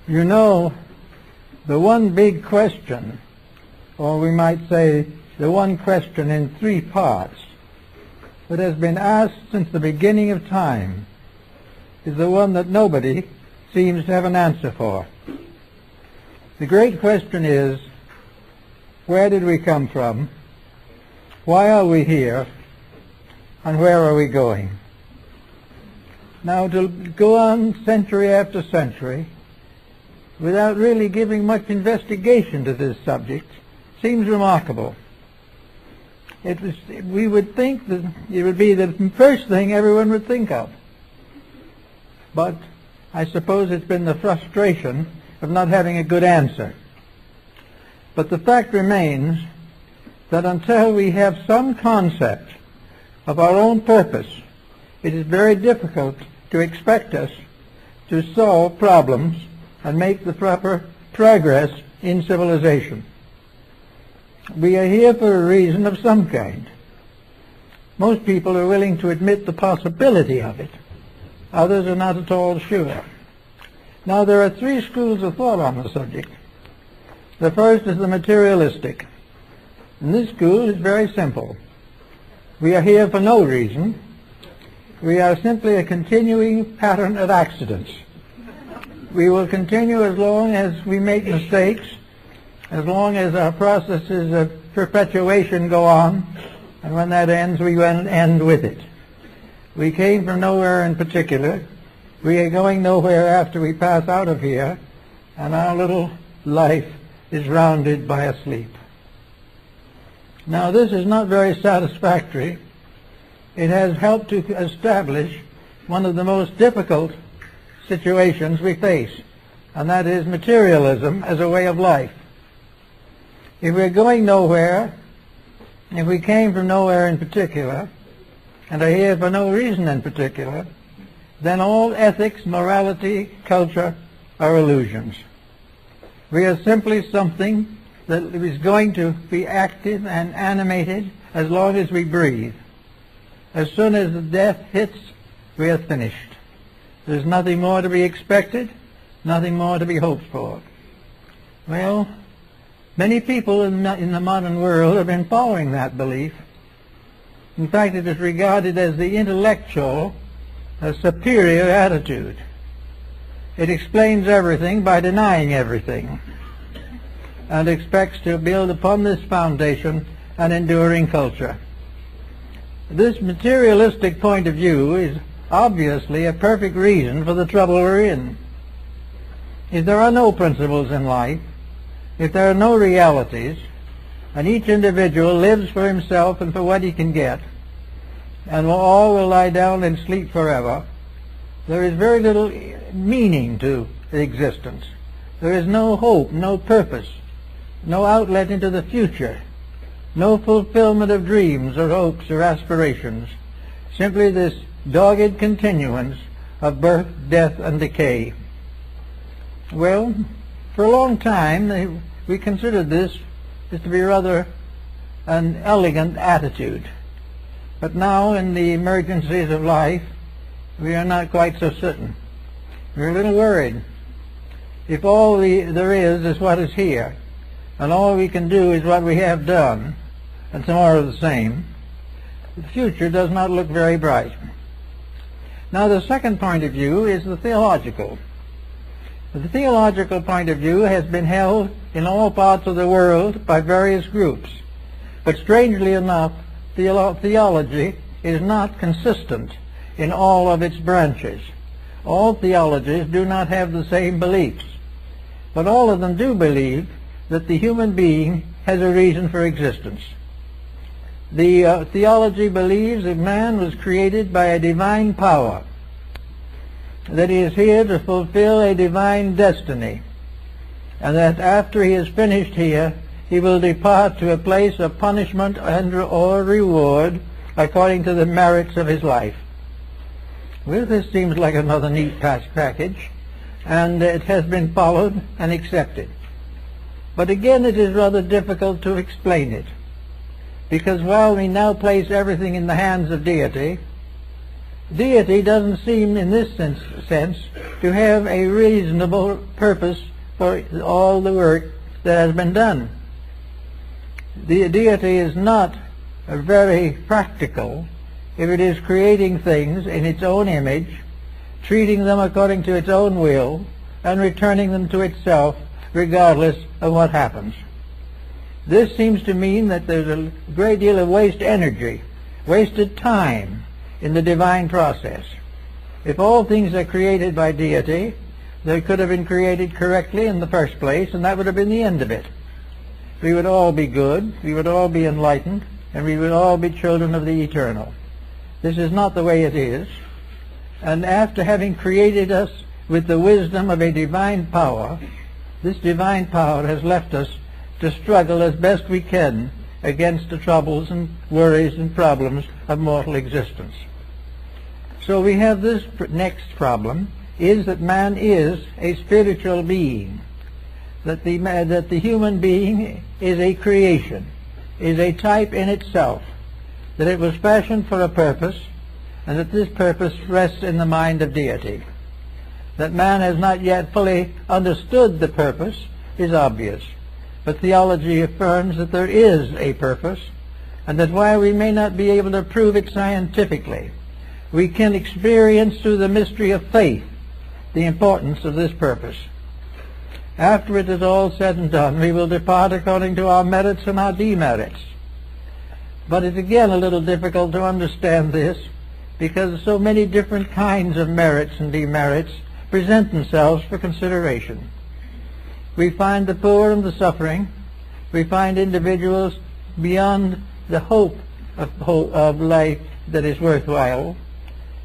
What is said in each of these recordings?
You know, the one big question, or we might say the one question in three parts, that has been asked since the beginning of time, is the one that nobody seems to have an answer for. The great question is, where did we come from? Why are we here? And where are we going? Now, to go on century after century without really giving much investigation to this subject seems remarkable. We would think that it would be the first thing everyone would think of. But I suppose it's been the frustration of not having a good answer. But the fact remains that until we have some concept of our own purpose, it is very difficult to expect us to solve problems and make the proper progress in civilization. We are here for a reason of some kind. Most people are willing to admit the possibility of it. Others are not at all sure. Now, there are three schools of thought on the subject. The first is the materialistic. And this school is very simple. We are here for no reason. We are simply a continuing pattern of accidents. We will continue as long as we make mistakes, as long as our processes of perpetuation go on, and when that ends, we end with it. We came from nowhere in particular. We are going nowhere after we pass out of here, and our little life is rounded by a sleep. Now, this is not very satisfactory. It has helped to establish one of the most difficult situations we face, and that is materialism as a way of life. If we're going nowhere, if we came from nowhere in particular, and are here for no reason in particular, then all ethics, morality, culture are illusions. We are simply something that is going to be active and animated as long as we breathe. As soon as the death hits, we are finished. There's nothing more to be expected, nothing more to be hoped for. Well, many people in the modern world have been following that belief. In fact, it is regarded as the intellectual, superior attitude. It explains everything by denying everything, and expects to build upon this foundation an enduring culture. This materialistic point of view is obviously a perfect reason for the trouble we're in. If there are no principles in life, if there are no realities, and each individual lives for himself and for what he can get, and all will lie down and sleep forever, there is very little meaning to existence. There is no hope, no purpose, no outlet into the future, no fulfillment of dreams or hopes or aspirations, simply this dogged continuance of birth, death, and decay. Well, for a long time we considered this as to be rather an elegant attitude. But now, in the emergencies of life, we are not quite so certain. We're a little worried. If all there is what is here, and all we can do is what we have done, and some more of the same, the future does not look very bright. Now, the second point of view is the theological. The theological point of view has been held in all parts of the world by various groups. But strangely enough, theology is not consistent in all of its branches. All theologies do not have the same beliefs, but all of them do believe that the human being has a reason for existence. The theology believes that man was created by a divine power, that he is here to fulfill a divine destiny, and that after he is finished here, he will depart to a place of punishment or reward according to the merits of his life. Well, this seems like another neat package, and it has been followed and accepted. But again, it is rather difficult to explain it, because while we now place everything in the hands of deity, deity doesn't seem in this sense to have a reasonable purpose for all the work that has been done. The deity is not very practical if it is creating things in its own image, treating them according to its own will, and returning them to itself regardless of what happens. This seems to mean that there's a great deal of wasted energy, wasted time in the divine process. If all things are created by deity, they could have been created correctly in the first place, and that would have been the end of it. We would all be good, we would all be enlightened, and we would all be children of the eternal. This is not the way it is. And after having created us with the wisdom of a divine power, this divine power has left us to struggle as best we can against the troubles and worries and problems of mortal existence. So we have this next problem, is that man is a spiritual being, that the human being is a creation, is a type in itself, that it was fashioned for a purpose, and that this purpose rests in the mind of deity. That man has not yet fully understood the purpose is obvious, but theology affirms that there is a purpose, and that while we may not be able to prove it scientifically, we can experience through the mystery of faith the importance of this purpose. After it is all said and done, we will depart according to our merits and our demerits. But it's again a little difficult to understand this, because so many different kinds of merits and demerits present themselves for consideration. We find the poor and the suffering. We find individuals beyond the hope of life that is worthwhile.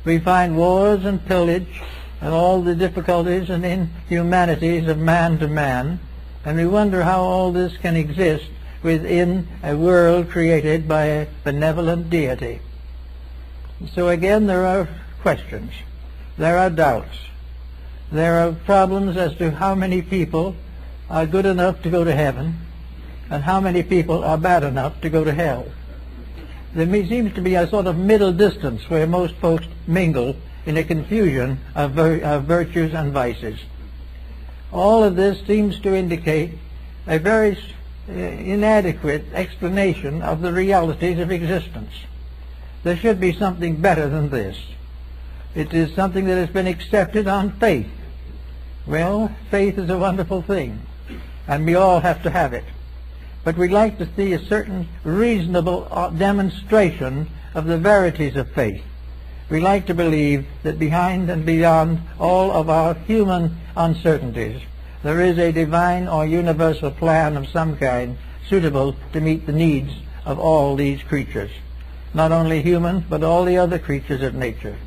We find wars and pillage and all the difficulties and inhumanities of man to man, and we wonder how all this can exist within a world created by a benevolent deity. So again, there are questions, there are doubts, there are problems as to how many people are good enough to go to heaven and how many people are bad enough to go to hell. There seems to be a sort of middle distance where most folks mingle in a confusion of virtues and vices. All of this seems to indicate a very inadequate explanation of the realities of existence. There should be something better than this. It is something that has been accepted on faith. Well, faith is a wonderful thing, and we all have to have it. But we'd like to see a certain reasonable demonstration of the verities of faith. We like to believe that behind and beyond all of our human uncertainties, there is a divine or universal plan of some kind suitable to meet the needs of all these creatures. Not only human, but all the other creatures of nature.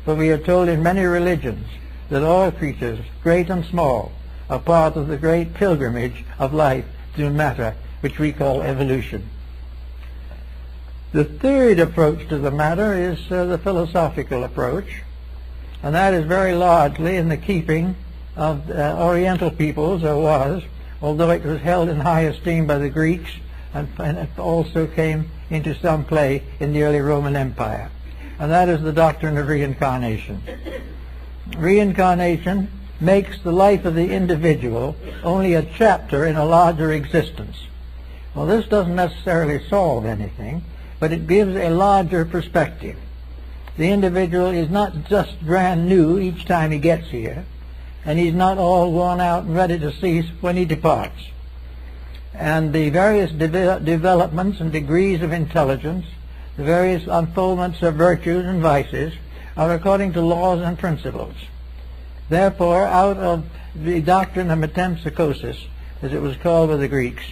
For we are told in many religions that all creatures, great and small, are part of the great pilgrimage of life through matter, which we call evolution. The third approach to the matter is the philosophical approach, and that is very largely in the keeping of Oriental peoples, or was, although it was held in high esteem by the Greeks, and it also came into some play in the early Roman Empire, and that is the doctrine of reincarnation. Reincarnation makes the life of the individual only a chapter in a larger existence. Well, this doesn't necessarily solve anything, but it gives a larger perspective. The individual is not just brand new each time he gets here, and he's not all worn out and ready to cease when he departs. And the various developments and degrees of intelligence, the various unfoldments of virtues and vices, are according to laws and principles. Therefore, out of the doctrine of metempsychosis, as it was called by the Greeks,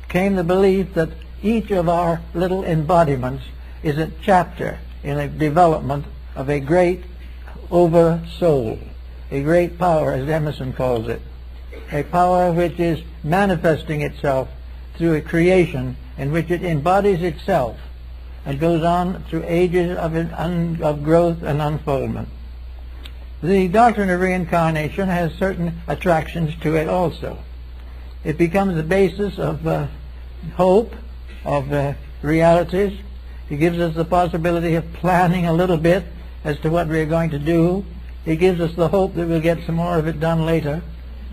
came the belief that each of our little embodiments is a chapter in a development of a great over-soul, a great power, as Emerson calls it, a power which is manifesting itself through a creation in which it embodies itself and goes on through ages of growth and unfoldment. The doctrine of reincarnation has certain attractions to it also. It becomes the basis of hope, of realities. It gives us the possibility of planning a little bit as to what we're going to do. It gives us the hope that we'll get some more of it done later,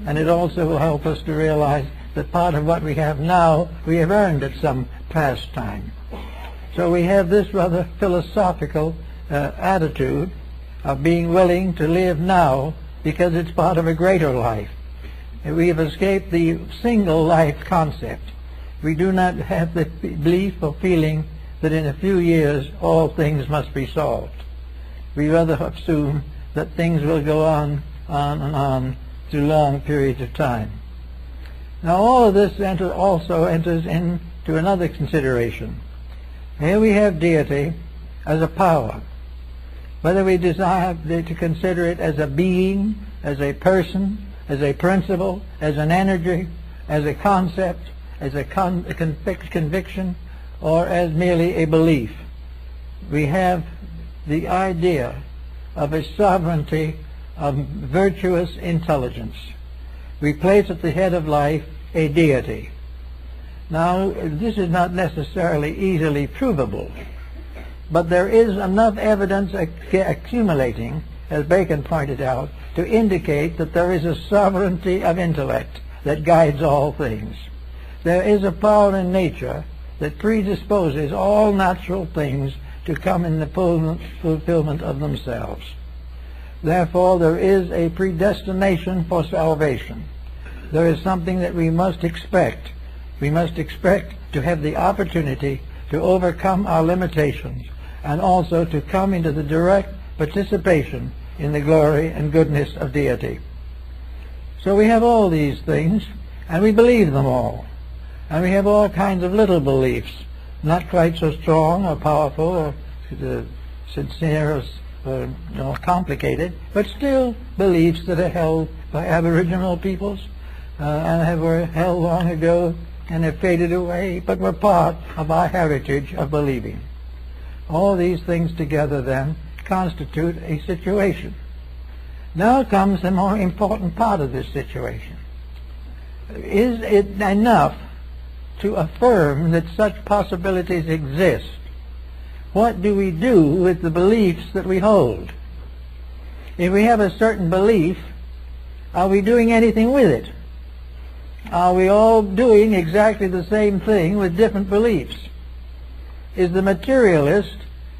and it also will help us to realize that part of what we have now we have earned at some past time. So we have this rather philosophical attitude of being willing to live now because it's part of a greater life. We have escaped the single life concept. We do not have the belief or feeling that in a few years all things must be solved. We rather assume that things will go on and on through long periods of time. Now all of this also enters into another consideration. Here we have deity as a power. Whether we desire to consider it as a being, as a person, as a principle, as an energy, as a concept, as a conviction, or as merely a belief, we have the idea of a sovereignty of virtuous intelligence. We place at the head of life a deity. Now, this is not necessarily easily provable, but there is enough evidence accumulating, as Bacon pointed out, to indicate that there is a sovereignty of intellect that guides all things. There is a power in nature that predisposes all natural things to come in the fulfillment of themselves. Therefore, there is a predestination for salvation. There is something that we must expect. We must expect to have the opportunity to overcome our limitations and also to come into the direct participation in the glory and goodness of deity. So we have all these things, and we believe them all. And we have all kinds of little beliefs, not quite so strong or powerful or sincere or complicated, but still beliefs that are held by Aboriginal peoples and were held long ago and have faded away, but were part of our heritage of believing. All these things together then constitute a situation. Now comes the more important part of this situation. Is it enough to affirm that such possibilities exist? What do we do with the beliefs that we hold? If we have a certain belief, are we doing anything with it? Are we all doing exactly the same thing with different beliefs? Is the materialist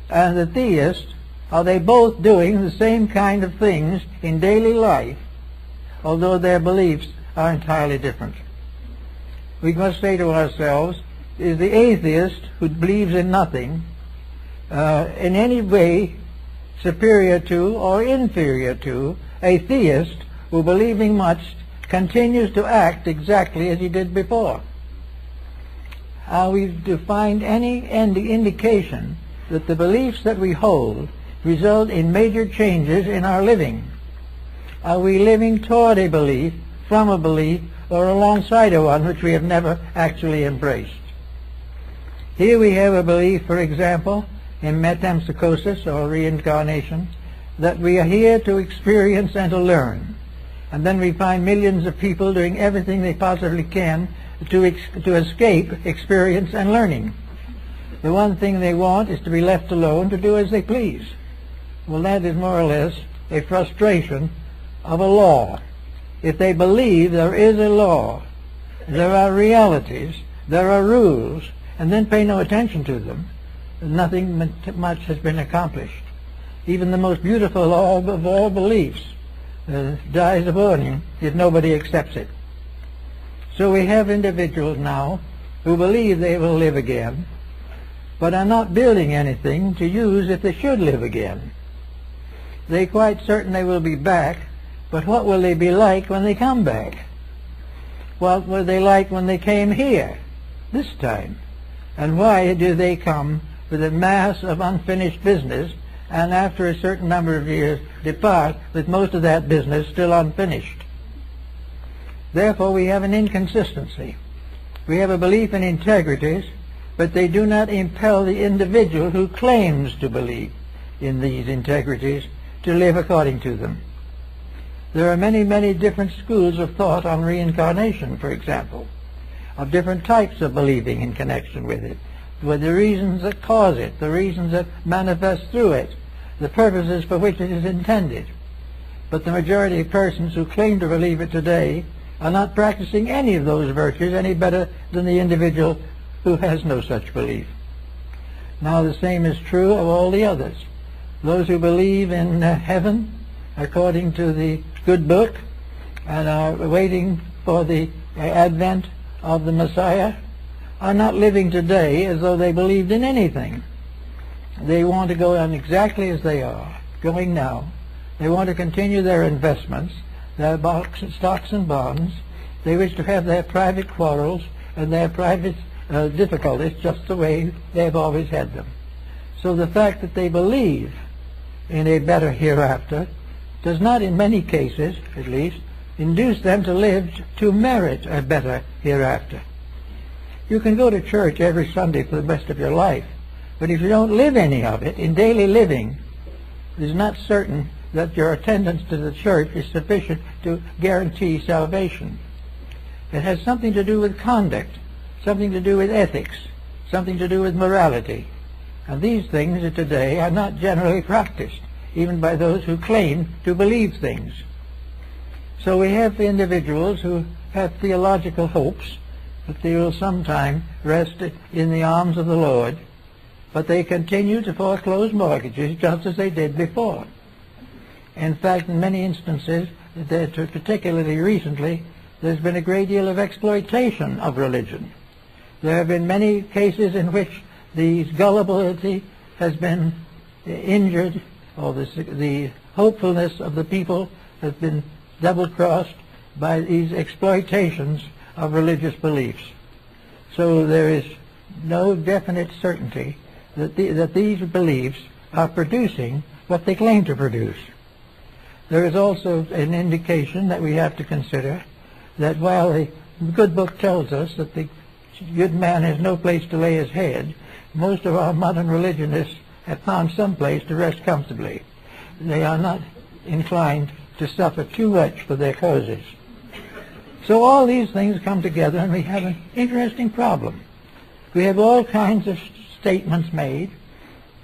and the theist, are they both doing the same kind of things in daily life, although their beliefs are entirely different? We must say to ourselves, is the atheist who believes in nothing in any way superior to or inferior to a theist who, believing much, continues to act exactly as he did before? Are we to find any indication that the beliefs that we hold result in major changes in our living? Are we living toward a belief, from a belief, or alongside of one which we have never actually embraced? Here we have a belief, for example, in metempsychosis or reincarnation, that we are here to experience and to learn. And then we find millions of people doing everything they possibly can to escape experience and learning. The one thing they want is to be left alone to do as they please. Well, that is more or less a frustration of a law. If they believe there is a law, there are realities, there are rules, and then pay no attention to them, nothing much has been accomplished. Even the most beautiful of all beliefs dies of burning if nobody accepts it. So we have individuals now who believe they will live again, but are not building anything to use if they should live again. They're quite certain they will be back, but what will they be like when they come back? What were they like when they came here this time? And why do they come with a mass of unfinished business and after a certain number of years depart with most of that business still unfinished? Therefore we have an inconsistency. We have a belief in integrities, but they do not impel the individual who claims to believe in these integrities to live according to them. There are many, many different schools of thought on reincarnation, for example, of different types of believing in connection with it, with the reasons that cause it, the reasons that manifest through it, the purposes for which it is intended. But the majority of persons who claim to believe it today are not practicing any of those virtues any better than the individual who has no such belief. Now the same is true of all the others. Those who believe in heaven according to the good book and are waiting for the advent of the Messiah are not living today as though they believed in anything. They want to go on exactly as they are, going now. They want to continue their investments, their stocks and bonds. They wish to have their private quarrels and their private difficulties just the way they've always had them. So the fact that they believe in a better hereafter does not, in many cases at least, induce them to live to merit a better hereafter. You can go to church every Sunday for the rest of your life, but if you don't live any of it in daily living, it is not certain that your attendance to the church is sufficient to guarantee salvation. It has something to do with conduct, something to do with ethics, something to do with morality. And these things today are not generally practiced, even by those who claim to believe things. So we have individuals who have theological hopes that they will sometime rest in the arms of the Lord, but they continue to foreclose mortgages just as they did before. In fact, in many instances, particularly recently, there's been a great deal of exploitation of religion. There have been many cases in which the gullibility has been injured, or the hopefulness of the people has been double-crossed by these exploitations of religious beliefs. So there is no definite certainty that these beliefs are producing what they claim to produce. There is also an indication that we have to consider that while the good book tells us that the good man has no place to lay his head, most of our modern religionists have found some place to rest comfortably. They are not inclined to suffer too much for their causes. So all these things come together and we have an interesting problem. We have all kinds of statements made,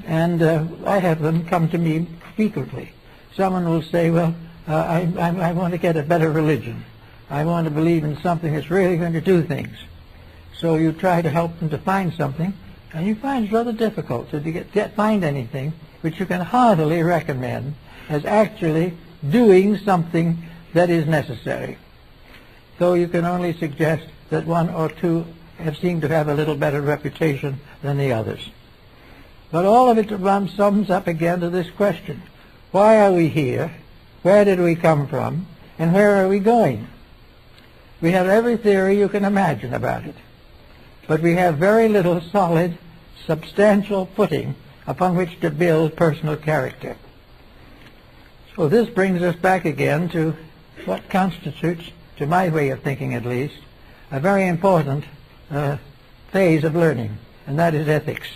and I have them come to me frequently. Someone will say, well, I want to get a better religion. I want to believe in something that's really going to do things. So you try to help them to find something, and you find it's rather difficult to find anything which you can heartily recommend as actually doing something that is necessary. So you can only suggest that one or two have seemed to have a little better reputation than the others. But all of it sums up again to this question: why are we here? Where did we come from? And where are we going? We have every theory you can imagine about it, but we have very little solid, substantial footing upon which to build personal character. So this brings us back again to what constitutes, to my way of thinking at least, a very important phase of learning, and that is ethics.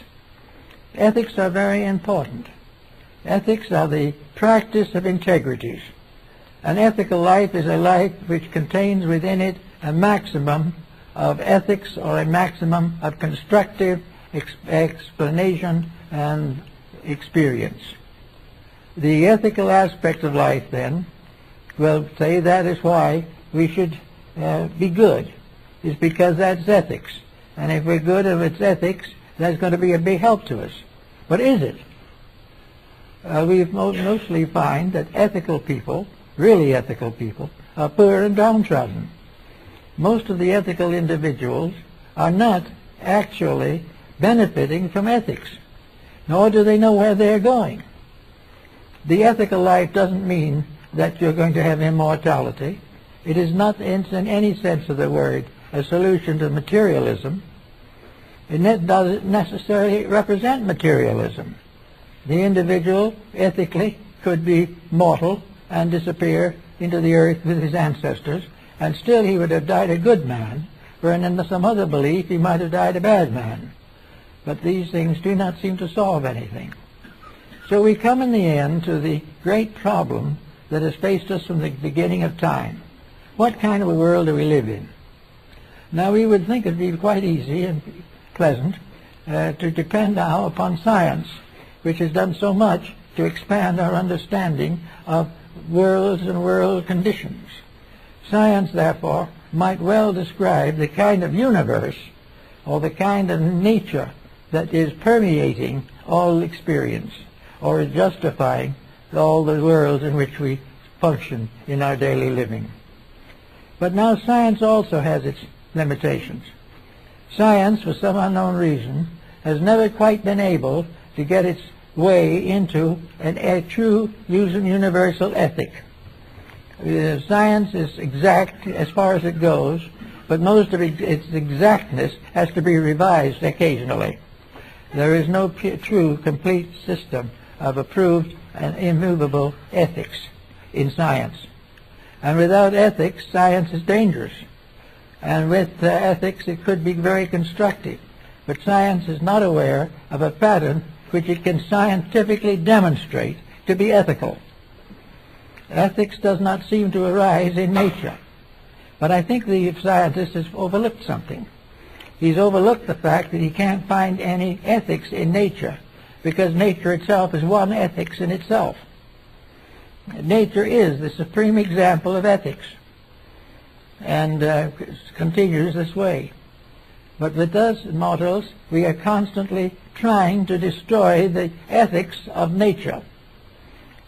Ethics are very important. Ethics are the practice of integrities. An ethical life is a life which contains within it a maximum of ethics or a maximum of constructive explanation and experience. The ethical aspect of life, then, will say that is why we should be good, is because that's ethics. And if we're good and it's ethics, that's going to be a big help to us. But is it? We mostly find that ethical people, really ethical people, are poor and downtrodden. Most of the ethical individuals are not actually benefiting from ethics, nor do they know where they're going. The ethical life doesn't mean that you're going to have immortality. It is not, in any sense of the word, a solution to materialism. It doesn't necessarily represent materialism. The individual, ethically, could be mortal and disappear into the earth with his ancestors, and still he would have died a good man, where in some other belief he might have died a bad man. But these things do not seem to solve anything. So we come in the end to the great problem that has faced us from the beginning of time. What kind of a world do we live in? Now we would think it would be quite easy and pleasant to depend now upon science, which has done so much to expand our understanding of worlds and world conditions. Science, therefore, might well describe the kind of universe or the kind of nature that is permeating all experience or is justifying all the worlds in which we function in our daily living. But now science also has its limitations. Science, for some unknown reason, has never quite been able to get its way into a true universal ethic. Science is exact as far as it goes, but most of its exactness has to be revised occasionally. There is no true, complete system of approved and immovable ethics in science. And without ethics, science is dangerous. And with ethics, it could be very constructive. But science is not aware of a pattern which it can scientifically demonstrate to be ethical. Ethics does not seem to arise in nature. But I think the scientist has overlooked something. He's overlooked the fact that he can't find any ethics in nature, because nature itself is one ethics in itself. Nature is the supreme example of ethics, and continues this way. But with us mortals, we are constantly trying to destroy the ethics of nature.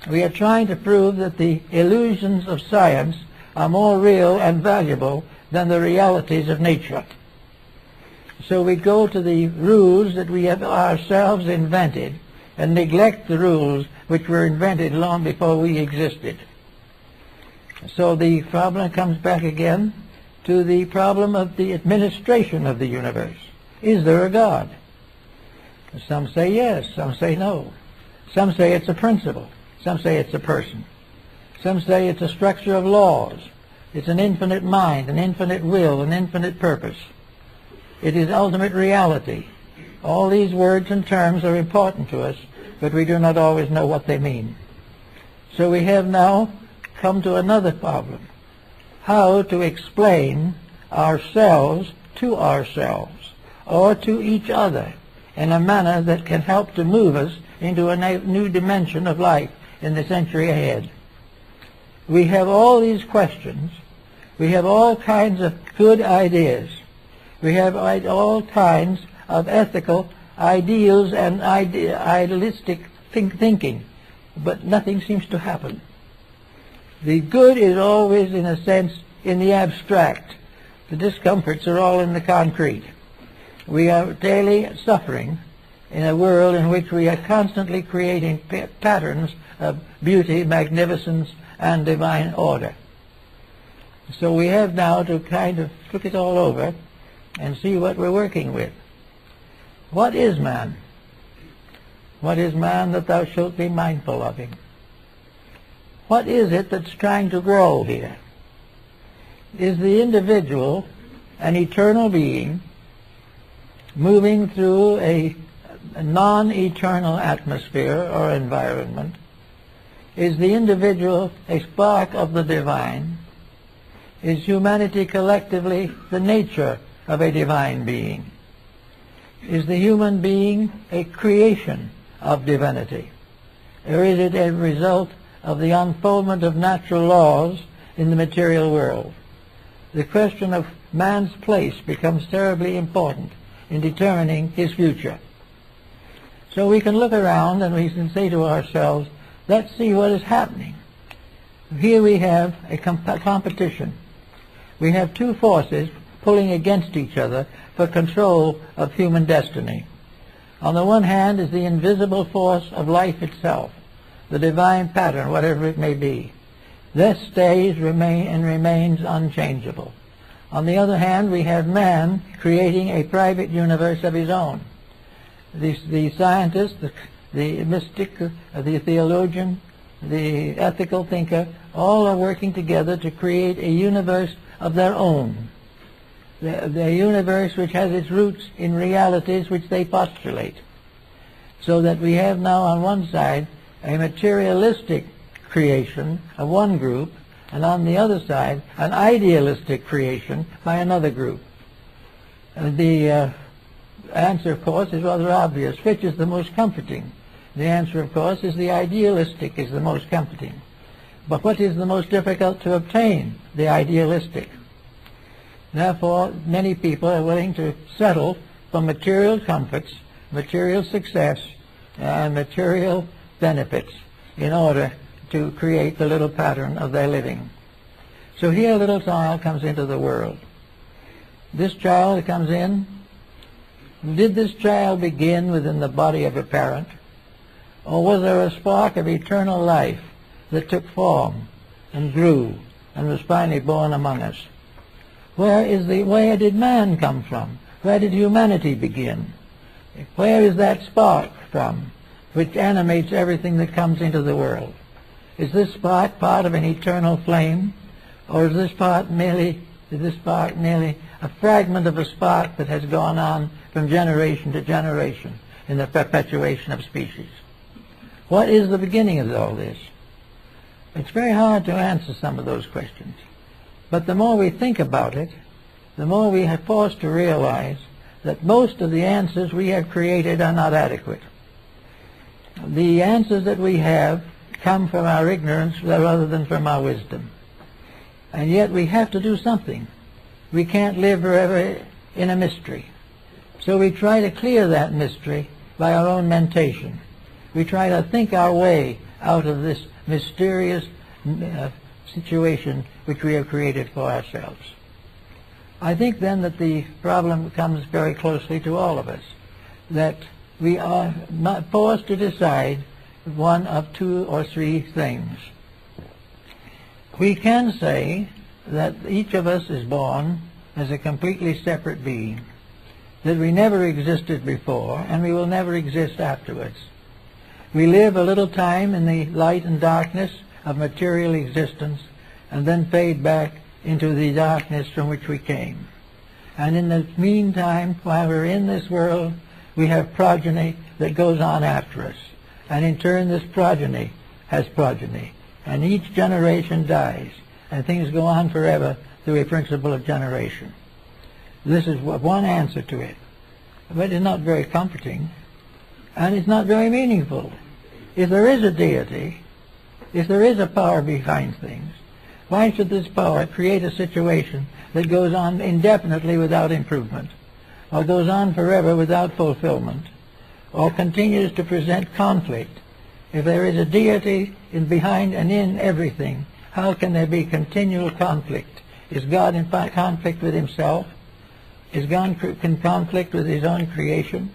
We are trying to prove that the illusions of science are more real and valuable than the realities of nature. So we go to the rules that we have ourselves invented and neglect the rules which were invented long before we existed. So the problem comes back again to the problem of the administration of the universe. Is there a God? Some say yes, some say no. Some say it's a principle. Some say it's a person. Some say it's a structure of laws. It's an infinite mind, an infinite will, an infinite purpose. It is ultimate reality. All these words and terms are important to us, but we do not always know what they mean. So we have now come to another problem: how to explain ourselves to ourselves or to each other in a manner that can help to move us into a new dimension of life in the century ahead. We have all these questions. We have all kinds of good ideas. We have all kinds of ethical ideals and idealistic thinking, but nothing seems to happen. The good is always, in a sense, in the abstract. The discomforts are all in the concrete. We are daily suffering in a world in which we are constantly creating patterns of beauty, magnificence, and divine order. So we have now to kind of look it all over and see what we're working with. What is man? What is man that thou shalt be mindful of him? What is it that's trying to grow here? Is the individual an eternal being moving through a non-eternal atmosphere or environment? Is the individual a spark of the divine? Is humanity collectively the nature of a divine being? Is the human being a creation of divinity? Or is it a result of the unfoldment of natural laws in the material world? The question of man's place becomes terribly important in determining his future. So we can look around and we can say to ourselves, let's see what is happening. Here we have a competition. We have two forces pulling against each other for control of human destiny. On the one hand is the invisible force of life itself, the divine pattern, whatever it may be. This remains unchangeable. On the other hand, we have man creating a private universe of his own. The scientist, the mystic, the theologian, the ethical thinker, all are working together to create a universe of their own. The universe which has its roots in realities which they postulate. So that we have now on one side a materialistic creation of one group, and on the other side an idealistic creation by another group. The answer, of course, is rather obvious. Which is the most comforting? The answer, of course, is the idealistic is the most comforting. But what is the most difficult to obtain? The idealistic. Therefore, many people are willing to settle for material comforts, material success, and material benefits in order to create the little pattern of their living. So here a little child comes into the world. This child that comes in, did this child begin within the body of a parent? Or was there a spark of eternal life that took form and grew and was finally born among us? Where did man come from? Where did humanity begin? Where is that spark from which animates everything that comes into the world? Is this spark part of an eternal flame? Or is this spark merely a fragment of a spark that has gone on from generation to generation in the perpetuation of species? What is the beginning of all this? It's very hard to answer some of those questions. But the more we think about it, the more we are forced to realize that most of the answers we have created are not adequate. The answers that we have come from our ignorance rather than from our wisdom. And yet we have to do something. We can't live forever in a mystery. So we try to clear that mystery by our own mentation. We try to think our way out of this mysterious situation which we have created for ourselves. I think then that the problem comes very closely to all of us, that we are not forced to decide one of two or three things. We can say that each of us is born as a completely separate being, that we never existed before and we will never exist afterwards. We live a little time in the light and darkness of material existence and then fade back into the darkness from which we came. And in the meantime, while we're in this world, we have progeny that goes on after us. And in turn, this progeny has progeny. And each generation dies, and things go on forever through a principle of generation. This is one answer to it. But it's not very comforting, and it's not very meaningful. If there is a deity, if there is a power behind things, why should this power create a situation that goes on indefinitely without improvement, or goes on forever without fulfillment, or continues to present conflict? If there is a deity behind and in everything, how can there be continual conflict? Is God in conflict with himself? Is God in conflict with his own creation?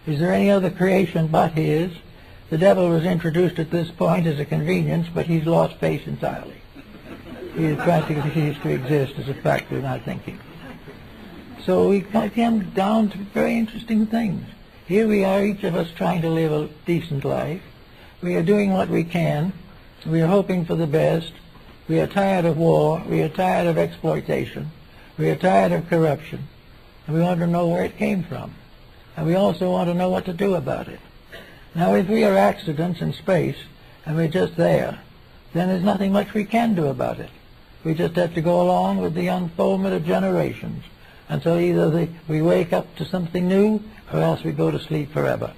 Is there any other creation but his? The devil was introduced at this point as a convenience, but he's lost face entirely. He has practically ceased to exist as a fact of not thinking. So we come down to very interesting things. Here we are, each of us trying to live a decent life. We are doing what we can. We are hoping for the best. We are tired of war. We are tired of exploitation. We are tired of corruption. And we want to know where it came from. And we also want to know what to do about it. Now, if we are accidents in space and we're just there, then there's nothing much we can do about it. We just have to go along with the unfoldment of generations until either we wake up to something new or else we go to sleep forever.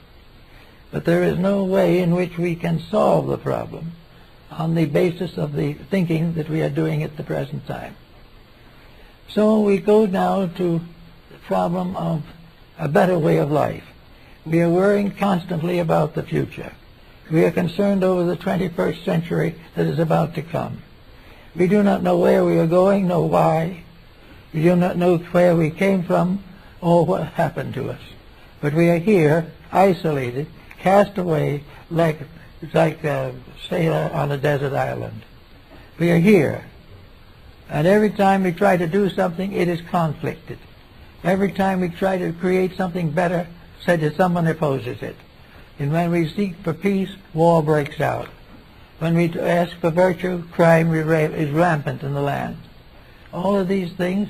But there is no way in which we can solve the problem on the basis of the thinking that we are doing at the present time. So we go now to the problem of a better way of life. We are worrying constantly about the future. We are concerned over the 21st century that is about to come. We do not know where we are going, nor why. We do not know where we came from or what happened to us. But we are here, isolated, cast away like a sailor on a desert island. We are here. And every time we try to do something, it is conflicted. Every time we try to create something better, said that someone opposes it. And when we seek for peace, war breaks out. When we ask for virtue, crime is rampant in the land. All of these things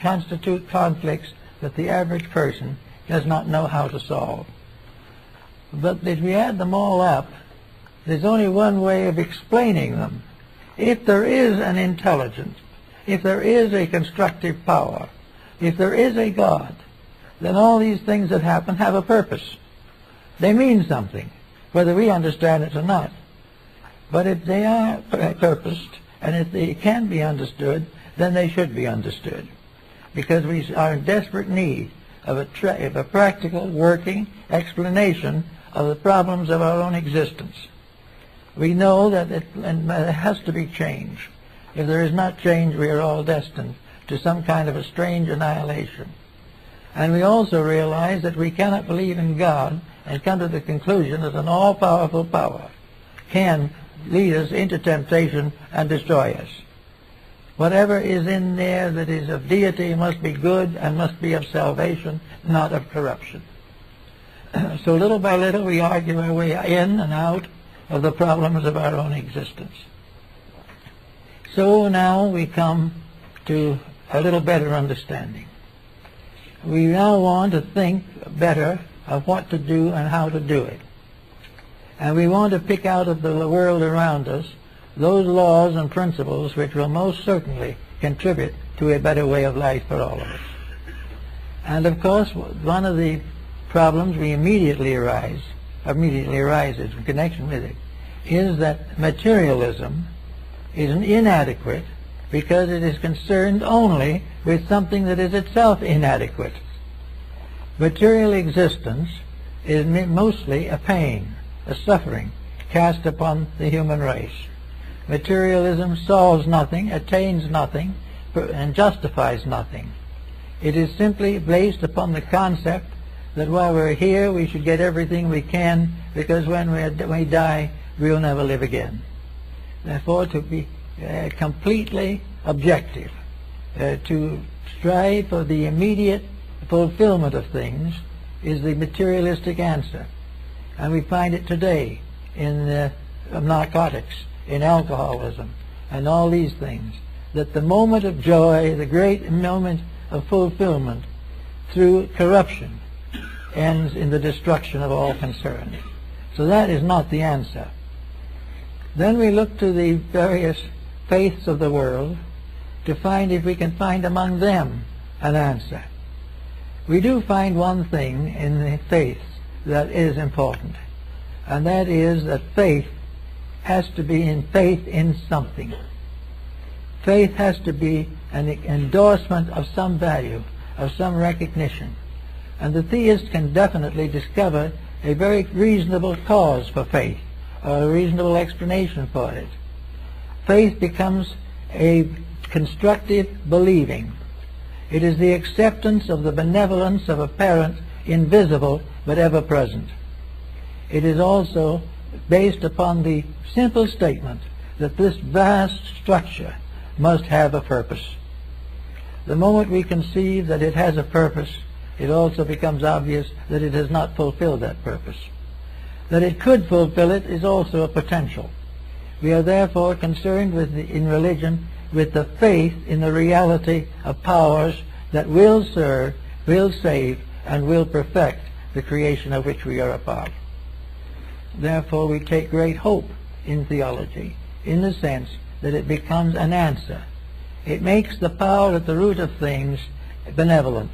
constitute conflicts that the average person does not know how to solve. But if we add them all up, there's only one way of explaining them. If there is an intelligence, if there is a constructive power, if there is a God, then all these things that happen have a purpose. They mean something. whether we understand it or not. But if they are purposed, and if they can be understood, then they should be understood, because we are in desperate need of a practical, working explanation of the problems of our own existence. We know that it has to be change. If there is not change, we are all destined to some kind of a strange annihilation. And we also realize that we cannot believe in God and come to the conclusion that an all-powerful power can lead us into temptation and destroy us. Whatever is in there that is of deity must be good and must be of salvation, not of corruption. So little by little we argue our way in and out of the problems of our own existence. So now we come to a little better understanding. We now want to think better of what to do and how to do it. And we want to pick out of the world around us those laws and principles which will most certainly contribute to a better way of life for all of us. And of course, one of the problems we immediately arises in connection with it is that materialism is inadequate because it is concerned only with something that is itself inadequate. Material existence is mostly a pain, a suffering cast upon the human race. Materialism solves nothing, attains nothing, and justifies nothing. It is simply based upon the concept that while we're here we should get everything we can, because when we die we'll never live again. Therefore, to be completely objective, to strive for the immediate fulfillment of things is the materialistic answer. And we find it today in narcotics, in alcoholism, and all these things, that the moment of joy, the great moment of fulfillment through corruption, ends in the destruction of all concerned. So that is not the answer. Then we look to the various faiths of the world to find if we can find among them an answer. We do find one thing in the faiths that is important, and that is that faith has to be faith in something. Faith has to be an endorsement of some value, of some recognition. And the theist can definitely discover a very reasonable cause for faith, or a reasonable explanation for it. Faith becomes a constructive believing. It is the acceptance of the benevolence of a parent, invisible but ever present. It is also based upon the simple statement that this vast structure must have a purpose. The moment we conceive that it has a purpose, it also becomes obvious that it has not fulfilled that purpose. That it could fulfill it is also a potential. We are therefore concerned in religion with the faith in the reality of powers that will serve, will save, and will perfect the creation of which we are a part. Therefore we take great hope in theology, in the sense that it becomes an answer. It makes the power at the root of things benevolent.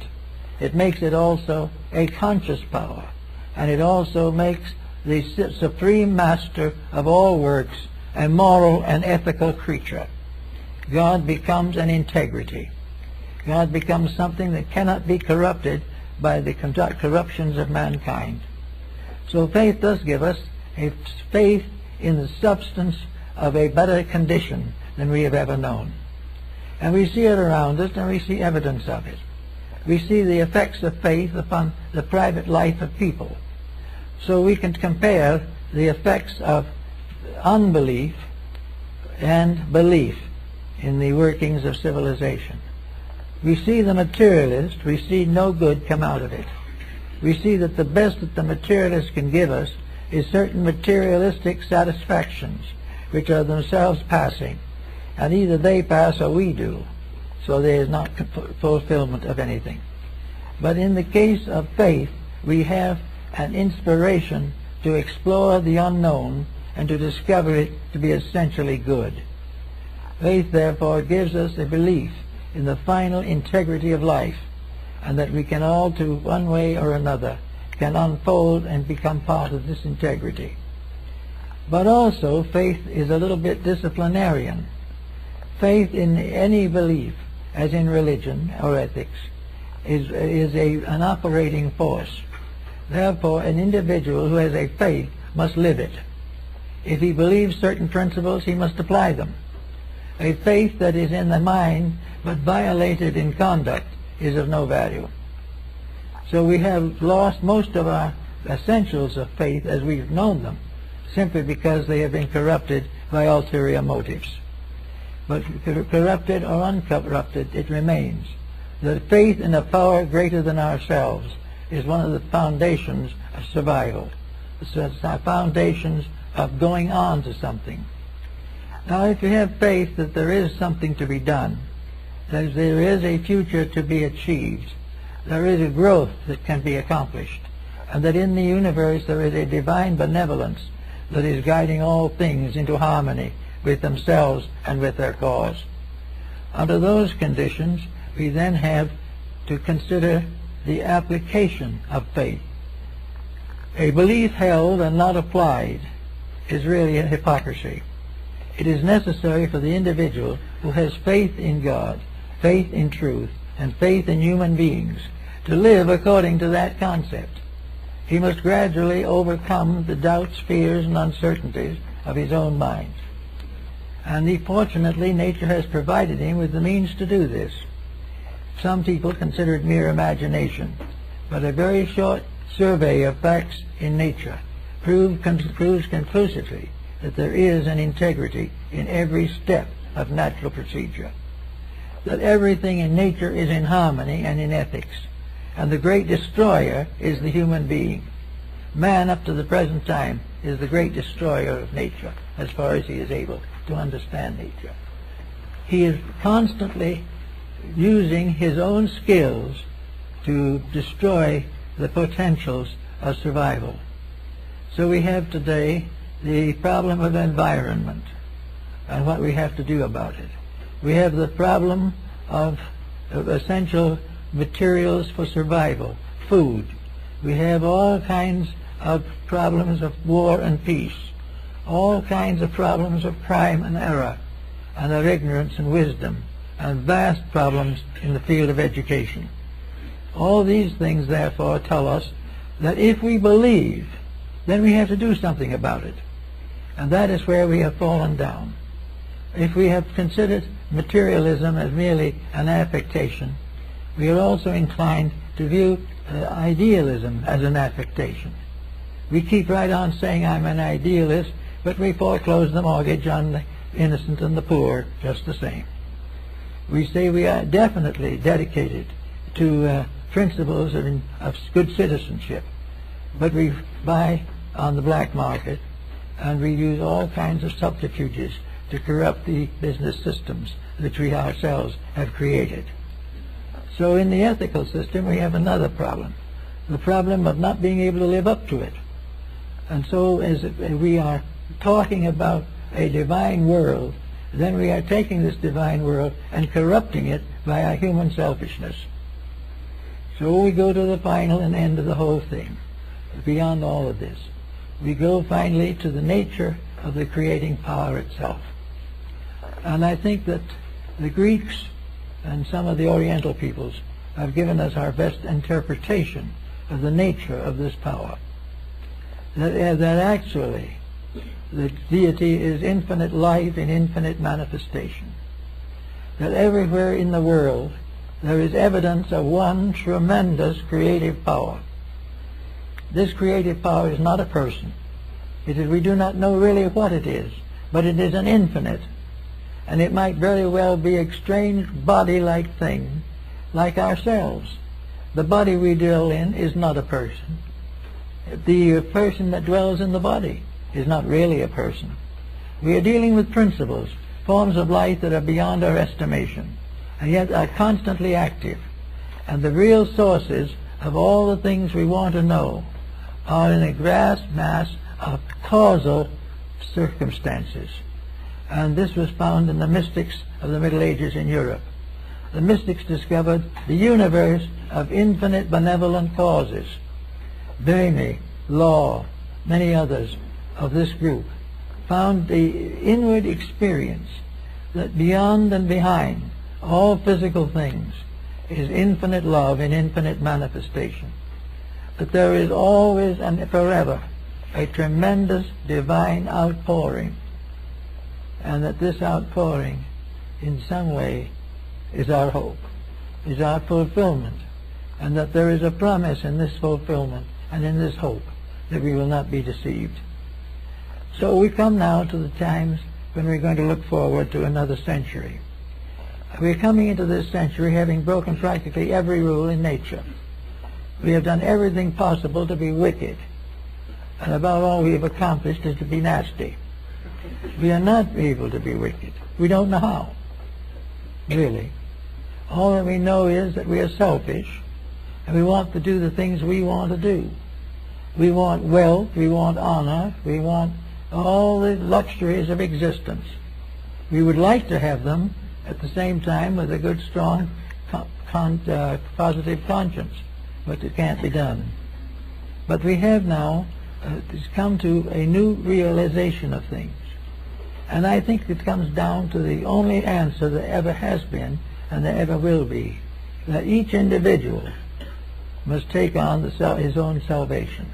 It makes it also a conscious power, and it also makes the supreme master of all works a moral and ethical creature. God becomes an integrity. God becomes something that cannot be corrupted by the corruptions of mankind. So faith does give us a faith in the substance of a better condition than we have ever known. And we see it around us, and we see evidence of it. We see the effects of faith upon the private life of people. So we can compare the effects of unbelief and belief in the workings of civilization. We see the materialist, we see no good come out of it. We see that the best that the materialist can give us is certain materialistic satisfactions which are themselves passing, and either they pass or we do, so there is not fulfillment of anything. But in the case of faith, we have an inspiration to explore the unknown and to discover it to be essentially good. Faith, therefore, gives us a belief in the final integrity of life, and that we can all, to one way or another, can unfold and become part of this integrity. But also faith is a little bit disciplinarian. Faith in any belief, as in religion or ethics, is an operating force. Therefore, an individual who has a faith must live it. If he believes certain principles, he must apply them. A faith that is in the mind but violated in conduct is of no value. So we have lost most of our essentials of faith as we've known them, simply because they have been corrupted by ulterior motives. But corrupted or uncorrupted, it remains. The faith in a power greater than ourselves is one of the foundations of survival. It's the foundations of going on to something. Now, if you have faith that there is something to be done, that there is a future to be achieved, there is a growth that can be accomplished, and that in the universe there is a divine benevolence that is guiding all things into harmony with themselves and with their cause. Under those conditions, we then have to consider the application of faith. A belief held and not applied is really a hypocrisy. It is necessary for the individual who has faith in God, faith in truth, and faith in human beings to live according to that concept. He must gradually overcome the doubts, fears, and uncertainties of his own mind. And fortunately, nature has provided him with the means to do this. Some people consider it mere imagination, but a very short survey of facts in nature proves conclusively that there is an integrity in every step of natural procedure, that everything in nature is in harmony and in ethics, and the great destroyer is the human being. Man, up to the present time, is the great destroyer of nature, as far as he is able to understand nature. He is constantly using his own skills to destroy the potentials of survival. So we have today the problem of environment and what we have to do about it. We have the problem of essential materials for survival, food. We have all kinds of problems of war and peace, all kinds of problems of crime and error, and of ignorance and wisdom, and vast problems in the field of education. All these things, therefore, tell us that if we believe, then we have to do something about it. And that is where we have fallen down. If we have considered materialism as merely an affectation, we are also inclined to view idealism as an affectation. We keep right on saying, I'm an idealist, but we foreclose the mortgage on the innocent and the poor just the same. We say we are definitely dedicated to principles of good citizenship, but we buy on the black market and we use all kinds of subterfuges to corrupt the business systems which we ourselves have created. So in the ethical system we have another problem, the problem of not being able to live up to it. And so as we are talking about a divine world, then we are taking this divine world and corrupting it by our human selfishness. So we go to the final and end of the whole thing. Beyond all of this, we go finally to the nature of the creating power itself. And I think that the Greeks and some of the Oriental peoples have given us our best interpretation of the nature of this power. That actually the deity is infinite life in infinite manifestation. That everywhere in the world there is evidence of one tremendous creative power. This creative power is not a person. It is, we do not know really what it is, but it is an infinite. And it might very well be a strange body-like thing, like ourselves. The body we dwell in is not a person. The person that dwells in the body is not really a person. We are dealing with principles, forms of life that are beyond our estimation, and yet are constantly active. And the real sources of all the things we want to know are in a vast mass of causal circumstances. And this was found in the mystics of the Middle Ages in Europe. The mystics discovered the universe of infinite benevolent causes. Bene, Law, many others of this group found the inward experience that beyond and behind all physical things is infinite love in infinite manifestation, that there is always and forever a tremendous divine outpouring, and that this outpouring in some way is our hope, is our fulfillment, and that there is a promise in this fulfillment and in this hope that we will not be deceived. So we come now to the times when we're going to look forward to another century. We're coming into this century having broken practically every rule in nature. We have done everything possible to be wicked, and about all we have accomplished is to be nasty. We are not able to be wicked. We don't know how, really. All that we know is that we are selfish, and we want to do the things we want to do. We want wealth, we want honor, we want all the luxuries of existence. We would like to have them at the same time with a good, strong, positive conscience, but it can't be done. But we have now come to a new realization of things. And I think it comes down to the only answer that ever has been and there ever will be, that each individual must take on his own salvation.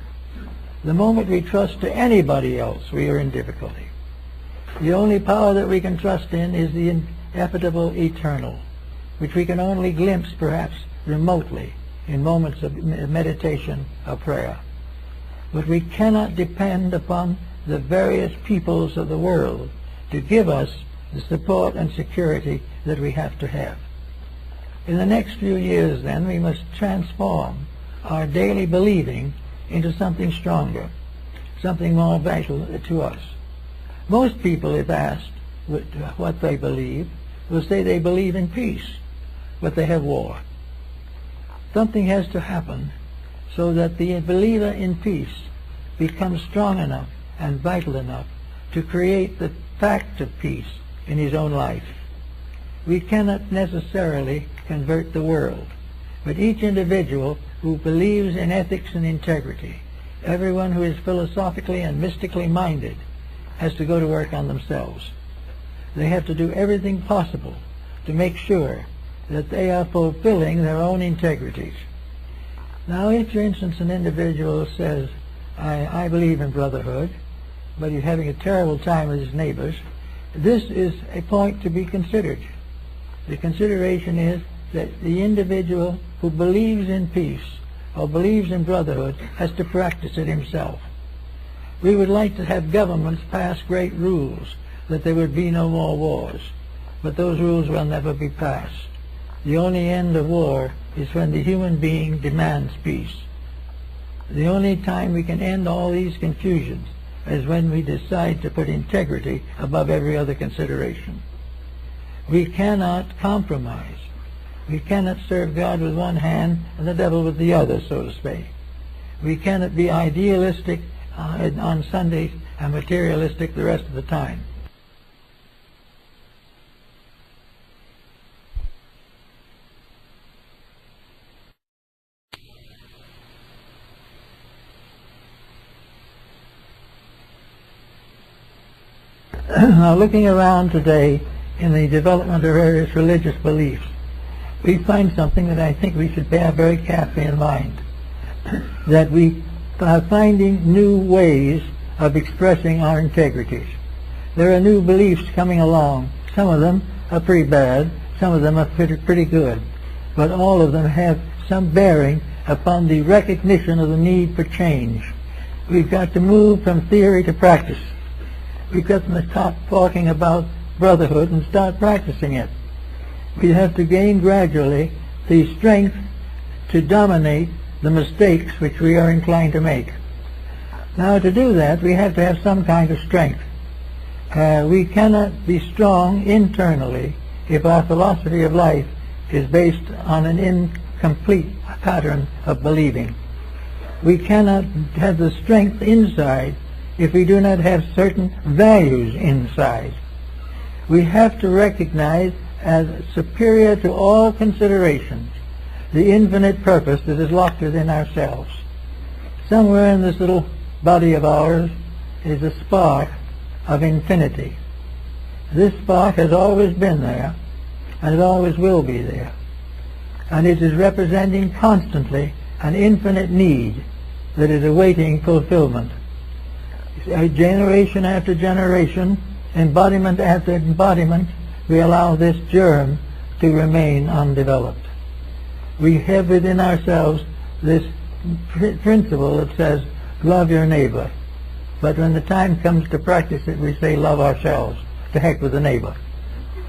The moment we trust to anybody else, we are in difficulty. The only power that we can trust in is the ineffable eternal, which we can only glimpse perhaps remotely in moments of meditation or prayer. But we cannot depend upon the various peoples of the world to give us the support and security that we have to have. In the next few years, then, we must transform our daily believing into something stronger, something more vital to us. Most people, if asked what they believe, will say they believe in peace, but they have war. Something has to happen so that the believer in peace becomes strong enough and vital enough to create the fact of peace in his own life. We cannot necessarily convert the world, but each individual who believes in ethics and integrity, everyone who is philosophically and mystically minded, has to go to work on themselves. They have to do everything possible to make sure that they are fulfilling their own integrities. Now, if, for instance, an individual says, I believe in brotherhood, but he's having a terrible time with his neighbors, this is a point to be considered. The consideration is that the individual who believes in peace or believes in brotherhood has to practice it himself. We would like to have governments pass great rules that there would be no more wars, but those rules will never be passed. The only end of war is when the human being demands peace. The only time we can end all these confusions is when we decide to put integrity above every other consideration. We cannot compromise. We cannot serve God with one hand and the devil with the other, so to speak. We cannot be idealistic on Sundays and materialistic the rest of the time. Now, looking around today in the development of various religious beliefs, we find something that I think we should bear very carefully in mind, that we are finding new ways of expressing our integrities. There are new beliefs coming along. Some of them are pretty bad, some of them are pretty good, but all of them have some bearing upon the recognition of the need for change. We've got to move from theory to practice. We've got to stop talking about brotherhood and start practicing it. We have to gain gradually the strength to dominate the mistakes which we are inclined to make. Now, to do that, we have to have some kind of strength. We cannot be strong internally if our philosophy of life is based on an incomplete pattern of believing. We cannot have the strength inside if we do not have certain values inside. We have to recognize as superior to all considerations the infinite purpose that is locked within ourselves. Somewhere in this little body of ours is a spark of infinity. This spark has always been there, and it always will be there. And it is representing constantly an infinite need that is awaiting fulfillment. Generation after generation, embodiment after embodiment, we allow this germ to remain undeveloped. We have within ourselves this principle that says, love your neighbor. But when the time comes to practice it, we say, love ourselves. To heck with the neighbor.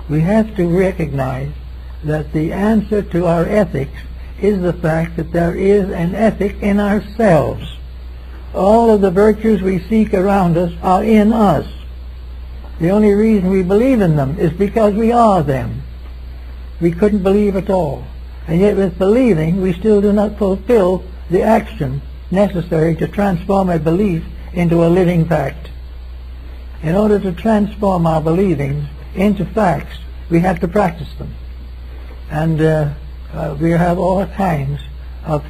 We have to recognize that the answer to our ethics is the fact that there is an ethic in ourselves. All of the virtues we seek around us are in us. The only reason we believe in them is because we are them. We couldn't believe at all. And yet with believing, we still do not fulfill the action necessary to transform a belief into a living fact. In order to transform our believings into facts, we have to practice them. And we have all kinds of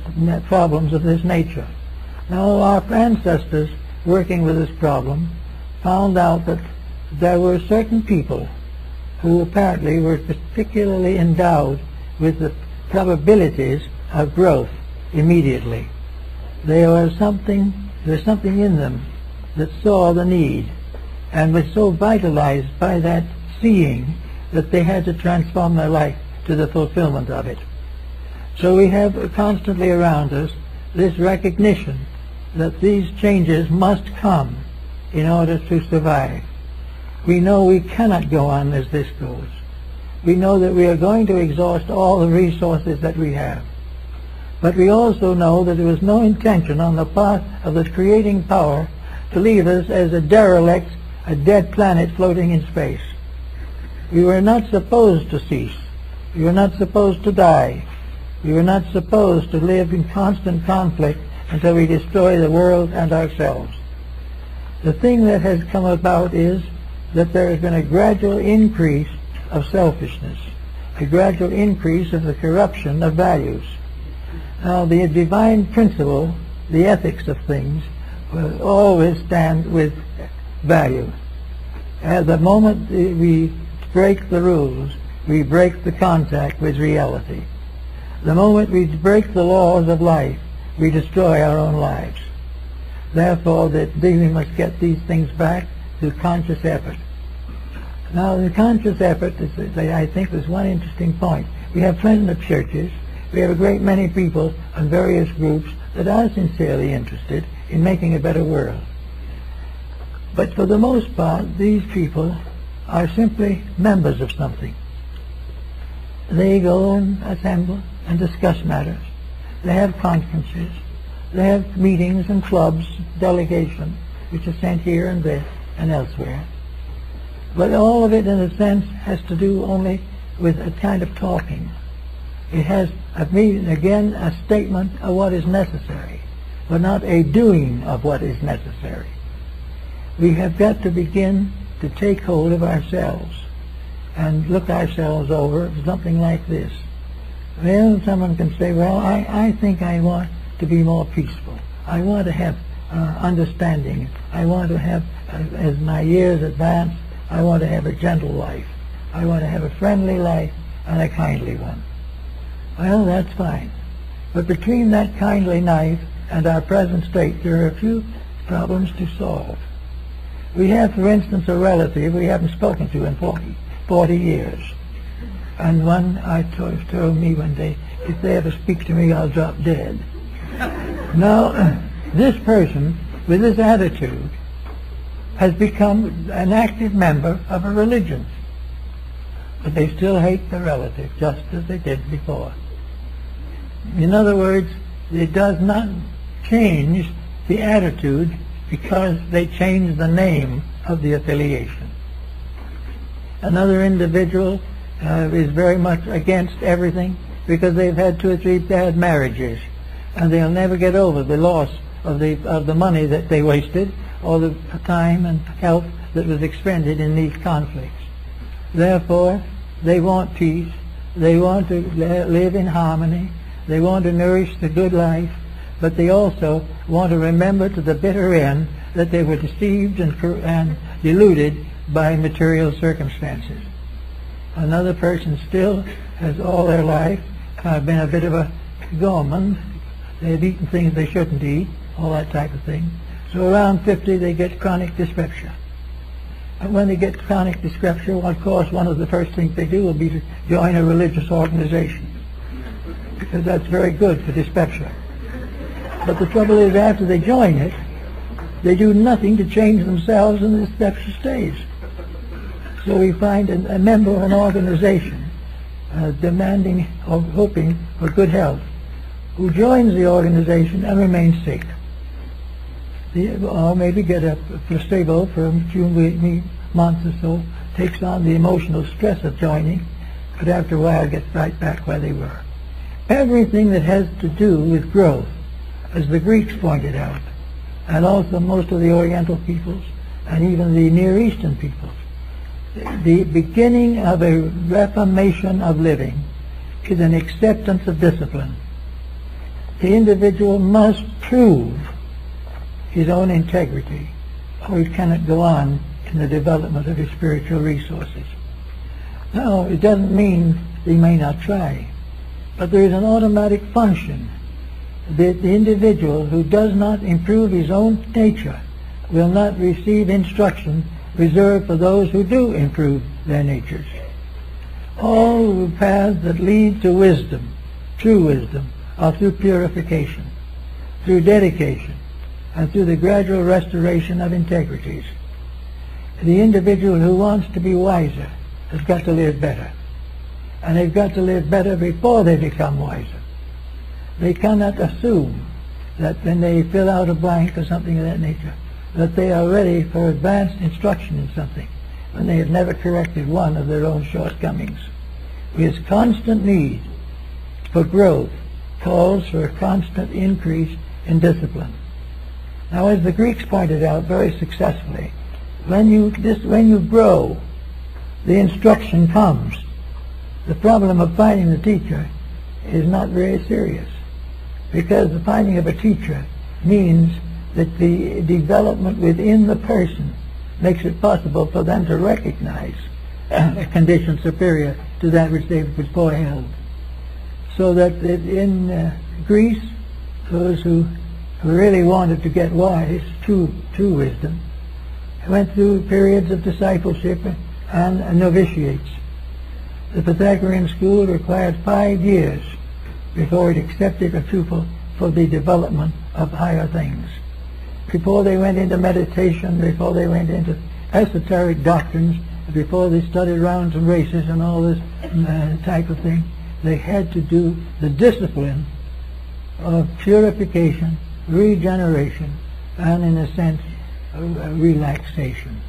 problems of this nature. Now, our ancestors, working with this problem, found out that there were certain people who apparently were particularly endowed with the probabilities of growth immediately. There was something in them that saw the need and was so vitalized by that seeing that they had to transform their life to the fulfillment of it. So we have constantly around us this recognition that these changes must come in order to survive. We know we cannot go on as this goes. We know that we are going to exhaust all the resources that we have. But we also know that there was no intention on the part of the creating power to leave us as a derelict, a dead planet floating in space. We were not supposed to cease. We were not supposed to die. We were not supposed to live in constant conflict until we destroy the world and ourselves. The thing that has come about is that there has been a gradual increase of selfishness, a gradual increase of the corruption of values. Now, the divine principle, the ethics of things, will always stand with value. At the moment we break the rules, we break the contact with reality. The moment we break the laws of life, we destroy our own lives. Therefore, we must get these things back through conscious effort. Now, the conscious effort, I think, is one interesting point. We have plenty of churches. We have a great many people and various groups that are sincerely interested in making a better world. But for the most part, these people are simply members of something. They go and assemble and discuss matters. They have conferences. They have meetings and clubs, delegations, which are sent here and there and elsewhere. But all of it, in a sense, has to do only with a kind of talking. It has, again, a statement of what is necessary, but not a doing of what is necessary. We have got to begin to take hold of ourselves and look ourselves over something like this. Well, someone can say, well, I think I want to be more peaceful. I want to have understanding. I want to have, as my years advance, I want to have a gentle life. I want to have a friendly life and a kindly one. Well, that's fine. But between that kindly life and our present state, there are a few problems to solve. We have, for instance, a relative we haven't spoken to in 40 years. And one told me one day, if they ever speak to me, I'll drop dead. Now, this person, with this attitude, has become an active member of a religion. But they still hate the relative, just as they did before. In other words, it does not change the attitude because they change the name of the affiliation. Another individual is very much against everything because they've had 2 or 3 bad marriages, and they'll never get over the loss of the money that they wasted, or the time and health that was expended in these conflicts. Therefore, they want peace. They want to live in harmony. They want to nourish the good life. but they also want to remember to the bitter end that they were deceived and deluded by material circumstances. Another person still has all their life been a bit of a gormand. They've eaten things they shouldn't eat, all that type of thing. So around 50 they get chronic dyspepsia. And when they get chronic dyspepsia, well, of course, one of the first things they do will be to join a religious organization, because that's very good for dyspepsia. But the trouble is, after they join it, they do nothing to change themselves, and the dyspepsia stays. So we find a member of an organization demanding or hoping for good health, who joins the organization and remains sick. Or maybe get a placebo for a few months or so, takes on the emotional stress of joining, but after a while gets right back where they were. Everything that has to do with growth, as the Greeks pointed out, and also most of the Oriental peoples, and even the Near Eastern peoples, the beginning of a reformation of living is an acceptance of discipline. The individual must prove his own integrity, or he cannot go on in the development of his spiritual resources. Now, it doesn't mean he may not try, but there is an automatic function that the individual who does not improve his own nature will not receive instruction reserved for those who do improve their natures. All the paths that lead to wisdom, true wisdom, are through purification, through dedication, and through the gradual restoration of integrities. The individual who wants to be wiser has got to live better. And they've got to live better before they become wiser. They cannot assume that when they fill out a blank or something of that nature, that they are ready for advanced instruction in something, when they have never corrected one of their own shortcomings. His constant need for growth calls for a constant increase in discipline. Now, as the Greeks pointed out very successfully, when you grow, the instruction comes. The problem of finding the teacher is not very serious, because the finding of a teacher means that the development within the person makes it possible for them to recognize a condition superior to that which they before held. So that in Greece, those who really wanted to get wise, true wisdom, went through periods of discipleship and novitiates. The Pythagorean school required 5 years before it accepted a pupil for the development of higher things. Before they went into meditation, before they went into esoteric doctrines, before they studied rounds and races and all this type of thing, they had to do the discipline of purification, regeneration, and in a sense, relaxation.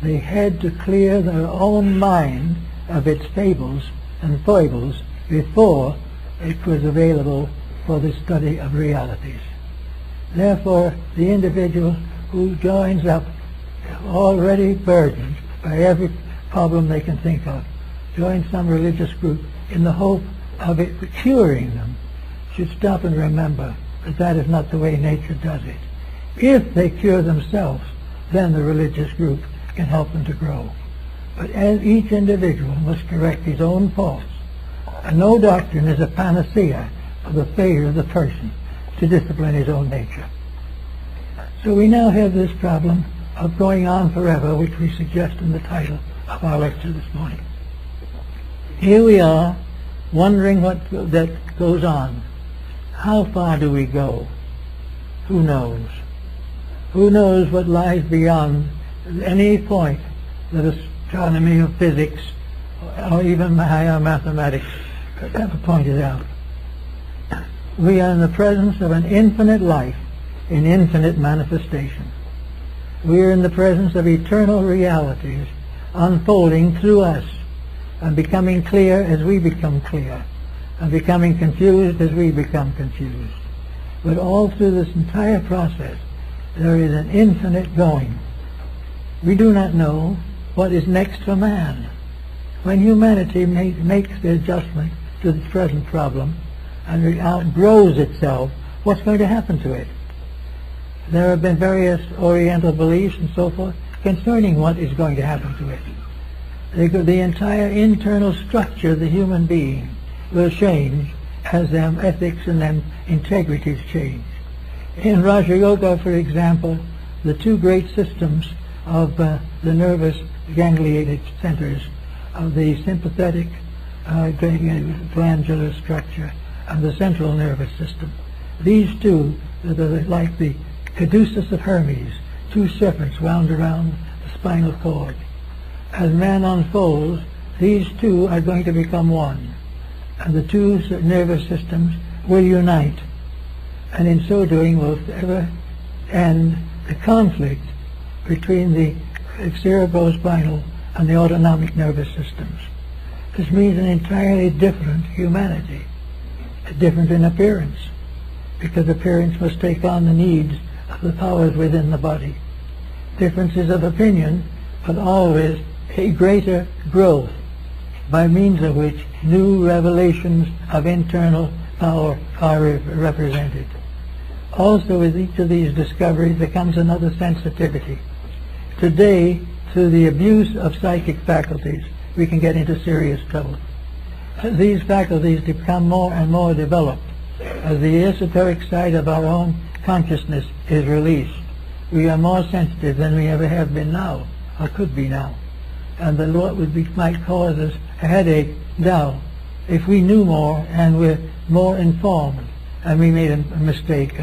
They had to clear their own mind of its fables and foibles before it was available for the study of realities. Therefore, the individual who joins up, already burdened by every problem they can think of, joins some religious group in the hope of it curing them, should stop and remember that that is not the way nature does it. If they cure themselves, then the religious group can help them to grow. But as each individual must correct his own faults, and no doctrine is a panacea for the failure of the person to discipline his own nature. So we now have this problem of going on forever, which we suggest in the title of our lecture this morning. Here we are, wondering what that goes on. How far do we go? Who knows? Who knows what lies beyond any point that astronomy or physics or even higher mathematics have pointed out? We are in the presence of an infinite life in infinite manifestation. We are in the presence of eternal realities unfolding through us and becoming clear as we become clear, and becoming confused as we become confused. But all through this entire process, there is an infinite going. We do not know what is next for man. When humanity makes the adjustment to the present problem and outgrows itself what's going to happen to it? There have been various Oriental beliefs and so forth concerning what is going to happen to it. The entire internal structure of the human being will change as them ethics and them integrities change. In Raja Yoga, for example, the two great systems of the nervous gangliated centers of the sympathetic glandular structure and the central nervous system. These two are like the caduceus of Hermes, two serpents wound around the spinal cord. As man unfolds, these two are going to become one, and the two nervous systems will unite, and in so doing will ever end the conflict between the cerebrospinal and the autonomic nervous systems. This means an entirely different humanity, different in appearance, because appearance must take on the needs of the powers within the body. Differences of opinion, but always a greater growth, by means of which new revelations of internal power are represented. Also, with each of these discoveries there comes another sensitivity. Today, through the abuse of psychic faculties, we can get into serious trouble. As these faculties become more and more developed, as the esoteric side of our own consciousness is released, we are more sensitive than we ever have been now, or could be now. And the Lord might cause us a headache now if we knew more and were more informed, and we made a mistake,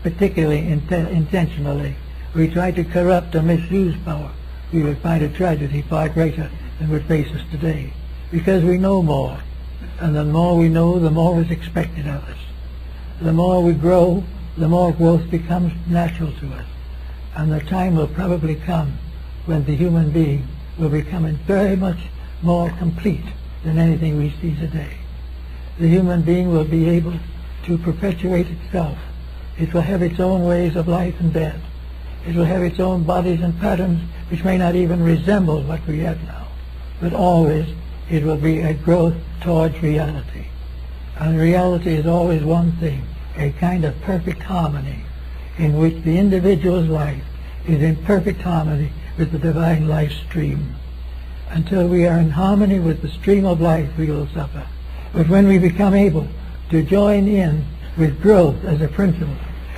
particularly intentionally. We tried to corrupt or misuse power. We would find a tragedy far greater than would face us today, because we know more, and the more we know, the more is expected of us. The more we grow, the more growth becomes natural to us, and the time will probably come when the human being will become very much more complete than anything we see today. The human being will be able to perpetuate itself. It will have its own ways of life and death. It will have its own bodies and patterns which may not even resemble what we have now, but always it will be a growth towards reality. And reality is always one thing, a kind of perfect harmony, in which the individual's life is in perfect harmony with the divine life stream. Until we are in harmony with the stream of life, we will suffer. But when we become able to join in with growth as a principle,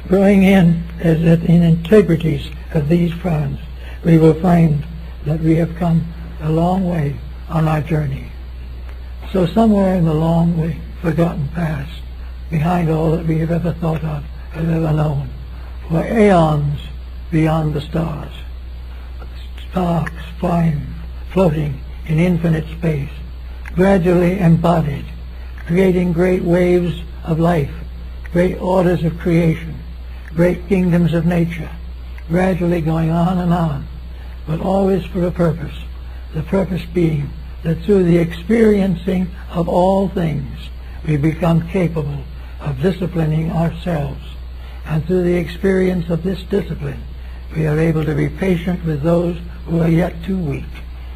growing in as in integrities of these fronts, we will find that we have come a long way on our journey. So somewhere in the long way forgotten past, behind all that we have ever thought of, have ever known, were aeons beyond the stars, sparks flying, floating in infinite space, gradually embodied, creating great waves of life, great orders of creation, great kingdoms of nature, gradually going on, but always for a purpose, the purpose being that through the experiencing of all things we become capable of disciplining ourselves, and through the experience of this discipline we are able to be patient with those who are yet too weak,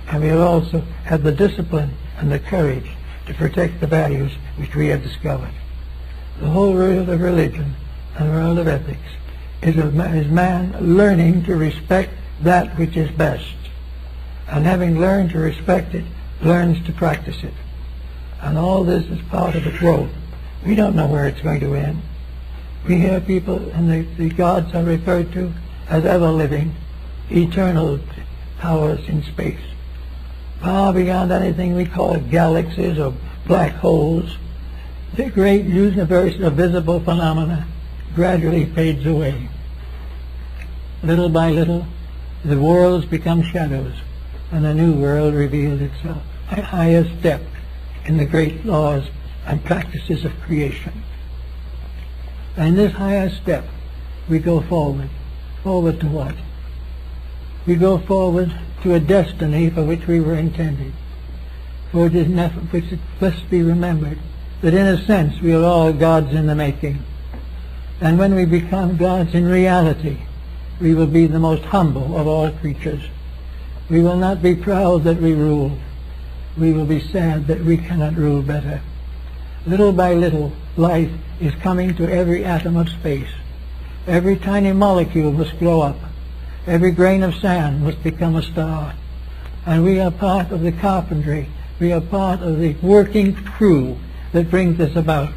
and we will also have the discipline and the courage to protect the values which we have discovered. The whole world of religion and the world of ethics is man learning to respect that which is best, and having learned to respect it, learns to practice it. And all this is part of the growth. We don't know where it's going to end. We hear people, and the gods are referred to as ever-living, eternal powers in space, far beyond anything we call galaxies or black holes. The great universe of visible phenomena gradually fades away. Little by little, the worlds become shadows, and a new world reveals itself, a higher step in the great laws and practices of creation. And in this higher step, we go forward. Forward to what? We go forward to a destiny for which we were intended. For it must be remembered that in a sense we are all gods in the making. And when we become gods in reality, we will be the most humble of all creatures. We will not be proud that we rule. We will be sad that we cannot rule better. Little by little, life is coming to every atom of space. Every tiny molecule must grow up. Every grain of sand must become a star. And we are part of the carpentry. We are part of the working crew that brings this about.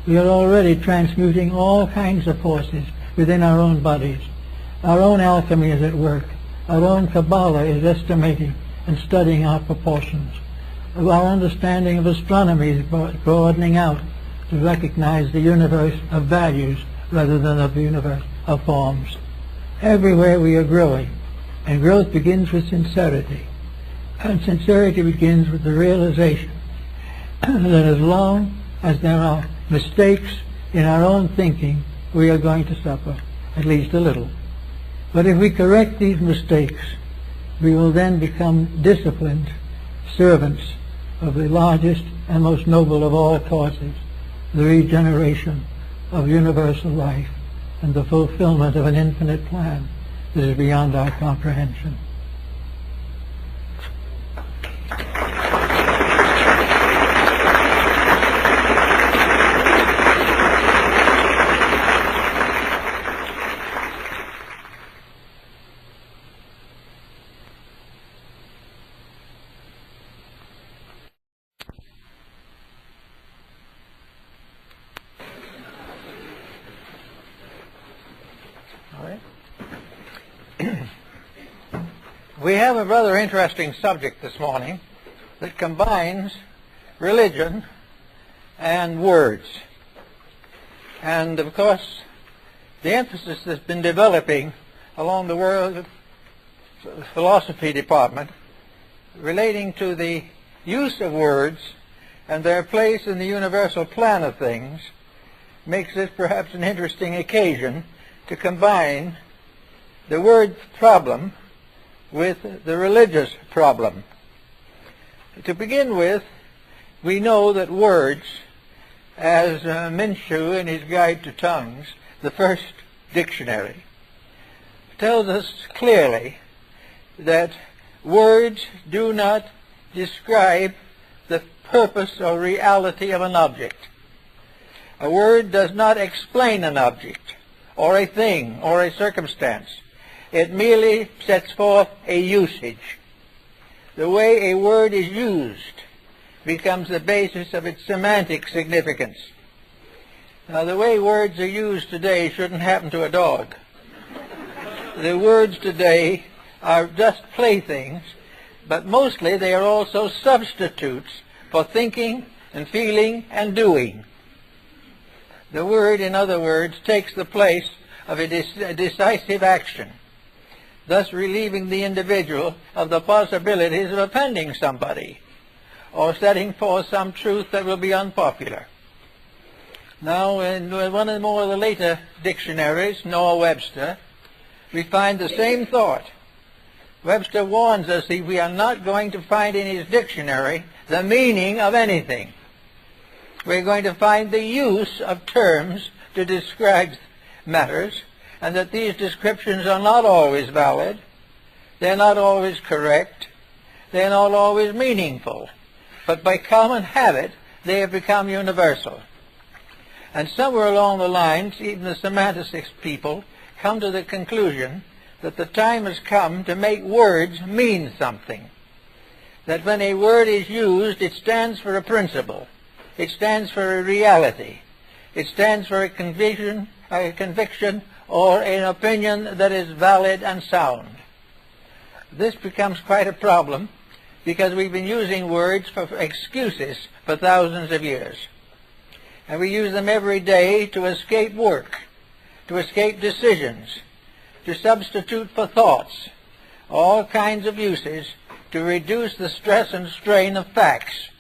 We are already transmuting all kinds of forces within our own bodies. Our own alchemy is at work. Our own Kabbalah is estimating and studying our proportions. Our understanding of astronomy is broadening out to recognize the universe of values rather than of the universe of forms. Everywhere we are growing, and growth begins with sincerity. And sincerity begins with the realization that as long as there are mistakes in our own thinking, we are going to suffer, at least a little. But if we correct these mistakes, we will then become disciplined servants of the largest and most noble of all causes, the regeneration of universal life and the fulfillment of an infinite plan that is beyond our comprehension. We have a rather interesting subject this morning that combines religion and words. And of course, the emphasis that's been developing along the world philosophy department relating to the use of words and their place in the universal plan of things makes this perhaps an interesting occasion to combine the word problem with the religious problem. To begin with, we know that words, as Minshew in his Guide to Tongues, the first dictionary, tells us clearly that words do not describe the purpose or reality of an object. A word does not explain an object or a thing or a circumstance. It merely sets forth a usage. The way a word is used becomes the basis of its semantic significance. Now, the way words are used today shouldn't happen to a dog. The words today are just playthings, but mostly they are also substitutes for thinking and feeling and doing. The word, in other words, takes the place of a decisive action, thus relieving the individual of the possibilities of offending somebody or setting forth some truth that will be unpopular. Now, in one of the later dictionaries, Noah Webster, we find the same thought. Webster warns us that we are not going to find in his dictionary the meaning of anything. We're going to find the use of terms to describe matters, and that these descriptions are not always valid, they're not always correct, they're not always meaningful, but by common habit they have become universal. And somewhere along the lines, even the semanticists people come to the conclusion that the time has come to make words mean something. That when a word is used, it stands for a principle, it stands for a reality, it stands for a conviction or an opinion that is valid and sound. This becomes quite a problem because we've been using words for excuses for thousands of years. And we use them every day to escape work, to escape decisions, to substitute for thoughts, all kinds of uses to reduce the stress and strain of facts.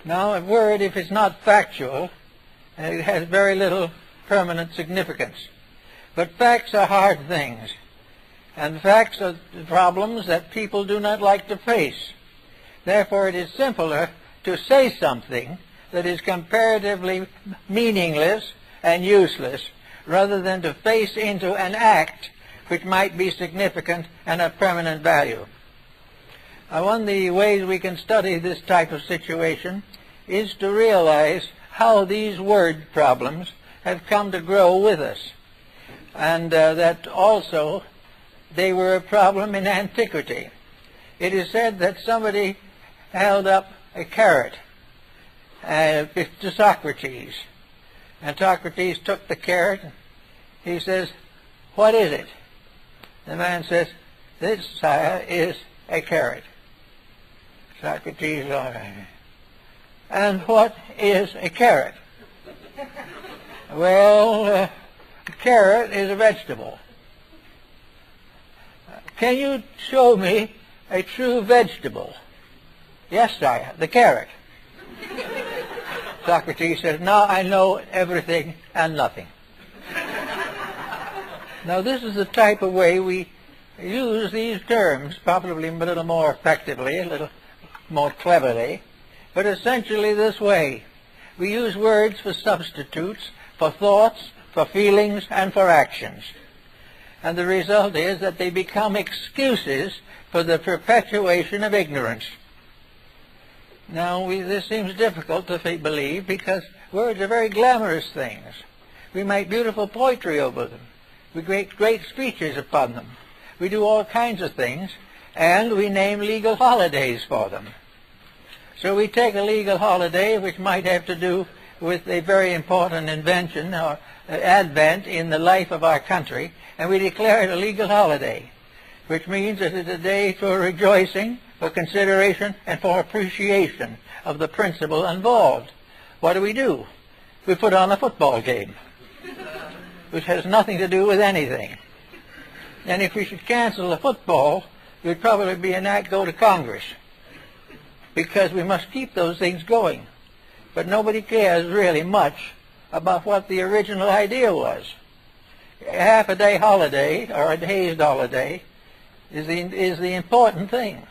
Now, a word, if it's not factual, it has very little permanent significance. But facts are hard things, and facts are problems that people do not like to face. Therefore, it is simpler to say something that is comparatively meaningless and useless rather than to face into an act which might be significant and of permanent value. One of the ways we can study this type of situation is to realize how these word problems have come to grow with us, and that also they were a problem in antiquity. It is said that somebody held up a carrot to Socrates, and Socrates took the carrot. He says, "What is it?" The man says, "This, sire, is a carrot." Socrates, "All right. And what is a carrot?" "Well, a carrot is a vegetable." "Can you show me a true vegetable?" "Yes, sire, the carrot." Socrates says, "Now I know everything and nothing." Now this is the type of way we use these terms, probably a little more effectively, a little more cleverly, but essentially this way. We use words for substitutes, for thoughts, for feelings, and for actions. And the result is that they become excuses for the perpetuation of ignorance. Now, this seems difficult to believe because words are very glamorous things. We make beautiful poetry over them. We make great speeches upon them. We do all kinds of things, and we name legal holidays for them. So we take a legal holiday which might have to do with a very important invention or advent in the life of our country, and we declare it a legal holiday, which means that it's a day for rejoicing, for consideration, and for appreciation of the principle involved. What do? We put on a football game, which has nothing to do with anything. And if we should cancel the football, it would probably be an act go to Congress, because we must keep those things going. But nobody cares really much about what the original idea was. A half-a-day holiday, or a day's holiday, is the important thing.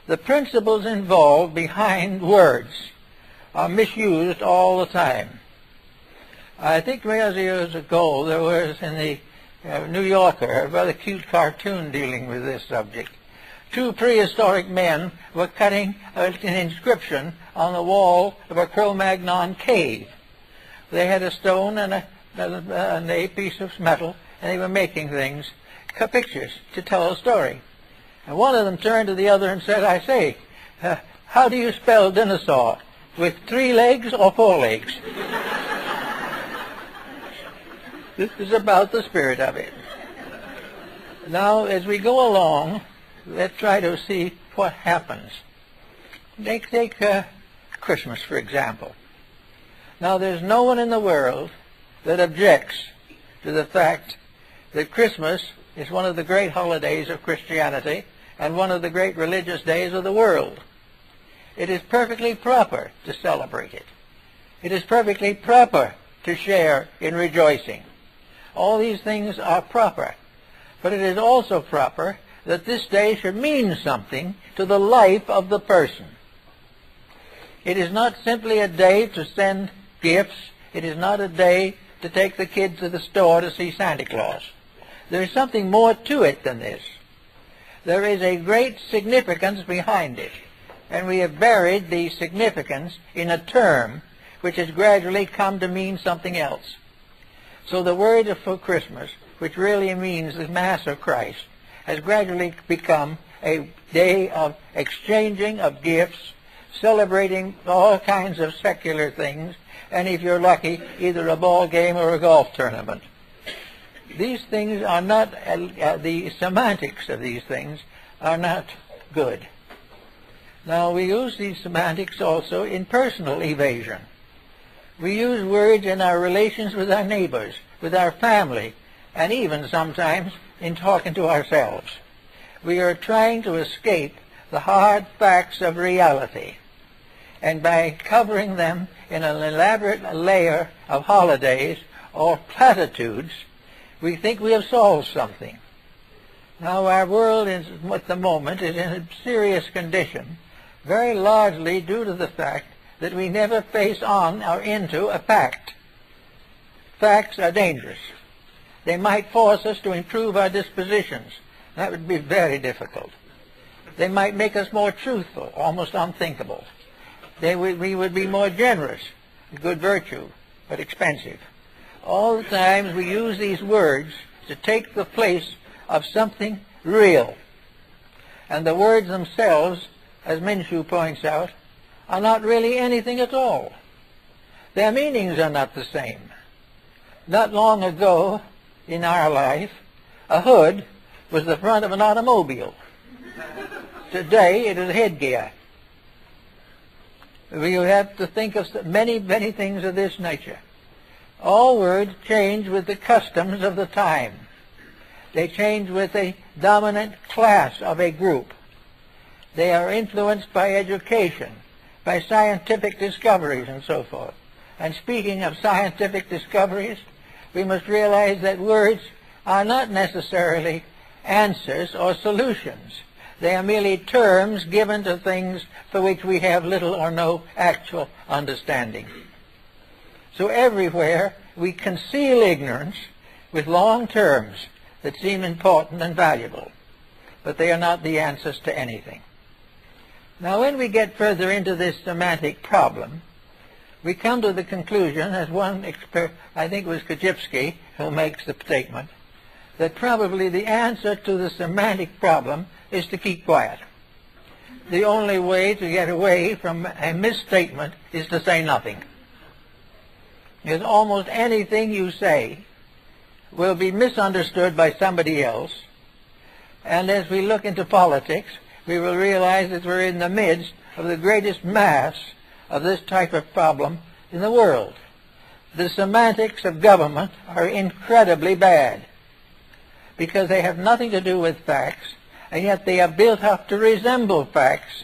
The principles involved behind words are misused all the time. I think many years ago there was in the New Yorker a rather cute cartoon dealing with this subject. Two prehistoric men were cutting an inscription on the wall of a Cro-Magnon cave. They had a stone and a piece of metal, and they were making things, pictures, to tell a story. And one of them turned to the other and said, "I say, how do you spell dinosaur? With 3 legs or 4 legs?" This is about the spirit of it. Now, as we go along, let's try to see what happens. Take Christmas, for example. Now, there's no one in the world that objects to the fact that Christmas is one of the great holidays of Christianity and one of the great religious days of the world. It is perfectly proper to celebrate it. It is perfectly proper to share in rejoicing. All these things are proper. But it is also proper that this day should mean something to the life of the person. It is not simply a day to send gifts. It is not a day to take the kids to the store to see Santa Claus. There is something more to it than this. There is a great significance behind it, and we have buried the significance in a term which has gradually come to mean something else. So the word for Christmas, which really means the Mass of Christ, has gradually become a day of exchanging of gifts, celebrating all kinds of secular things, and if you're lucky, either a ball game or a golf tournament. These things are not, the semantics of these things are not good. Now, we use these semantics also in personal evasion. We use words in our relations with our neighbors, with our family, and even sometimes in talking to ourselves. We are trying to escape the hard facts of reality, and by covering them in an elaborate layer of holidays or platitudes, we think we have solved something. Now, our world is, at the moment, is in a serious condition, very largely due to the fact that we never face on or into a fact. Facts are dangerous. They might force us to improve our dispositions. That would be very difficult. They might make us more truthful, almost unthinkable. we would be more generous. A good virtue, but expensive. All the times we use these words to take the place of something real. And the words themselves, as Minshew points out, are not really anything at all. Their meanings are not the same. Not long ago in our life, a hood was the front of an automobile. Today it is headgear. We have to think of many, many things of this nature. All words change with the customs of the time. They change with the dominant class of a group. They are influenced by education, by scientific discoveries and so forth. And speaking of scientific discoveries, we must realize that words are not necessarily answers or solutions. They are merely terms given to things for which we have little or no actual understanding. So everywhere we conceal ignorance with long terms that seem important and valuable, but they are not the answers to anything. Now when we get further into this semantic problem, we come to the conclusion, as one expert, I think it was Kajipski who makes the statement, that probably the answer to the semantic problem is to keep quiet. The only way to get away from a misstatement is to say nothing. Because almost anything you say will be misunderstood by somebody else, and as we look into politics, we will realize that we're in the midst of the greatest mass of this type of problem in the world. The semantics of government are incredibly bad because they have nothing to do with facts, and yet they are built up to resemble facts,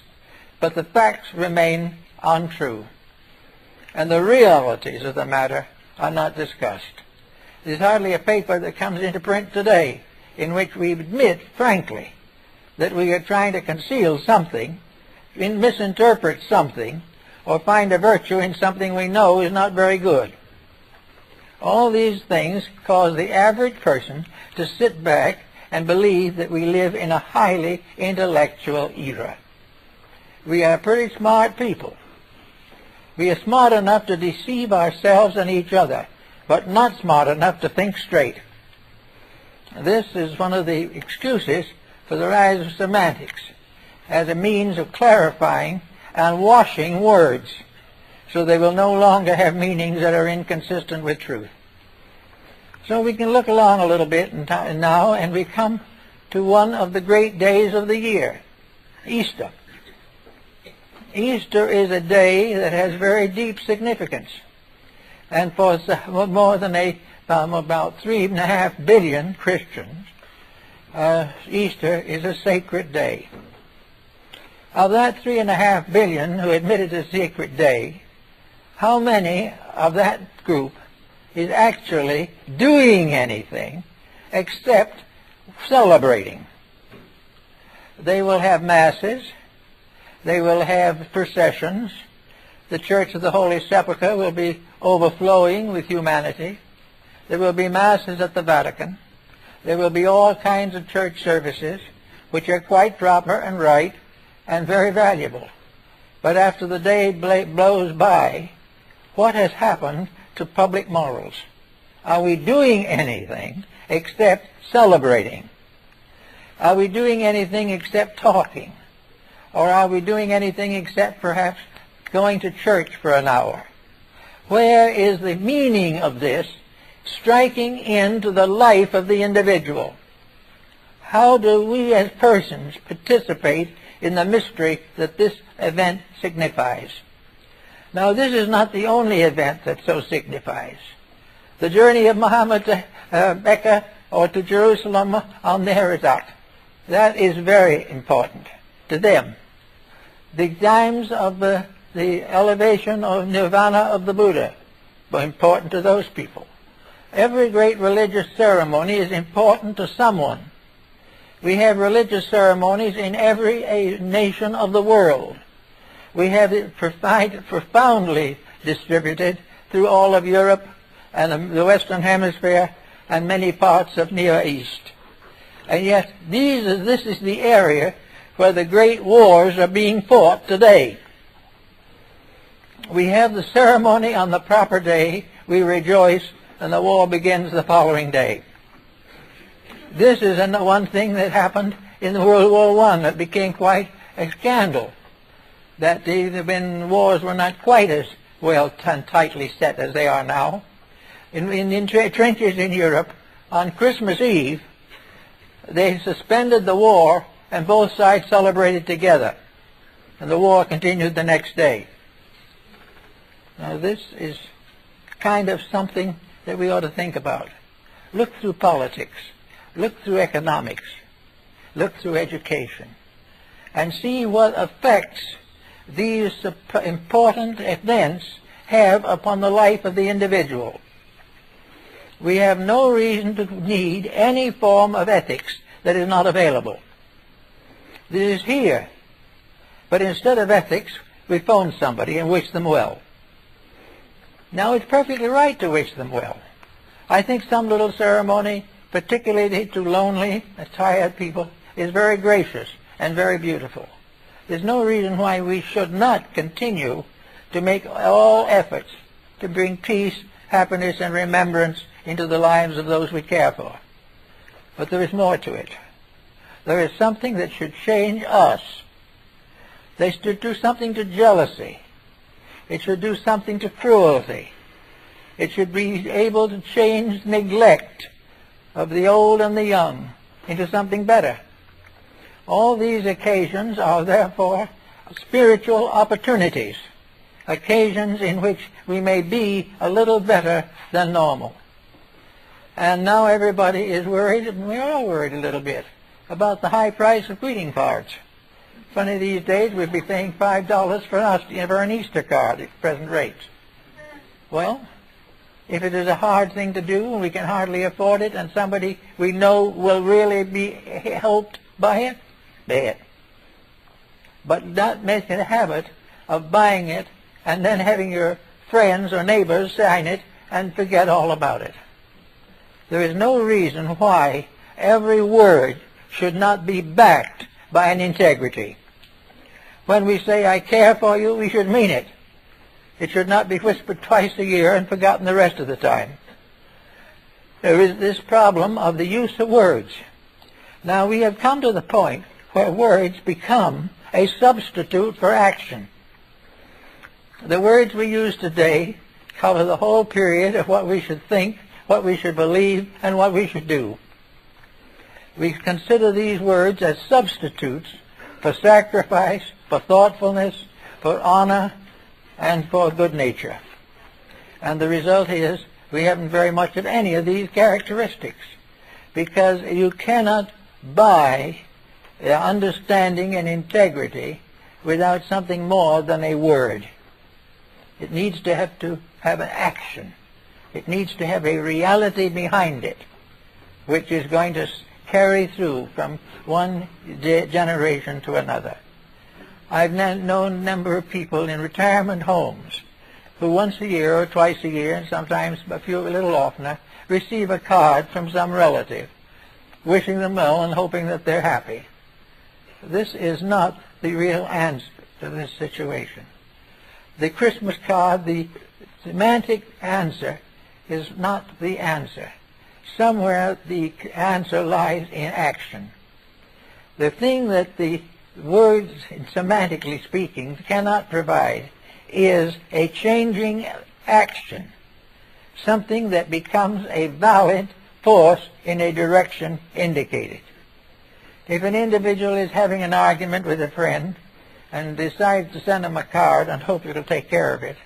but the facts remain untrue. And the realities of the matter are not discussed. There's hardly a paper that comes into print today in which we admit, frankly, that we are trying to conceal something, misinterpret something, or find a virtue in something we know is not very good. All these things cause the average person to sit back and believe that we live in a highly intellectual era. We are pretty smart people. We are smart enough to deceive ourselves and each other, but not smart enough to think straight. This is one of the excuses for the rise of semantics as a means of clarifying and washing words so they will no longer have meanings that are inconsistent with truth. So we can look along a little bit now, and we come to one of the great days of the year, Easter. Easter is a day that has very deep significance. And for more than about 3.5 billion Christians, Easter is a sacred day. Of that 3.5 billion who admit it as a sacred day, how many of that group is actually doing anything except celebrating? They will have masses. They will have processions. The Church of the Holy Sepulchre will be overflowing with humanity. There will be masses at the Vatican. There will be all kinds of church services, which are quite proper and right and very valuable. But after the day blows by, what has happened to public morals? Are we doing anything except celebrating? Are we doing anything except talking? Or are we doing anything except perhaps going to church for an hour? Where is the meaning of this striking into the life of the individual? How do we as persons participate in the mystery that this event signifies? Now, this is not the only event that so signifies. The journey of Muhammad to Mecca or to Jerusalem on the Herzog, that is very important to them. The times of the elevation of nirvana of the Buddha were important to those people. Every great religious ceremony is important to someone. We have religious ceremonies in every nation of the world. We have it profoundly distributed through all of Europe and the Western Hemisphere and many parts of Near East. And yet this is the area where the great wars are being fought today. We have the ceremony on the proper day, we rejoice, and the war begins the following day. This is one thing that happened in World War I that became quite a scandal, that the wars were not quite as well and tightly set as they are now. In trenches in Europe, on Christmas Eve, they suspended the war and both sides celebrated together. And the war continued the next day. Now this is kind of something that we ought to think about. Look through politics, look through economics, look through education, and see what effects these important events have upon the life of the individual. We have no reason to need any form of ethics that is not available. This is here. But instead of ethics, we phone somebody and wish them well. Now, it's perfectly right to wish them well. I think some little ceremony, particularly to lonely, tired people, is very gracious and very beautiful. There's no reason why we should not continue to make all efforts to bring peace, happiness, and remembrance into the lives of those we care for. But there is more to it. There is something that should change us. They should do something to jealousy. It should do something to cruelty. It should be able to change neglect of the old and the young into something better. All these occasions are therefore spiritual opportunities, occasions in which we may be a little better than normal. And now everybody is worried, and we are all worried a little bit, about the high price of greeting cards. Funny these days we'd be paying $5 for an Easter card at present rates. Well, if it is a hard thing to do and we can hardly afford it and somebody we know will really be helped by it, pay it. But not make a habit of buying it and then having your friends or neighbors sign it and forget all about it. There is no reason why every word should not be backed by an integrity. When we say, I care for you, we should mean it. It should not be whispered twice a year and forgotten the rest of the time. There is this problem of the use of words. Now we have come to the point where words become a substitute for action. The words we use today cover the whole period of what we should think, what we should believe, and what we should do. We consider these words as substitutes for sacrifice, for thoughtfulness, for honor, and for good nature. And the result is we haven't very much of any of these characteristics, because you cannot buy understanding and integrity without something more than a word. It needs to have an action. It needs to have a reality behind it, which is going to carry through from one generation to another. I've known a number of people in retirement homes who once a year or twice a year, and sometimes a little oftener, receive a card from some relative, wishing them well and hoping that they're happy. This is not the real answer to this situation. The Christmas card, the semantic answer, is not the answer. Somewhere the answer lies in action. The thing that the words, semantically speaking, cannot provide is a changing action, something that becomes a valid force in a direction indicated. If an individual is having an argument with a friend and decides to send him a card and hope it'll take care of it,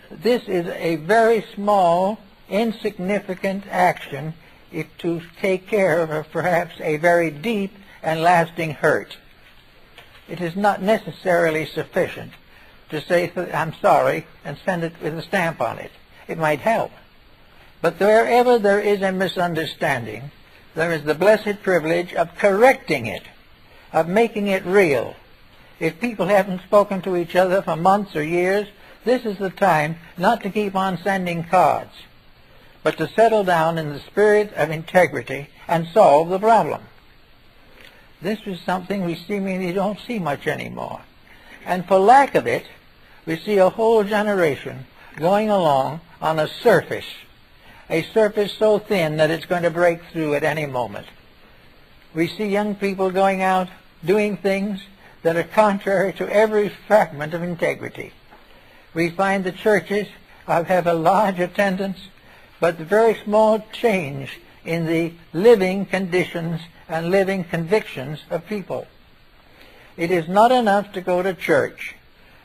this is a very small, insignificant action to take care of perhaps a very deep and lasting hurt. It is not necessarily sufficient to say, I'm sorry, and send it with a stamp on it. It might help. But wherever there is a misunderstanding, there is the blessed privilege of correcting it, of making it real. If people haven't spoken to each other for months or years, this is the time not to keep on sending cards, but to settle down in the spirit of integrity and solve the problem. This is something we seemingly don't see much anymore. And for lack of it, we see a whole generation going along on a surface so thin that it's going to break through at any moment. We see young people going out doing things that are contrary to every fragment of integrity. We find the churches have a large attendance, but very small change in the living conditions and living convictions of people. It is not enough to go to church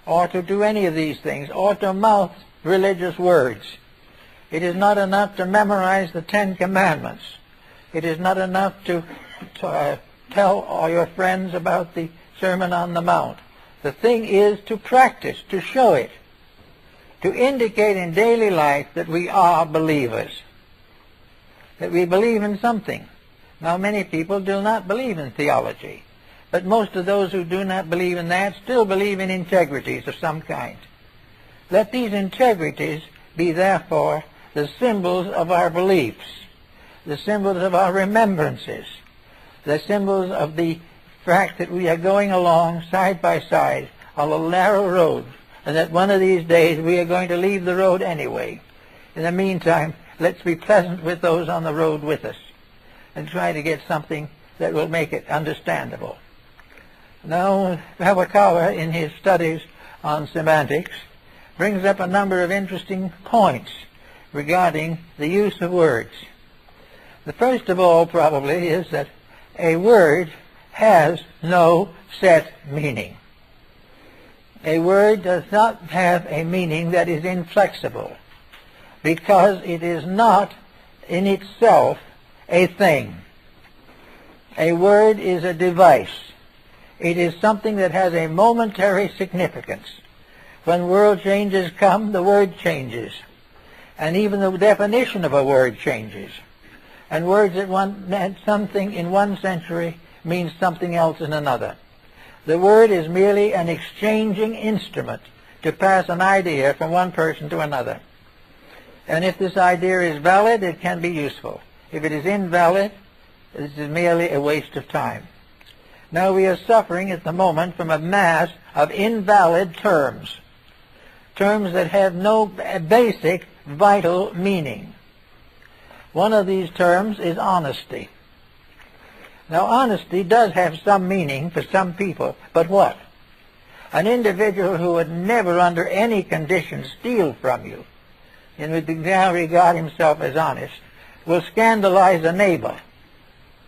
or to do any of these things or to mouth religious words. It is not enough to memorize the Ten Commandments. It is not enough to tell all your friends about the Sermon on the Mount. The thing is to practice, to show it, to indicate in daily life that we are believers, that we believe in something. Now, many people do not believe in theology, but most of those who do not believe in that still believe in integrities of some kind. Let these integrities be, therefore, the symbols of our beliefs, the symbols of our remembrances, the symbols of the fact that we are going along side by side on a narrow road, and that one of these days we are going to leave the road anyway. In the meantime, let's be pleasant with those on the road with us and try to get something that will make it understandable. Now, Kawakawa, in his studies on semantics, brings up a number of interesting points regarding the use of words. The first of all, probably, is that a word has no set meaning. A word does not have a meaning that is inflexible, because it is not in itself a thing. A word is a device. It is something that has a momentary significance. When world changes come, the word changes. And even the definition of a word changes. And words that meant something in one century means something else in another. The word is merely an exchanging instrument to pass an idea from one person to another. And if this idea is valid, it can be useful. If it is invalid, it is merely a waste of time. Now we are suffering at the moment from a mass of invalid terms, terms that have no basic, vital meaning. One of these terms is honesty. Now, honesty does have some meaning for some people, but what? An individual who would never under any conditions steal from you and would now regard himself as honest will scandalize a neighbor,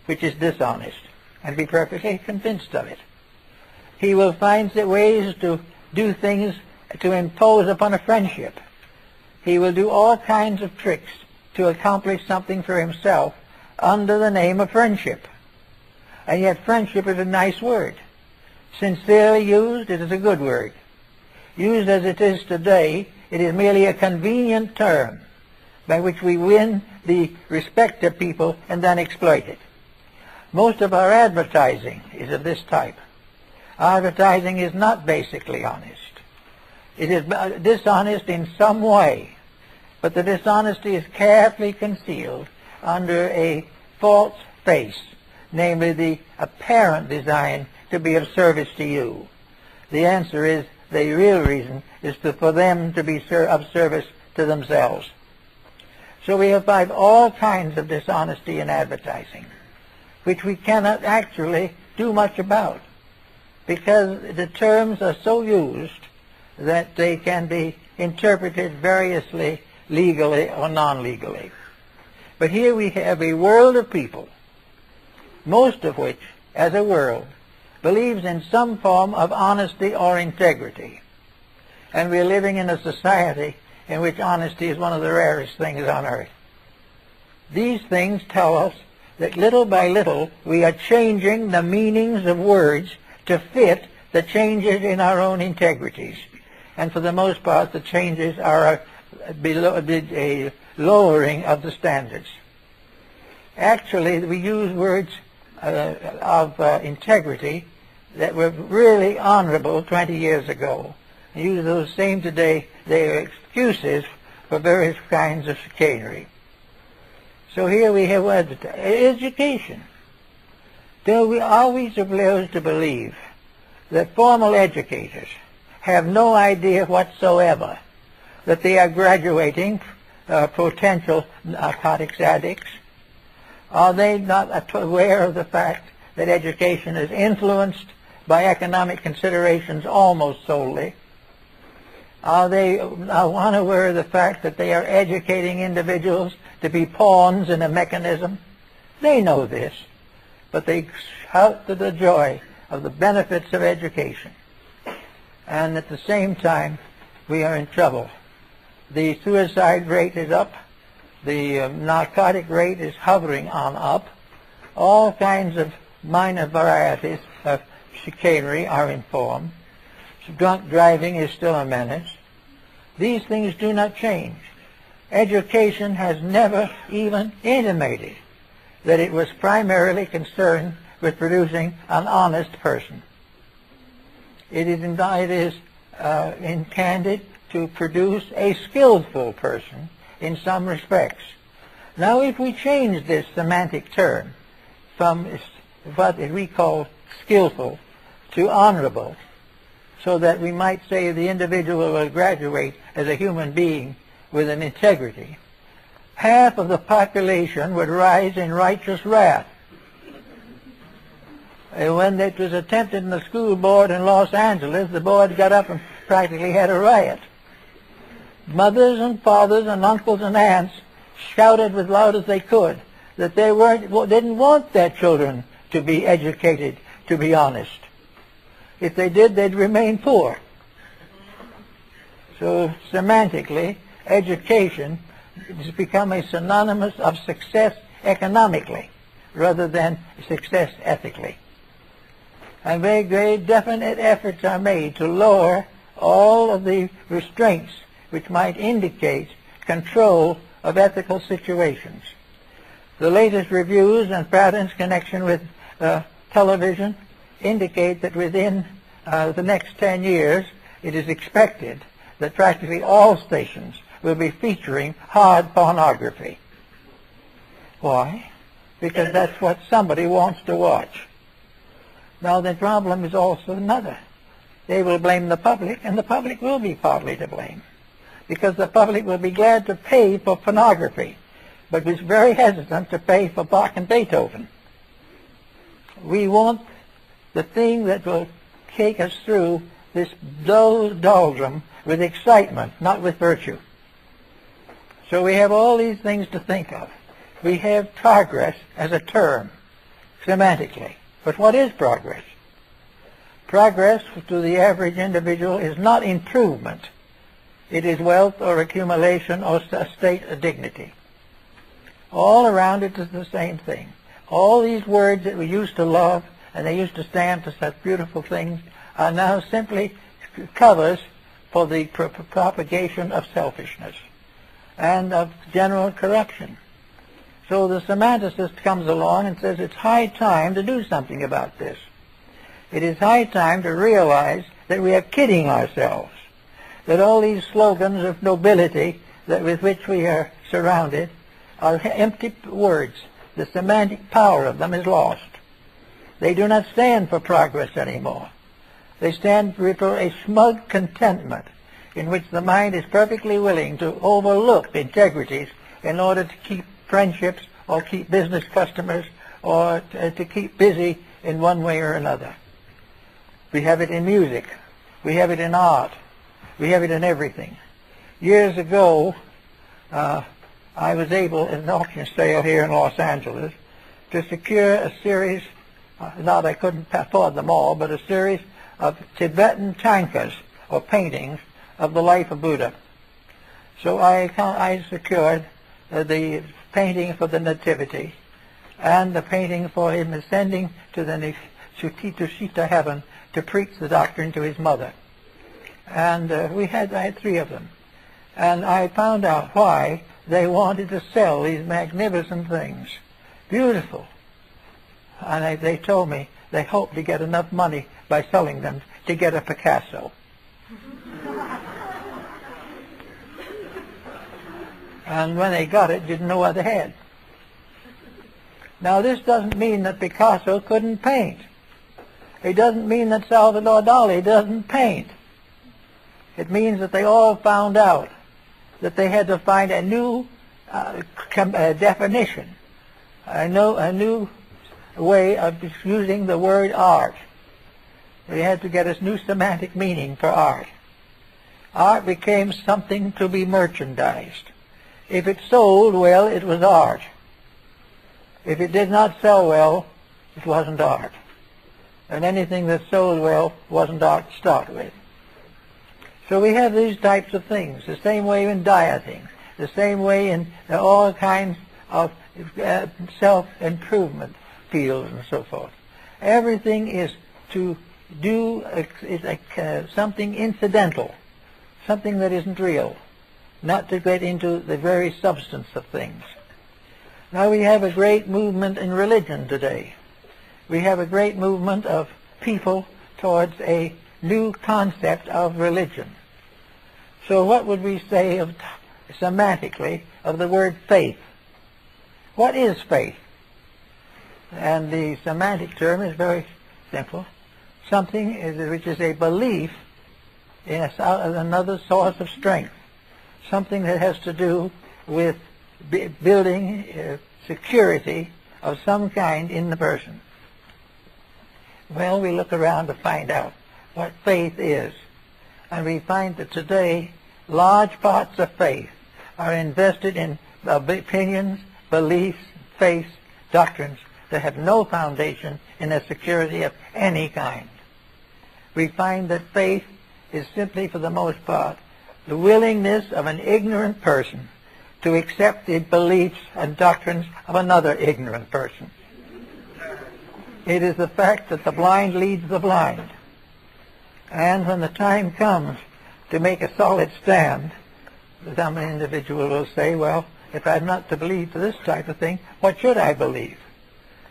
which is dishonest, and be perfectly convinced of it. He will find ways to do things to impose upon a friendship. He will do all kinds of tricks to accomplish something for himself under the name of friendship. And yet friendship is a nice word. Sincerely used, it is a good word. Used as it is today, it is merely a convenient term by which we win the respect of people and then exploit it. Most of our advertising is of this type. Advertising is not basically honest. It is dishonest in some way, but the dishonesty is carefully concealed under a false face, namely the apparent design to be of service to you. The answer is, the real reason is for them to be of service to themselves. So we have all kinds of dishonesty in advertising, which we cannot actually do much about, because the terms are so used that they can be interpreted variously, legally or non-legally. But here we have a world of people, most of which, as a world, believes in some form of honesty or integrity. And we are living in a society in which honesty is one of the rarest things on earth. These things tell us that little by little we are changing the meanings of words to fit the changes in our own integrities. And for the most part, the changes are a lowering of the standards. Actually, we use words of integrity that were really honorable 20 years ago. We use those same today. They are excuses for various kinds of chicanery. So here we have education. Are we supposed to believe that formal educators have no idea whatsoever that they are graduating potential narcotics addicts? Are they not aware of the fact that education is influenced by economic considerations almost solely? Are they unaware of the fact that they are educating individuals to be pawns in a mechanism? They know this, but they shout to the joy of the benefits of education. And at the same time, we are in trouble. The suicide rate is up. The narcotic rate is hovering on up. All kinds of minor varieties of chicanery are in form. Drunk driving is still a menace. These things do not change. Education has never even intimated that it was primarily concerned with producing an honest person. It is intended to produce a skillful person in some respects. Now, if we change this semantic term from what we call skillful to honorable, so that we might say the individual will graduate as a human being with an integrity, half of the population would rise in righteous wrath. When it was attempted in the school board in Los Angeles, the board got up and practically had a riot. Mothers and fathers and uncles and aunts shouted as loud as they could that they didn't want their children to be educated, to be honest. If they did, they'd remain poor. So semantically, education has become a synonymous of success economically rather than success ethically. And very, very definite efforts are made to lower all of the restraints which might indicate control of ethical situations. The latest reviews and patterns in connection with television indicate that within the next 10 years, it is expected that practically all stations will be featuring hard pornography. Why? Because that's what somebody wants to watch. Now, the problem is also another. They will blame the public, and the public will be partly to blame, because the public will be glad to pay for pornography, but is very hesitant to pay for Bach and Beethoven. We want the thing that will take us through this doldrum with excitement, not with virtue. So we have all these things to think of. We have progress as a term, semantically. But what is progress? Progress to the average individual is not improvement. It is wealth or accumulation or a state of dignity. All around it is the same thing. All these words that we used to love and they used to stand for such beautiful things are now simply covers for the propagation of selfishness and of general corruption. So the semanticist comes along and says it's high time to do something about this. It is high time to realize that we are kidding ourselves, that all these slogans of nobility with which we are surrounded are empty words. The semantic power of them is lost. They do not stand for progress anymore. They stand for a smug contentment in which the mind is perfectly willing to overlook integrities in order to keep friendships or keep business customers or to keep busy in one way or another. We have it in music. We have it in art. We have it in everything. Years ago, I was able, at an auction sale here in Los Angeles, to secure a series, not I couldn't afford them all, but a series of Tibetan tankas, or paintings, of the life of Buddha. So I secured the painting for the Nativity and the painting for him ascending to the Sita heaven to preach the doctrine to his mother. And I had three of them. And I found out why they wanted to sell these magnificent things. Beautiful. And they told me they hoped to get enough money by selling them to get a Picasso. And when they got it, didn't know what they had. Now, this doesn't mean that Picasso couldn't paint. It doesn't mean that Salvador Dali doesn't paint. It means that they all found out that they had to find a new definition, a new way of using the word art. They had to get a new semantic meaning for art. Art became something to be merchandised. If it sold well, it was art. If it did not sell well, it wasn't art. And anything that sold well wasn't art to start with. So we have these types of things, the same way in dieting, the same way in all kinds of self-improvement fields and so forth. Everything is to do something incidental, something that isn't real, not to get into the very substance of things. Now we have a great movement in religion today. We have a great movement of people towards a new concept of religion. So what would we say of, semantically, of the word faith? What is faith? And the semantic term is very simple. Something which is a belief in another source of strength. Something that has to do with building security of some kind in the person. Well, we look around to find out what faith is. And we find that today large parts of faith are invested in opinions, beliefs, faiths, doctrines that have no foundation in a security of any kind. We find that faith is simply, for the most part, the willingness of an ignorant person to accept the beliefs and doctrines of another ignorant person. It is the fact that the blind leads the blind. And when the time comes to make a solid stand, some individual will say, well, if I'm not to believe this type of thing, what should I believe?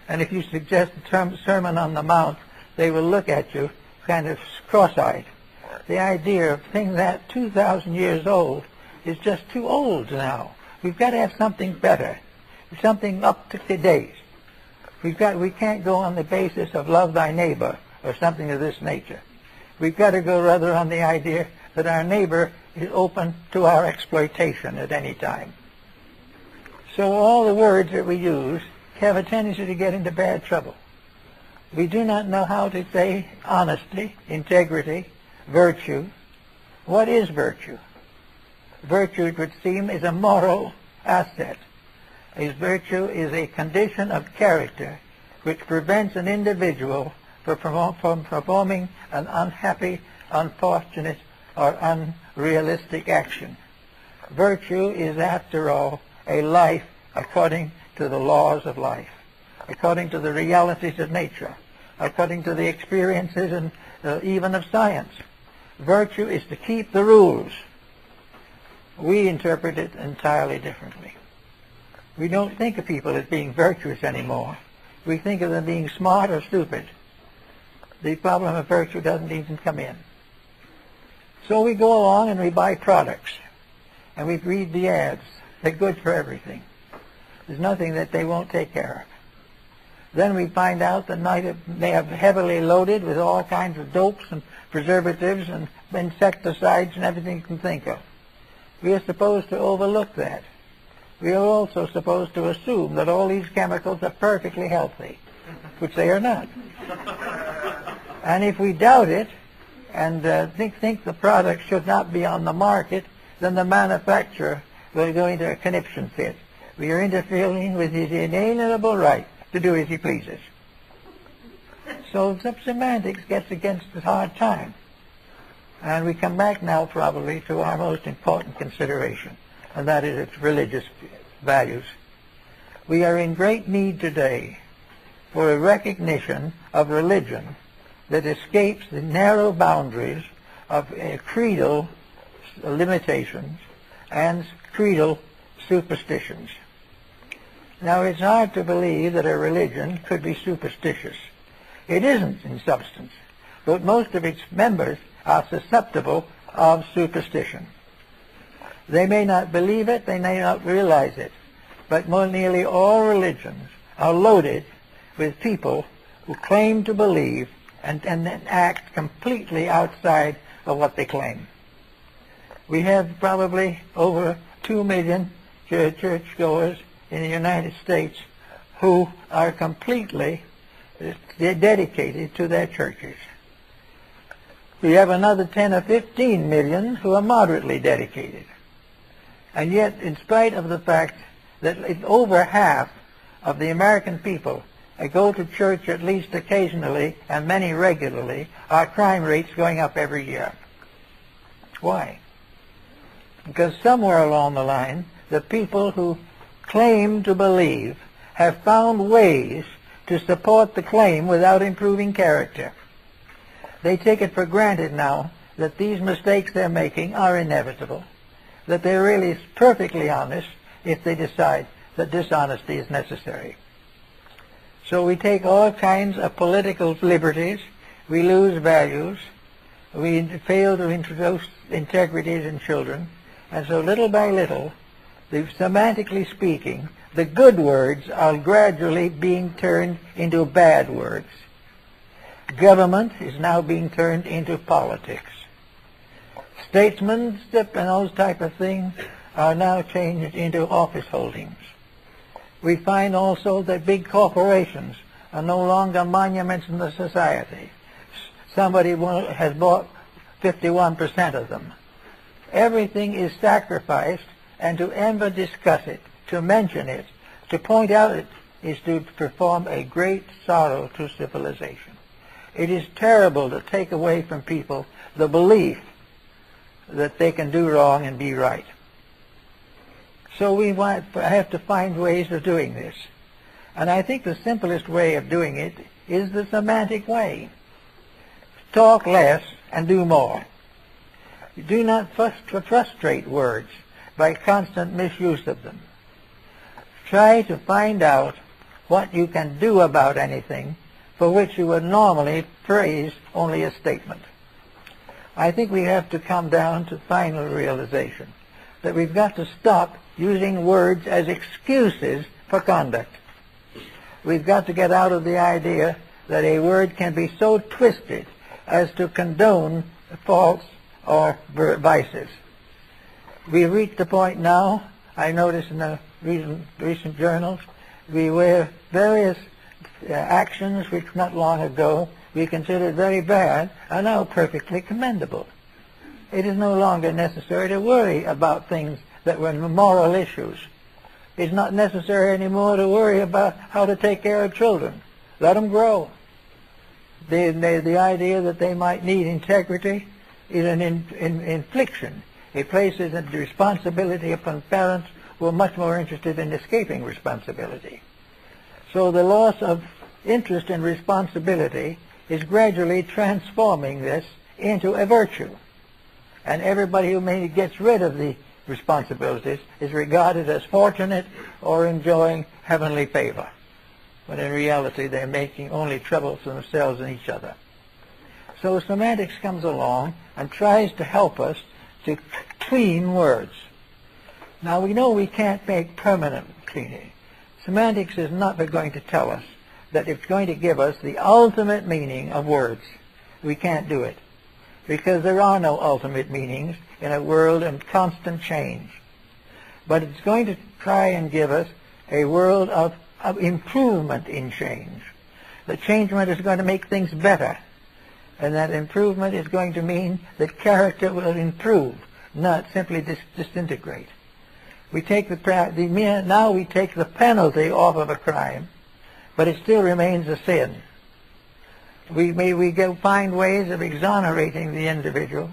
And if you suggest the Sermon on the Mount, they will look at you kind of cross-eyed. The idea of things that 2,000 years old is just too old now. We've got to have something better, something up to date. We can't go on the basis of love thy neighbor or something of this nature. We've got to go rather on the idea that our neighbor is open to our exploitation at any time. So all the words that we use have a tendency to get into bad trouble. We do not know how to say honesty, integrity, virtue. What is virtue? Virtue, it would seem, is a moral asset. Virtue is a condition of character which prevents an individual from performing an unhappy, unfortunate, or unrealistic action. Virtue is, after all, a life according to the laws of life, according to the realities of nature, according to the experiences and even of science. Virtue is to keep the rules. We interpret it entirely differently. We don't think of people as being virtuous anymore. We think of them being smart or stupid. The problem of virtue doesn't even come in. So we go along and we buy products, and we read the ads. They're good for everything. There's nothing that they won't take care of. Then we find out that they are heavily loaded with all kinds of dopes and preservatives and insecticides and everything you can think of. We are supposed to overlook that. We are also supposed to assume that all these chemicals are perfectly healthy, which they are not. And if we doubt it and think the product should not be on the market, then the manufacturer will go into a conniption fit. We are interfering with his inalienable right to do as he pleases. So semantics gets against a hard time. And we come back now probably to our most important consideration, and that is its religious values. We are in great need today for a recognition of religion that escapes the narrow boundaries of creedal limitations and creedal superstitions. Now, it's hard to believe that a religion could be superstitious. It isn't in substance, but most of its members are susceptible of superstition. They may not believe it, they may not realize it, but more nearly all religions are loaded with people who claim to believe and then act completely outside of what they claim. We have probably over 2 million churchgoers in the United States who are completely dedicated to their churches. We have another 10 or 15 million who are moderately dedicated. And yet, in spite of the fact that over half of the American people go to church at least occasionally and many regularly, our crime rate's going up every year. Why? Because somewhere along the line, the people who claim to believe have found ways to support the claim without improving character. They take it for granted now that these mistakes they're making are inevitable, that they're really perfectly honest if they decide that dishonesty is necessary. So we take all kinds of political liberties, we lose values, we fail to introduce integrities in children, and so little by little, semantically speaking, the good words are gradually being turned into bad words. Government is now being turned into politics. Statesmanship and those type of things are now changed into office holdings. We find also that big corporations are no longer monuments in the society. Somebody has bought 51% of them. Everything is sacrificed, and to ever discuss it, to mention it, to point out it, is to perform a great sorrow to civilization. It is terrible to take away from people the belief that they can do wrong and be right. So we have to find ways of doing this. And I think the simplest way of doing it is the semantic way. Talk less and do more. Do not frustrate words by constant misuse of them. Try to find out what you can do about anything for which you would normally phrase only a statement. I think we have to come down to final realization that we've got to stop using words as excuses for conduct. We've got to get out of the idea that a word can be so twisted as to condone faults or vices. We've reached the point now, I notice in the recent journals, where various actions which not long ago we considered very bad are now perfectly commendable. It is no longer necessary to worry about things that were moral issues. It's not necessary anymore to worry about how to take care of children. Let them grow. The idea that they might need integrity is an infliction. It places a responsibility upon parents who are much more interested in escaping responsibility. So the loss of interest in responsibility is gradually transforming this into a virtue. And everybody who maybe gets rid of the responsibilities is regarded as fortunate or enjoying heavenly favor, when in reality they're making only trouble for themselves and each other. So semantics comes along and tries to help us to clean words. Now we know we can't make permanent cleaning. Semantics is not going to tell us that it's going to give us the ultimate meaning of words. We can't do it, because there are no ultimate meanings in a world in constant change. But it's going to try and give us a world of improvement in change. The changement is going to make things better, and that improvement is going to mean that character will improve, not simply disintegrate. We take now we take the penalty off of a crime, but it still remains a sin. We find ways of exonerating the individual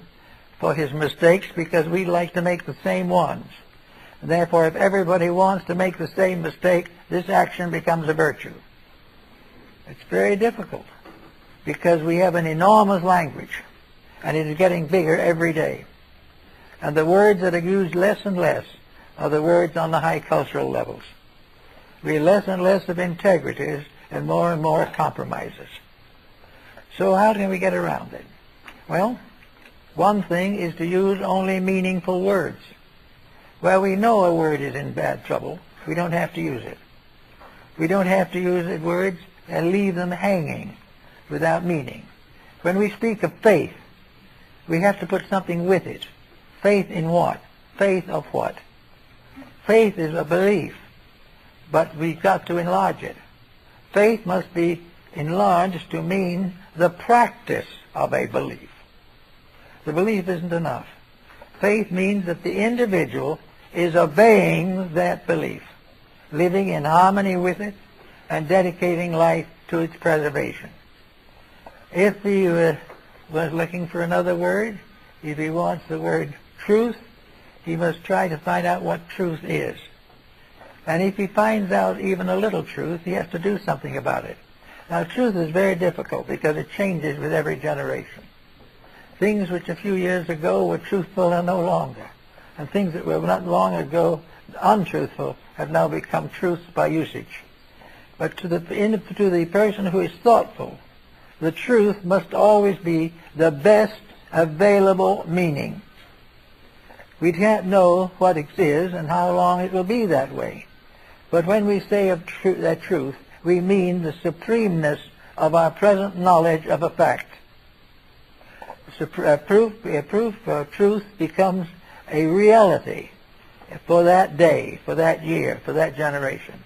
for his mistakes because we like to make the same ones. And therefore, if everybody wants to make the same mistake, this action becomes a virtue. It's very difficult because we have an enormous language, and it is getting bigger every day. And the words that are used less and less are the words on the high cultural levels. We have less and less of integrities and more compromises. So how can we get around it? Well, one thing is to use only meaningful words. Well, we know a word is in bad trouble. We don't have to use it. We don't have to use the words and leave them hanging without meaning. When we speak of faith, we have to put something with it. Faith in what? Faith of what? Faith is a belief, but we've got to enlarge it. Faith must be enlarged to mean the practice of a belief. The belief isn't enough. Faith means that the individual is obeying that belief, living in harmony with it, and dedicating life to its preservation. If he was looking for another word, if he wants the word truth, he must try to find out what truth is. And if he finds out even a little truth, he has to do something about it. Now, truth is very difficult because it changes with every generation. Things which a few years ago were truthful are no longer. And things that were not long ago untruthful have now become truths by usage. But to the person who is thoughtful, the truth must always be the best available meaning. We can't know what it is and how long it will be that way. But when we say of that truth, we mean the supremeness of our present knowledge of a fact. Proof of truth becomes a reality for that day, for that year, for that generation.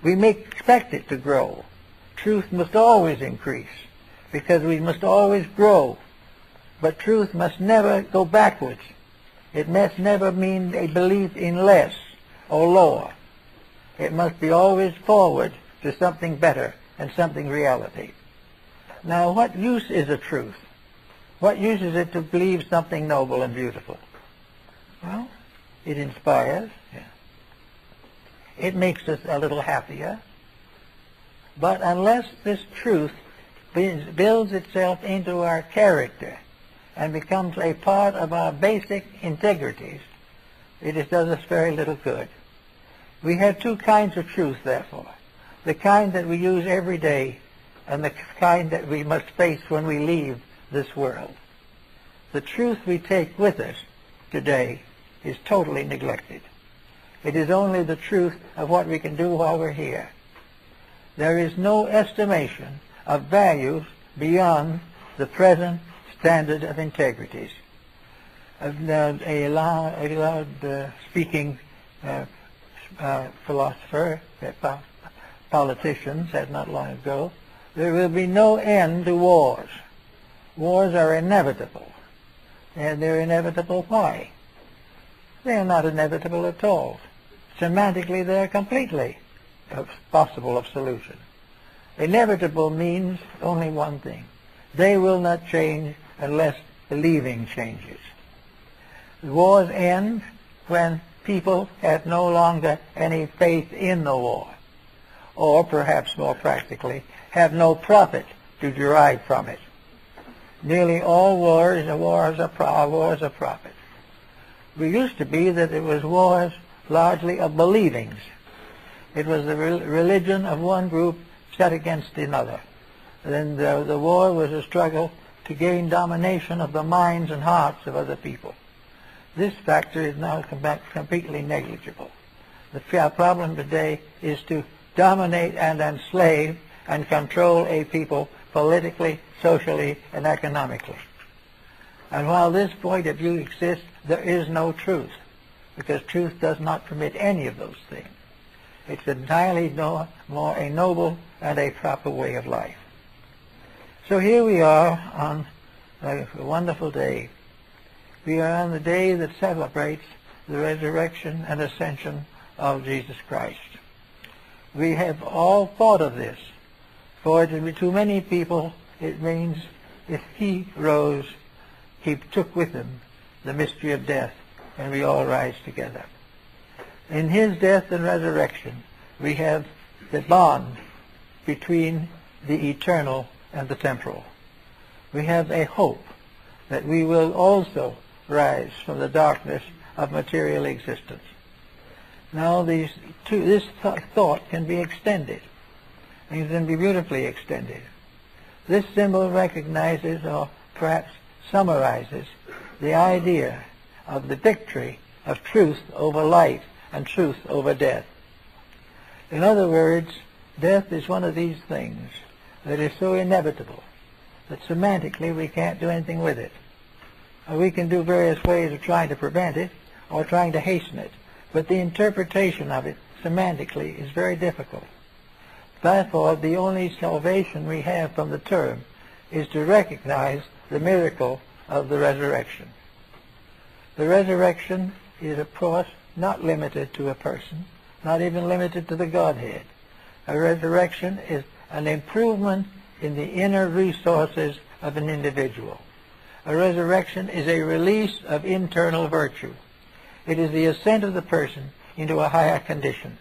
We may expect it to grow. Truth must always increase because we must always grow. But truth must never go backwards. It must never mean a belief in less or lower. It must be always forward to something better and something reality. Now, what use is a truth? What use is it to believe something noble and beautiful? Well, it inspires. Yeah. It makes us a little happier. But unless this truth builds itself into our character and becomes a part of our basic integrities, it does us very little good. We have two kinds of truth, therefore. The kind that we use every day and the kind that we must face when we leave this world. The truth we take with us today is totally neglected. It is only the truth of what we can do while we're here. There is no estimation of values beyond the present standard of integrities. A loud speaking philosopher, politician, said not long ago, there will be no end to wars. Wars are inevitable. And they're inevitable why? They're not inevitable at all. Semantically, they're completely possible of solution. Inevitable means only one thing. They will not change unless believing changes. Wars end when people have no longer any faith in the war, or perhaps more practically, have no profit to derive from it. Nearly all wars are wars of profit. We used to be that it was wars largely of believings. It was the religion of one group set against another. Then the war was a struggle to gain domination of the minds and hearts of other people. This factor is now completely negligible. The problem today is to dominate and enslave and control a people politically, socially, and economically. And while this point of view exists, there is no truth, because truth does not permit any of those things. It's entirely more a noble and a proper way of life. So here we are on a wonderful day. We are on the day that celebrates the resurrection and ascension of Jesus Christ. We have all thought of this, for to many people it means if he rose, he took with him the mystery of death, and we all rise together. In his death and resurrection, we have the bond between the eternal and the temporal. We have a hope that we will also rise from the darkness of material existence. Now this thought can be extended. It can be beautifully extended. This symbol recognizes, or perhaps summarizes, the idea of the victory of truth over life and truth over death. In other words, death is one of these things that is so inevitable that semantically we can't do anything with it. We can do various ways of trying to prevent it or trying to hasten it, but the interpretation of it semantically is very difficult. Therefore, the only salvation we have from the term is to recognize the miracle of the resurrection. The resurrection is, of course, not limited to a person, not even limited to the Godhead. A resurrection is an improvement in the inner resources of an individual. A resurrection is a release of internal virtue. It is the ascent of the person into a higher condition,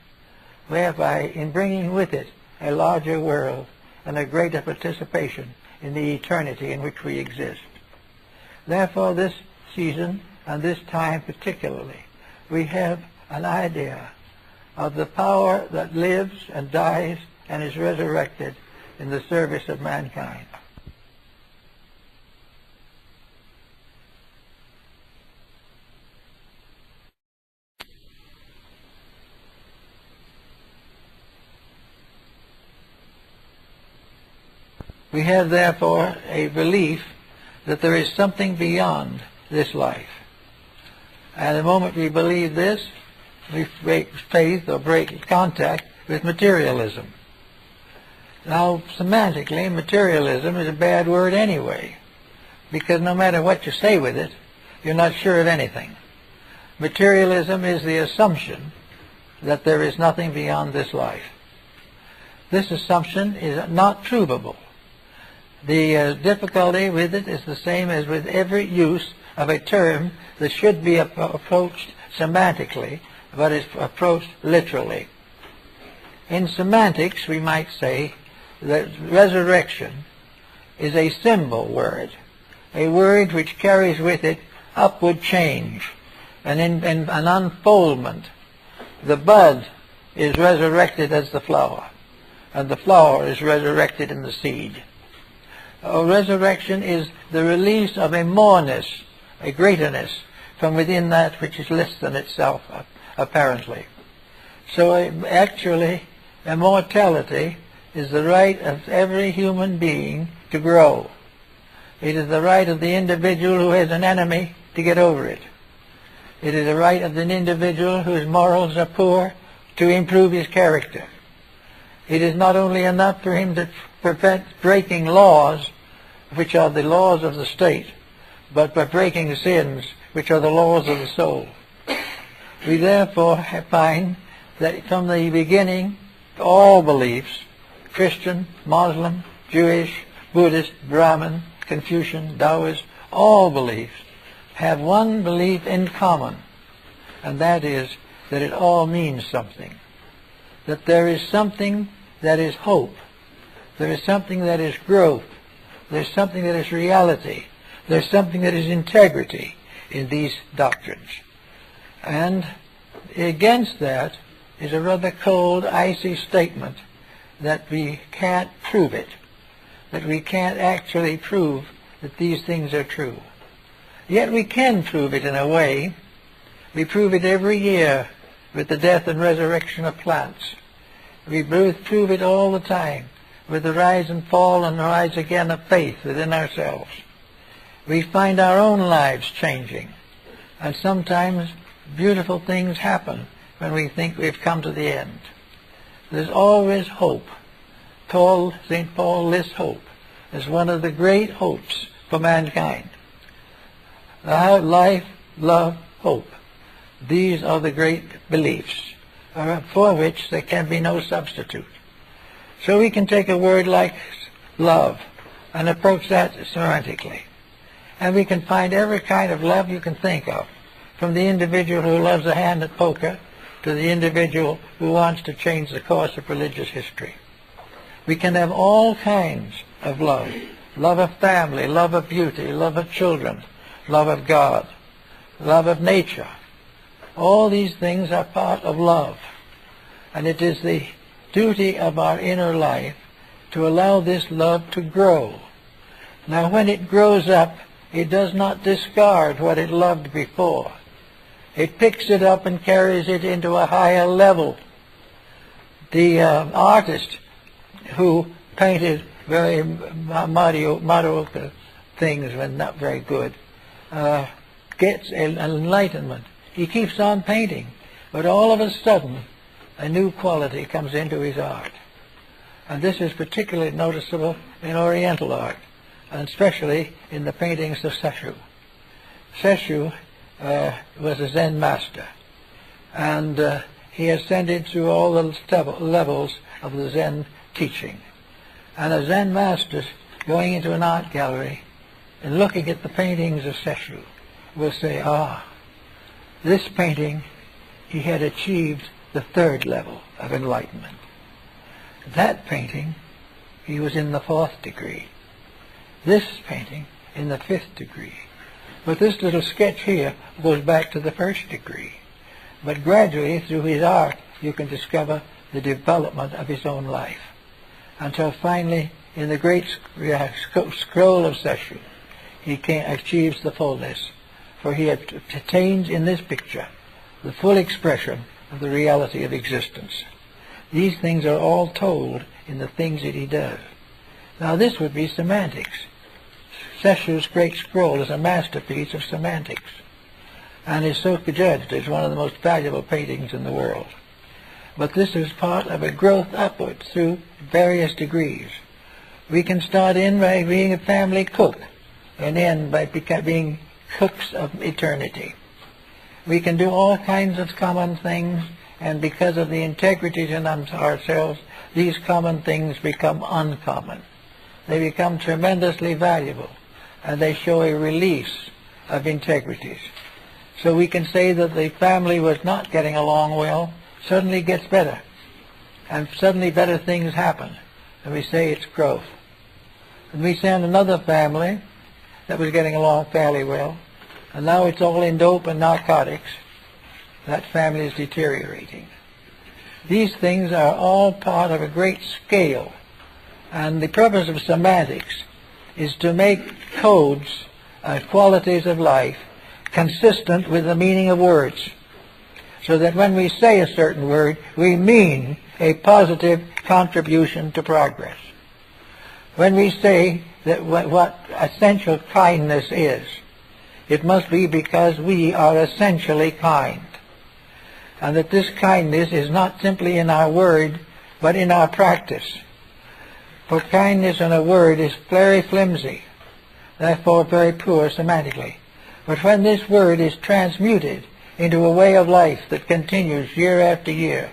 whereby in bringing with it a larger world and a greater participation in the eternity in which we exist. Therefore, this season and this time particularly, we have an idea of the power that lives and dies and is resurrected in the service of mankind. We have, therefore, a belief that there is something beyond this life. And the moment we believe this, we break faith or break contact with materialism. Now, semantically, materialism is a bad word anyway, because no matter what you say with it, you're not sure of anything. Materialism is the assumption that there is nothing beyond this life. This assumption is not provable. The difficulty with it is the same as with every use of a term that should be approached semantically, but is approached literally. In semantics, we might say that resurrection is a symbol word, a word which carries with it upward change, an unfoldment. The bud is resurrected as the flower, and the flower is resurrected in the seed. Resurrection is the release of a moreness, a greaterness, from within that which is less than itself, apparently. So actually, immortality is the right of every human being to grow. It is the right of the individual who has an enemy to get over it. It is the right of an individual whose morals are poor to improve his character. It is not only enough for him to prevent breaking laws, which are the laws of the state, but by breaking sins, which are the laws of the soul. We therefore find that from the beginning, all beliefs, Christian, Muslim, Jewish, Buddhist, Brahmin, Confucian, Taoist, all beliefs have one belief in common, and that is that it all means something. That there is something that is hope. There is something that is growth. There's something that is reality. There's something that is integrity in these doctrines. And against that is a rather cold, icy statement that we can't prove it, that we can't actually prove that these things are true. Yet we can prove it in a way. We prove it every year with the death and resurrection of plants. We prove it all the time with the rise and fall and rise again of faith within ourselves. We find our own lives changing, and sometimes beautiful things happen when we think we've come to the end. There's always hope. St. Paul lists hope as one of the great hopes for mankind. Life, love, hope. These are the great beliefs for which there can be no substitute. So we can take a word like love and approach that semantically. And we can find every kind of love you can think of, from the individual who loves a hand at poker to the individual who wants to change the course of religious history. We can have all kinds of love. Love of family, love of beauty, love of children, love of God, love of nature. All these things are part of love. And it is the duty of our inner life to allow this love to grow. Now, when it grows up, it does not discard what it loved before. It picks it up and carries it into a higher level. The artist who painted very mediocre things when not very good gets an enlightenment. He keeps on painting, but all of a sudden a new quality comes into his art. And this is particularly noticeable in Oriental art, and especially in the paintings of Seshu. Seshu was a Zen master, and he ascended through all the levels of the Zen teaching. And a Zen master going into an art gallery and looking at the paintings of Seshu will say, this painting, he had achieved the third level of enlightenment. That painting, he was in the 4th degree. This painting, in the 5th degree. But this little sketch here goes back to the 1st degree. But gradually, through his art, you can discover the development of his own life. Until finally, in the great scroll of Seshu, he achieves the fullness. For he attains in this picture the full expression of the reality of existence. These things are all told in the things that he does. Now this would be semantics. Seshu's great scroll is a masterpiece of semantics, and is so judged as one of the most valuable paintings in the world. But this is part of a growth upward through various degrees. We can start in by being a family cook, and end by being cooks of eternity. We can do all kinds of common things, and because of the integrities in ourselves, these common things become uncommon. They become tremendously valuable, and they show a release of integrities. So we can say that the family was not getting along well, suddenly gets better, and suddenly better things happen, and we say it's growth. And we send another family that was getting along fairly well, and now it's all in dope and narcotics. That family is deteriorating. These things are all part of a great scale, and the purpose of semantics is to make codes and qualities of life consistent with the meaning of words, so that when we say a certain word, we mean a positive contribution to progress. When we say that what essential kindness is, it must be because we are essentially kind, and that this kindness is not simply in our word, but in our practice. For kindness in a word is very flimsy, therefore very poor semantically. But when this word is transmuted into a way of life that continues year after year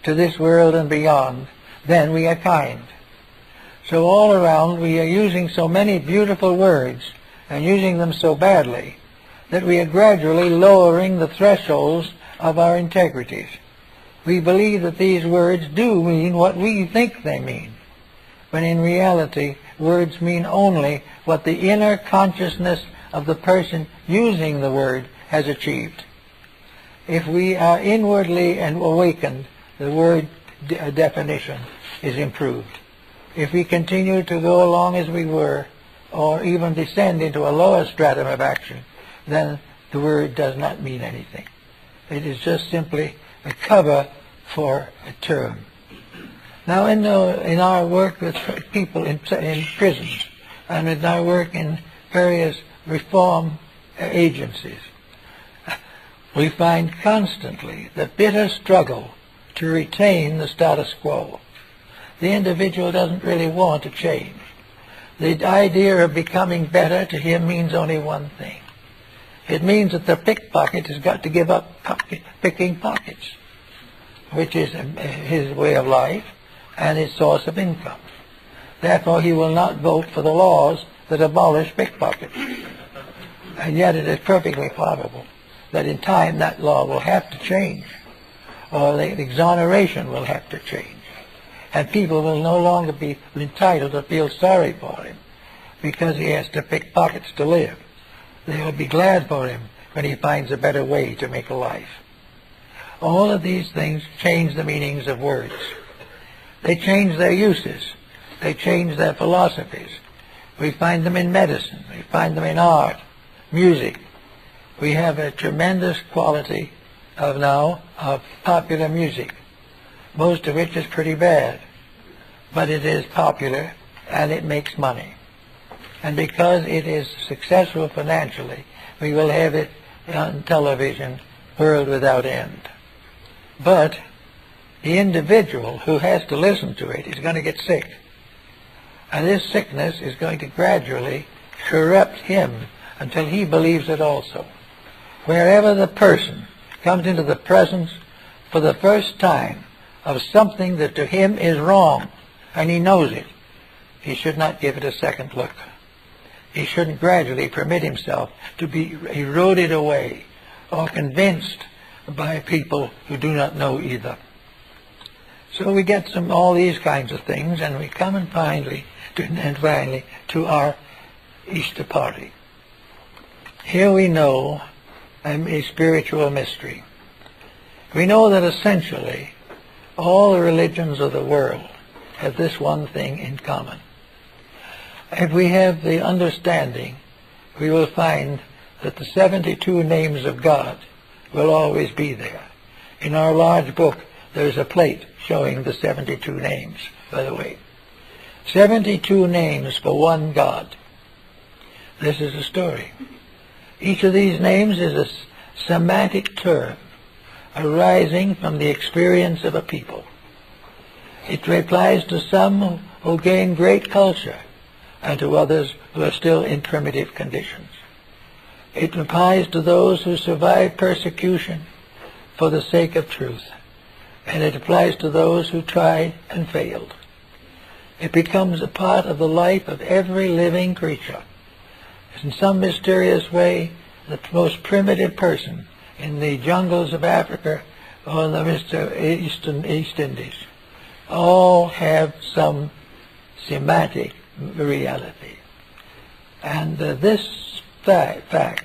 to this world and beyond, then we are kind. So all around we are using so many beautiful words and using them so badly that we are gradually lowering the thresholds of our integrities. We believe that these words do mean what we think they mean, when in reality words mean only what the inner consciousness of the person using the word has achieved. If we are inwardly and awakened, the word definition is improved. If we continue to go along as we were, or even descend into a lower stratum of action, then the word does not mean anything. It is just simply a cover for a term. Now in our work with people in prisons, and in our work in various reform agencies, we find constantly the bitter struggle to retain the status quo. The individual doesn't really want to change. The idea of becoming better to him means only one thing. It means that the pickpocket has got to give up picking pockets, which is his way of life and his source of income. Therefore, he will not vote for the laws that abolish pickpockets. And yet it is perfectly probable that in time that law will have to change, or the exoneration will have to change. And people will no longer be entitled to feel sorry for him because he has to pick pockets to live. They will be glad for him when he finds a better way to make a life. All of these things change the meanings of words. They change their uses. They change their philosophies. We find them in medicine. We find them in art, music. We have a tremendous quality of popular music, most of which is pretty bad, but it is popular and it makes money. And because it is successful financially, we will have it on television, world without end. But the individual who has to listen to it is going to get sick. And this sickness is going to gradually corrupt him until he believes it also. Wherever the person comes into the presence for the first time of something that to him is wrong, and he knows it, he should not give it a second look. He shouldn't gradually permit himself to be eroded away or convinced by people who do not know either. So we get all these kinds of things, and we come finally to our Easter party. Here we know a spiritual mystery. We know that essentially all the religions of the world have this one thing in common. If we have the understanding, we will find that the 72 names of God will always be there. In our large book, there's a plate showing the 72 names, by the way. 72 names for one God. This is the story. Each of these names is a semantic term arising from the experience of a people. It applies to some who gain great culture and to others who are still in primitive conditions. It applies to those who survive persecution for the sake of truth, and it applies to those who tried and failed. It becomes a part of the life of every living creature. In some mysterious way, the most primitive person in the jungles of Africa or in the East Indies all have some semantic reality. And this fact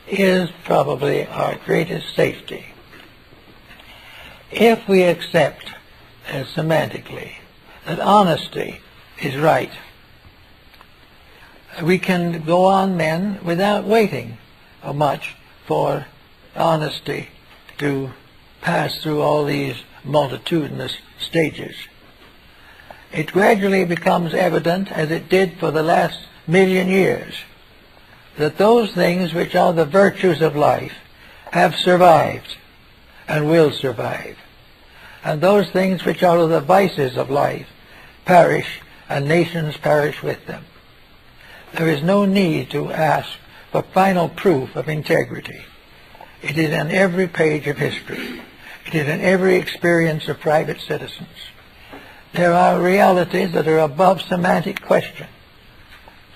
is probably our greatest safety. If we accept semantically that honesty is right, we can go on then without waiting much for honesty to pass through all these multitudinous stages. It gradually becomes evident, as it did for the last 1,000,000 years, that those things which are the virtues of life have survived and will survive, and those things which are the vices of life perish, and nations perish with them. There is no need to ask for final proof of integrity. It is in every page of history. It is in every experience of private citizens. There are realities that are above semantic question.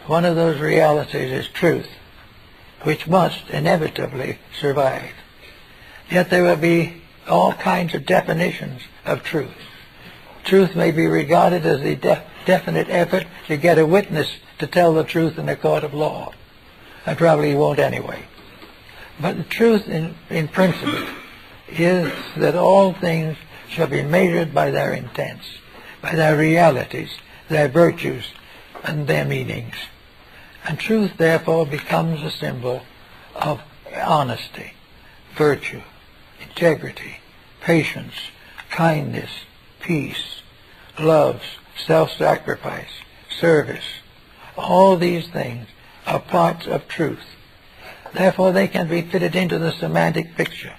One of those realities is truth, which must inevitably survive. Yet there will be all kinds of definitions of truth. Truth may be regarded as a definite effort to get a witness to tell the truth in a court of law. I probably won't anyway. But the truth in principle is that all things shall be measured by their intents, by their realities, their virtues, and their meanings. And truth, therefore, becomes a symbol of honesty, virtue, integrity, patience, kindness, peace, love, self-sacrifice, service. All these things are parts of truth. Therefore, they can be fitted into the semantic picture.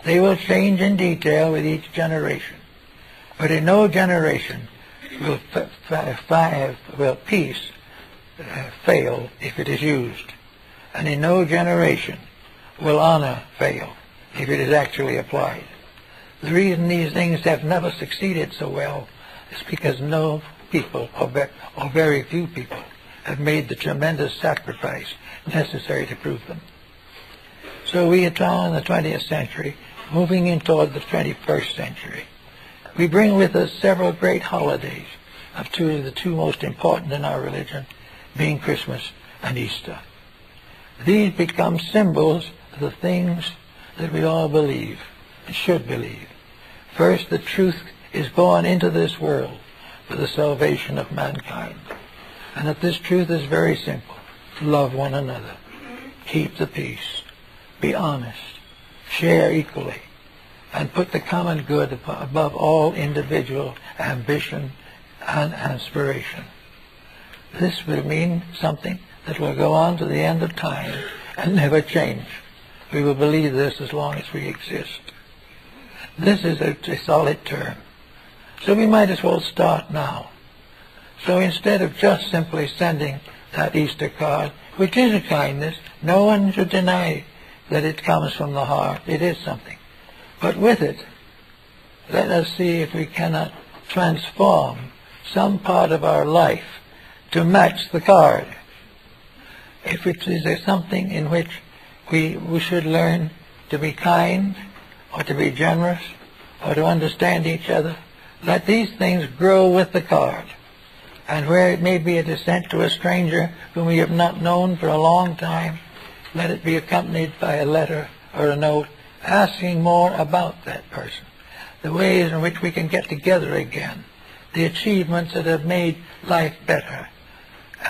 They will change in detail with each generation. But in no generation will peace fail if it is used. And in no generation will honor fail if it is actually applied. The reason these things have never succeeded so well is because no people, or very few people, have made the tremendous sacrifice necessary to prove them. So we are now in the 20th century, moving in toward the 21st century. We bring with us several great holidays, of the two most important in our religion, being Christmas and Easter. These become symbols of the things that we all believe and should believe. First, the truth is born into this world for the salvation of mankind. And that this truth is very simple. Love one another. Keep the peace. Be honest. Share equally. And put the common good above all individual ambition and aspiration. This will mean something that will go on to the end of time and never change. We will believe this as long as we exist. This is a solid term. So we might as well start now. So instead of just simply sending that Easter card, which is a kindness, no one should deny that it comes from the heart. It is something. But with it, let us see if we cannot transform some part of our life to match the card. If it is something in which we should learn to be kind, or to be generous, or to understand each other, let these things grow with the card. And where it may be a descent to a stranger whom we have not known for a long time, let it be accompanied by a letter or a note asking more about that person, the ways in which we can get together again, the achievements that have made life better,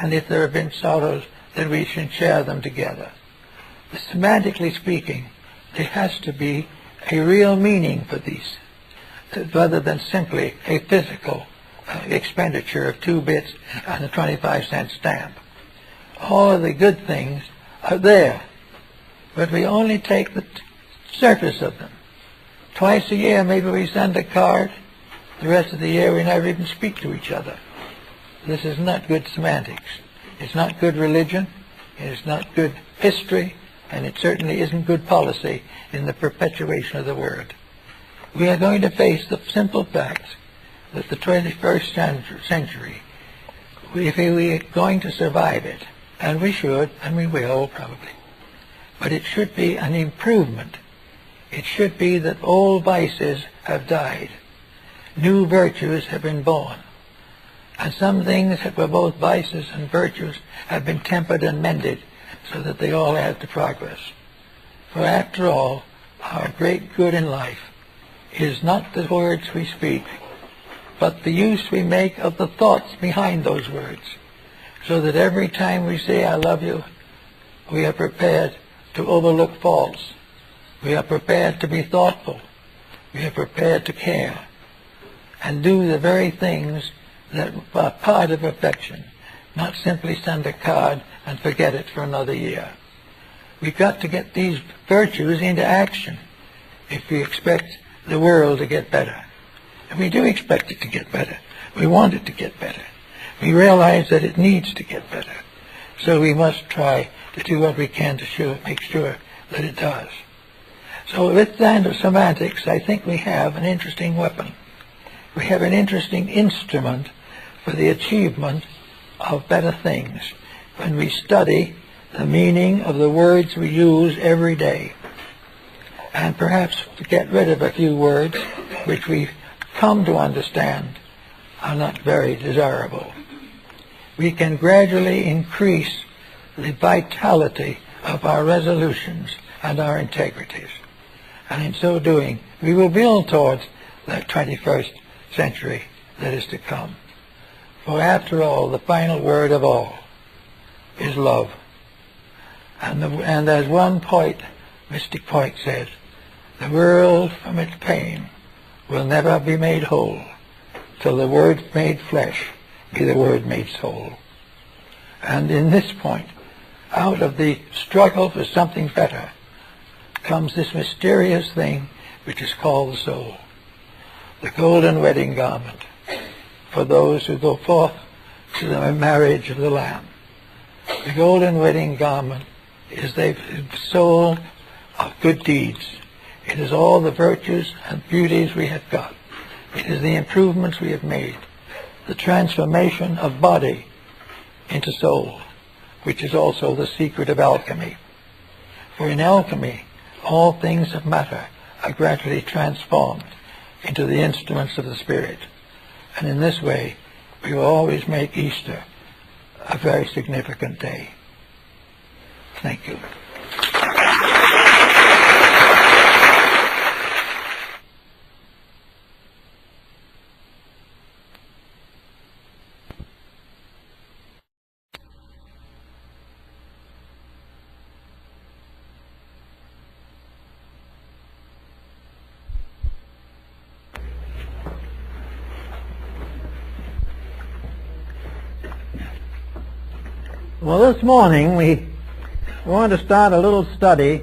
and if there have been sorrows, then we should share them together. Semantically speaking, there has to be a real meaning for these, rather than simply a physical expenditure of 2 bits and a 25-cent stamp. All of the good things are there, but we only take the surface of them. Twice a year maybe we send a card. The rest of the year we never even speak to each other. This is not good semantics. It's not good religion. It's not good history. And it certainly isn't good policy in the perpetuation of the word. We are going to face the simple fact that the 21st century, if we are going to survive it, and we should, and we will probably, but it should be an improvement. It should be that old vices have died. New virtues have been born. And some things that were both vices and virtues have been tempered and mended so that they all add to progress. For after all, our great good in life is not the words we speak, but the use we make of the thoughts behind those words, so that every time we say I love you, we are prepared to overlook faults. We are prepared to be thoughtful. We are prepared to care and do the very things that are part of affection, not simply send a card and forget it for another year. We've got to get these virtues into action if we expect the world to get better. And we do expect it to get better. We want it to get better. We realize that it needs to get better. So we must try to do what we can to make sure that it does. So with the end of semantics, I think we have an interesting weapon. We have an interesting instrument for the achievement of better things when we study the meaning of the words we use every day, and perhaps to get rid of a few words which we've come to understand are not very desirable. We can gradually increase the vitality of our resolutions and our integrities, and in so doing we will build towards that 21st century that is to come. For after all, the final word of all is love. And as one poet, mystic poet, says, the world from its pain will never be made whole till the word made flesh be the word made soul. And in this point, out of the struggle for something better, comes this mysterious thing which is called the soul, the golden wedding garment for those who go forth to the marriage of the Lamb. The golden wedding garment is the soul of good deeds. It is all the virtues and beauties we have got. It is the improvements we have made, the transformation of body into soul, which is also the secret of alchemy. For in alchemy, all things of matter are gradually transformed into the instruments of the Spirit. And in this way, we will always make Easter a very significant day. Thank you. Well, this morning we want to start a little study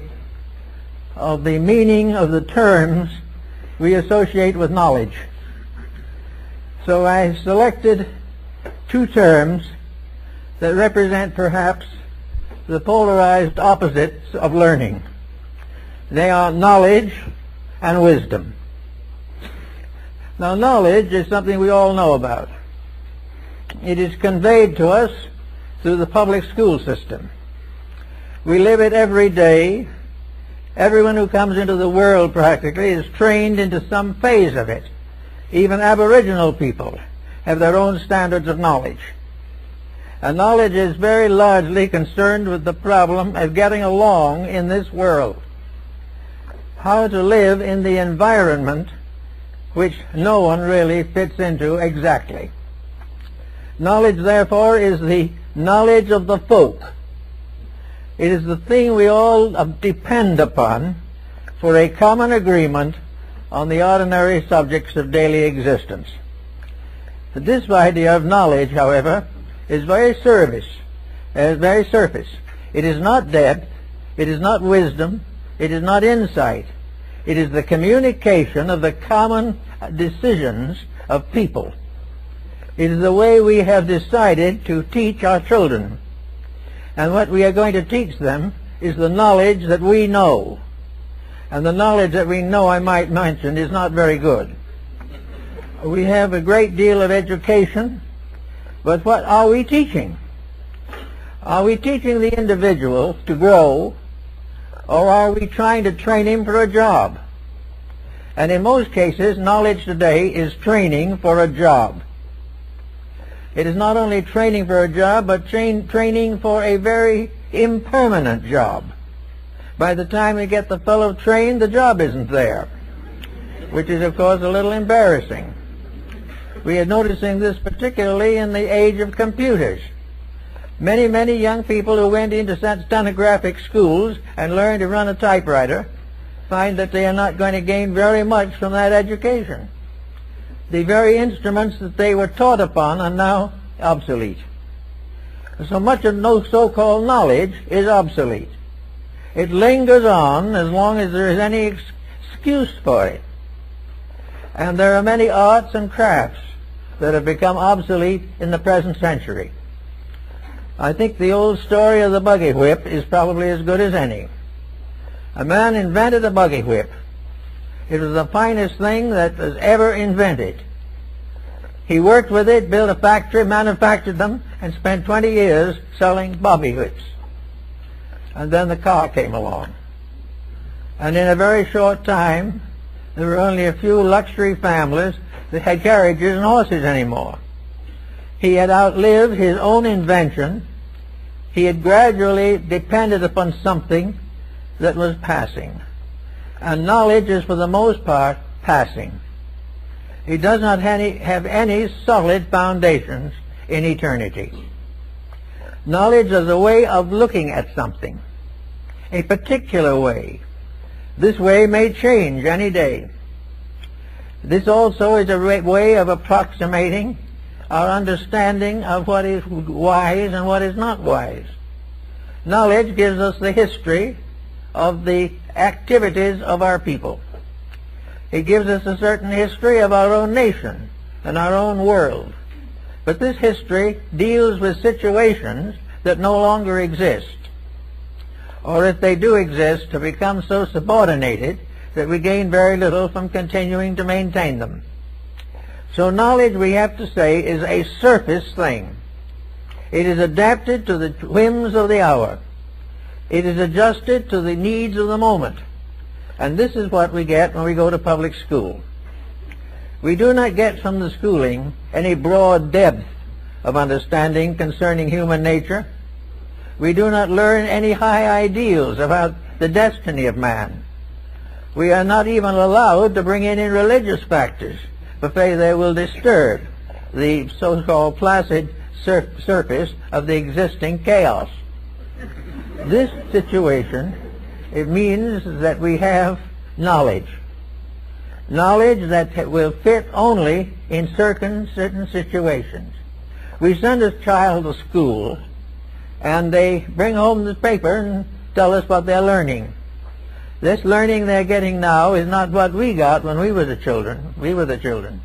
of the meaning of the terms we associate with knowledge. So I selected two terms that represent perhaps the polarized opposites of learning. They are knowledge and wisdom. Now, knowledge is something we all know about. It is conveyed to us through the public school system. We live it every day. Everyone who comes into the world practically is trained into some phase of it. Even Aboriginal people have their own standards of knowledge. And knowledge is very largely concerned with the problem of getting along in this world. How to live in the environment which no one really fits into exactly. Knowledge, therefore, is the knowledge of the folk. It is the thing we all depend upon for a common agreement on the ordinary subjects of daily existence. This idea of knowledge, however, is very surface. It is not depth, it is not wisdom, it is not insight. It is the communication of the common decisions of people. It is the way we have decided to teach our children. And what we are going to teach them is the knowledge that we know. And the knowledge that we know, I might mention, is not very good. We have a great deal of education, but what are we teaching? Are we teaching the individual to grow, or are we trying to train him for a job? And in most cases, knowledge today is training for a job. It is not only training for a job, but training for a very impermanent job. By the time we get the fellow trained, the job isn't there, which is, of course, a little embarrassing. We are noticing this particularly in the age of computers. Many, many young people who went into stenographic schools and learned to run a typewriter find that they are not going to gain very much from that education. The very instruments that they were taught upon are now obsolete. So much of no so-called knowledge is obsolete. It lingers on as long as there is any excuse for it. And there are many arts and crafts that have become obsolete in the present century. I think the old story of the buggy whip is probably as good as any. A man invented a buggy whip. It was the finest thing that was ever invented. He worked with it, built a factory, manufactured them, and spent 20 years selling buggy whips. And then the car came along. And in a very short time, there were only a few luxury families that had carriages and horses anymore. He had outlived his own invention. He had gradually depended upon something that was passing. And knowledge is, for the most part, passing. It does not have any solid foundations in eternity. Knowledge is a way of looking at something, a particular way. This way may change any day. This also is a way of approximating our understanding of what is wise and what is not wise. Knowledge gives us the history of the activities of our people. It gives us a certain history of our own nation and our own world. But this history deals with situations that no longer exist, or if they do exist, have become so subordinated that we gain very little from continuing to maintain them. So knowledge, we have to say, is a surface thing. It is adapted to the whims of the hour. It is adjusted to the needs of the moment. And this is what we get when we go to public school. We do not get from the schooling any broad depth of understanding concerning human nature. We do not learn any high ideals about the destiny of man. We are not even allowed to bring in religious factors, for fear they will disturb the so-called placid surface of the existing chaos. This situation, it means that we have knowledge. Knowledge that will fit only in certain situations. We send a child to school and they bring home the paper and tell us what they're learning. This learning they're getting now is not what we got when we were the children.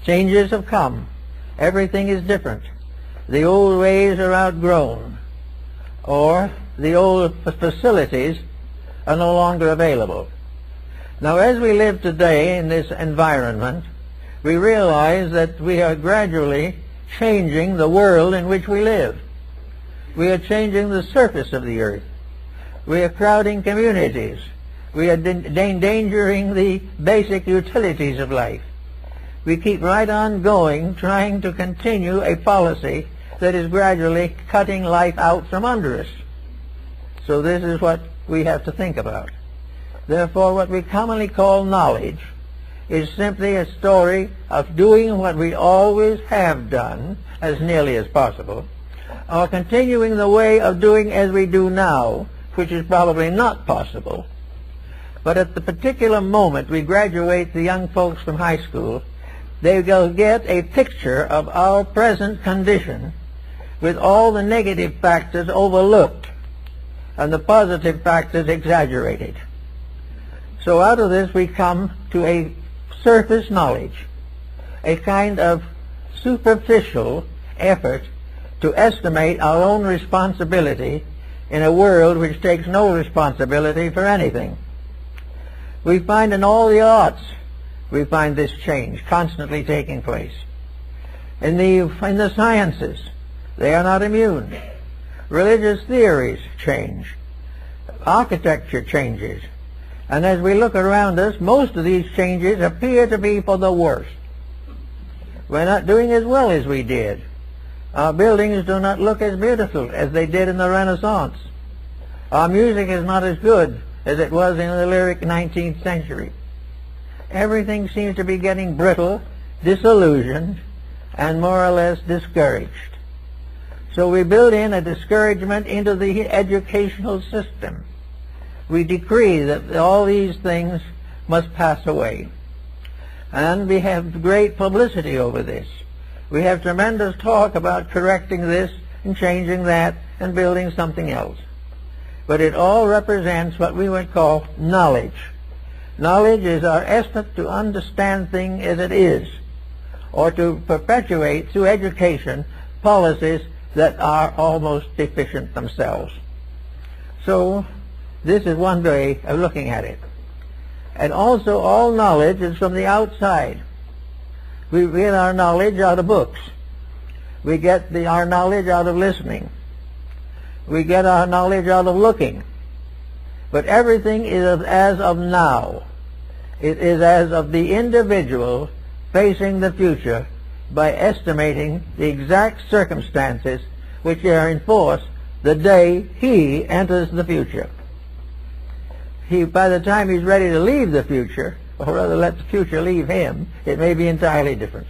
Changes have come. Everything is different. The old ways are outgrown, or the old facilities are no longer available. Now, as we live today in this environment, we realize that we are gradually changing the world in which we live. We are changing the surface of the earth. We are crowding communities. We are endangering the basic utilities of life. We keep right on going, trying to continue a policy that is gradually cutting life out from under us. So this is what we have to think about. Therefore, what we commonly call knowledge is simply a story of doing what we always have done, as nearly as possible, or continuing the way of doing as we do now, which is probably not possible. But at the particular moment we graduate the young folks from high school, they will get a picture of our present condition with all the negative factors overlooked and the positive factors exaggerated. So out of this we come to a surface knowledge, a kind of superficial effort to estimate our own responsibility in a world which takes no responsibility for anything. We find in all the arts, we find this change constantly taking place. In the sciences, they are not immune. Religious theories change. Architecture changes. And as we look around us, most of these changes appear to be for the worse. We're not doing as well as we did. Our buildings do not look as beautiful as they did in the Renaissance. Our music is not as good as it was in the lyric 19th century. Everything seems to be getting brittle, disillusioned, and more or less discouraged. So we build in a discouragement into the educational system. We decree that all these things must pass away. And we have great publicity over this. We have tremendous talk about correcting this and changing that and building something else. But it all represents what we would call knowledge. Knowledge is our effort to understand things as it is, or to perpetuate through education policies that are almost deficient themselves. So this is one way of looking at it. And also all knowledge is from the outside. We get our knowledge out of books. We get our knowledge out of listening. We get our knowledge out of looking. But everything is as of now. It is as of the individual facing the future by estimating the exact circumstances which are in force the day he enters the future. By the time he's ready to leave the future, or rather let the future leave him, it may be entirely different.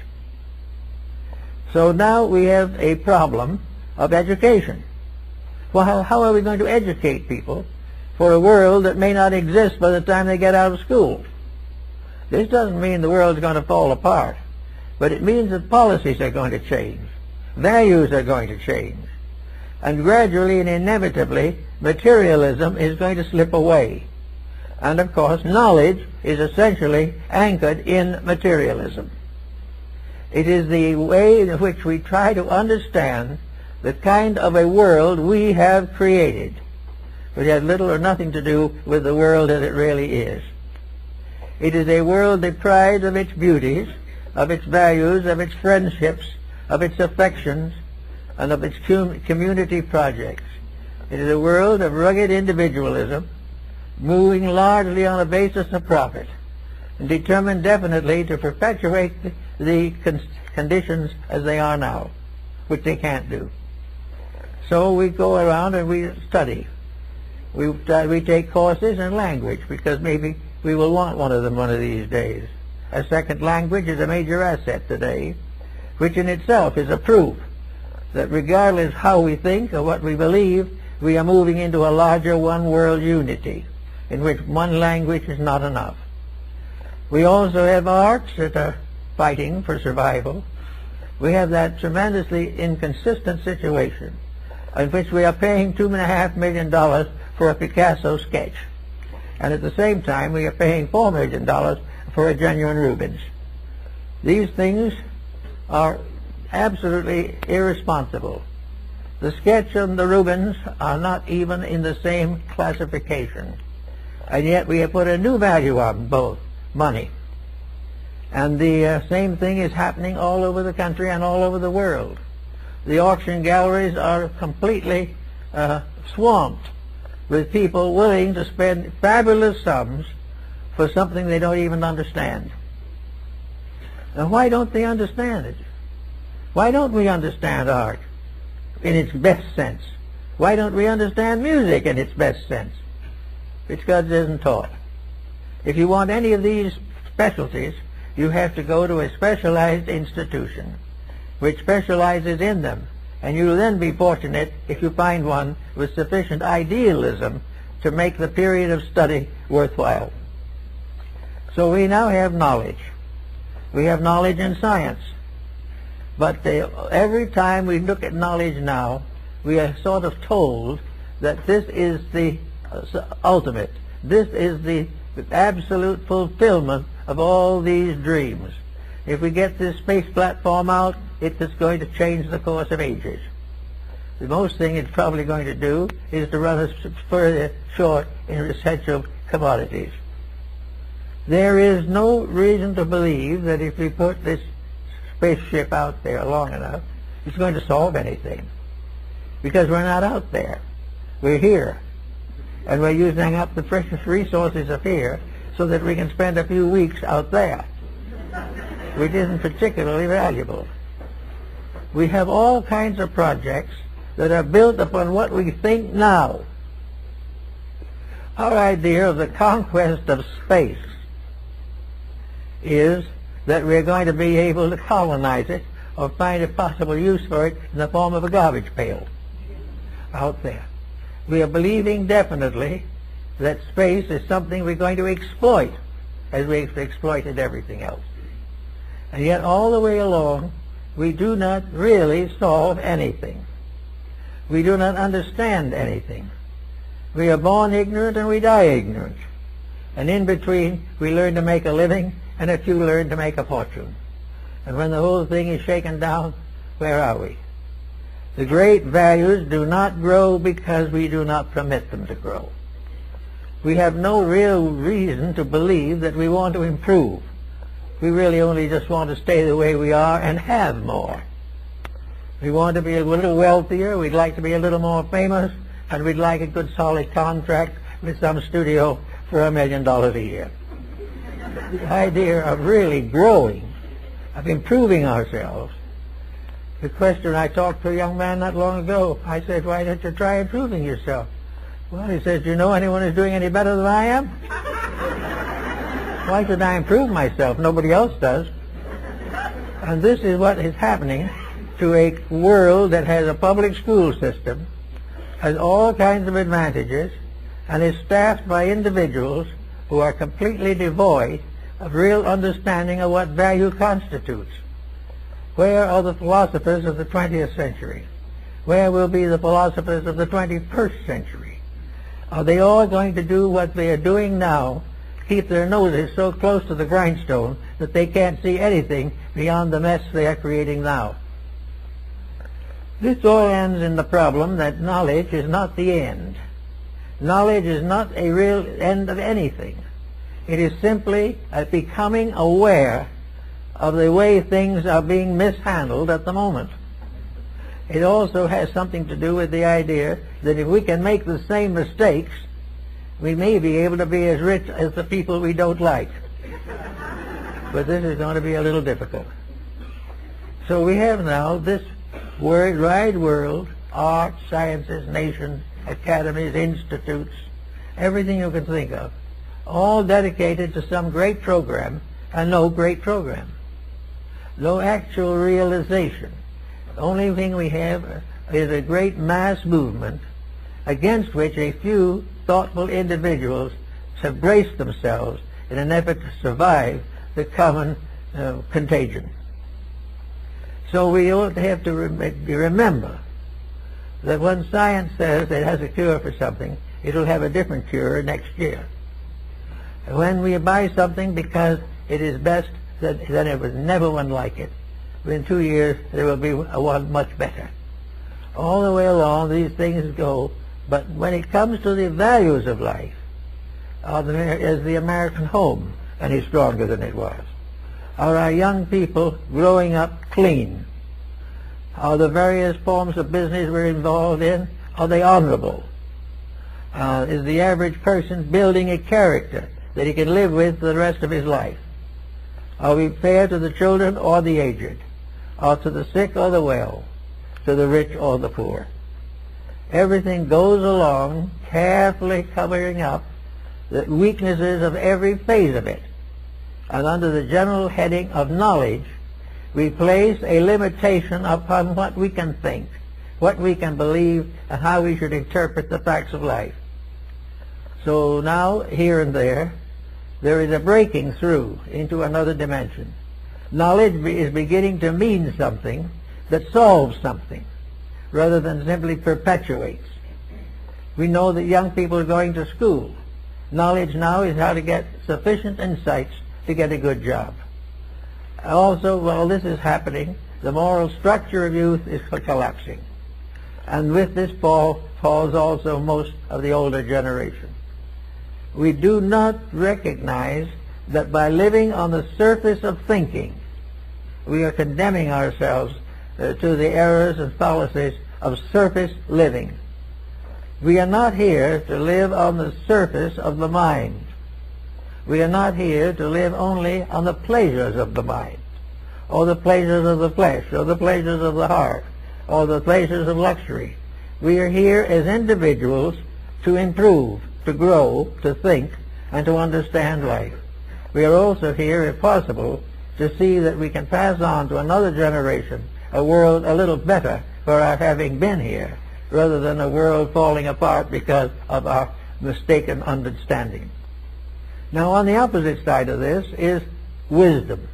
So now we have a problem of education. Well, how are we going to educate people for a world that may not exist by the time they get out of school? This doesn't mean the world's going to fall apart, but it means that policies are going to change, values are going to change, and gradually and inevitably materialism is going to slip away. And of course knowledge is essentially anchored in materialism. It is the way in which we try to understand the kind of a world we have created, which has little or nothing to do with the world as it really is. It is a world deprived of its beauties, of its values, of its friendships, of its affections, and of its community projects. It is a world of rugged individualism, moving largely on a basis of profit, and determined definitely to perpetuate the conditions as they are now, which they can't do. So we go around and we study. We take courses in language, because maybe we will want one of them one of these days. A second language is a major asset today, which in itself is a proof that regardless how we think or what we believe, we are moving into a larger one-world unity, in which one language is not enough. We also have arts that are fighting for survival. We have that tremendously inconsistent situation in which we are paying $2.5 million for a Picasso sketch. And at the same time, we are paying $4 million for a genuine Rubens. These things are absolutely irresponsible. The sketch and the Rubens are not even in the same classification. And yet we have put a new value on both, money. And the same thing is happening all over the country and all over the world. The auction galleries are completely swamped with people willing to spend fabulous sums for something they don't even understand. Now, why don't they understand it? Why don't we understand art in its best sense? Why don't we understand music in its best sense? Because it isn't taught. If you want any of these specialties, you have to go to a specialized institution which specializes in them, and you'll then be fortunate if you find one with sufficient idealism to make the period of study worthwhile. So we now have knowledge. We have knowledge in science. But every time we look at knowledge now, we are sort of told that this is the ultimate. This is the absolute fulfillment of all these dreams. If we get this space platform out, it is going to change the course of ages. The most thing it's probably going to do is to run us further short in essential commodities. There is no reason to believe that if we put this spaceship out there long enough, it's going to solve anything. Because we're not out there. We're here. And we're using up the precious resources of here so that we can spend a few weeks out there, which isn't particularly valuable. We have all kinds of projects that are built upon what we think now. Our idea of the conquest of space is that we're going to be able to colonize it or find a possible use for it in the form of a garbage pail out there. We are believing definitely that space is something we're going to exploit as we've exploited everything else. And yet all the way along, we do not really solve anything. We do not understand anything. We are born ignorant and we die ignorant. And in between, we learn to make a living and a few learn to make a fortune. And when the whole thing is shaken down, where are we? The great values do not grow because we do not permit them to grow. We have no real reason to believe that we want to improve. We really only just want to stay the way we are and have more. We want to be a little wealthier, we'd like to be a little more famous, and we'd like a good solid contract with some studio for $1 million a year. The idea of really growing, of improving ourselves. The question, I talked to a young man not long ago. I said, why don't you try improving yourself? Well, he said, do you know anyone who's doing any better than I am? Why should I improve myself? Nobody else does. And this is what is happening to a world that has a public school system, has all kinds of advantages, and is staffed by individuals who are completely devoid of real understanding of what value constitutes. Where are the philosophers of the 20th century? Where will be the philosophers of the 21st century? Are they all going to do what they are doing now, keep their noses so close to the grindstone that they can't see anything beyond the mess they are creating now? This all ends in the problem that knowledge is not the end. Knowledge is not a real end of anything. It is simply a becoming aware of the way things are being mishandled at the moment. It also has something to do with the idea that if we can make the same mistakes, we may be able to be as rich as the people we don't like. But this is going to be a little difficult. So we have now this wide world, art, sciences, nations, academies, institutes, everything you can think of, all dedicated to some great program and no great program. No actual realization. The only thing we have is a great mass movement against which a few thoughtful individuals have braced themselves in an effort to survive the common contagion. So we ought to have to remember that when science says it has a cure for something, it'll have a different cure next year. When we buy something because it is best, then there was never one like it. Within 2 years, there will be one much better. All the way along, these things go, but when it comes to the values of life, is the American home any stronger than it was? Are our young people growing up clean? Are the various forms of business we're involved in, are they honorable? Is the average person building a character that he can live with for the rest of his life? Are we fair to the children or the aged, or to the sick or the well, to the rich or the poor? Everything goes along carefully covering up the weaknesses of every phase of it. And under the general heading of knowledge, we place a limitation upon what we can think, what we can believe, and how we should interpret the facts of life. So now, here and there is a breaking through into another dimension. Knowledge is beginning to mean something that solves something, rather than simply perpetuates. We know that young people are going to school. Knowledge now is how to get sufficient insights to get a good job. Also, while this is happening, the moral structure of youth is collapsing. And with this falls also most of the older generation. We do not recognize that by living on the surface of thinking, we are condemning ourselves to the errors and fallacies of surface living. We are not here to live on the surface of the mind. We are not here to live only on the pleasures of the mind, or the pleasures of the flesh, or the pleasures of the heart, or the pleasures of luxury. We are here as individuals to improve, to grow, to think, and to understand life. We are also here, if possible, to see that we can pass on to another generation a world a little better for our having been here, rather than a world falling apart because of our mistaken understanding. Now, on the opposite side of this is wisdom.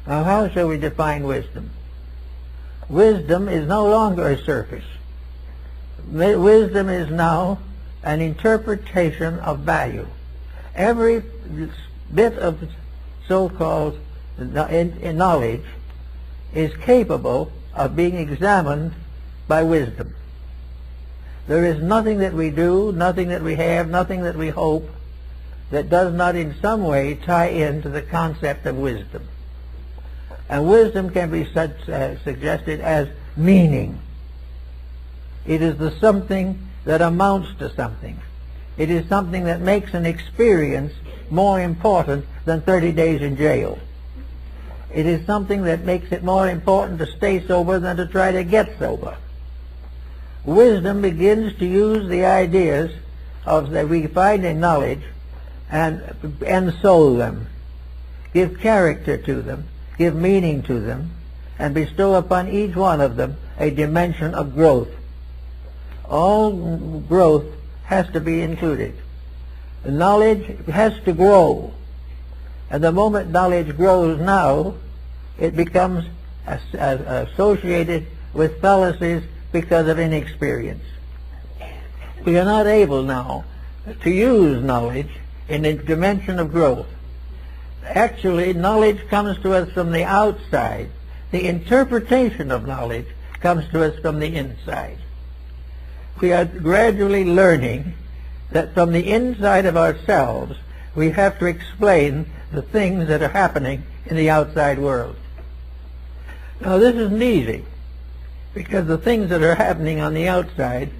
Now, how shall we define wisdom? Wisdom is no longer a surface. Wisdom is now an interpretation of value. Every bit of so-called knowledge is capable of being examined by wisdom. There is nothing that we do, nothing that we have, nothing that we hope that does not in some way tie into the concept of wisdom. And wisdom can be suggested as meaning. It is the something that amounts to something. It is something that makes an experience more important than 30 days in jail. It is something that makes it more important to stay sober than to try to get sober. Wisdom begins to use the ideas that we find in knowledge and ensoul them, give character to them, give meaning to them, and bestow upon each one of them a dimension of growth. All growth has to be included. Knowledge has to grow. And the moment knowledge grows now, it becomes associated with fallacies because of inexperience. We are not able now to use knowledge in a dimension of growth. Actually, knowledge comes to us from the outside. The interpretation of knowledge comes to us from the inside. We are gradually learning that from the inside of ourselves, we have to explain the things that are happening in the outside world. Now, this isn't easy, because the things that are happening on the outside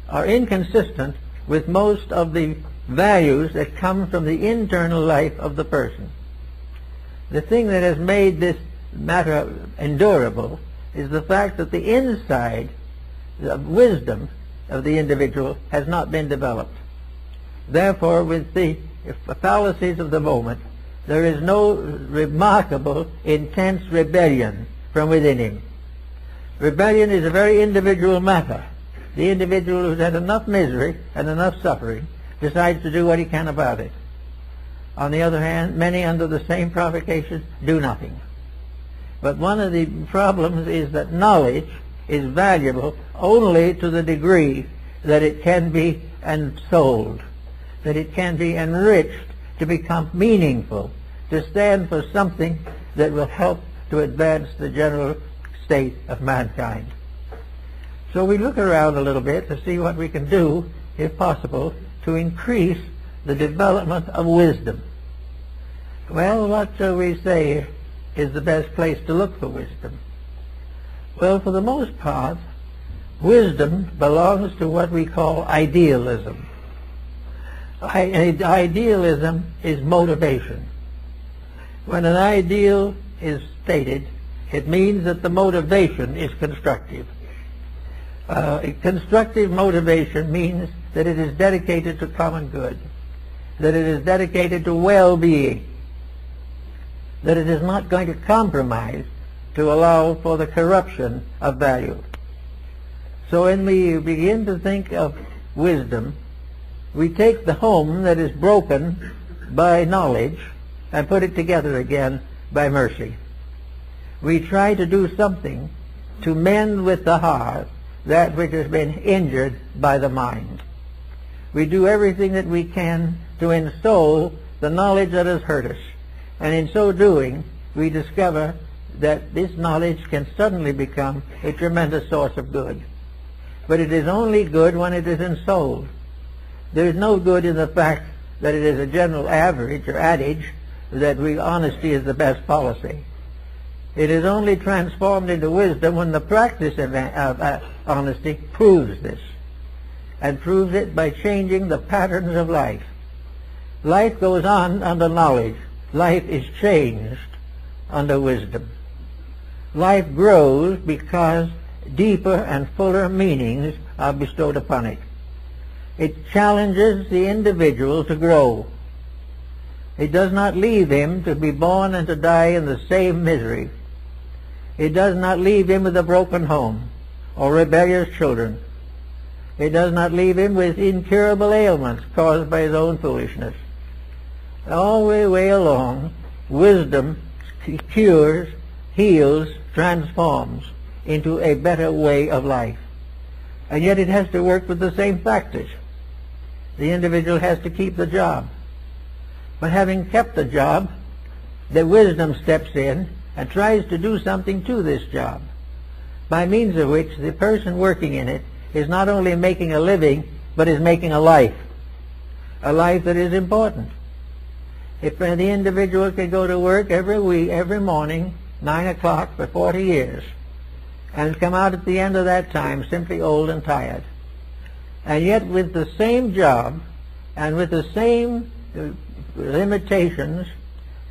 are inconsistent with most of the values that come from the internal life of the person. The thing that has made this matter endurable is the fact that the inside, the wisdom of the individual, has not been developed. Therefore, with the fallacies of the moment, there is no remarkable, intense rebellion from within him. Rebellion is a very individual matter. The individual who's had enough misery and enough suffering decides to do what he can about it. On the other hand, many under the same provocation do nothing. But one of the problems is that knowledge is valuable only to the degree that it can be ensouled, that it can be enriched to become meaningful, to stand for something that will help to advance the general state of mankind. So we look around a little bit to see what we can do, if possible, to increase the development of wisdom. Well, what shall we say is the best place to look for wisdom? Well, for the most part, wisdom belongs to what we call idealism. Idealism is motivation. When an ideal is stated, it means that the motivation is constructive. Constructive motivation means that it is dedicated to common good, that it is dedicated to well-being, that it is not going to compromise to allow for the corruption of value. So when we begin to think of wisdom, we take the home that is broken by knowledge and put it together again by mercy. We try to do something to mend with the heart that which has been injured by the mind. We do everything that we can to ensoul the knowledge that has hurt us, and in so doing we discover that this knowledge can suddenly become a tremendous source of good. But it is only good when it is ensouled. There is no good in the fact that it is a general average or adage that honesty is the best policy. It is only transformed into wisdom when the practice of honesty proves this, and proves it by changing the patterns of life. Life goes on under knowledge. Life is changed under wisdom. Life grows because deeper and fuller meanings are bestowed upon it. It challenges the individual to grow. It does not leave him to be born and to die in the same misery. It does not leave him with a broken home or rebellious children. It does not leave him with incurable ailments caused by his own foolishness. All the way along, wisdom cures, heals, transforms into a better way of life. And yet it has to work with the same factors. The individual has to keep the job. But having kept the job, the wisdom steps in and tries to do something to this job, by means of which the person working in it is not only making a living, but is making a life that is important. If the individual can go to work every morning, 9 o'clock for 40 years, and come out at the end of that time simply old and tired, and yet with the same job and with the same limitations,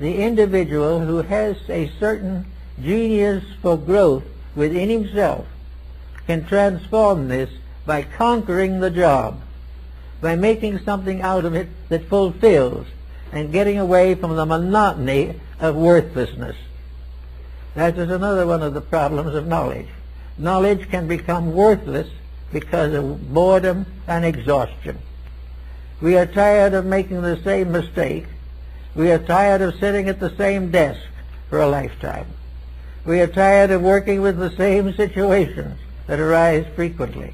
the individual who has a certain genius for growth within himself can transform this by conquering the job, by making something out of it that fulfills, and getting away from the monotony of worthlessness. That is another one of the problems of knowledge. Knowledge can become worthless because of boredom and exhaustion. We are tired of making the same mistake. We are tired of sitting at the same desk for a lifetime. We are tired of working with the same situations that arise frequently.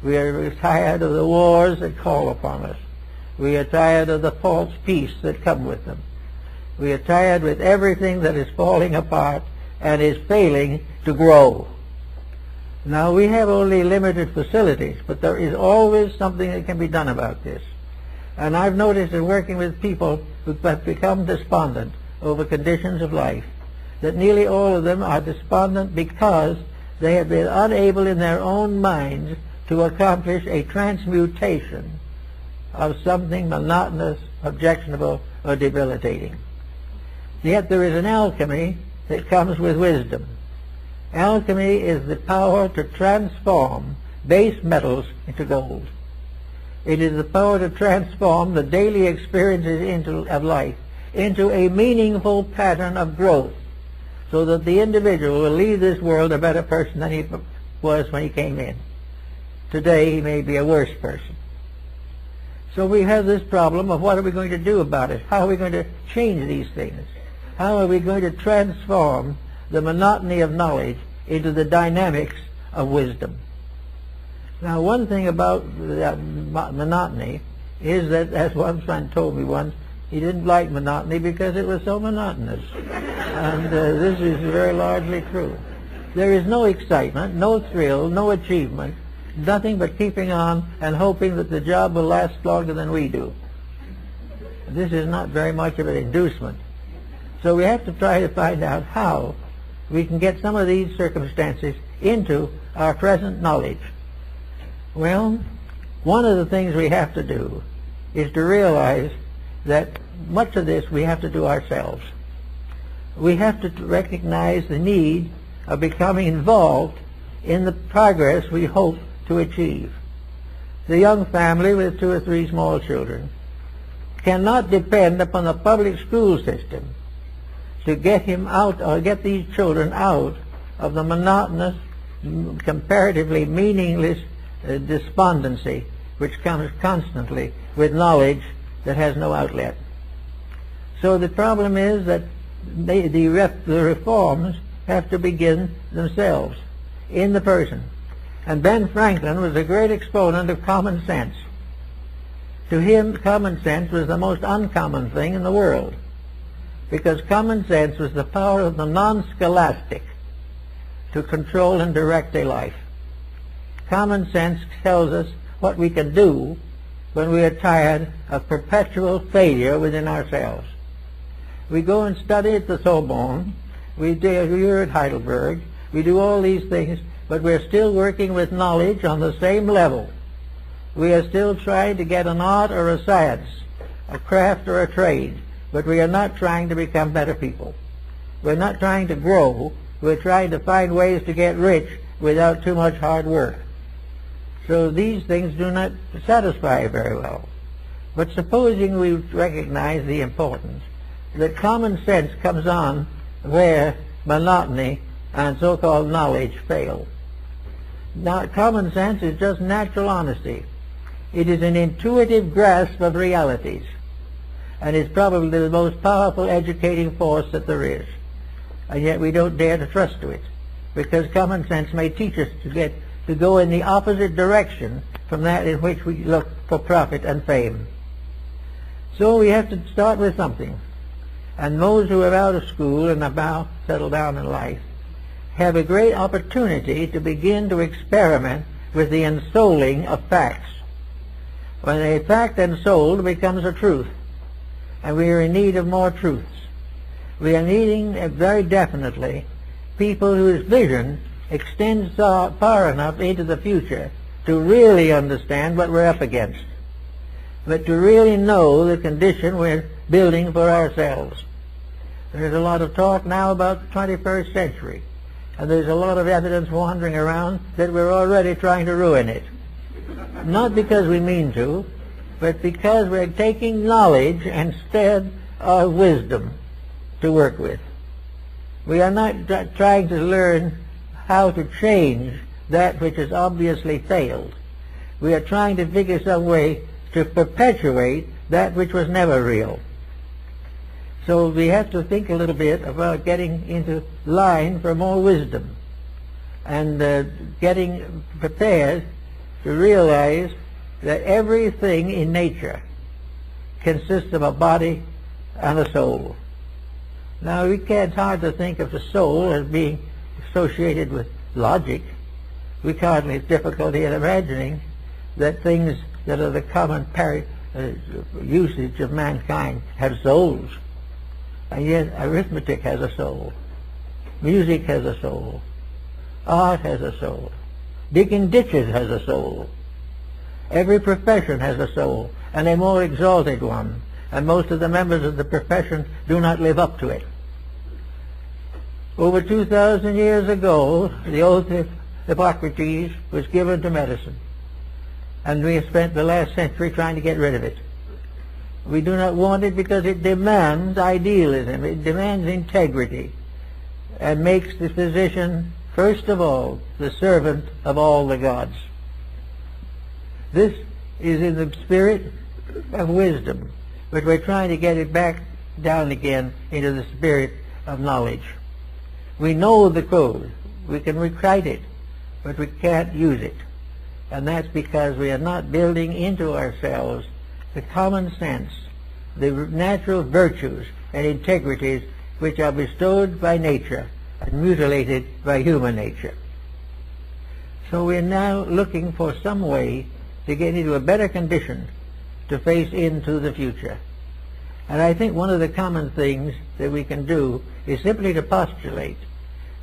We are tired of the wars that call upon us. We are tired of the false peace that come with them. We are tired with everything that is falling apart and is failing to grow. Now, we have only limited facilities, but there is always something that can be done about this. And I've noticed in working with people who have become despondent over conditions of life, that nearly all of them are despondent because they have been unable in their own minds to accomplish a transmutation of something monotonous, objectionable, or debilitating. Yet there is an alchemy that comes with wisdom. Alchemy is the power to transform base metals into gold. It is the power to transform the daily experiences of life into a meaningful pattern of growth, so that the individual will leave this world a better person than he was when he came in. Today he may be a worse person. So we have this problem of what are we going to do about it? How are we going to change these things? How are we going to transform the monotony of knowledge into the dynamics of wisdom. Now, one thing about monotony is that, as one friend told me once, he didn't like monotony because it was so monotonous. And this is very largely true. There is no excitement, no thrill, no achievement, nothing but keeping on and hoping that the job will last longer than we do. This is not very much of an inducement. So we have to try to find out how we can get some of these circumstances into our present knowledge. Well, one of the things we have to do is to realize that much of this we have to do ourselves. We have to recognize the need of becoming involved in the progress we hope to achieve. The young family with 2 or 3 small children cannot depend upon the public school system to get him out, or get these children out of the monotonous, comparatively meaningless despondency which comes constantly with knowledge that has no outlet. So the problem is that the reforms have to begin themselves in the person. And Ben Franklin was a great exponent of common sense. To him, common sense was the most uncommon thing in the world, because common sense was the power of the non-scholastic to control and direct a life. Common sense tells us what we can do when we are tired of perpetual failure within ourselves. We go and study at the Sorbonne, we're at Heidelberg, we do all these things, but we're still working with knowledge on the same level. We are still trying to get an art or a science, a craft or a trade, but we are not trying to become better people. We're not trying to grow, we're trying to find ways to get rich without too much hard work. So these things do not satisfy very well. But supposing we recognize the importance that common sense comes on where monotony and so-called knowledge fail. Now, common sense is just natural honesty. It is an intuitive grasp of realities, and is probably the most powerful educating force that there is. And yet we don't dare to trust to it, because common sense may teach us to go in the opposite direction from that in which we look for profit and fame. So we have to start with something. And those who are out of school and about settled down in life have a great opportunity to begin to experiment with the ensouling of facts. When a fact ensouled becomes a truth, and we are in need of more truths. We are needing very definitely people whose vision extends far enough into the future to really understand what we're up against, but to really know the condition we're building for ourselves. There's a lot of talk now about the 21st century, and there's a lot of evidence wandering around that we're already trying to ruin it. Not because we mean to, but because we're taking knowledge instead of wisdom to work with. We are not trying to learn how to change that which has obviously failed. We are trying to figure some way to perpetuate that which was never real. So we have to think a little bit about getting into line for more wisdom, and getting prepared to realize that everything in nature consists of a body and a soul. Now, it's hard to think of the soul as being associated with logic. We hardly have difficulty in imagining that things that are the common usage of mankind have souls. And yet arithmetic has a soul. Music has a soul. Art has a soul. Digging ditches has a soul. Every profession has a soul, and a more exalted one. And most of the members of the profession do not live up to it. Over 2,000 years ago, the oath of Hippocrates was given to medicine. And we have spent the last century trying to get rid of it. We do not want it because it demands idealism, it demands integrity, and makes the physician, first of all, the servant of all the gods. This is in the spirit of wisdom, but we're trying to get it back down again into the spirit of knowledge. We know the code. We can recite it. but we can't use it. And that's because we are not building into ourselves the common sense, the natural virtues and integrities which are bestowed by nature and mutilated by human nature. So we're now looking for some way to get into a better condition to face into the future. And I think one of the common things that we can do is simply to postulate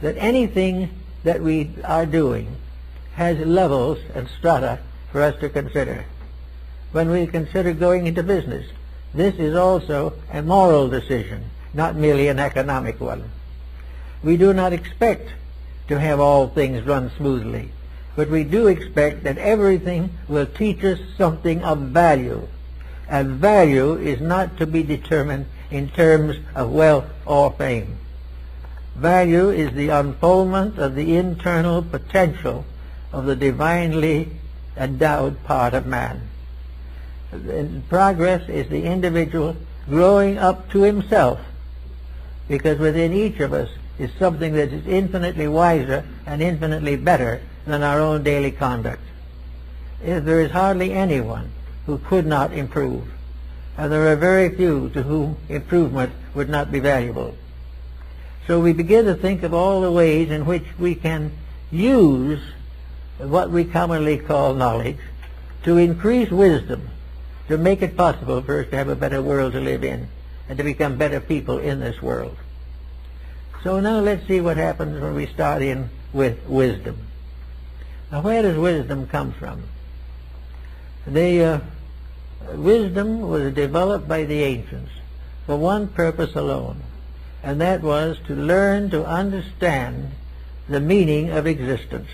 that anything that we are doing has levels and strata for us to consider. When we consider going into business, this is also a moral decision, not merely an economic one. We do not expect to have all things run smoothly, but we do expect that everything will teach us something of value. And value is not to be determined in terms of wealth or fame. Value is the unfoldment of the internal potential of the divinely endowed part of man. And progress is the individual growing up to himself, because within each of us is something that is infinitely wiser and infinitely better than our own daily conduct. There is hardly anyone who could not improve, and there are very few to whom improvement would not be valuable. So we begin to think of all the ways in which we can use what we commonly call knowledge to increase wisdom, to make it possible for us to have a better world to live in and to become better people in this world. So now let's see what happens when we start in with wisdom. Now, where does wisdom come from? Wisdom was developed by the ancients for one purpose alone, and that was to learn to understand the meaning of existence.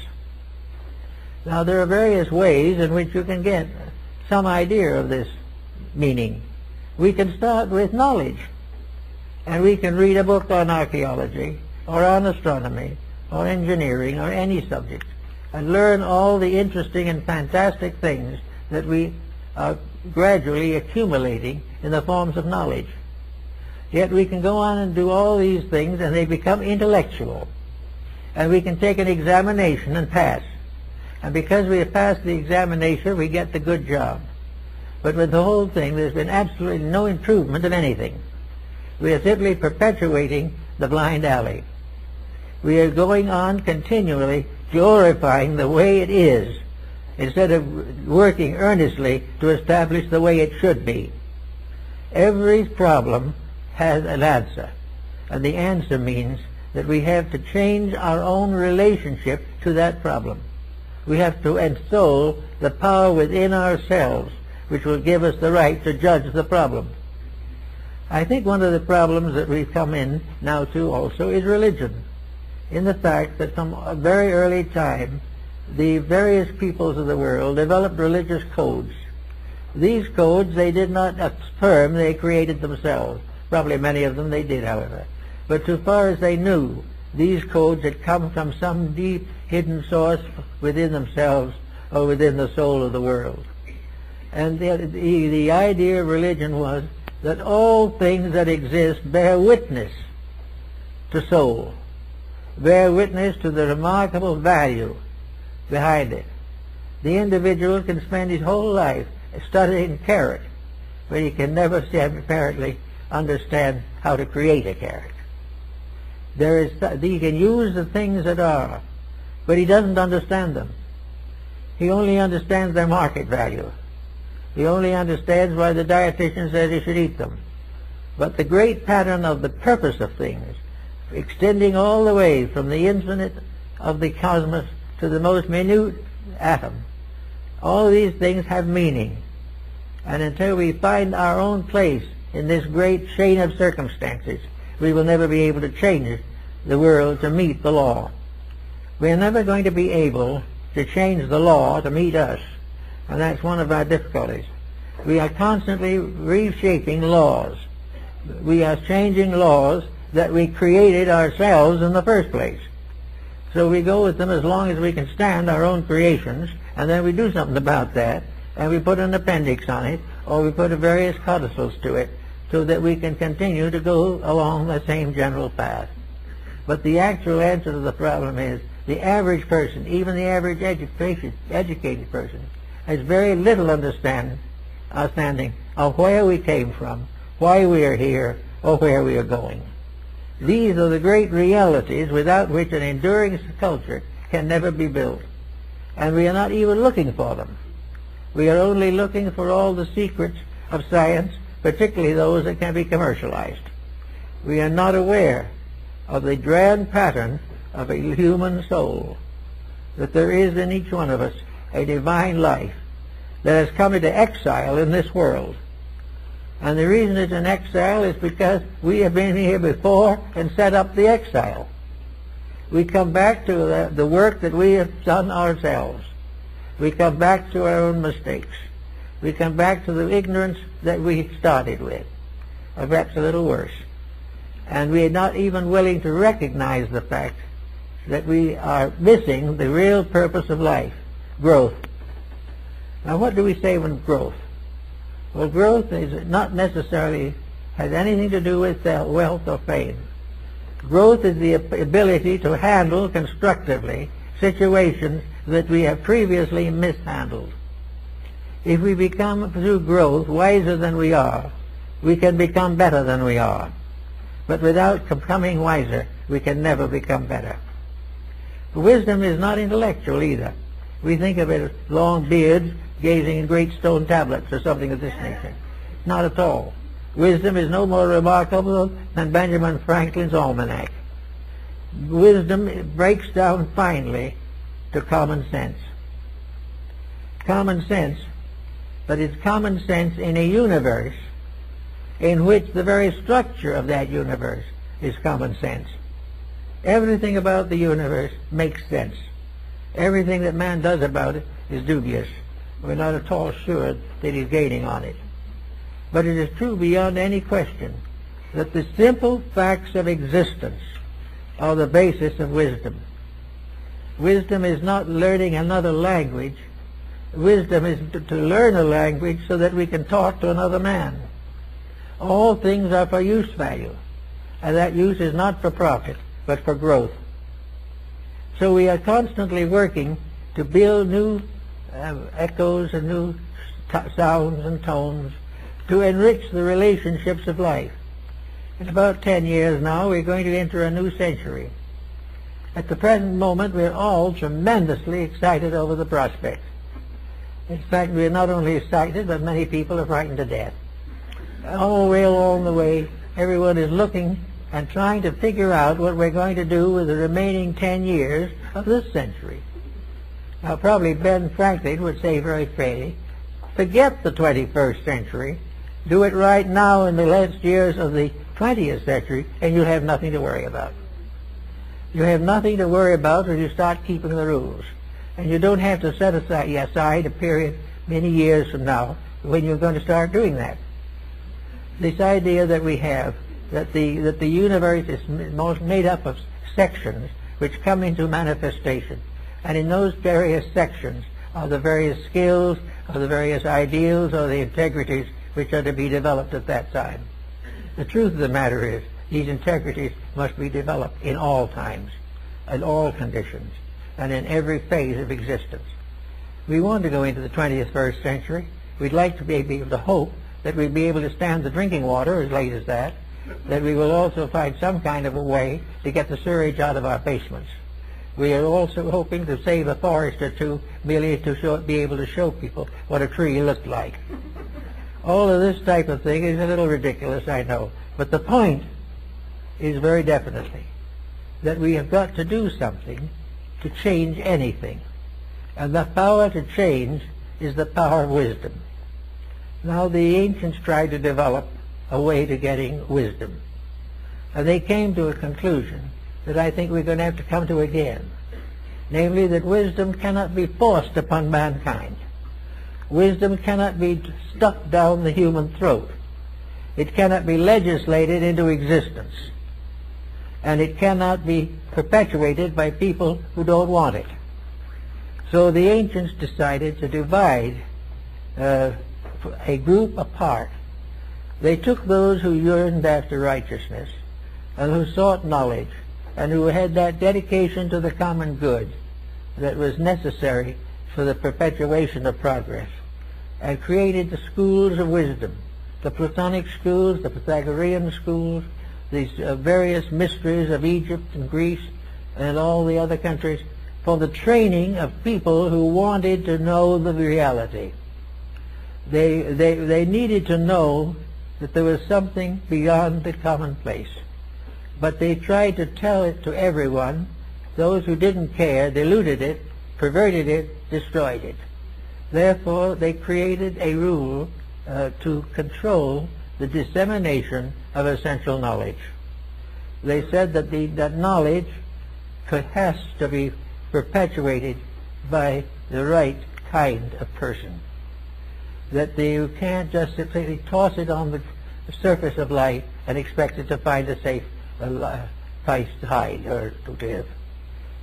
Now, there are various ways in which you can get some idea of this meaning. We can start with knowledge, and we can read a book on archaeology or on astronomy or engineering or any subject and learn all the interesting and fantastic things that we are gradually accumulating in the forms of knowledge. Yet we can go on and do all these things and they become intellectual. And we can take an examination and pass. And because we have passed the examination, we get the good job. But with the whole thing, there's been absolutely no improvement of anything. We are simply perpetuating the blind alley. We are going on continually glorifying the way it is, instead of working earnestly to establish the way it should be. Every problem has an answer, and the answer means that we have to change our own relationship to that problem. We have to ensoul the power within ourselves which will give us the right to judge the problem. I think one of the problems that we've come in now to also is religion, in the fact that from a very early time the various peoples of the world developed religious codes. These codes they did not affirm, they created themselves. Probably many of them they did, however. But so far as they knew, these codes had come from some deep hidden source within themselves or within the soul of the world. And the idea of religion was that all things that exist bear witness to soul, bear witness to the remarkable value behind it. The individual can spend his whole life studying carrot, but he can never apparently understand how to create a carrot. He can use the things that are, but he doesn't understand them. He only understands their market value. He only understands why the dietitian says he should eat them. But the great pattern of the purpose of things, extending all the way from the infinite of the cosmos to the most minute atom, all these things have meaning. And until we find our own place in this great chain of circumstances, we will never be able to change the world to meet the law. We are never going to be able to change the law to meet us, and that's one of our difficulties. We are constantly reshaping laws. We are changing laws that we created ourselves in the first place. So we go with them as long as we can stand our own creations, and then we do something about that, and we put an appendix on it, or we put various codicils to it, so that we can continue to go along the same general path. But the actual answer to the problem is The average person, even the average educated person, has very little understanding of where we came from, why we are here, or where we are going. These are the great realities without which an enduring culture can never be built. And we are not even looking for them. We are only looking for all the secrets of science, particularly those that can be commercialized. We are not aware of the grand pattern of a human soul, that there is in each one of us a divine life that has come into exile in this world. And the reason it's in exile is because we have been here before and set up the exile. We come back to the work that we have done ourselves. We come back to our own mistakes. We come back to the ignorance that we started with, or perhaps a little worse. And we are not even willing to recognize the fact that we are missing the real purpose of life, growth. Now, what do we say when growth? Well, growth is not necessarily has anything to do with wealth or fame. Growth is the ability to handle constructively situations that we have previously mishandled. If we become, through growth, wiser than we are, we can become better than we are. But without becoming wiser, we can never become better. Wisdom is not intellectual either. We think of it as long beards gazing in great stone tablets or something of this nature. Not at all. Wisdom is no more remarkable than Benjamin Franklin's almanac. Wisdom breaks down finally to common sense. Common sense, but it's common sense in a universe in which the very structure of that universe is common sense. Everything about the universe makes sense. Everything that man does about it is dubious. We're not at all sure that he's gaining on it. But it is true beyond any question that the simple facts of existence are the basis of wisdom. Wisdom is not learning another language. Wisdom is to learn a language so that we can talk to another man. All things are for use value, and that use is not for profit, but for growth. So we are constantly working to build new echoes and new sounds and tones to enrich the relationships of life. In about 10 years now, we're going to enter a new century. At the present moment, we're all tremendously excited over the prospect. In fact, we're not only excited, but many people are frightened to death. All the way along the way, everyone is looking and trying to figure out what we're going to do with the remaining 10 years of this century. Now, probably Ben Franklin would say very fairly, forget the 21st century, do it right now in the last years of the 20th century, and you'll have nothing to worry about. You have nothing to worry about when you start keeping the rules. And you don't have to set aside a period many years from now when you're going to start doing that. This idea that we have, that the universe is made up of sections which come into manifestation. And in those various sections are the various skills, or the various ideals, or the integrities which are to be developed at that time. The truth of the matter is, these integrities must be developed in all times, in all conditions, and in every phase of existence. We want to go into the 21st century. We'd like to be able to hope that we'd be able to stand the drinking water as late as that we will also find some kind of a way to get the sewage out of our basements. We are also hoping to save a forest or two merely to be able to show people what a tree looked like. All of this type of thing is a little ridiculous, I know, but the point is very definitely that we have got to do something to change anything. And the power to change is the power of wisdom. Now, the ancients tried to develop a way to getting wisdom. And they came to a conclusion that I think we're going to have to come to again. Namely, that wisdom cannot be forced upon mankind. Wisdom cannot be stuffed down the human throat. It cannot be legislated into existence. And it cannot be perpetuated by people who don't want it. So the ancients decided to divide a group apart. They took those who yearned after righteousness and who sought knowledge and who had that dedication to the common good that was necessary for the perpetuation of progress, and created the schools of wisdom, the Platonic schools, the Pythagorean schools, these various mysteries of Egypt and Greece and all the other countries, for the training of people who wanted to know the reality. They needed to know that there was something beyond the commonplace. But they tried to tell it to everyone. Those who didn't care diluted it, perverted it, destroyed it. Therefore, they created a rule to control the dissemination of essential knowledge. They said that that knowledge has to be perpetuated by the right kind of person. That you can't just simply toss it on the surface of life and expect it to find a safe place to hide or to live.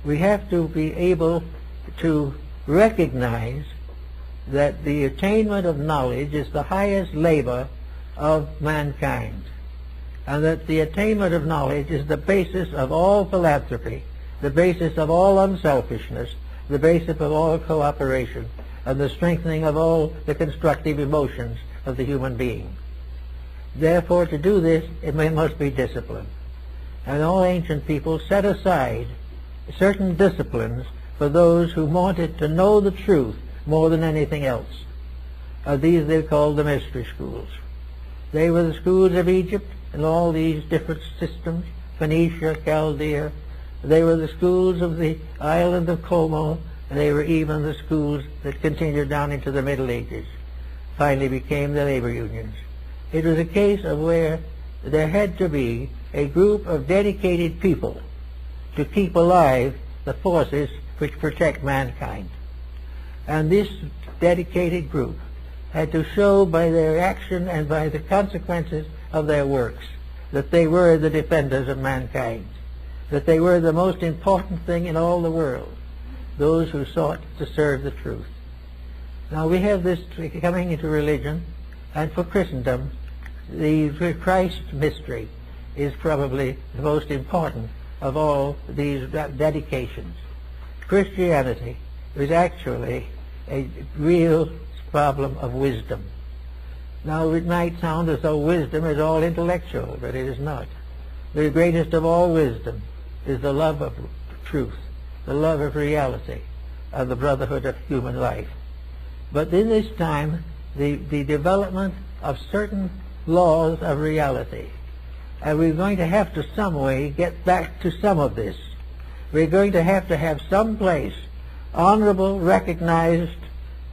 We have to be able to recognize that the attainment of knowledge is the highest labor of mankind, and that the attainment of knowledge is the basis of all philanthropy, the basis of all unselfishness, the basis of all cooperation, and the strengthening of all the constructive emotions of the human being. Therefore, to do this, it must be discipline. And all ancient people set aside certain disciplines for those who wanted to know the truth more than anything else. These they called the mystery schools. They were the schools of Egypt and all these different systems, Phoenicia, Chaldea. They were the schools of the island of Como, and they were even the schools that continued down into the Middle Ages, finally became the labor unions. It was a case of where there had to be a group of dedicated people to keep alive the forces which protect mankind. And this dedicated group had to show by their action and by the consequences of their works that they were the defenders of mankind, that they were the most important thing in all the world, those who sought to serve the truth. Now we have this coming into religion, and for Christendom, the Christ mystery is probably the most important of all these dedications. Christianity is actually a real problem of wisdom. Now it might sound as though wisdom is all intellectual, but it is not. The greatest of all wisdom is the love of truth, the love of reality, and the brotherhood of human life. But in this time, the development of certain laws of reality, and we're going to have to some way get back to some of this. We're going to have some place, honorable, recognized,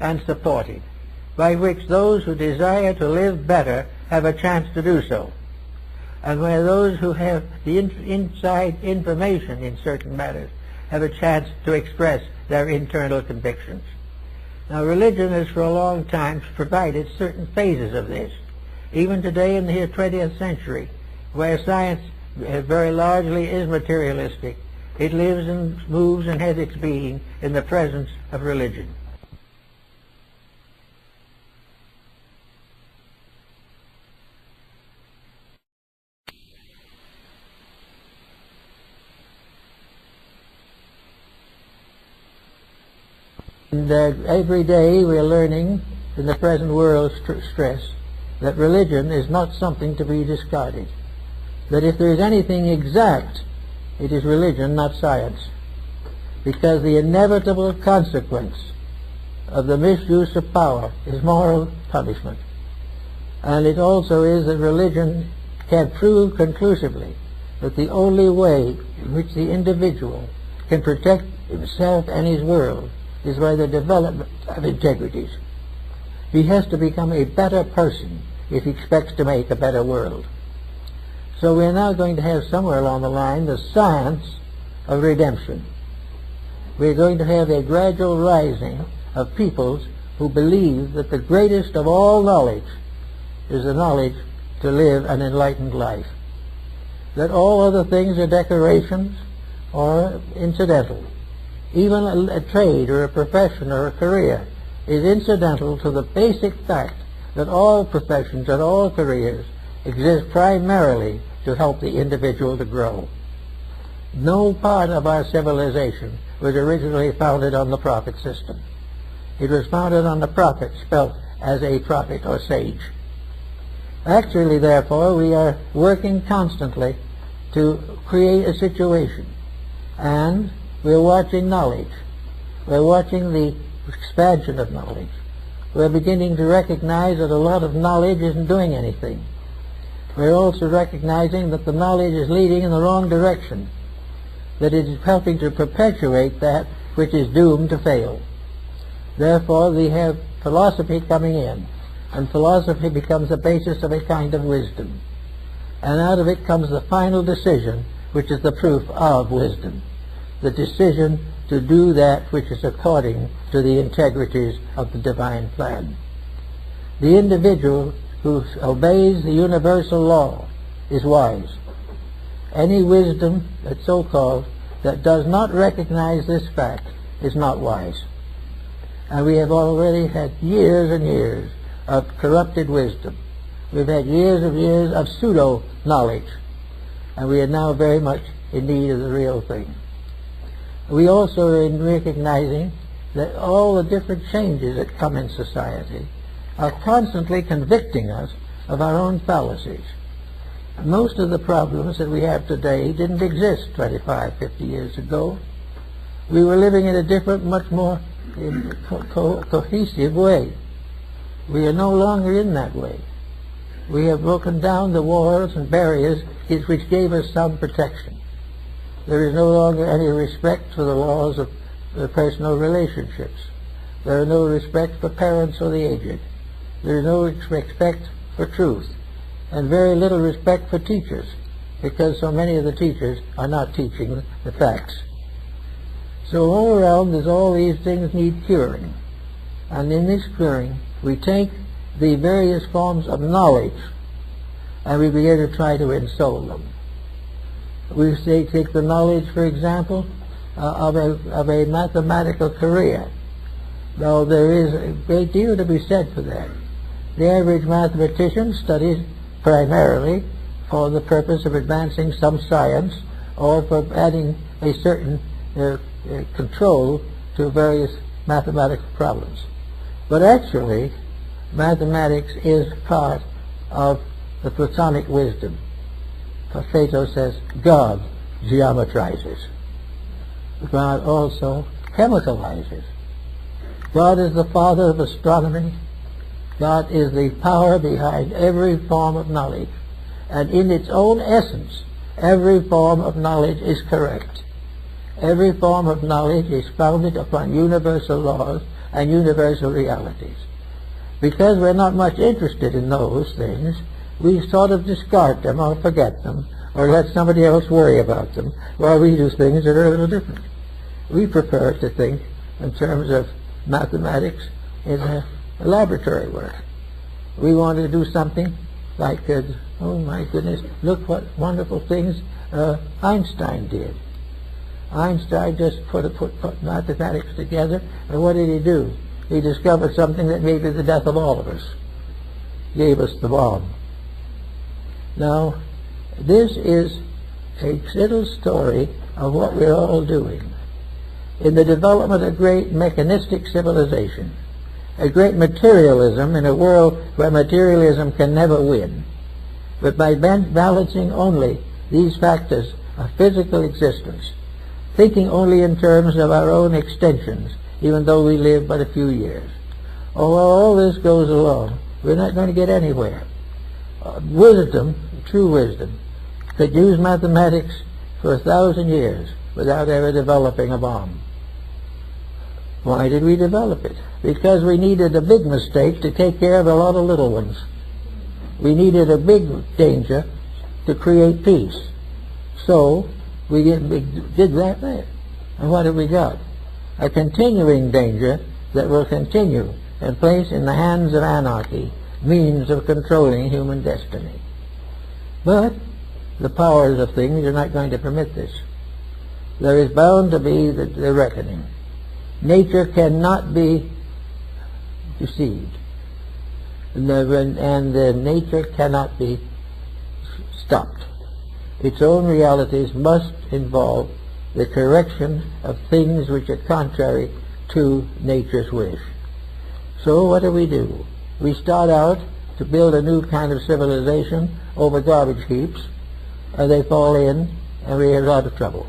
and supported, by which those who desire to live better have a chance to do so, and where those who have the inside information in certain matters have a chance to express their internal convictions. Now religion has for a long time provided certain phases of this. Even today in the 20th century, where science very largely is materialistic, it lives and moves and has its being in the presence of religion. And every day we are learning in the present world stress that religion is not something to be discarded. That if there is anything exact, it is religion, not science. Because the inevitable consequence of the misuse of power is moral punishment. And it also is that religion can prove conclusively that the only way in which the individual can protect himself and his world is by the development of integrities. He has to become a better person if he expects to make a better world. So we're now going to have somewhere along the line the science of redemption. We're going to have a gradual rising of peoples who believe that the greatest of all knowledge is the knowledge to live an enlightened life. That all other things are decorations or incidental. Even a trade or a profession or a career is incidental to the basic fact that all professions and all careers exist primarily to help the individual to grow. No part of our civilization was originally founded on the prophet system. It was founded on the prophet, spelt as a prophet or sage. Actually, therefore, we are working constantly to create a situation, and we're watching knowledge. We're watching the expansion of knowledge. We're beginning to recognize that a lot of knowledge isn't doing anything. We're also recognizing that the knowledge is leading in the wrong direction, that it is helping to perpetuate that which is doomed to fail. Therefore, we have philosophy coming in, and philosophy becomes the basis of a kind of wisdom. And out of it comes the final decision, which is the proof of wisdom, the decision to do that which is according to the integrities of the divine plan. The individual who obeys the universal law is wise. Any wisdom, that's so-called, that does not recognize this fact is not wise. And we have already had years and years of corrupted wisdom. We've had years of pseudo-knowledge, and we are now very much in need of the real thing. We also are in recognizing that all the different changes that come in society are constantly convicting us of our own fallacies. Most of the problems that we have today didn't exist 25, 50 years ago. We were living in a different, much more cohesive way. We are no longer in that way. We have broken down the walls and barriers which gave us some protection. There is no longer any respect for the laws of personal relationships. There is no respect for parents or the aged. There is no respect for truth, and very little respect for teachers, because so many of the teachers are not teaching the facts. So all around us, all these things need curing. And in this curing, we take the various forms of knowledge and we begin to try to ensole them. We say, take the knowledge, for example, of a mathematical career. Though there is a great deal to be said for that. The average mathematician studies primarily for the purpose of advancing some science or for adding a certain control to various mathematical problems. But actually, mathematics is part of the Platonic wisdom. Plato says, God geometrizes. God also chemicalizes. God is the father of astronomy. God is the power behind every form of knowledge. And in its own essence, every form of knowledge is correct. Every form of knowledge is founded upon universal laws and universal realities. Because we're not much interested in those things, we sort of discard them or forget them or let somebody else worry about them while we do things that are a little different. We prefer to think in terms of mathematics in a laboratory work. We want to do something like, oh my goodness, look what wonderful things Einstein did. Einstein just put mathematics together, and what did he do? He discovered something that may be the death of all of us. Gave us the bomb. Now, this is a little story of what we're all doing. In the development of great mechanistic civilization, a great materialism in a world where materialism can never win, but by balancing only these factors of physical existence, thinking only in terms of our own extensions, even though we live but a few years. Oh, while all this goes along, we're not going to get anywhere. Wisdom, true wisdom, could use mathematics for 1,000 years without ever developing a bomb. Why did we develop it? Because we needed a big mistake to take care of a lot of little ones. We needed a big danger to create peace. So we did that there. And what have we got? A continuing danger that will continue and place in the hands of anarchy means of controlling human destiny. But the powers of things are not going to permit this. There is bound to be the reckoning. Nature cannot be deceived, and nature cannot be stopped. its own realities must involve the correction of things which are contrary to nature's wish. So what do? We start out to build a new kind of civilization over garbage heaps, and they fall in, and we are out of trouble.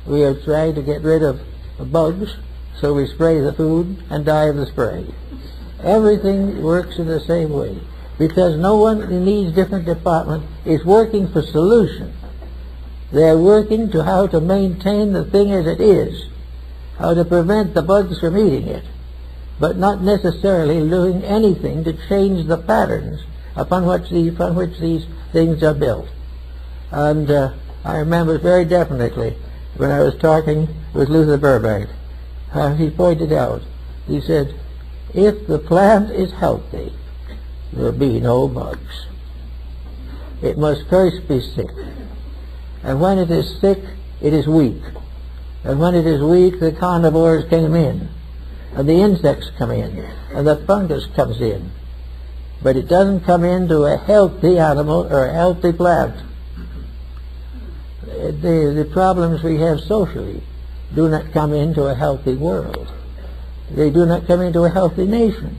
We are trying to get rid of bugs, so we spray the food and die of the spray. Everything works in the same way, because no one in these different departments is working for solution. They're working to how to maintain the thing as it is, how to prevent the bugs from eating it, but not necessarily doing anything to change the patterns upon which these things are built. And I remember very definitely when I was talking with Luther Burbank, he pointed out, he said, if the plant is healthy, there will be no bugs. It must first be sick. And when it is sick, it is weak. And when it is weak, the carnivores came in, and the insects come in, and the fungus comes in. But it doesn't come into a healthy animal or a healthy plant. The problems we have socially do not come into a healthy world. They do not come into a healthy nation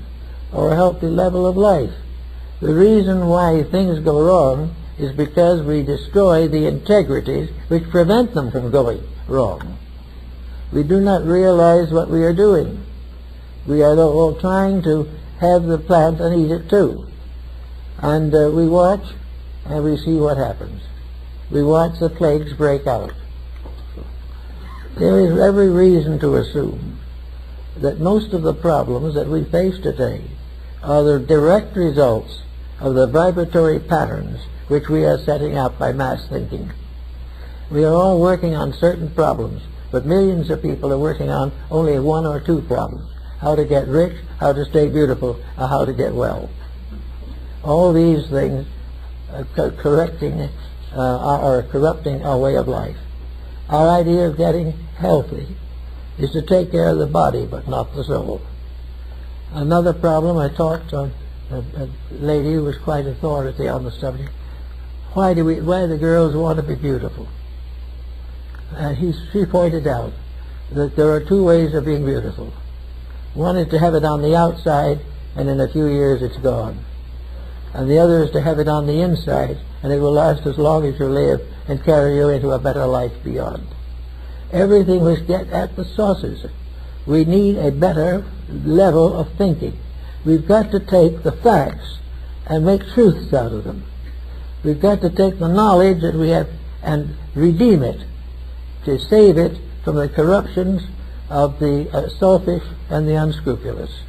or a healthy level of life. The reason why things go wrong is because we destroy the integrities which prevent them from going wrong. We do not realize what we are doing. We are all trying to have the plant and eat it too. And we watch and we see what happens. We watch the plagues break out. There is every reason to assume that most of the problems that we face today are the direct results of the vibratory patterns which we are setting up by mass thinking. We are all working on certain problems, but millions of people are working on only one or two problems: how to get rich, how to stay beautiful, or how to get well. All these things are corrupting our way of life. Our idea of getting healthy is to take care of the body, but not the soul. Another problem, I talked to a lady who was quite authority on the subject. Why do the girls want to be beautiful? And she pointed out that there are two ways of being beautiful. One is to have it on the outside, and in a few years it's gone. And the other is to have it on the inside, and it will last as long as you live and carry you into a better life beyond. Everything must get at the sources. We need a better level of thinking. We've got to take the facts and make truths out of them. We've got to take the knowledge that we have and redeem it, to save it from the corruptions of the selfish and the unscrupulous.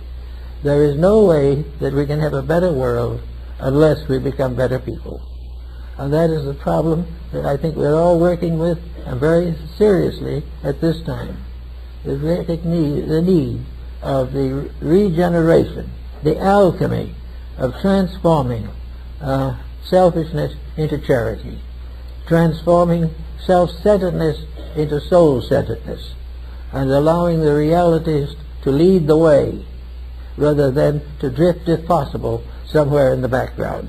There is no way that we can have a better world unless we become better people. And that is the problem that I think we're all working with, and very seriously at this time. The need of the regeneration, the alchemy of transforming selfishness into charity, transforming self-centeredness into soul-centeredness, and allowing the realities to lead the way rather than to drift, if possible, somewhere in the background.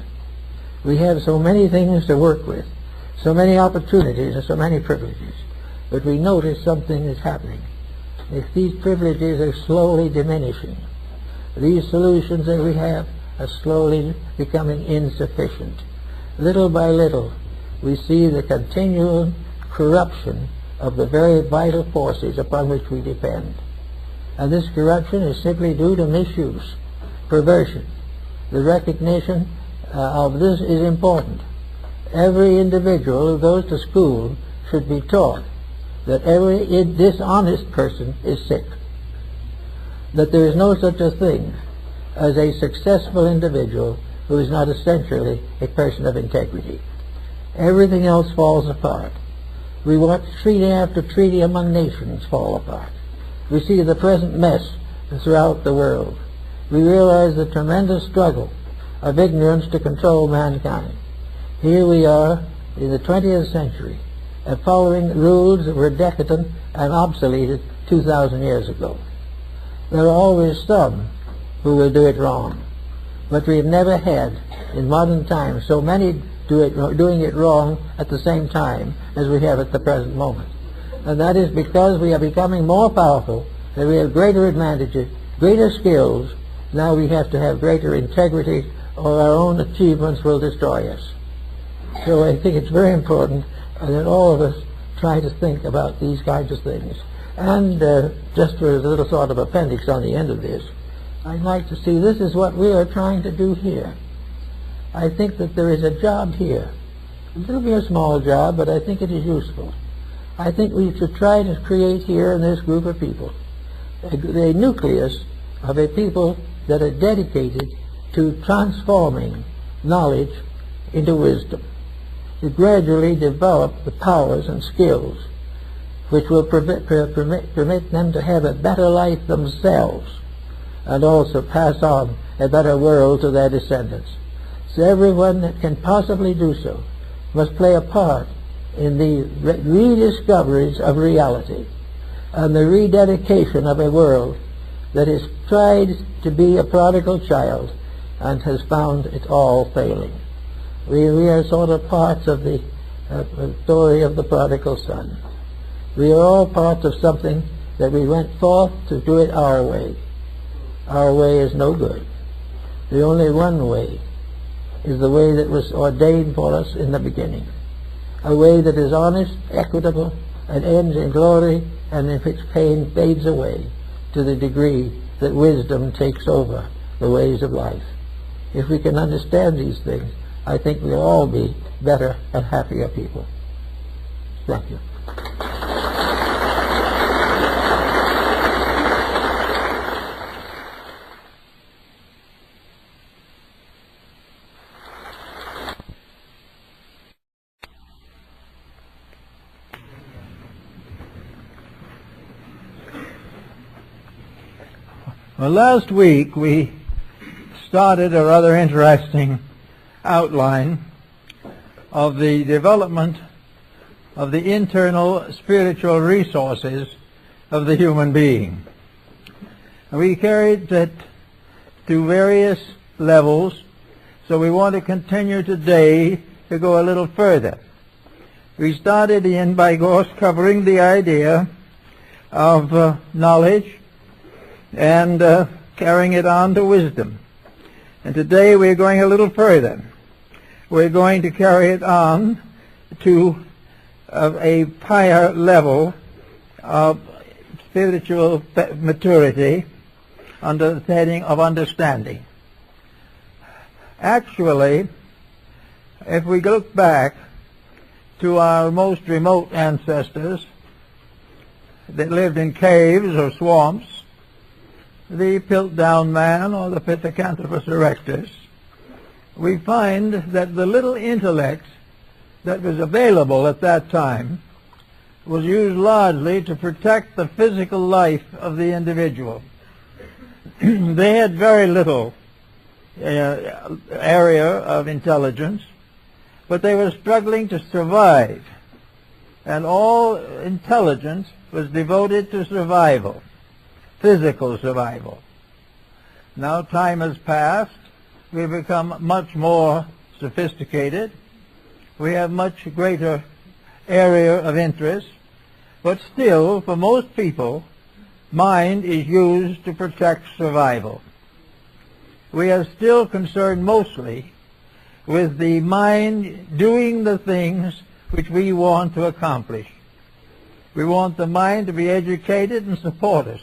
We have so many things to work with, so many opportunities and so many privileges, but we notice something is happening. If these privileges are slowly diminishing, these solutions that we have are slowly becoming insufficient. Little by little, we see the continual corruption of the very vital forces upon which we depend. And this corruption is simply due to misuse, perversion. The recognition of this is important. Every individual who goes to school should be taught that every dishonest person is sick, that there is no such a thing as a successful individual who is not essentially a person of integrity. Everything else falls apart. We watch treaty after treaty among nations fall apart. We see the present mess throughout the world. We realize the tremendous struggle of ignorance to control mankind. Here we are in the 20th century, and following rules that were decadent and obsoleted 2,000 years ago. There are always some who will do it wrong, but we have never had in modern times so many doing it wrong at the same time as we have at the present moment. And that is because we are becoming more powerful, and we have greater advantages, greater skills. Now we have to have greater integrity, or our own achievements will destroy us. So I think it's very important that all of us try to think about these kinds of things. And just for a little sort of appendix on the end of this, I'd like to see this is what we are trying to do here. I think that there is a job here. It'll be a small job, but I think it is useful. I think we should try to create here in this group of people a nucleus of a people that are dedicated to transforming knowledge into wisdom, to gradually develop the powers and skills which will permit them to have a better life themselves and also pass on a better world to their descendants. So everyone that can possibly do so must play a part in the rediscoveries of reality and the rededication of a world that has tried to be a prodigal child and has found it all failing. We are sort of parts of the story of the prodigal son. We are all parts of something that we went forth to do it our way. Our way is no good. The only one way is the way that was ordained for us in the beginning. A way that is honest, equitable, and ends in glory, and in which pain fades away to the degree that wisdom takes over the ways of life. If we can understand these things, I think we'll all be better and happier people. Thank you. Well, last week we started a rather interesting outline of the development of the internal spiritual resources of the human being. We carried it to various levels, so we want to continue today to go a little further. We started in by covering the idea of knowledge and carrying it on to wisdom. And today we're going a little further. We're going to carry it on to a higher level of spiritual maturity under the heading of understanding. Actually, if we look back to our most remote ancestors that lived in caves or swamps, the Piltdown man or the Pithecanthropus erectus, we find that the little intellect that was available at that time was used largely to protect the physical life of the individual. They had very little area of intelligence, but they were struggling to survive, and all intelligence was devoted to survival. Physical survival. Now time has passed. We've become much more sophisticated. We have much greater area of interest. But still, for most people, mind is used to protect survival. We are still concerned mostly with the mind doing the things which we want to accomplish. We want the mind to be educated and support us.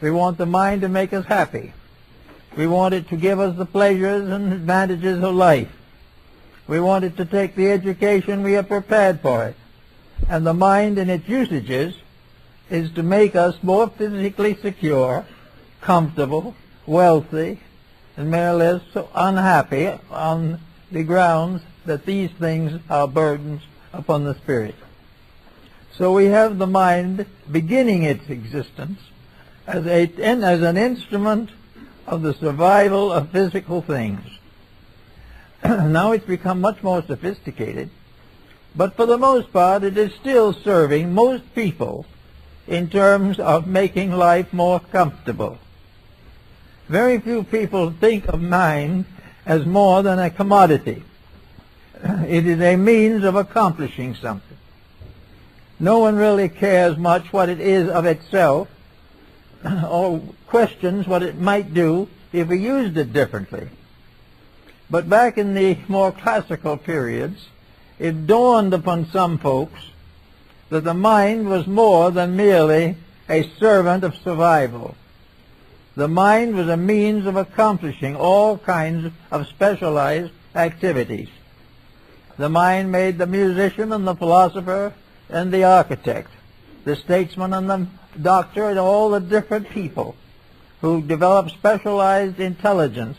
We want the mind to make us happy. We want it to give us the pleasures and advantages of life. We want it to take the education we are prepared for it. And the mind in its usages is to make us more physically secure, comfortable, wealthy, and more or less so unhappy on the grounds that these things are burdens upon the spirit. So we have the mind beginning its existence as an instrument of the survival of physical things. Now it's become much more sophisticated, but for the most part it is still serving most people in terms of making life more comfortable. Very few people think of mind as more than a commodity. It is a means of accomplishing something. No one really cares much what it is of itself or questions what it might do if we used it differently. But back in the more classical periods, it dawned upon some folks that the mind was more than merely a servant of survival. The mind was a means of accomplishing all kinds of specialized activities. The mind made the musician and the philosopher and the architect, the statesman and the doctor, and all the different people who developed specialized intelligence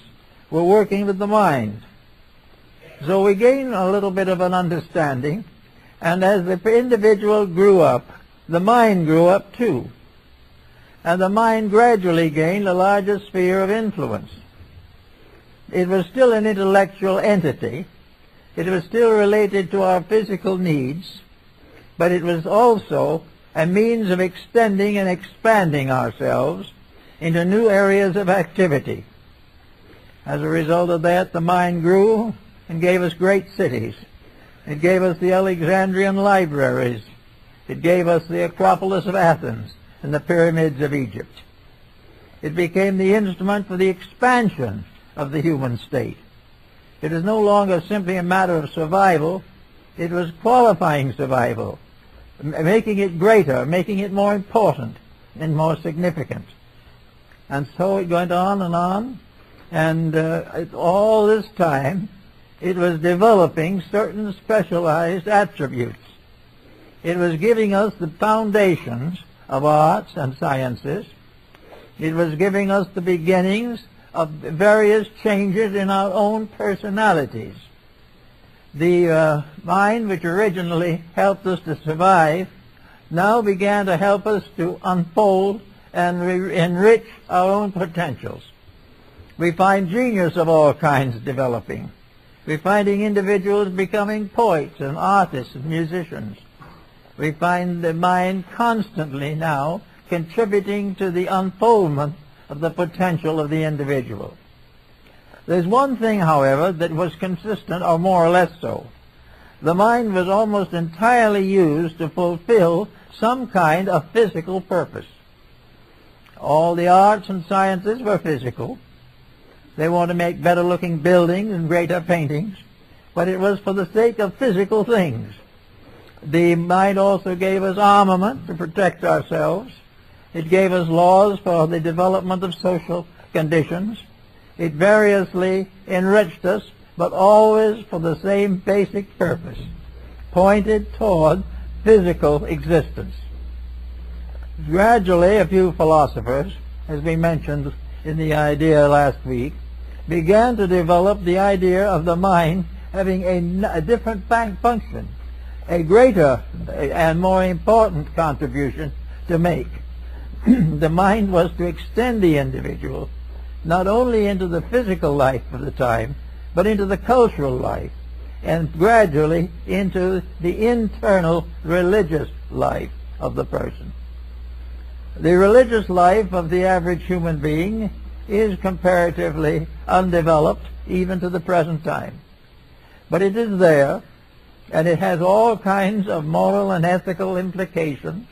were working with the mind. So we gain a little bit of an understanding, and as the individual grew up, the mind grew up too. And the mind gradually gained a larger sphere of influence. It was still an intellectual entity. It was still related to our physical needs, but it was also a means of extending and expanding ourselves into new areas of activity. As a result of that, the mind grew and gave us great cities. It gave us the Alexandrian libraries. It gave us the Acropolis of Athens and the pyramids of Egypt. It became the instrument for the expansion of the human state. It is no longer simply a matter of survival. It was qualifying survival, making it greater, making it more important and more significant. And so it went on, and all this time it was developing certain specialized attributes. It was giving us the foundations of arts and sciences. It was giving us the beginnings of various changes in our own personalities. The mind, which originally helped us to survive, now began to help us to unfold and enrich our own potentials. We find genius of all kinds developing. We're finding individuals becoming poets and artists and musicians. We find the mind constantly now contributing to the unfoldment of the potential of the individual. There's one thing, however, that was consistent, or more or less so. The mind was almost entirely used to fulfill some kind of physical purpose. All the arts and sciences were physical. They want to make better-looking buildings and greater paintings, but it was for the sake of physical things. The mind also gave us armament to protect ourselves. It gave us laws for the development of social conditions. It variously enriched us, but always for the same basic purpose, pointed toward physical existence. Gradually, a few philosophers, as we mentioned in the idea last week, began to develop the idea of the mind having a different function, a greater and more important contribution to make. The mind was to extend the individual not only into the physical life of the time, but into the cultural life, and gradually into the internal religious life of the person. The religious life of the average human being is comparatively undeveloped even to the present time. But it is there, and it has all kinds of moral and ethical implications.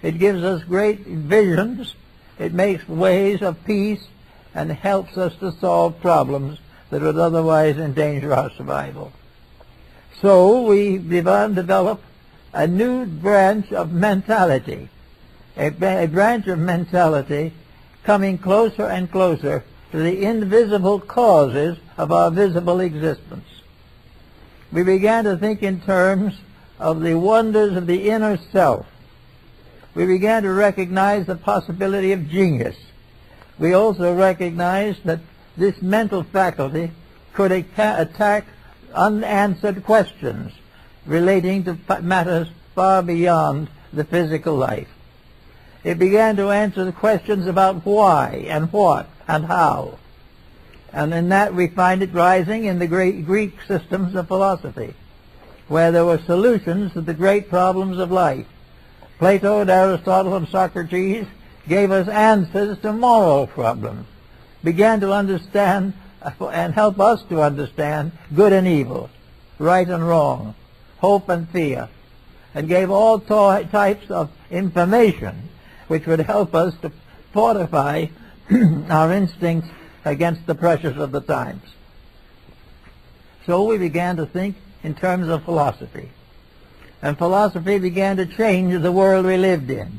It gives us great visions. It makes ways of peace and helps us to solve problems that would otherwise endanger our survival. So we develop a new branch of mentality, a branch of mentality coming closer and closer to the invisible causes of our visible existence. We began to think in terms of the wonders of the inner self. We began to recognize the possibility of genius. We also recognized that this mental faculty could attack unanswered questions relating to matters far beyond the physical life. It began to answer the questions about why and what and how. And in that we find it rising in the great Greek systems of philosophy, where there were solutions to the great problems of life. Plato and Aristotle and Socrates gave us answers to moral problems, began to understand and help us to understand good and evil. right and wrong, hope and fear, and gave all types of information which would help us to fortify our instincts against the pressures of the times. So we began to think in terms of philosophy. And philosophy began to change the world we lived in.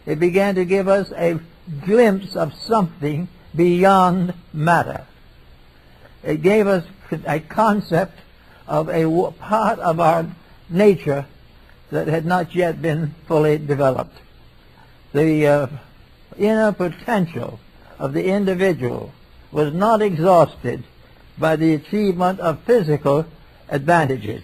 It began to give us a glimpse of something beyond matter. It gave us a concept of a part of our nature that had not yet been fully developed. The inner potential of the individual was not exhausted by the achievement of physical advantages.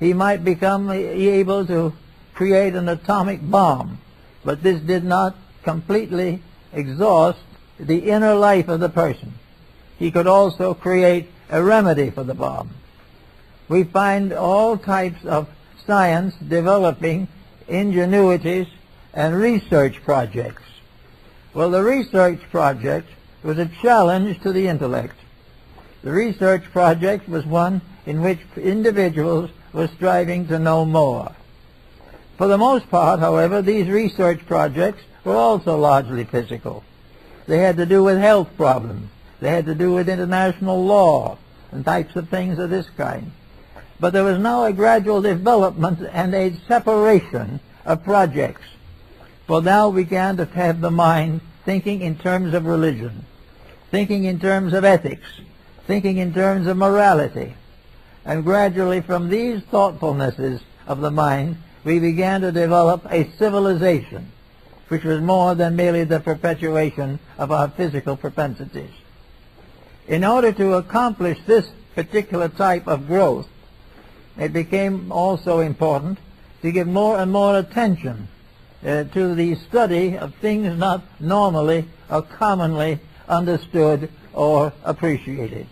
He might become able to create an atomic bomb, but this did not completely exhaust the inner life of the person. He could also create a remedy for the bomb. We find all types of science developing ingenuities and research projects. Well, the research project was a challenge to the intellect. The research project was one in which individuals were striving to know more. For the most part, however, these research projects were also largely physical. They had to do with health problems. They had to do with international law and types of things of this kind. But there was now a gradual development and a separation of projects. For now we began to have the mind thinking in terms of religion, thinking in terms of ethics, thinking in terms of morality. And gradually from these thoughtfulnesses of the mind, we began to develop a civilization, which was more than merely the perpetuation of our physical propensities. In order to accomplish this particular type of growth, it became also important to give more and more attention to the study of things not normally or commonly understood or appreciated.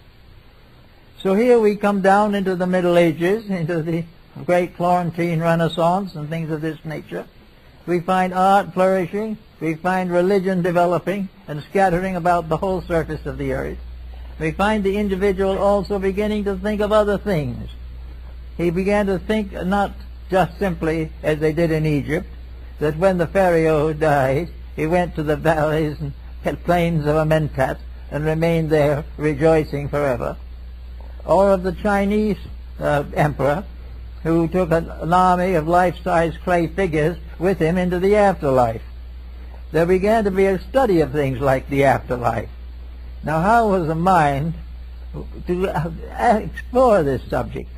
So here we come down into the Middle Ages, into the great Florentine Renaissance and things of this nature. We find art flourishing, we find religion developing and scattering about the whole surface of the earth. We find the individual also beginning to think of other things. He began to think not just simply as they did in Egypt, that when the Pharaoh died, he went to the valleys and plains of Amentat and remained there rejoicing forever. Or of the Chinese emperor who took an army of life-size clay figures with him into the afterlife. There began to be a study of things like the afterlife. Now, how was the mind to explore this subject?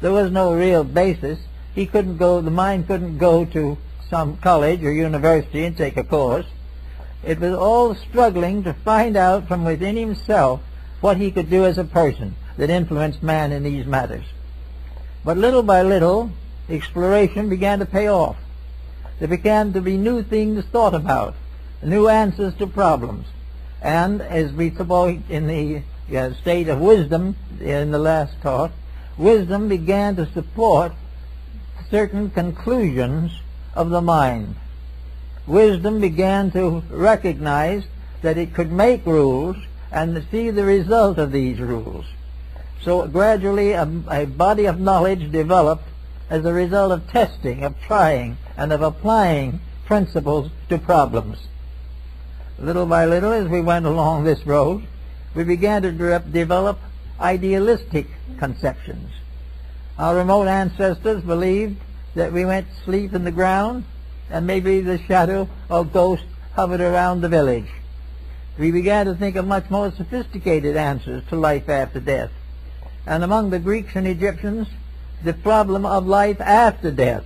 There was no real basis. The mind couldn't go to some college or university and take a course. It was all struggling to find out from within himself what he could do as a person that influenced man in these matters. But little by little, exploration began to pay off. There began to be new things thought about, new answers to problems. And as we spoke in the state of wisdom in the last talk, wisdom began to support certain conclusions of the mind. Wisdom began to recognize that it could make rules and see the result of these rules. So gradually a body of knowledge developed as a result of testing, of trying, and of applying principles to problems. Little by little, as we went along this road, we began to develop idealistic conceptions. Our remote ancestors believed that we went to sleep in the ground and maybe the shadow or ghost hovered around the village. We began to think of much more sophisticated answers to life after death. And among the Greeks and Egyptians, the problem of life after death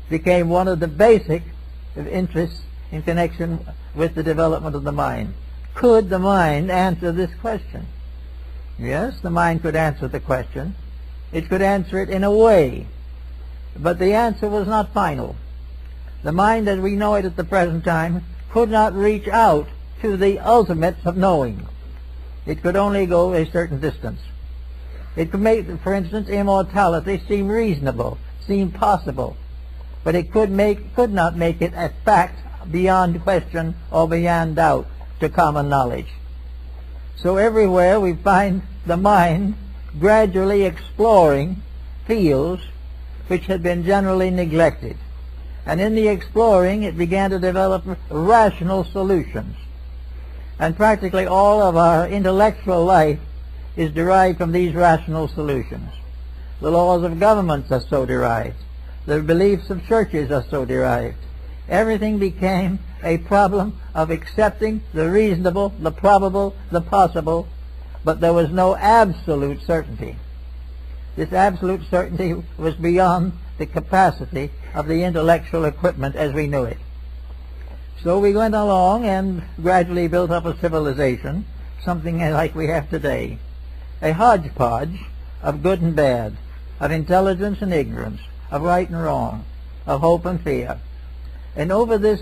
became one of the basic interests in connection with the development of the mind. Could the mind answer this question? Yes, the mind could answer the question. It could answer it in a way, but the answer was not final. The mind as we know it at the present time could not reach out to the ultimates of knowing. It could only go a certain distance. It could make, for instance, immortality seem reasonable, seem possible, but it could not make it a fact beyond question or beyond doubt to common knowledge. So everywhere we find the mind gradually exploring fields which had been generally neglected. And in the exploring, it began to develop rational solutions. And practically all of our intellectual life is derived from these rational solutions. The laws of governments are so derived. The beliefs of churches are so derived. Everything became a problem of accepting the reasonable, the probable, the possible, but there was no absolute certainty. This absolute certainty was beyond the capacity of the intellectual equipment as we knew it. So we went along and gradually built up a civilization, something like we have today. A hodgepodge of good and bad, of intelligence and ignorance, of right and wrong, of hope and fear. And over this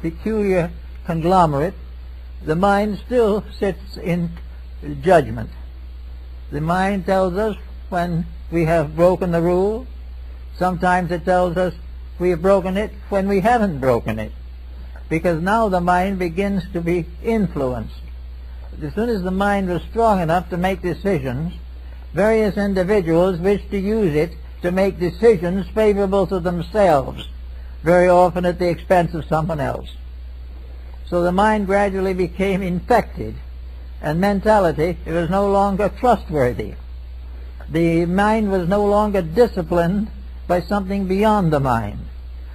peculiar conglomerate, the mind still sits in judgment. The mind tells us when we have broken the rule. Sometimes it tells us we have broken it when we haven't broken it. Because now the mind begins to be influenced. As soon as the mind was strong enough to make decisions, various individuals wish to use it to make decisions favorable to themselves, very often at the expense of someone else. So the mind gradually became infected, and mentality was no longer trustworthy. The mind was no longer disciplined by something beyond the mind.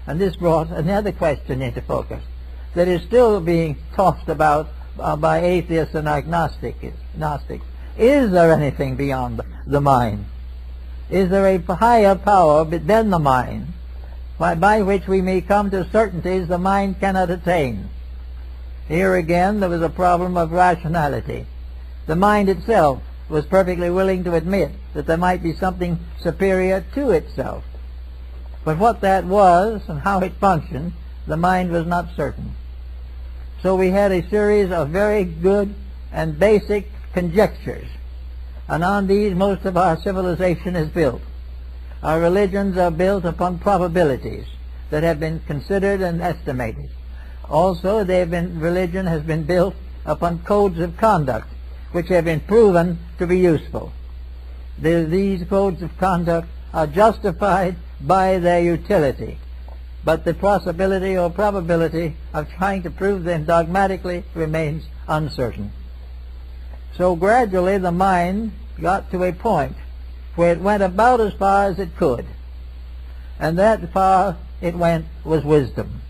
And this brought another question into focus that is still being tossed about by atheists and agnostics. Is there anything beyond the mind? Is there a higher power than the mind by which we may come to certainties the mind cannot attain? Here again there was a problem of rationality. The mind itself was perfectly willing to admit that there might be something superior to itself. But what that was and how it functioned, the mind was not certain. So we had a series of very good and basic conjectures, and on these most of our civilization is built. Our religions are built upon probabilities that have been considered and estimated. Also, religion has been built upon codes of conduct which have been proven to be useful. These codes of conduct are justified by their utility, but the possibility or probability of trying to prove them dogmatically remains uncertain. So gradually the mind got to a point where it went about as far as it could, and that far it went was wisdom.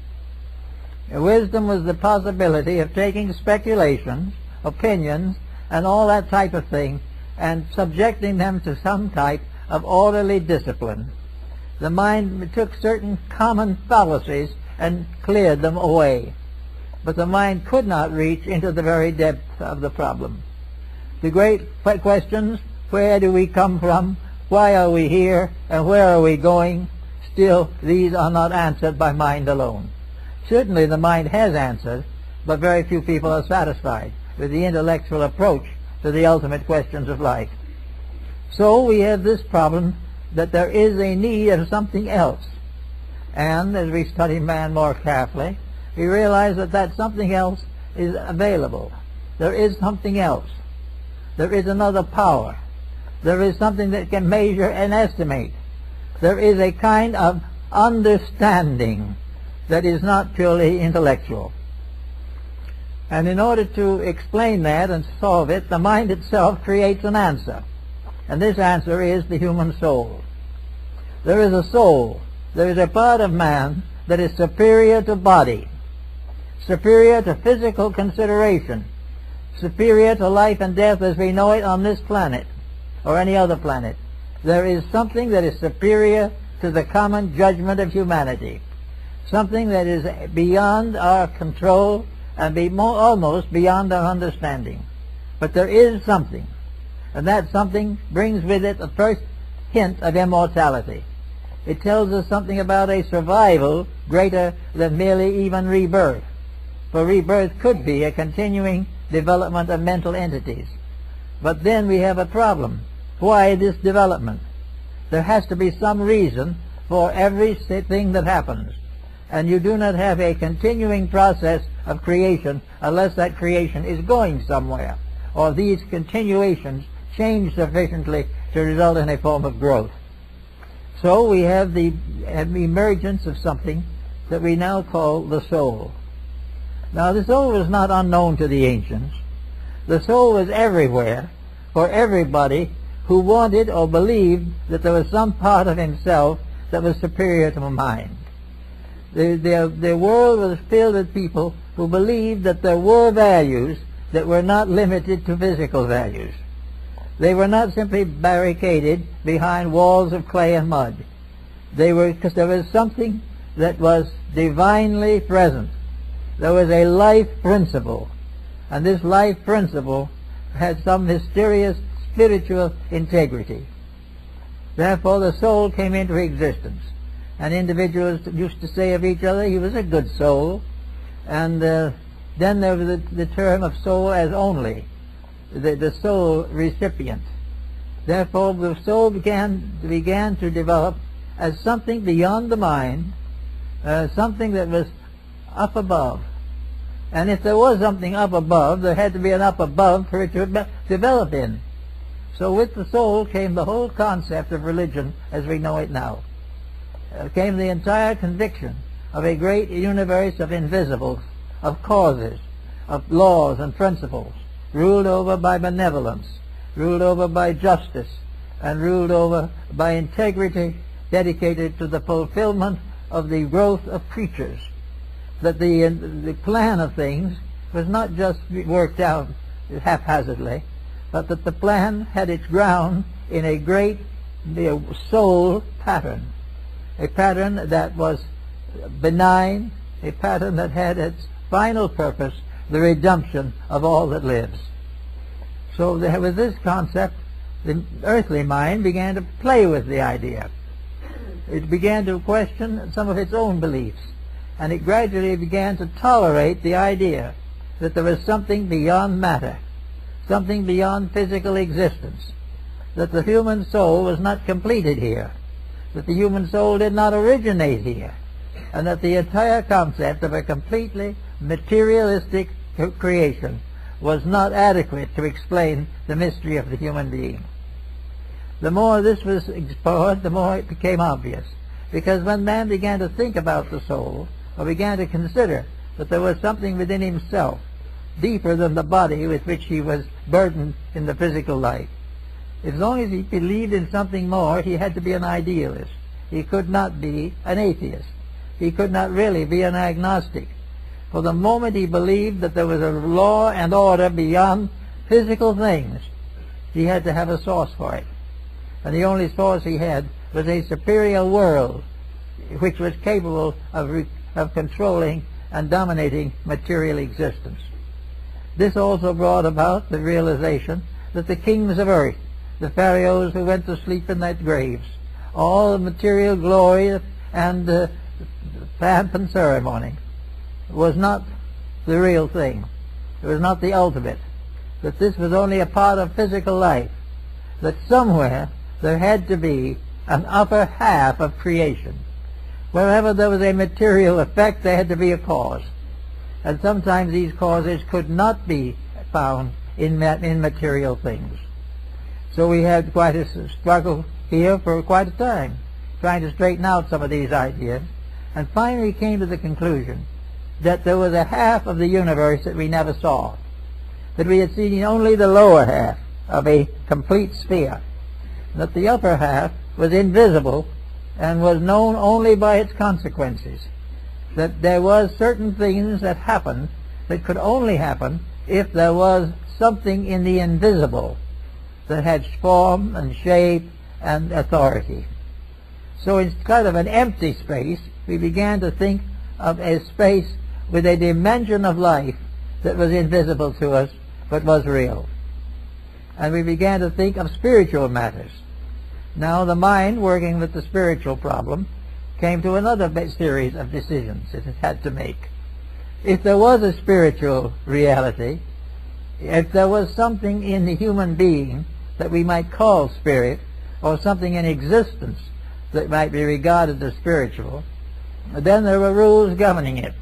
Wisdom was the possibility of taking speculations, opinions, and all that type of thing, and subjecting them to some type of orderly discipline. The mind took certain common fallacies and cleared them away, but the mind could not reach into the very depth of the problem. The great questions, where do we come from, why are we here, and where are we going, still these are not answered by mind alone. Certainly the mind has answers, but very few people are satisfied with the intellectual approach to the ultimate questions of life. So we have this problem that there is a need of something else. And as we study man more carefully, we realize that that something else is available. There is something else. There is another power. There is something that can measure and estimate. There is a kind of understanding that is not purely intellectual. And in order to explain that and solve it, the mind itself creates an answer. And this answer is the human soul. There is a soul. There is a part of man that is superior to body, superior to physical consideration, superior to life and death as we know it on this planet or any other planet. There is something that is superior to the common judgment of humanity, something that is beyond our control and almost beyond our understanding. But there is something, and that something brings with it the first hint of immortality. It tells us something about a survival greater than merely even rebirth, for rebirth could be a continuing development of mental entities. But then we have a problem. Why this development? There has to be some reason for everything that happens, and you do not have a continuing process of creation unless that creation is going somewhere, or these continuations change sufficiently to result in a form of growth. So we have the emergence of something that we now call the soul. Now the soul was not unknown to the ancients. The soul was everywhere for everybody who wanted or believed that there was some part of himself that was superior to mind. The world was filled with people who believed that there were values that were not limited to physical values. They were not simply barricaded behind walls of clay and mud. Because there was something that was divinely present. There was a life principle, and this life principle had some mysterious spiritual integrity. Therefore the soul came into existence, and individuals used to say of each other, he was a good soul. And then there was the term of soul as only, the soul recipient. Therefore the soul began to develop as something beyond the mind, something that was up above. And if there was something up above, there had to be an up above for it to develop in. So with the soul came the whole concept of religion as we know it now. Came the entire conviction of a great universe of invisibles, of causes, of laws and principles, ruled over by benevolence, ruled over by justice, and ruled over by integrity, dedicated to the fulfillment of the growth of creatures. That the plan of things was not just worked out haphazardly, but that the plan had its ground in a great soul pattern, a pattern that was benign, a pattern that had its final purpose the redemption of all that lives. So with this concept, the earthly mind began to play with the idea. It began to question some of its own beliefs, and it gradually began to tolerate the idea that there was something beyond matter, something beyond physical existence, that the human soul was not completed here, that the human soul did not originate here, and that the entire concept of a completely materialistic creation was not adequate to explain the mystery of the human being. The more this was explored, the more it became obvious, because when man began to think about the soul, or began to consider that there was something within himself deeper than the body with which he was burdened in the physical life, as long as he believed in something more, he had to be an idealist. He could not be an atheist. He could not really be an agnostic. For the moment he believed that there was a law and order beyond physical things, he had to have a source for it. And the only source he had was a superior world which was capable of controlling and dominating material existence. This also brought about the realization that the kings of earth, the pharaohs who went to sleep in their graves, all the material glory and pomp and ceremony was not the real thing. It was not the ultimate. That this was only a part of physical life. That somewhere there had to be an upper half of creation. Wherever there was a material effect, there had to be a cause. And sometimes these causes could not be found in material things. So we had quite a struggle here for quite a time, trying to straighten out some of these ideas, and finally came to the conclusion that there was a half of the universe that we never saw, that we had seen only the lower half of a complete sphere, that the upper half was invisible and was known only by its consequences, that there was certain things that happened that could only happen if there was something in the invisible that had form and shape and authority. So instead of an empty space, we began to think of a space with a dimension of life that was invisible to us but was real. And we began to think of spiritual matters. Now the mind, working with the spiritual problem, came to another series of decisions it had to make. If there was a spiritual reality, if there was something in the human being that we might call spirit, or something in existence that might be regarded as spiritual, then there were rules governing it.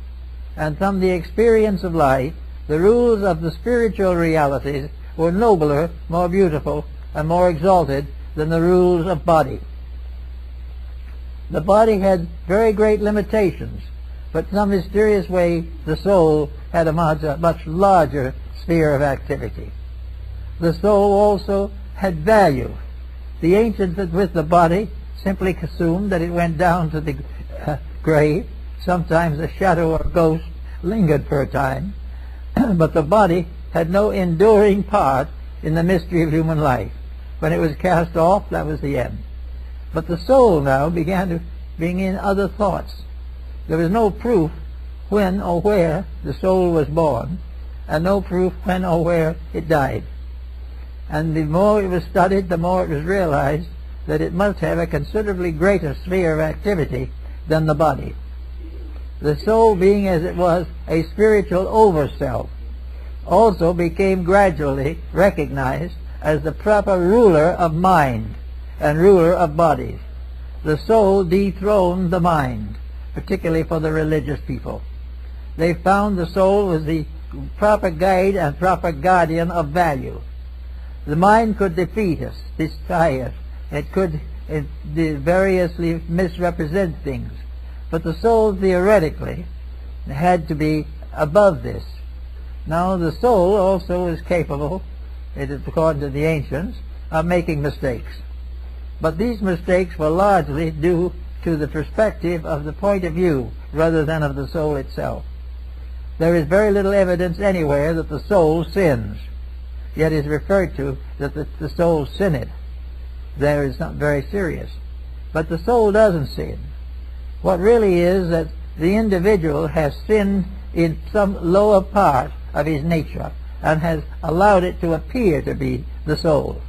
And from the experience of life, the rules of the spiritual realities were nobler, more beautiful, and more exalted than the rules of body. The body had very great limitations, but in some mysterious way the soul had a much larger sphere of activity. The soul also had value. The ancients with the body simply assumed that it went down to the grave. Sometimes a shadow or ghost lingered for a time, but the body had no enduring part in the mystery of human life. When it was cast off, that was the end. But the soul now began to bring in other thoughts. There was no proof when or where the soul was born, and no proof when or where it died. And the more it was studied, the more it was realized that it must have a considerably greater sphere of activity than the body. The soul, being as it was a spiritual over-self, also became gradually recognized as the proper ruler of mind and ruler of bodies. The soul dethroned the mind, particularly for the religious people. They found the soul was the proper guide and proper guardian of value. The mind could defeat us, destroy us. It could variously misrepresent things. But the soul theoretically had to be above this. Now the soul also is capable, it is according to the ancients, of making mistakes. But these mistakes were largely due to the perspective of the point of view rather than of the soul itself. There is very little evidence anywhere that the soul sins, yet is referred to that the soul sinneth. There is not very serious. But the soul doesn't sin. What really is that the individual has sinned in some lower part of his nature and has allowed it to appear to be the soul.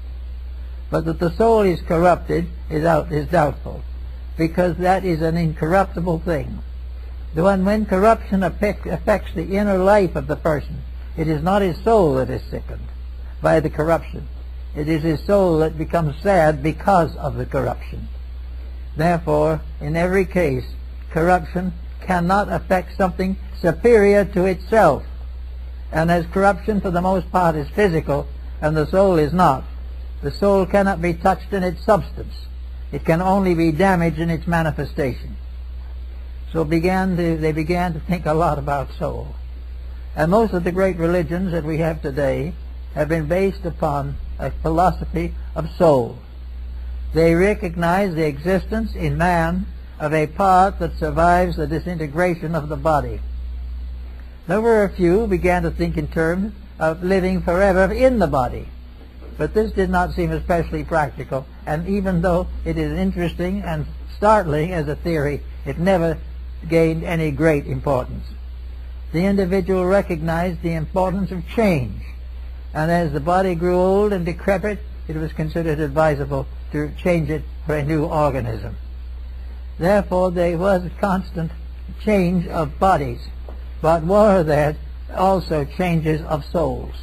But that the soul is corrupted is doubtful, because that is an incorruptible thing. When corruption affects the inner life of the person, it is not his soul that is sickened by the corruption. It is his soul that becomes sad because of the corruption. Therefore, in every case, corruption cannot affect something superior to itself. And as corruption for the most part is physical, and the soul is not, the soul cannot be touched in its substance. It can only be damaged in its manifestation. So they began to think a lot about soul. And most of the great religions that we have today have been based upon a philosophy of soul. They recognize the existence in man of a part that survives the disintegration of the body. There were a few who began to think in terms of living forever in the body. But this did not seem especially practical, and even though it is interesting and startling as a theory, it never gained any great importance. The individual recognized the importance of change, and as the body grew old and decrepit, it was considered advisable to change it for a new organism. Therefore, there was a constant change of bodies, but were there also changes of souls.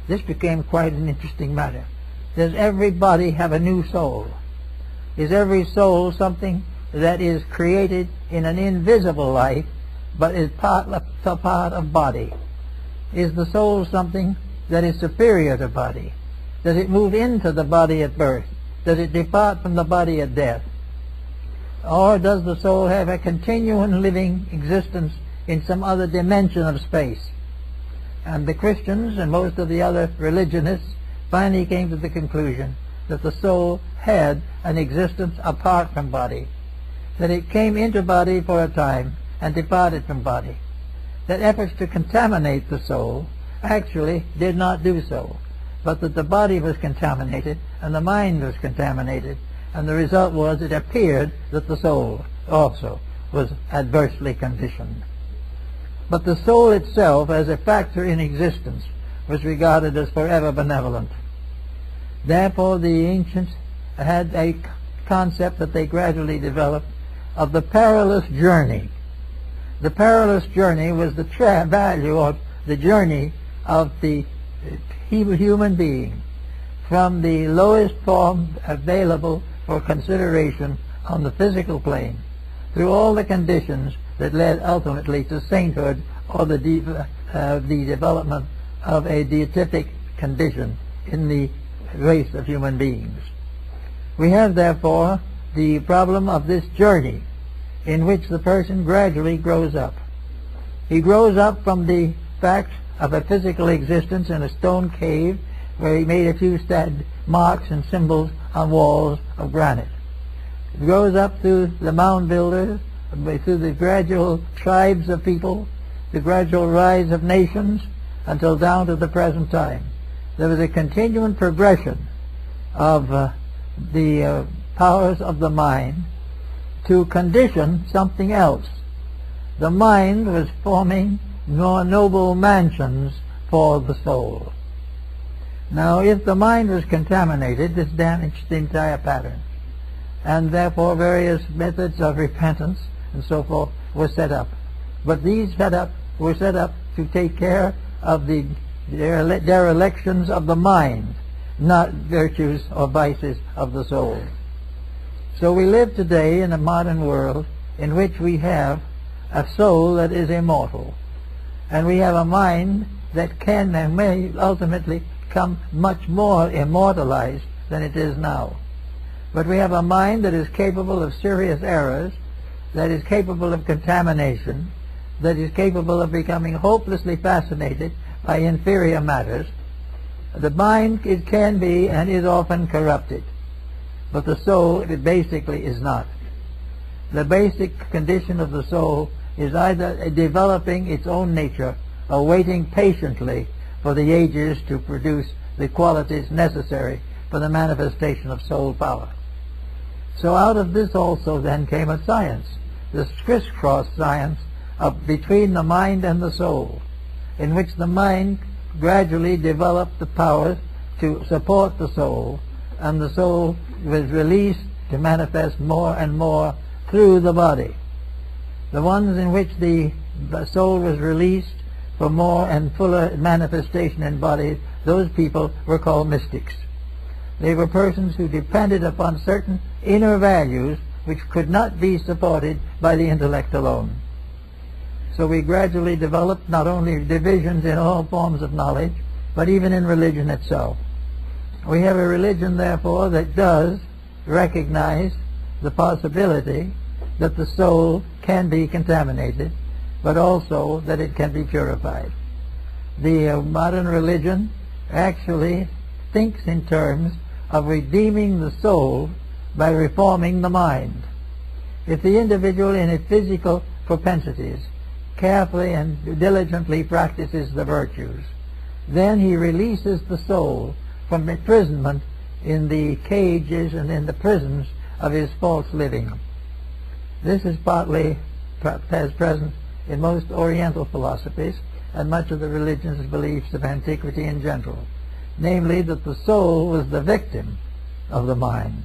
This became quite an interesting matter. Does every body have a new soul? Is every soul something that is created in an invisible life, but is part of body? Is the soul something that is superior to body? Does it move into the body at birth? Does it depart from the body at death? Or does the soul have a continuing living existence in some other dimension of space? And the Christians and most of the other religionists finally came to the conclusion that the soul had an existence apart from body, that it came into body for a time and departed from body, that efforts to contaminate the soul actually did not do so, but that the body was contaminated and the mind was contaminated, and the result was it appeared that the soul also was adversely conditioned. But the soul itself, as a factor in existence, was regarded as forever benevolent. Therefore, the ancients had a concept that they gradually developed of the perilous journey. The perilous journey was the value of the journey of the human being from the lowest form available for consideration on the physical plane through all the conditions that led ultimately to sainthood or the development of a beatific condition in the race of human beings. We have, therefore, the problem of this journey in which the person gradually grows up. He grows up from the fact of a physical existence in a stone cave where he made a few marks and symbols on walls of granite. He grows up through the mound builders, through the gradual tribes of people, the gradual rise of nations, until down to the present time. There was a continuing progression of the powers of the mind to condition something else. The mind was forming more noble mansions for the soul. Now, if the mind was contaminated, this damaged the entire pattern, and therefore various methods of repentance and so forth were set up. But these were set up to take care of the derelictions of the mind, not virtues or vices of the soul. So we live today in a modern world in which we have a soul that is immortal, and we have a mind that can and may ultimately become much more immortalized than it is now. But we have a mind that is capable of serious errors, that is capable of contamination, that is capable of becoming hopelessly fascinated by inferior matters. The mind, it can be and is often corrupted, but the soul, it basically is not. The basic condition of the soul is either developing its own nature or waiting patiently for the ages to produce the qualities necessary for the manifestation of soul power. So out of this also then came a science, this crisscross science of between the mind and the soul, in which the mind gradually developed the powers to support the soul, and the soul was released to manifest more and more through the body. The ones in which the soul was released for more and fuller manifestation in bodies, those people were called mystics. They were persons who depended upon certain inner values which could not be supported by the intellect alone. So we gradually developed not only divisions in all forms of knowledge, but even in religion itself. We have a religion, therefore, that does recognize the possibility that the soul can be contaminated, but also that it can be purified. The modern religion actually thinks in terms of redeeming the soul by reforming the mind. If the individual in his physical propensities carefully and diligently practices the virtues, then he releases the soul from imprisonment in the cages and in the prisons of his false living. This is partly as present in most Oriental philosophies and much of the religions and beliefs of antiquity in general, namely that the soul was the victim of the mind.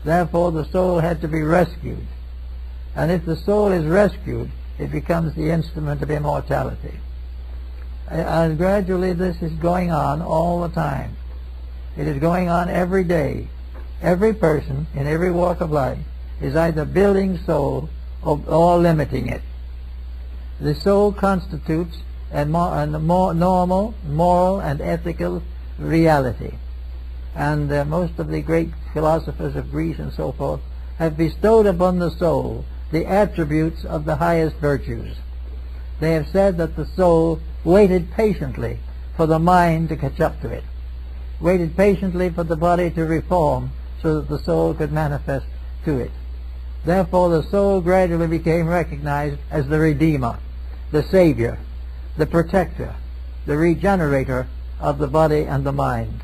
Therefore the soul had to be rescued, and if the soul is rescued, it becomes the instrument of immortality. And gradually this is going on all the time. It is going on every day. Every person in every walk of life is either building soul or limiting it. The soul constitutes a more normal, moral, and ethical reality. And most of the great philosophers of Greece and so forth have bestowed upon the soul the attributes of the highest virtues. They have said that the soul waited patiently for the mind to catch up to it, waited patiently for the body to reform so that the soul could manifest to it. Therefore the soul gradually became recognized as the Redeemer, the Savior, the Protector, the Regenerator of the body and the mind.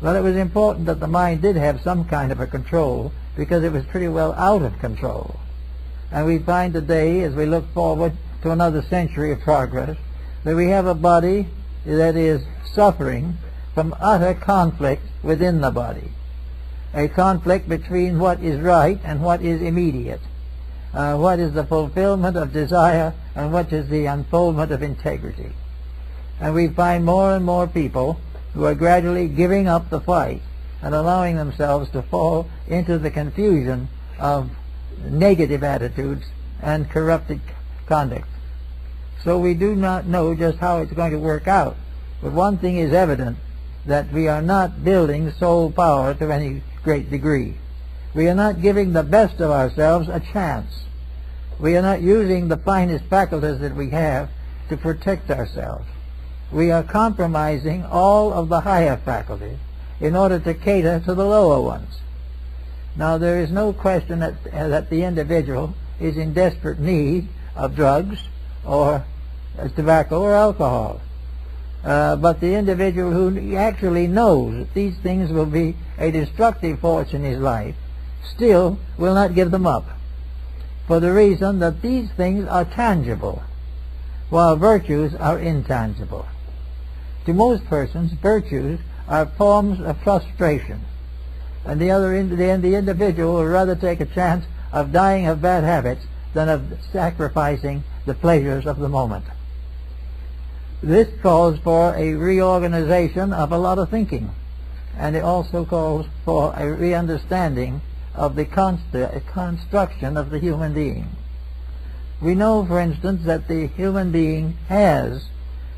Well, it was important that the mind did have some kind of a control, because it was pretty well out of control. And we find today, as we look forward to another century of progress, that we have a body that is suffering from utter conflict within the body. A conflict between what is right and what is immediate. What is the fulfillment of desire and what is the unfoldment of integrity. And we find more and more people who are gradually giving up the fight and allowing themselves to fall into the confusion of negative attitudes and corrupted conduct. So we do not know just how it's going to work out. But one thing is evident, that we are not building soul power to any great degree. We are not giving the best of ourselves a chance. We are not using the finest faculties that we have to protect ourselves. We are compromising all of the higher faculties in order to cater to the lower ones. Now, there is no question that the individual is in desperate need of drugs or tobacco or alcohol. But the individual who actually knows that these things will be a destructive force in his life still will not give them up, for the reason that these things are tangible, while virtues are intangible. To most persons, virtues are forms of frustration, and the individual will rather take a chance of dying of bad habits than of sacrificing the pleasures of the moment. This calls for a reorganization of a lot of thinking, and it also calls for a re-understanding of the construction of the human being. We know, for instance, that the human being has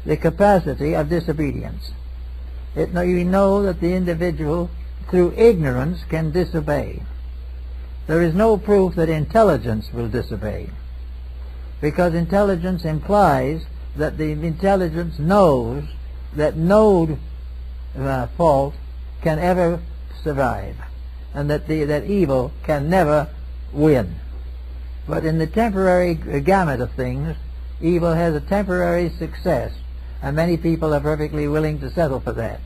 the capacity of disobedience. We know that the individual, through ignorance, can disobey. There is no proof that intelligence will disobey, because intelligence implies that the intelligence knows that no fault can ever survive, and that evil can never win. But in the temporary gamut of things, evil has a temporary success, and many people are perfectly willing to settle for that.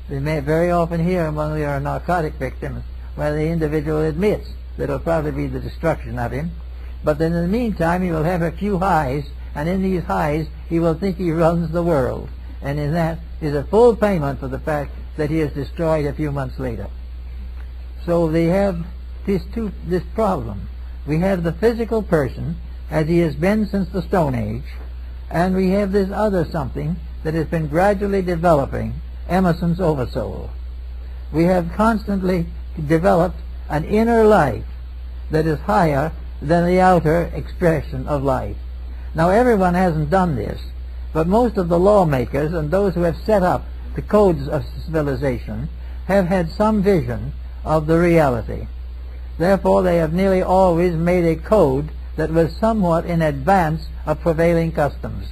We may very often hear among our narcotic victims where the individual admits that it will probably be the destruction of him, but then in the meantime he will have a few highs, and in these highs he will think he runs the world, and in that is a full payment for the fact that he is destroyed a few months later. So they have this problem. We have the physical person as he has been since the Stone Age, and we have this other something that has been gradually developing, Emerson's oversoul. We have constantly developed an inner life that is higher than the outer expression of life. Now, everyone hasn't done this, but most of the lawmakers and those who have set up the codes of civilization have had some vision of the reality. Therefore, they have nearly always made a code that was somewhat in advance of prevailing customs.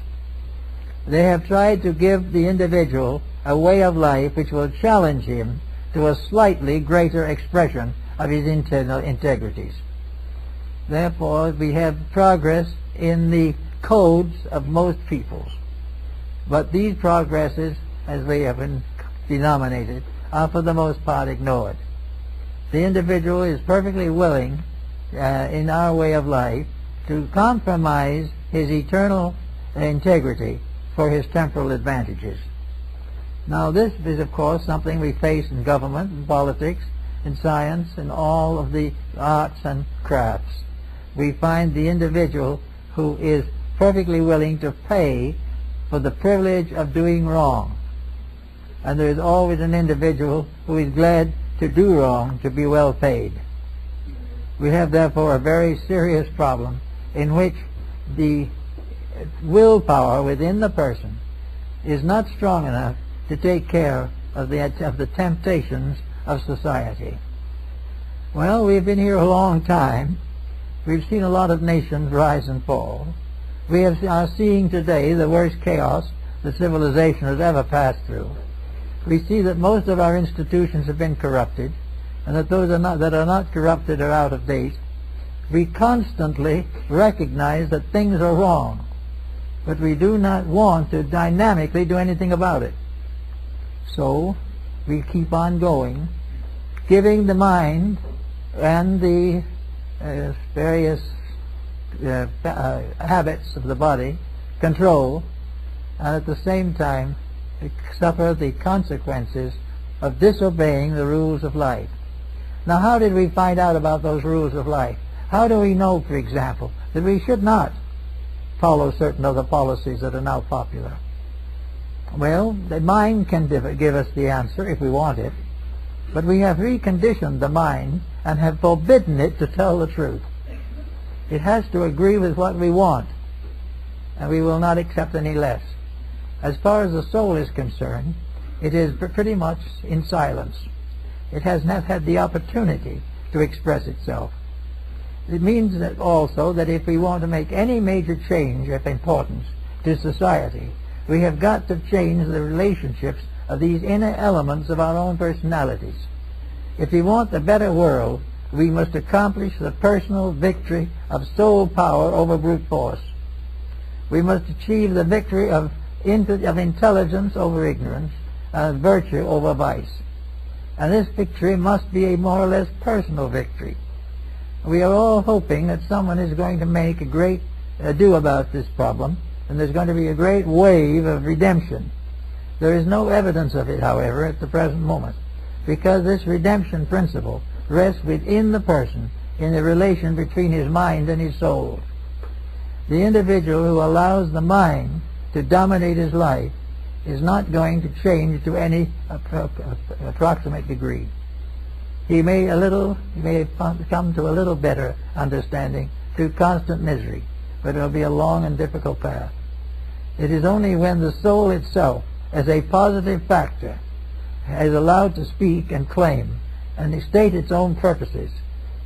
They have tried to give the individual a way of life which will challenge him to a slightly greater expression of his internal integrities. Therefore, we have progress in the codes of most peoples. But these progresses, as they have been denominated, are for the most part ignored. The individual is perfectly willing, in our way of life, to compromise his eternal integrity for his temporal advantages. Now, this is, of course, something we face in government, in politics, in science, in all of the arts and crafts. We find the individual who is perfectly willing to pay for the privilege of doing wrong. And there is always an individual who is glad to do wrong to be well paid. We have, therefore, a very serious problem in which the willpower within the person is not strong enough to take care of the temptations of society. Well, we've been here a long time. We've seen a lot of nations rise and fall. We are seeing today the worst chaos that civilization has ever passed through. We see that most of our institutions have been corrupted, and that those that are not corrupted are out of date. We constantly recognize that things are wrong, but we do not want to dynamically do anything about it. So we keep on going, giving the mind and the various habits of the body control, and at the same time suffer the consequences of disobeying the rules of life. Now, how did we find out about those rules of life? How do we know, for example, that we should not follow certain other policies that are now popular? Well, the mind can give us the answer if we want it, but we have reconditioned the mind and have forbidden it to tell the truth. It has to agree with what we want, and we will not accept any less. As far as the soul is concerned, it is pretty much in silence. it has not had the opportunity to express itself. It means that also that if we want to make any major change of importance to society, we have got to change the relationships of these inner elements of our own personalities. If we want a better world, we must accomplish the personal victory of soul power over brute force. We must achieve the victory of intelligence over ignorance, and virtue over vice. And this victory must be a more or less personal victory. We are all hoping that someone is going to make a great ado about this problem, and there's going to be a great wave of redemption. There is no evidence of it, however, at the present moment, because this redemption principle rests within the person in the relation between his mind and his soul. The individual who allows the mind to dominate his life is not going to change to any approximate degree. He may come to a little better understanding through constant misery, but it will be a long and difficult path. It is only when the soul itself, as a positive factor, is allowed to speak and claim and state its own purposes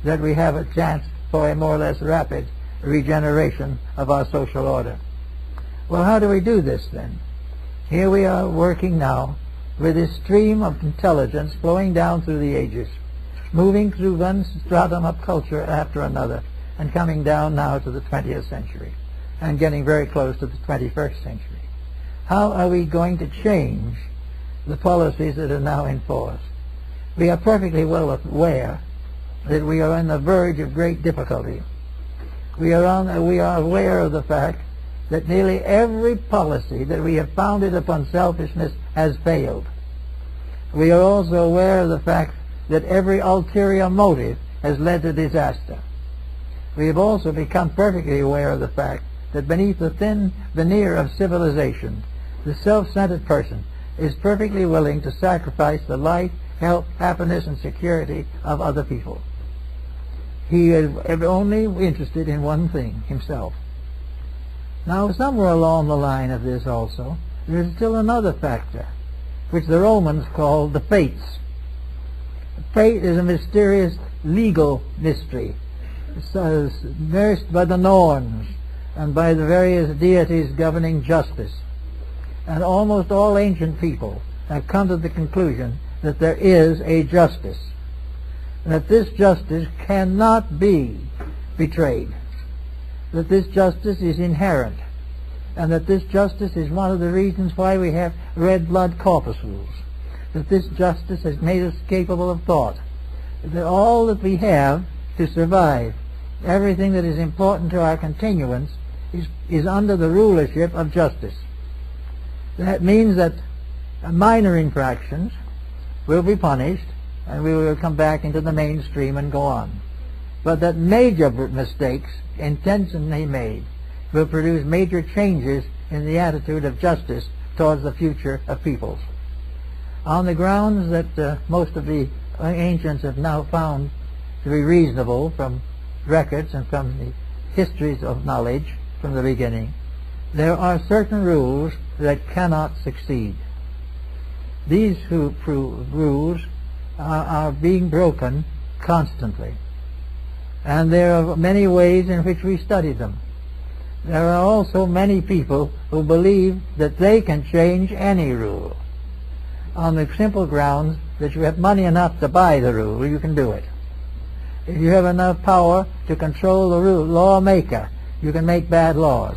that we have a chance for a more or less rapid regeneration of our social order. Well, how do we do this then? Here we are working now with this stream of intelligence flowing down through the ages, moving through one stratum of culture after another, and coming down now to the 20th century, and getting very close to the 21st century. How are we going to change the policies that are now in force? We are perfectly well aware that we are on the verge of great difficulty. We are aware of the fact that nearly every policy that we have founded upon selfishness has failed. We are also aware of the fact that every ulterior motive has led to disaster. We have also become perfectly aware of the fact that beneath the thin veneer of civilization, the self-centered person is perfectly willing to sacrifice the life, health, happiness, and security of other people. He is only interested in one thing, himself. Now, somewhere along the line of this also, there is still another factor, which the Romans called the fates. Fate is a mysterious legal mystery. It's nursed by the Norns and by the various deities governing justice. And almost all ancient people have come to the conclusion that there is a justice, and that this justice cannot be betrayed, that this justice is inherent, and that this justice is one of the reasons why we have red blood corpuscles, that this justice has made us capable of thought, that all that we have to survive, everything that is important to our continuance, is under the rulership of justice. That means that minor infractions will be punished, and we will come back into the mainstream and go on. But that major mistakes, intentionally made, will produce major changes in the attitude of justice towards the future of peoples. On the grounds that most of the ancients have now found to be reasonable from records and from the histories of knowledge from the beginning, there are certain rules that cannot succeed. These rules are being broken constantly, and there are many ways in which we study them. There are also many people who believe that they can change any rule. On the simple grounds that you have money enough to buy the rule, you can do it. If you have enough power to control the lawmaker, you can make bad laws.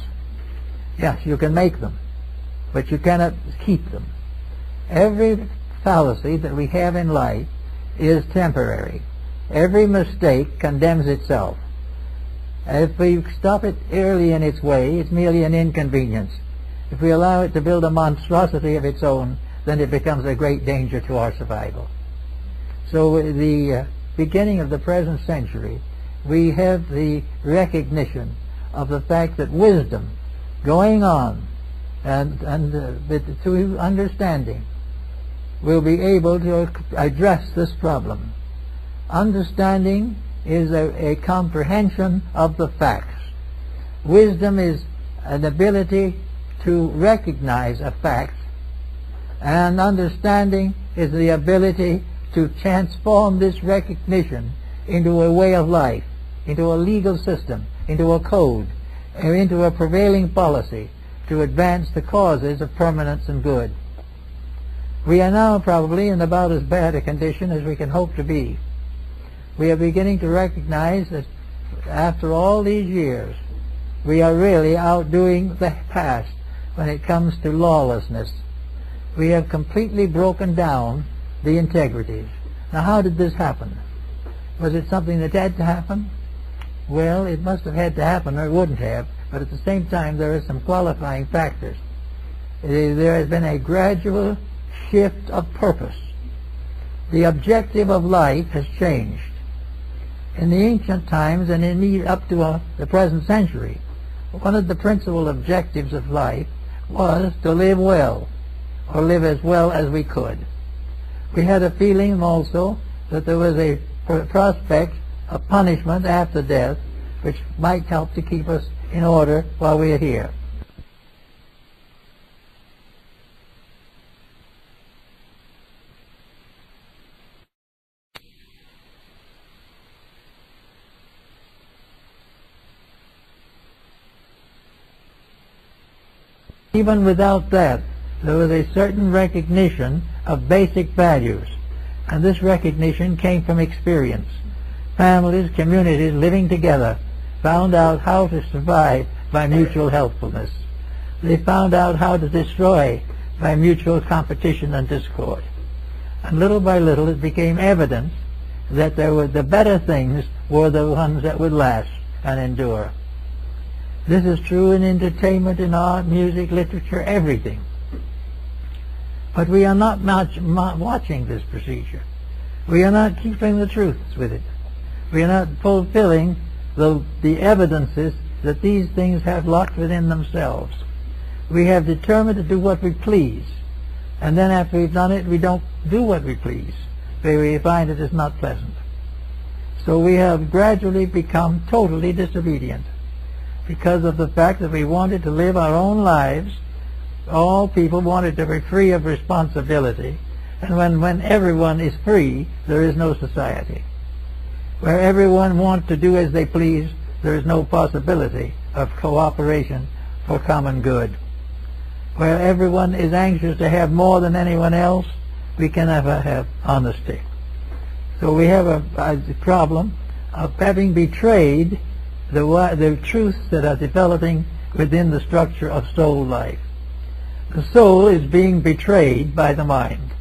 Yes, you can make them, but you cannot keep them. Every fallacy that we have in life is temporary. Every mistake condemns itself. If we stop it early in its way, it's merely an inconvenience. If we allow it to build a monstrosity of its own, then it becomes a great danger to our survival. So at the beginning of the present century, we have the recognition of the fact that wisdom going on and through understanding will be able to address this problem. Understanding is a comprehension of the facts. Wisdom is an ability to recognize a fact, and understanding is the ability to transform this recognition into a way of life, into a legal system, into a code, or into a prevailing policy to advance the causes of permanence and good. We are now probably in about as bad a condition as we can hope to be. We are beginning to recognize that after all these years, we are really outdoing the past when it comes to lawlessness. We have completely broken down the integrities. Now, how did this happen? Was it something that had to happen? Well, it must have had to happen or it wouldn't have, but at the same time there are some qualifying factors. There has been a gradual shift of purpose. The objective of life has changed. In the ancient times and up to the present century, one of the principal objectives of life was to live well, or live as well as we could. We had a feeling also that there was a prospect of punishment after death, which might help to keep us in order while we are here. Even without that, there was a certain recognition of basic values, and this recognition came from experience. Families, communities living together found out how to survive by mutual helpfulness. They found out how to destroy by mutual competition and discord. And little by little it became evident that the better things were the ones that would last and endure. This is true in entertainment, in art, music, literature, everything. But we are not watching this procedure. We are not keeping the truths with it. We are not fulfilling the evidences that these things have locked within themselves. We have determined to do what we please, and then after we've done it, we don't do what we please. We find it is not pleasant. So we have gradually become totally disobedient because of the fact that we wanted to live our own lives. All people wanted to be free of responsibility, and when everyone is free, there is no society. Where everyone wants to do as they please, there is no possibility of cooperation for common good. Where everyone is anxious to have more than anyone else, we can never have honesty. So we have a problem of having betrayed the truths that are developing within the structure of soul life. The soul is being betrayed by the mind.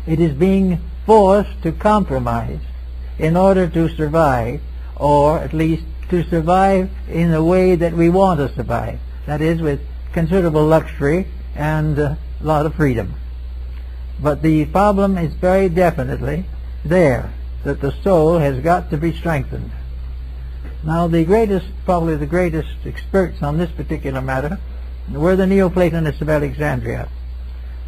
It is being forced to compromise in order to survive, or at least to survive in the way that we want to survive. That is, with considerable luxury and a lot of freedom. But the problem is very definitely there, that the soul has got to be strengthened. Now probably the greatest experts on this particular matter were the Neoplatonists of Alexandria.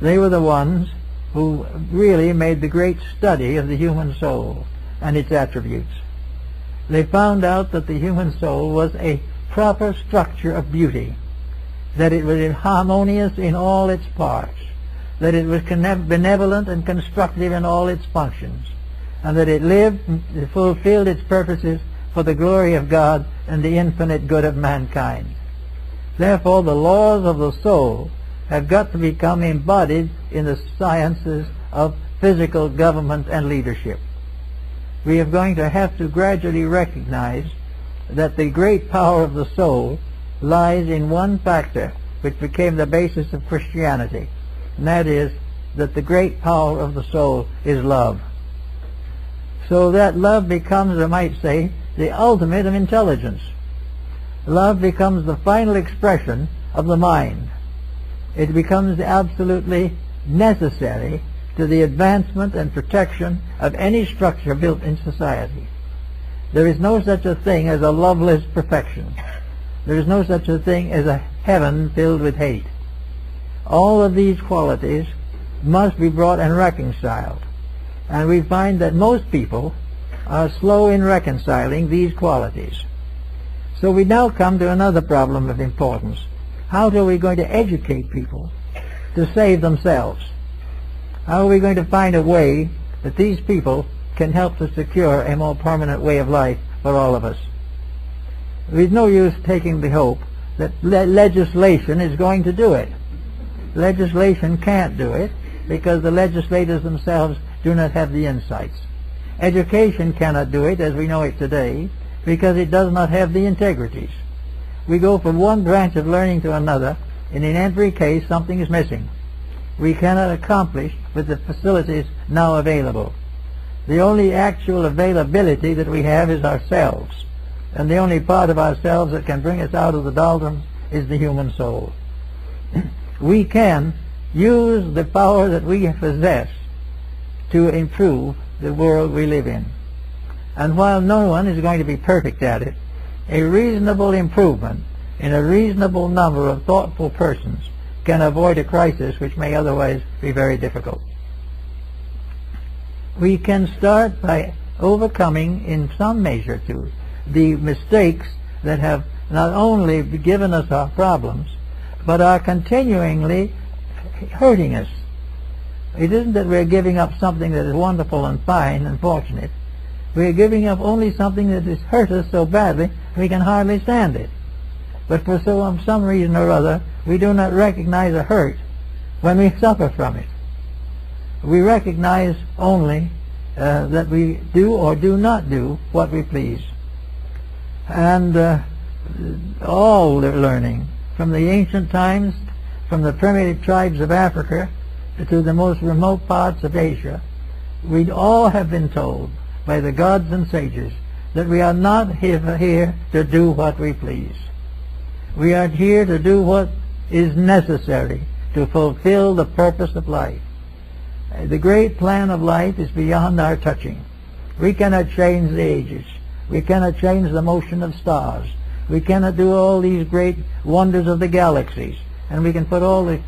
They were the ones who really made the great study of the human soul and its attributes. They found out that the human soul was a proper structure of beauty, that it was harmonious in all its parts, that it was benevolent and constructive in all its functions, and that it lived and fulfilled its purposes for the glory of God and the infinite good of mankind. Therefore, the laws of the soul have got to become embodied in the sciences of physical government and leadership. We are going to have to gradually recognize that the great power of the soul lies in one factor which became the basis of Christianity, and that is that the great power of the soul is love. So that love becomes, I might say, the ultimate of intelligence. Love becomes the final expression of the mind. It becomes absolutely necessary to the advancement and protection of any structure built in society. There is no such a thing as a loveless perfection. There is no such a thing as a heaven filled with hate. All of these qualities must be brought and reconciled. And we find that most people are slow in reconciling these qualities. So we now come to another problem of importance. How are we going to educate people to save themselves? How are we going to find a way that these people can help to secure a more permanent way of life for all of us? There's no use taking the hope that legislation is going to do it. Legislation can't do it because the legislators themselves do not have the insights. Education cannot do it as we know it today because it does not have the integrities. We go from one branch of learning to another, and in every case something is missing. We cannot accomplish with the facilities now available. The only actual availability that we have is ourselves, and the only part of ourselves that can bring us out of the doldrums is the human soul. We can use the power that we possess to improve the world we live in. And while no one is going to be perfect at it, a reasonable improvement in a reasonable number of thoughtful persons can avoid a crisis which may otherwise be very difficult. We can start by overcoming, in some measure too, the mistakes that have not only given us our problems, but are continuingly hurting us. It isn't that we're giving up something that is wonderful and fine and fortunate. We're giving up only something that has hurt us so badly we can hardly stand it. But for some reason or other, we do not recognize a hurt when we suffer from it. We recognize only that we do or do not do what we please. And all the learning, from the ancient times, from the primitive tribes of Africa to the most remote parts of Asia, we all have been told by the gods and sages that we are not here to do what we please. We are here to do what is necessary to fulfill the purpose of life. The great plan of life is beyond our touching. We cannot change the ages. We cannot change the motion of stars. We cannot do all these great wonders of the galaxies. And we can put all the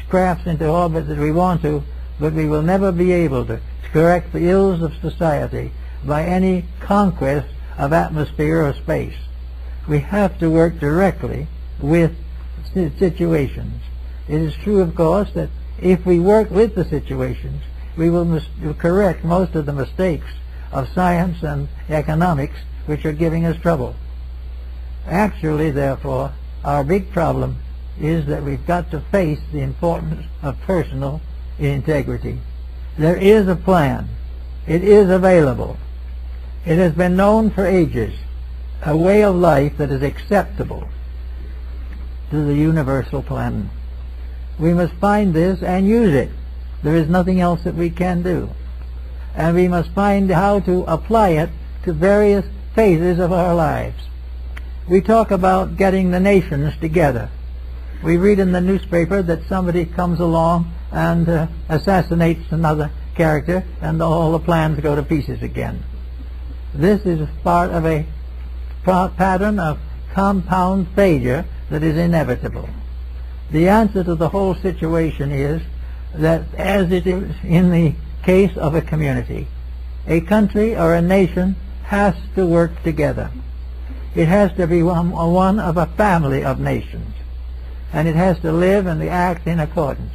crafts into orbit that we want to, but we will never be able to correct the ills of society by any conquest of atmosphere or space. We have to work directly with situations. It is true, of course, that if we work with the situations, we will correct most of the mistakes of science and economics which are giving us trouble. Actually, therefore, our big problem is that we've got to face the importance of personal integrity. There is a plan. It is available. It has been known for ages, a way of life that is acceptable to the universal plan. We must find this and use it. There is nothing else that we can do. And we must find how to apply it to various phases of our lives. We talk about getting the nations together. We read in the newspaper that somebody comes along and assassinates another character, and all the plans go to pieces again. This is part of a pattern of compound failure that is inevitable. The answer to the whole situation is that, as it is in the case of a community, a country or a nation has to work together. It has to be one of a family of nations, and it has to live and act in accordance,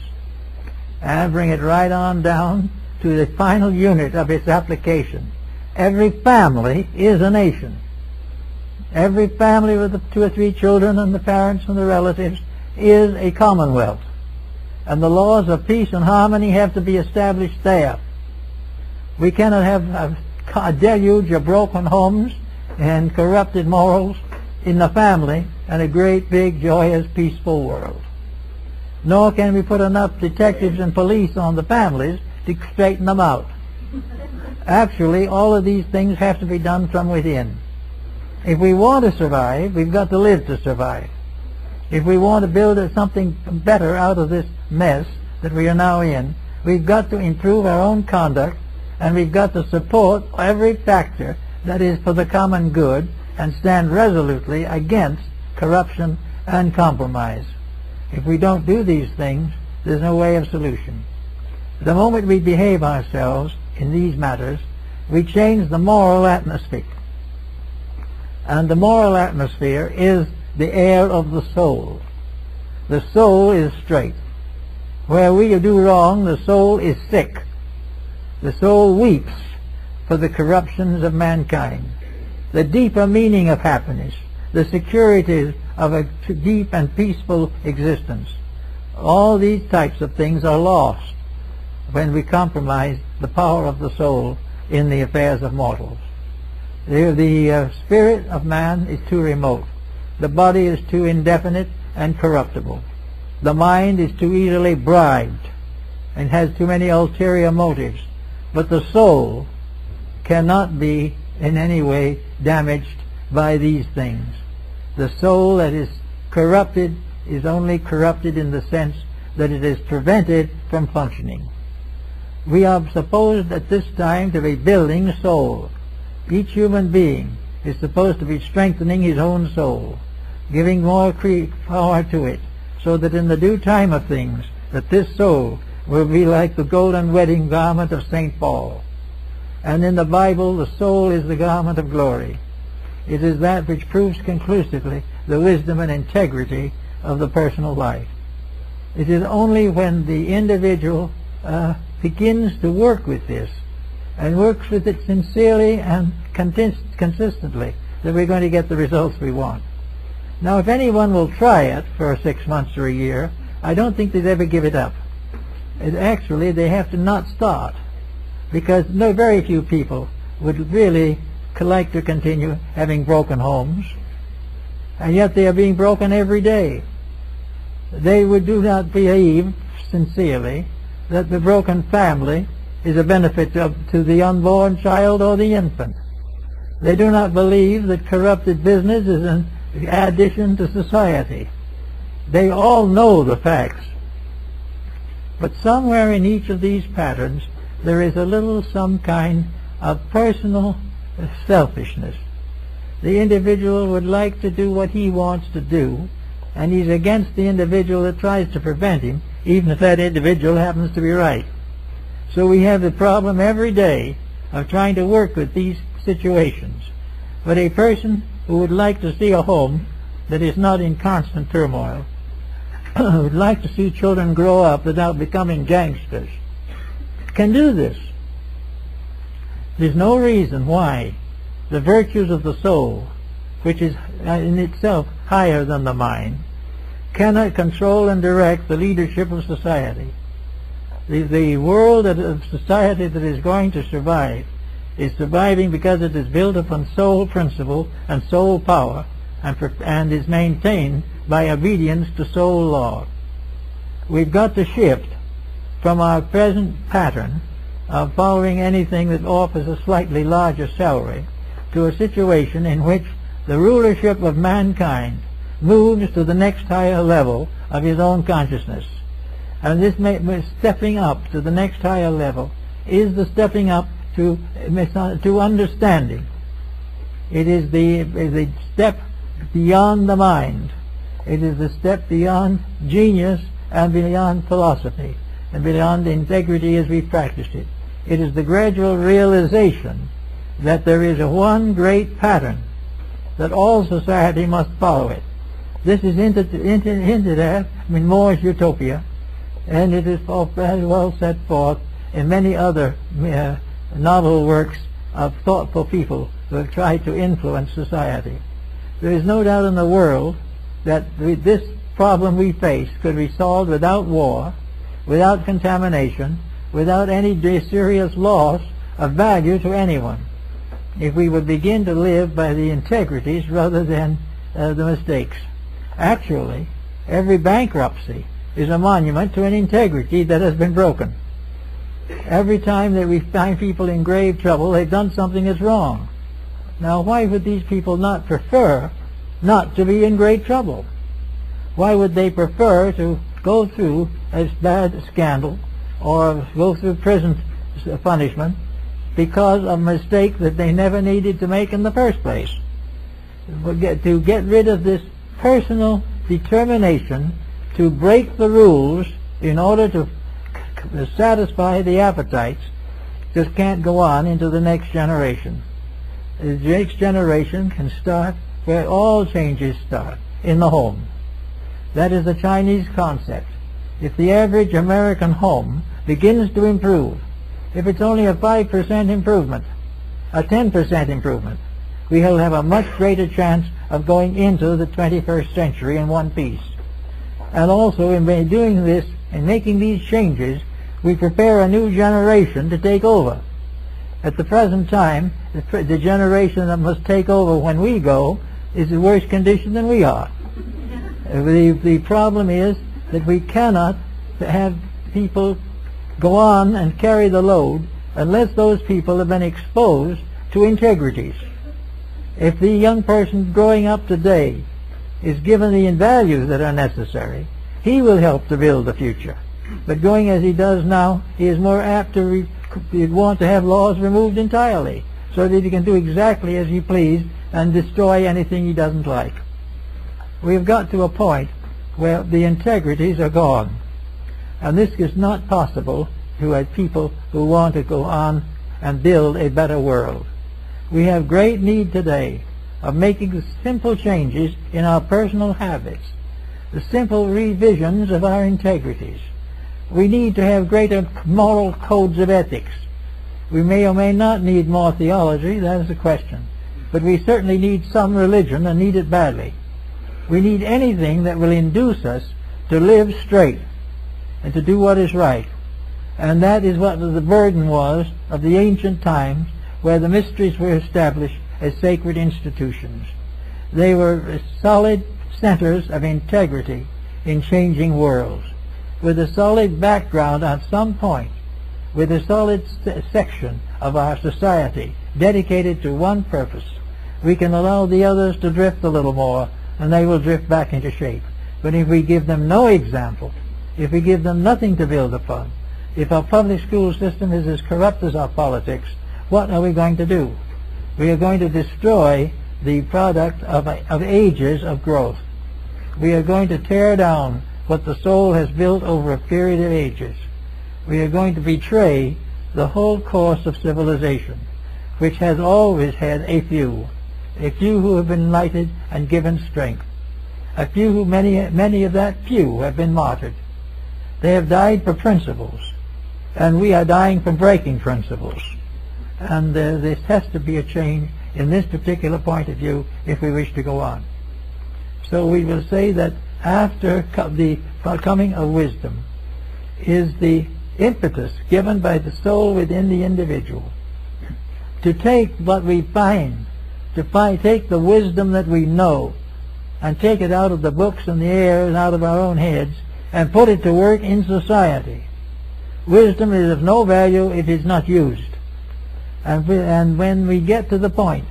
and bring it right on down to the final unit of its application. Every family is a nation. Every family with the 2 or 3 children and the parents and the relatives is a commonwealth. And the laws of peace and harmony have to be established there. We cannot have a deluge of broken homes and corrupted morals in the family and a great, big, joyous, peaceful world. Nor can we put enough detectives and police on the families to straighten them out. Actually, all of these things have to be done from within. If we want to survive, we've got to live to survive. If we want to build something better out of this mess that we are now in, we've got to improve our own conduct, and we've got to support every factor that is for the common good and stand resolutely against corruption and compromise. If we don't do these things, there's no way of solution. The moment we behave ourselves in these matters, we change the moral atmosphere. And the moral atmosphere is the air of the soul. The soul is straight. Where we do wrong, the soul is sick. The soul weeps for the corruptions of mankind. The deeper meaning of happiness, the security of a deep and peaceful existence. All these types of things are lost when we compromise the power of the soul in the affairs of mortals. The spirit of man is too remote. The body is too indefinite and corruptible. The mind is too easily bribed and has too many ulterior motives. But the soul cannot be in any way damaged by these things. The soul that is corrupted is only corrupted in the sense that it is prevented from functioning. We are supposed at this time to be building a soul. Each human being is supposed to be strengthening his own soul, giving more power to it, so that in the due time of things, that this soul will be like the golden wedding garment of St. Paul. And in the Bible, the soul is the garment of glory. It is that which proves conclusively the wisdom and integrity of the personal life. It is only when the individual begins to work with this, and works with it sincerely and consistently, that we're going to get the results we want. Now, if anyone will try it for 6 months or a year, I don't think they'd ever give it up. Actually, they have to not start, because very few people would really like to continue having broken homes, and yet they are being broken every day. They do not believe sincerely that the broken family is a benefit to the unborn child or the infant. They do not believe that corrupted business is an addition to society. They all know the facts. But somewhere in each of these patterns there is a little some kind of personal selfishness. The individual would like to do what he wants to do, and he's against the individual that tries to prevent him, even if that individual happens to be right. So we have the problem every day of trying to work with these situations. But a person who would like to see a home that is not in constant turmoil, would like to see children grow up without becoming gangsters, can do this. There's no reason why the virtues of the soul, which is in itself higher than the mind, cannot control and direct the leadership of society. The world of society that is going to survive is surviving because it is built upon soul principle and soul power, and is maintained by obedience to soul law. We've got to shift from our present pattern of following anything that offers a slightly larger salary to a situation in which the rulership of mankind moves to the next higher level of his own consciousness. And this stepping up to the next higher level is the stepping up to understanding. It is the step beyond the mind. It is the step beyond genius and beyond philosophy and beyond integrity as we practiced it. It is the gradual realization that there is one great pattern, that all society must follow it. This is hinted at in More's Utopia, and it is very well set forth in many other novel works of thoughtful people who have tried to influence society. There is no doubt in the world that this problem we face could be solved without war, without contamination, without any serious loss of value to anyone, if we would begin to live by the integrities rather than the mistakes. Actually, every bankruptcy is a monument to an integrity that has been broken. Every time that we find people in grave trouble, they've done something that's wrong. Now, why would these people not prefer not to be in great trouble? Why would they prefer to go through a bad scandal or go through prison punishment because of a mistake that they never needed to make in the first place? To get rid of this personal determination to break the rules in order to satisfy the appetites just can't go on into the next generation. The next generation can start where all changes start, in the home. That is the Chinese concept. if the average American home begins to improve, if it's only a 5% improvement, a 10% improvement, we will have a much greater chance of going into the 21st century in one piece. And also, in doing this and making these changes, we prepare a new generation to take over. At the present time, the generation that must take over when we go is in worse condition than we are. The problem is that we cannot have people go on and carry the load unless those people have been exposed to integrities. If the young person growing up today is given the values that are necessary, he will help to build the future. But going as he does now, he is more apt to want to have laws removed entirely, so that he can do exactly as he pleases and destroy anything he doesn't like. We have got to a point where the integrities are gone, and this is not possible to have people who want to go on and build a better world. We have great need today of making the simple changes in our personal habits, the simple revisions of our integrities. We need to have greater moral codes of ethics. We may or may not need more theology, that is the question. But we certainly need some religion, and need it badly. We need anything that will induce us to live straight and to do what is right. And that is what the burden was of the ancient times, where the mysteries were established as sacred institutions. They were solid centers of integrity in changing worlds, with a solid background at some point, with a solid section of our society dedicated to one purpose. We can allow the others to drift a little more, and they will drift back into shape. But if we give them no example, if we give them nothing to build upon, if our public school system is as corrupt as our politics, what are we going to do? We are going to destroy the product of ages of growth. We are going to tear down what the soul has built over a period of ages. We are going to betray the whole course of civilization, which has always had a few who have been enlightened and given strength, a few who many of that few have been martyred. They have died for principles, and we are dying from breaking principles. And there has to be a change in this particular point of view if we wish to go on. So we will say that after the coming of wisdom is the impetus given by the soul within the individual to take what we find, take the wisdom that we know and take it out of the books and the air and out of our own heads and put it to work in society. Wisdom is of no value if it's not used. And when we get to the point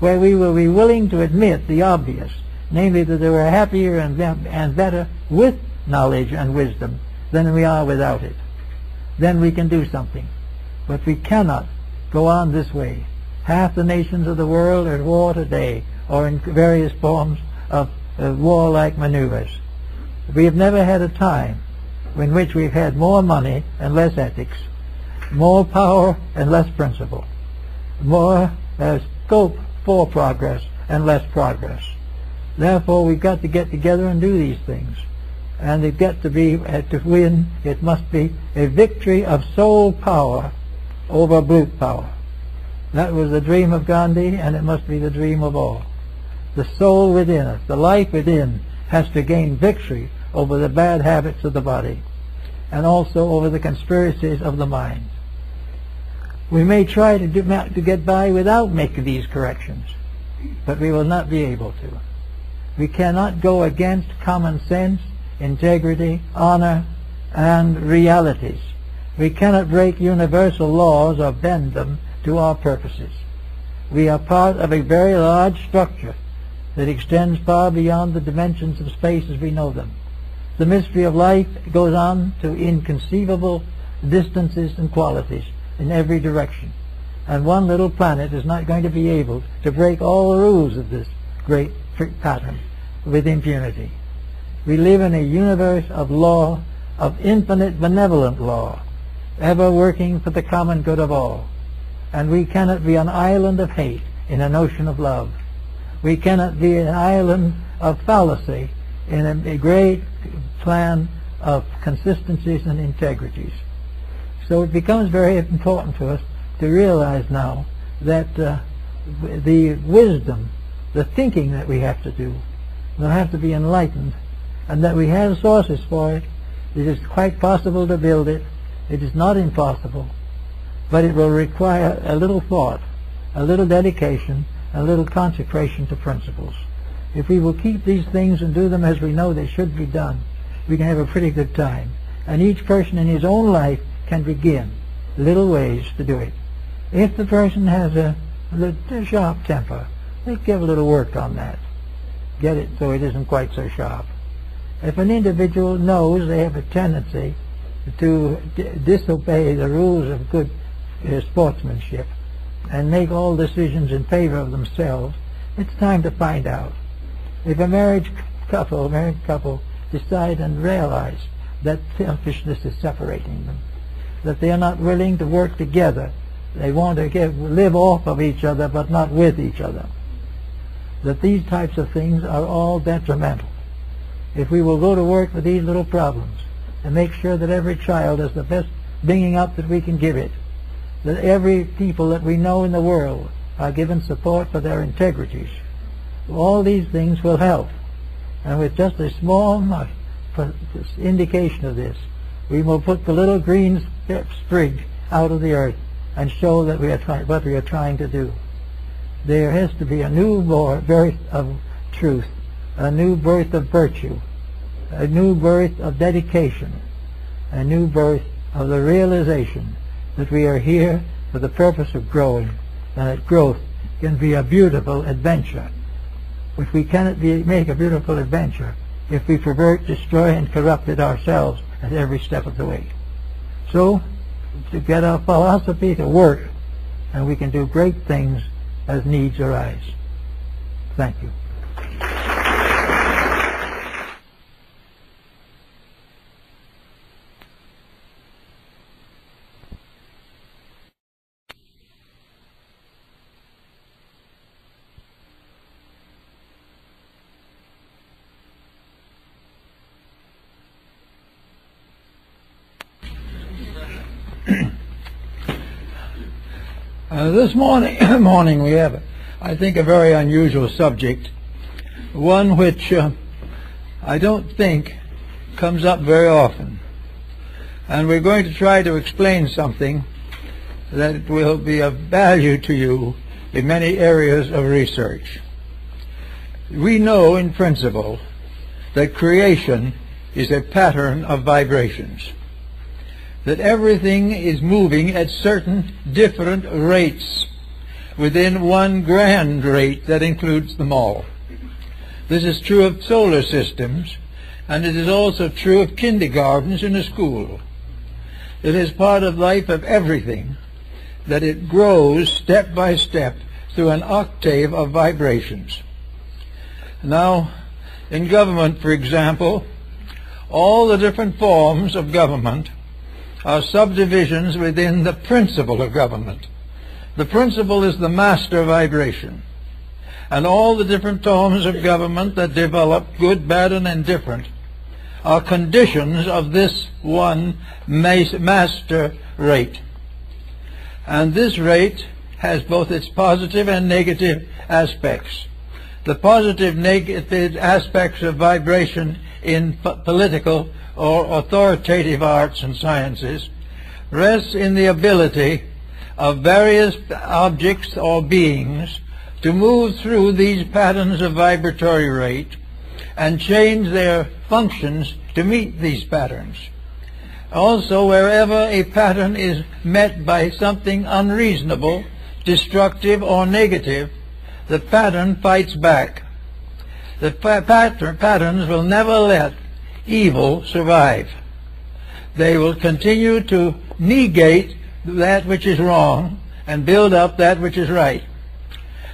where we will be willing to admit the obvious, namely that they were happier and better with knowledge and wisdom than we are without it, then we can do something. But we cannot go on this way. Half the nations of the world are at war today, or in various forms of warlike maneuvers. We have never had a time in which we've had more money and less ethics, more power and less principle, more scope for progress and less progress. Therefore, we've got to get together and do these things. And they've got to be, to win, it must be a victory of soul power over brute power. That was the dream of Gandhi, and it must be the dream of all. The soul within us, the life within, has to gain victory over the bad habits of the body, and also over the conspiracies of the mind. We may try to get by without making these corrections, but we will not be able to. We cannot go against common sense, integrity, honor, and realities. We cannot break universal laws or bend them to our purposes. We are part of a very large structure that extends far beyond the dimensions of space as we know them. The mystery of life goes on to inconceivable distances and qualities in every direction. And one little planet is not going to be able to break all the rules of this great pattern with impunity. We live in a universe of law, of infinite benevolent law, ever working for the common good of all. And we cannot be an island of hate in an ocean of love. We cannot be an island of fallacy in a great plan of consistencies and integrities. So it becomes very important for us to realize now that the wisdom, the thinking that we have to do, will have to be enlightened, and that we have sources for it. It is quite possible to build it. It is not impossible, but it will require a little thought, a little dedication, a little consecration to principles. If we will keep these things and do them as we know they should be done, we can have a pretty good time. And each person in his own life can begin little ways to do it. If the person has a sharp temper, let's give a little work on that. Get it so it isn't quite so sharp. If an individual knows they have a tendency to disobey the rules of good sportsmanship and make all decisions in favor of themselves, it's time to find out. If a married couple decide and realize that selfishness is separating them, that they are not willing to work together, they want to live off of each other but not with each other, that these types of things are all detrimental. If we will go to work with these little problems and make sure that every child has the best bringing up that we can give it, that every people that we know in the world are given support for their integrities, all these things will help. And with just a small indication of this, we will put the little green sprig out of the earth and show that we are what we are trying to do. There has to be a new birth of truth, a new birth of virtue, a new birth of dedication, a new birth of the realization that we are here for the purpose of growing, and that growth can be a beautiful adventure. If we cannot make a beautiful adventure if we pervert, destroy, and corrupt it ourselves at every step of the way. So, to get our philosophy to work, and we can do great things as needs arise. Thank you. This morning we have, I think, a very unusual subject, one which I don't think comes up very often. And we're going to try to explain something that will be of value to you in many areas of research. We know in principle that creation is a pattern of vibrations, that everything is moving at certain different rates within one grand rate that includes them all. This is true of solar systems, and it is also true of kindergartens in a school. It is part of life of everything that it grows step by step through an octave of vibrations. Now, in government, for example, all the different forms of government are subdivisions within the principle of government. The principle is the master vibration. And all the different forms of government that develop, good, bad, and indifferent, are conditions of this one master rate. And this rate has both its positive and negative aspects. The positive negative aspects of vibration in political or authoritative arts and sciences rests in the ability of various objects or beings to move through these patterns of vibratory rate and change their functions to meet these patterns. Also, wherever a pattern is met by something unreasonable, destructive, or negative, the pattern fights back. The patterns will never let evil survive. They will continue to negate that which is wrong and build up that which is right.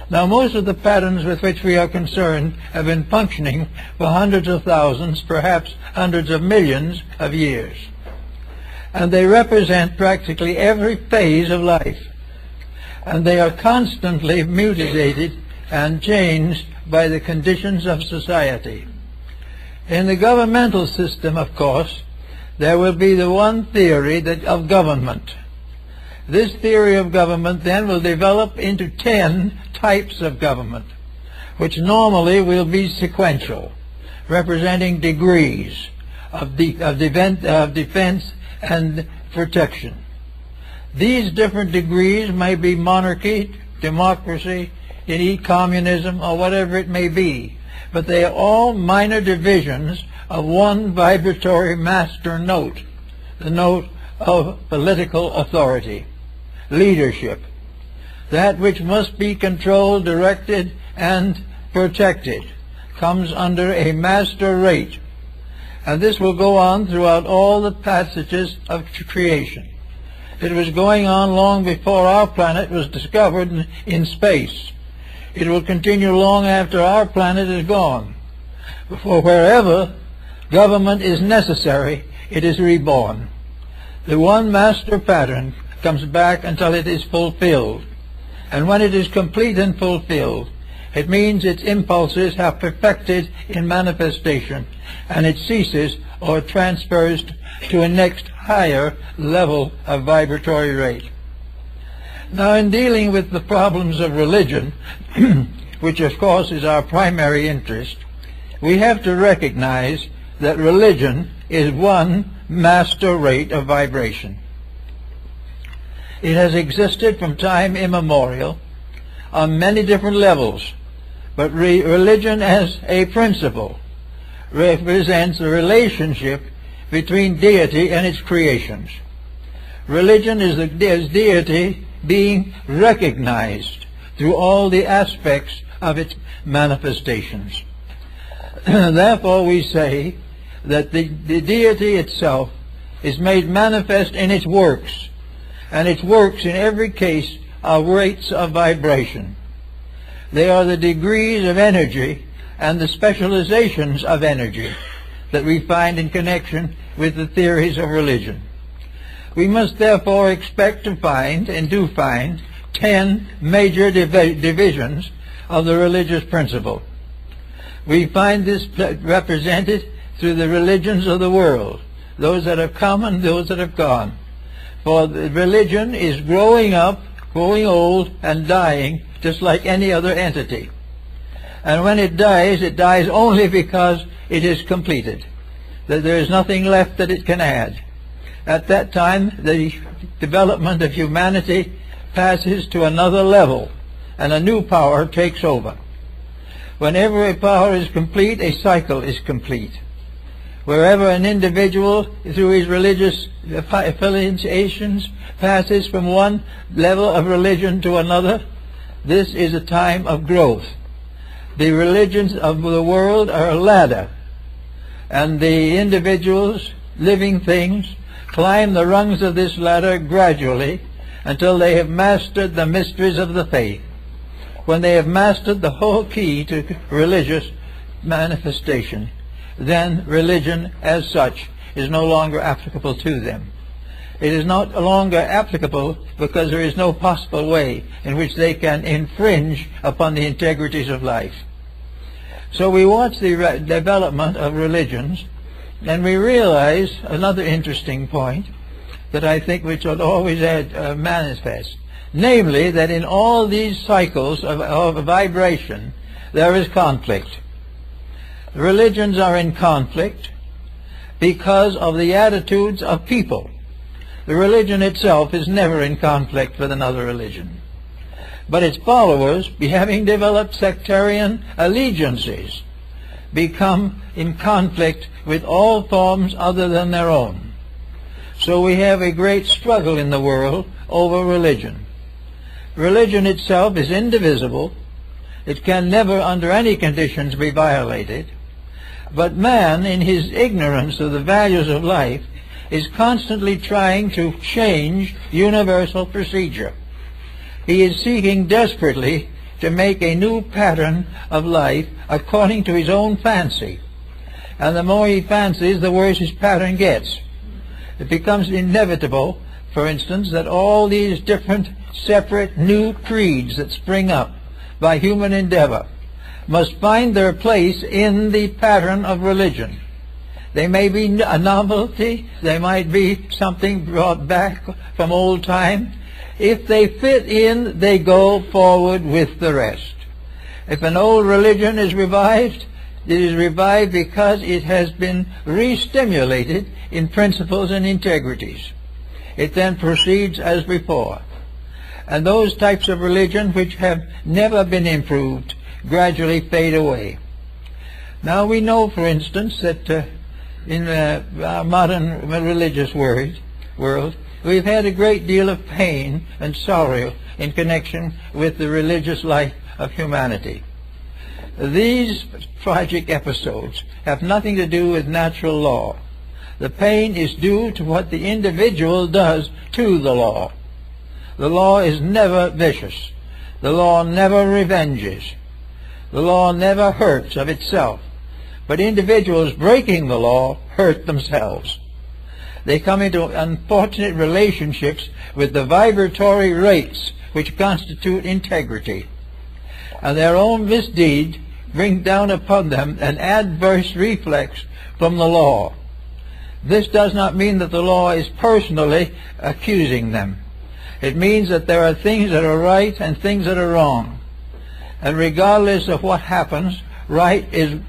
Now, most of the patterns with which we are concerned have been functioning for hundreds of thousands, perhaps hundreds of millions of years. And they represent practically every phase of life. And they are constantly mutated and changed by the conditions of society. In the governmental system, of course, there will be the one theory of government. This theory of government then will develop into 10 types of government, which normally will be sequential, representing degrees of defense and protection. These different degrees may be monarchy, democracy, communism, or whatever it may be, but they are all minor divisions of one vibratory master note, the note of political authority, leadership, that which must be controlled, directed, and protected, comes under a master rate. And this will go on throughout all the passages of creation. It was going on long before our planet was discovered in space. It will continue long after our planet is gone. For wherever government is necessary, it is reborn. The one master pattern comes back until it is fulfilled. And when it is complete and fulfilled, it means its impulses have perfected in manifestation, and it ceases or transfers to a next higher level of vibratory rate. Now, in dealing with the problems of religion, which of course is our primary interest, we have to recognize that religion is one master rate of vibration. It has existed from time immemorial on many different levels, but religion as a principle represents a relationship between deity and its creations. Religion is deity being recognized through all the aspects of its manifestations. Therefore we say that the deity itself is made manifest in its works, and its works in every case are rates of vibration. They are the degrees of energy and the specializations of energy that we find in connection with the theories of religion. We must therefore expect to find, and do find, 10 major divisions of the religious principle. We find this represented through the religions of the world, those that have come and those that have gone. For the religion is growing up, growing old, and dying, just like any other entity. And when it dies only because it is completed, that there is nothing left that it can add. At that time, the development of humanity passes to another level, and a new power takes over. Whenever a power is complete, a cycle is complete. Wherever an individual, through his religious affiliations, passes from one level of religion to another, this is a time of growth. The religions of the world are a ladder, and the individuals, living things, climb the rungs of this ladder gradually until they have mastered the mysteries of the faith. When they have mastered the whole key to religious manifestation, then religion as such is no longer applicable to them. It is not longer applicable because there is no possible way in which they can infringe upon the integrities of life. So we watch the development of religions, and we realize another interesting point that I think we should always manifest, namely that in all these cycles of vibration there is conflict. Religions are in conflict because of the attitudes of people. The religion itself is never in conflict with another religion. But its followers, having developed sectarian allegiances, become in conflict with all forms other than their own. So we have a great struggle in the world over religion. Religion itself is indivisible. It can never under any conditions be violated. But man, in his ignorance of the values of life, is constantly trying to change universal procedure. He is seeking desperately to make a new pattern of life according to his own fancy. And the more he fancies, the worse his pattern gets. It becomes inevitable, for instance, that all these different separate new creeds that spring up by human endeavor must find their place in the pattern of religion. They may be a novelty, they might be something brought back from old time. If they fit in, they go forward with the rest. If an old religion is revived, it is revived because it has been re-stimulated in principles and integrities. It then proceeds as before. And those types of religion which have never been improved gradually fade away. Now we know, for instance, that in our modern religious world, we've had a great deal of pain and sorrow in connection with the religious life of humanity. These tragic episodes have nothing to do with natural law. The pain is due to what the individual does to the law. The law is never vicious. The law never revenges. The law never hurts of itself. But individuals breaking the law hurt themselves. They come into unfortunate relationships with the vibratory rates which constitute integrity. And their own misdeed bring down upon them an adverse reflex from the law. This does not mean that the law is personally accusing them. It means that there are things that are right and things that are wrong. And regardless of what happens, right is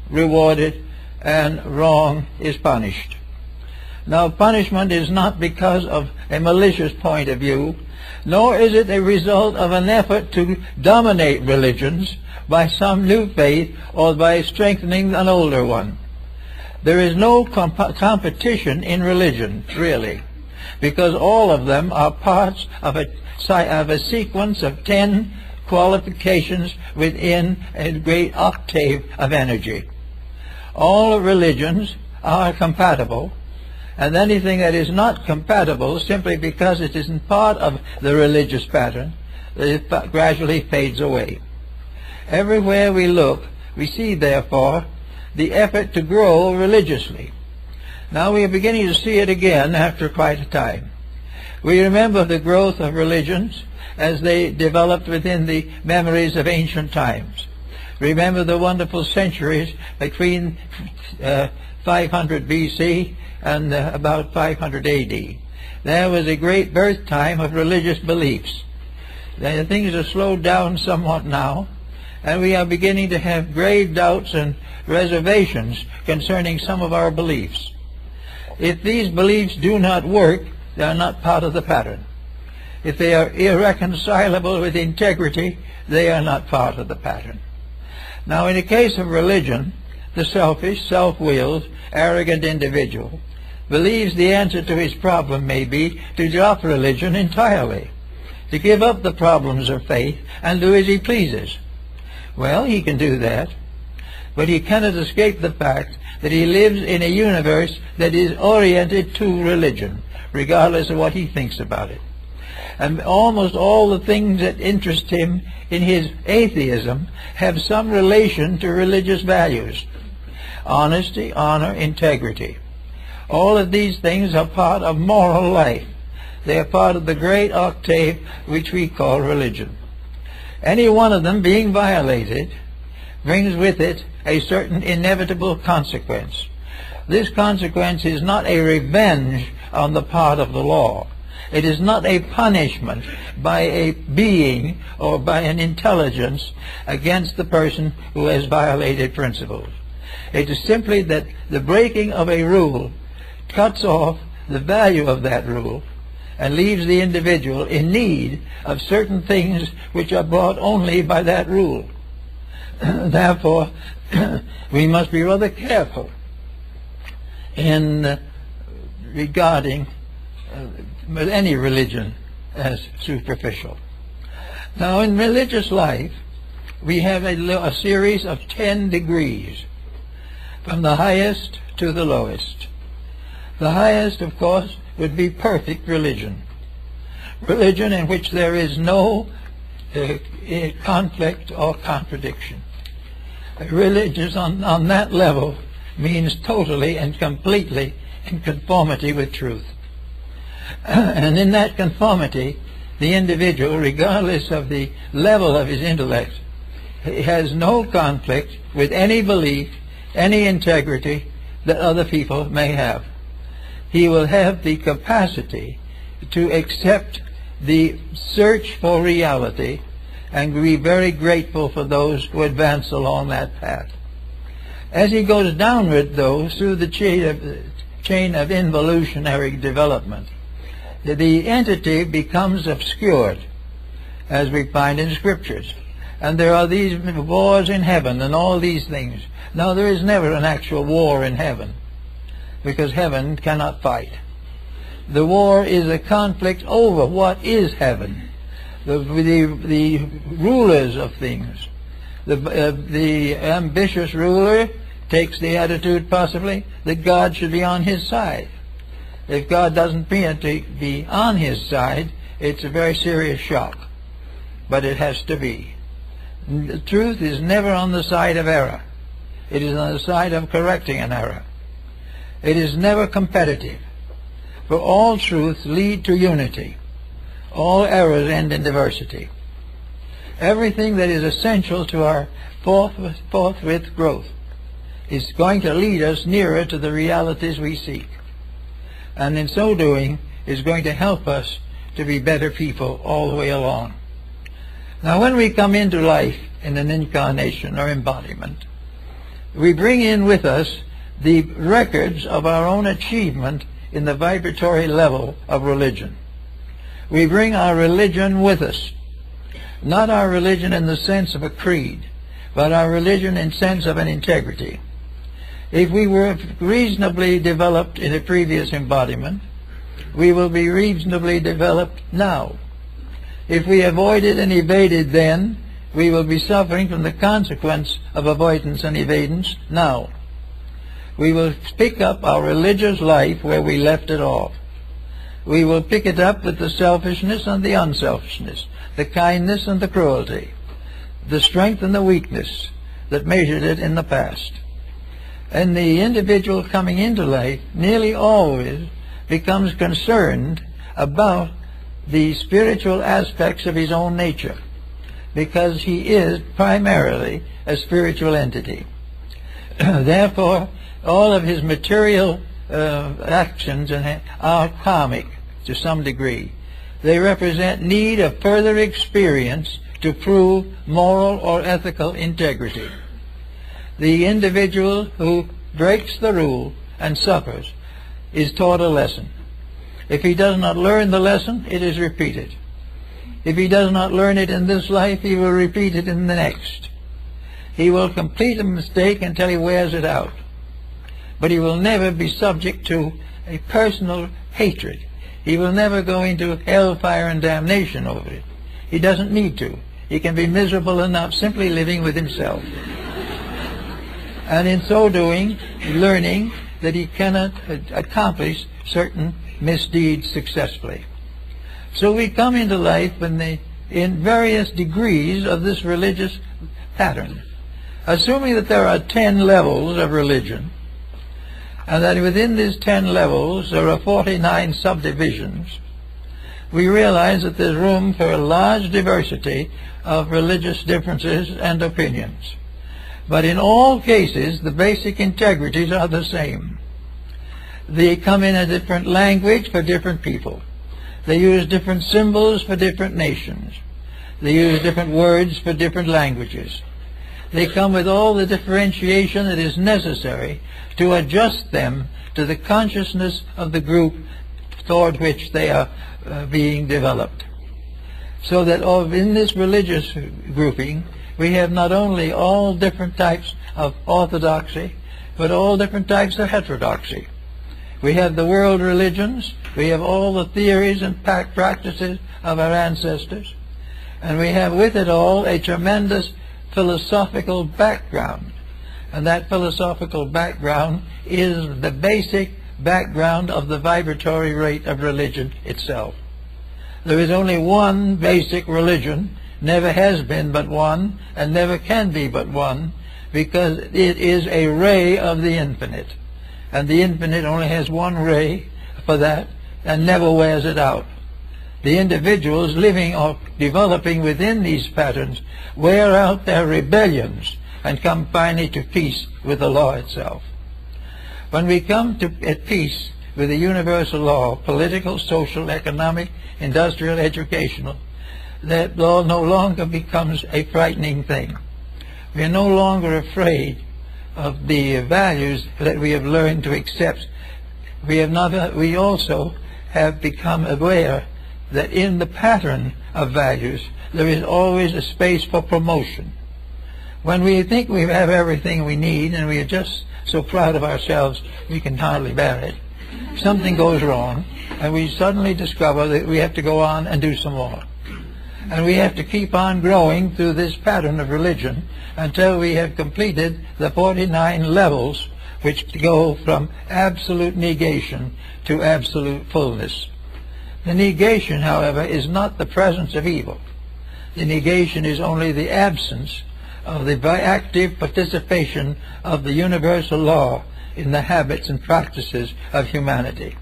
rewarded and wrong is punished. Now, punishment is not because of a malicious point of view, nor is it a result of an effort to dominate religions by some new faith or by strengthening an older one. There is no competition in religion, really, because all of them are parts of a sequence of 10 qualifications within a great octave of energy. All religions are compatible, and anything that is not compatible simply because it isn't part of the religious pattern, it gradually fades away. Everywhere we look, we see, therefore, the effort to grow religiously. Now we are beginning to see it again after quite a time. We remember the growth of religions as they developed within the memories of ancient times. Remember the wonderful centuries between 500 BC and about 500 AD. There was a great birth time of religious beliefs. Things are slowed down somewhat now, and we are beginning to have grave doubts and reservations concerning some of our beliefs. If these beliefs do not work, they are not part of the pattern. If they are irreconcilable with integrity, they are not part of the pattern. Now, in the case of religion, the selfish, self-willed, arrogant individual believes the answer to his problem may be to drop religion entirely, to give up the problems of faith and do as he pleases. Well, he can do that, but he cannot escape the fact that he lives in a universe that is oriented to religion, regardless of what he thinks about it. And almost all the things that interest him in his atheism have some relation to religious values. Honesty, honor, integrity. All of these things are part of moral life. They are part of the great octave which we call religion. Any one of them being violated brings with it a certain inevitable consequence. This consequence is not a revenge on the part of the law. It is not a punishment by a being or by an intelligence against the person who has violated principles. It is simply that the breaking of a rule cuts off the value of that rule and leaves the individual in need of certain things which are brought only by that rule. Therefore, we must be rather careful in regarding any religion as superficial. Now, in religious life, we have a series of 10 degrees, from the highest to the lowest. The highest, of course, would be perfect religion. Religion in which there is no conflict or contradiction. Religion on that level means totally and completely in conformity with truth. And in that conformity, the individual, regardless of the level of his intellect, has no conflict with any belief, any integrity, that other people may have. He will have the capacity to accept the search for reality and be very grateful for those who advance along that path. As he goes downward, though, through the chain of involutionary development, the entity becomes obscured, as we find in scriptures. And there are these wars in heaven and all these things. Now, there is never an actual war in heaven, because heaven cannot fight. The war is a conflict over what is heaven. The rulers of things. The ambitious ruler takes the attitude, possibly, that God should be on his side. If God doesn't appear to be on his side, it's a very serious shock. But it has to be. The truth is never on the side of error. It is on the side of correcting an error. It is never competitive. For all truths lead to unity. All errors end in diversity. Everything that is essential to our forthwith growth is going to lead us nearer to the realities we seek. And in so doing is going to help us to be better people all the way along. Now, when we come into life in an incarnation or embodiment, we bring in with us the records of our own achievement in the vibratory level of religion. We bring our religion with us. Not our religion in the sense of a creed, but our religion in sense of an integrity. If we were reasonably developed in a previous embodiment, we will be reasonably developed now. If we avoided and evaded then, we will be suffering from the consequence of avoidance and evadance now. We will pick up our religious life where we left it off. We will pick it up with the selfishness and the unselfishness, the kindness and the cruelty, the strength and the weakness that measured it in the past. And the individual coming into life nearly always becomes concerned about the spiritual aspects of his own nature, because he is primarily a spiritual entity. Therefore, all of his material actions are karmic to some degree. They represent need of further experience to prove moral or ethical integrity. The individual who breaks the rule and suffers is taught a lesson. If he does not learn the lesson, it is repeated. If he does not learn it in this life, he will repeat it in the next. He will complete a mistake until he wears it out. But he will never be subject to a personal hatred. He will never go into hellfire and damnation over it. He doesn't need to. He can be miserable enough simply living with himself. And in so doing, learning that he cannot accomplish certain misdeeds successfully. So we come into life in various degrees of this religious pattern, assuming that there are 10 levels of religion, and that within these 10 levels there are 49 subdivisions. We realize that there's room for a large diversity of religious differences and opinions. But in all cases, the basic integrities are the same. They come in a different language for different people. They use different symbols for different nations. They use different words for different languages. They come with all the differentiation that is necessary to adjust them to the consciousness of the group toward which they are being developed. So that in this religious grouping, we have not only all different types of orthodoxy, but all different types of heterodoxy. We have the world religions, we have all the theories and practices of our ancestors, and we have with it all a tremendous philosophical background. And that philosophical background is the basic background of the vibratory rate of religion itself. There is only one basic religion, never has been but one, and never can be but one, because it is a ray of the infinite. And the infinite only has one ray for that, and never wears it out. The individuals living or developing within these patterns wear out their rebellions and come finally to peace with the law itself. When we come to at peace with the universal law, political, social, economic, industrial, educational, that law no longer becomes a frightening thing. We are no longer afraid of the values that we have learned to accept. We also have become aware that in the pattern of values there is always a space for promotion. When we think we have everything we need and we are just so proud of ourselves we can hardly bear it, something goes wrong and we suddenly discover that we have to go on and do some more. And we have to keep on growing through this pattern of religion until we have completed the 49 levels which go from absolute negation to absolute fullness. The negation, however, is not the presence of evil. The negation is only the absence of the active participation of the universal law in the habits and practices of humanity.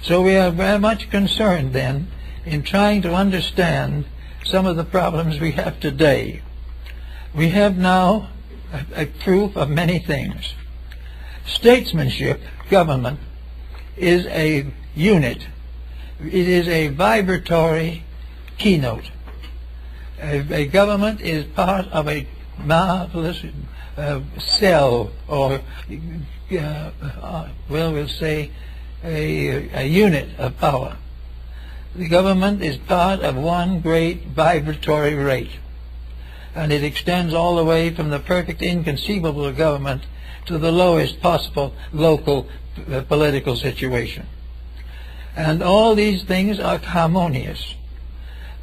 So we are very much concerned then in trying to understand some of the problems we have today. We have now a proof of many things. Statesmanship, government, is a unit. It is a vibratory keynote. A government is part of a marvelous cell, or we'll say a unit of power. The government is part of one great vibratory rate, and it extends all the way from the perfect inconceivable government to the lowest possible local political situation. And all these things are harmonious.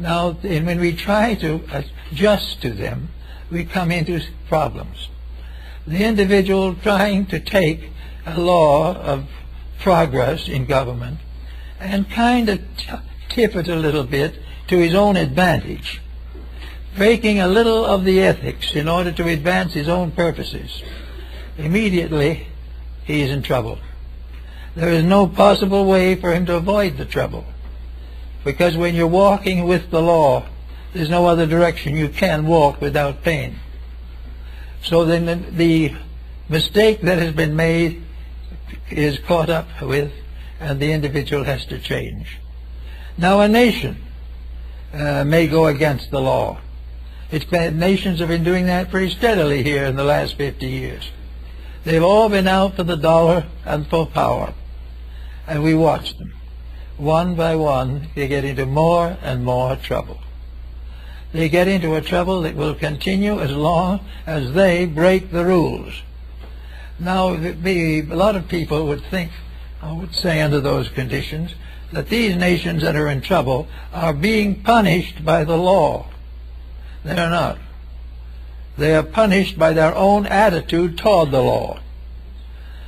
Now, when we try to adjust to them, we come into problems. The individual trying to take a law of progress in government and kind of tip it a little bit to his own advantage, breaking a little of the ethics in order to advance his own purposes, immediately he is in trouble. There is no possible way for him to avoid the trouble, because when you're walking with the law, there's no other direction you can walk without pain. So then the mistake that has been made is caught up with, and the individual has to change. Now, a nation may go against the law. Nations have been doing that pretty steadily here in the last 50 years. They've all been out for the dollar and for power, and we watch them. One by one, they get into more and more trouble. They get into a trouble that will continue as long as they break the rules. Now, a lot of people would think, I would say under those conditions, that these nations that are in trouble are being punished by the law. They are not. They are punished by their own attitude toward the law.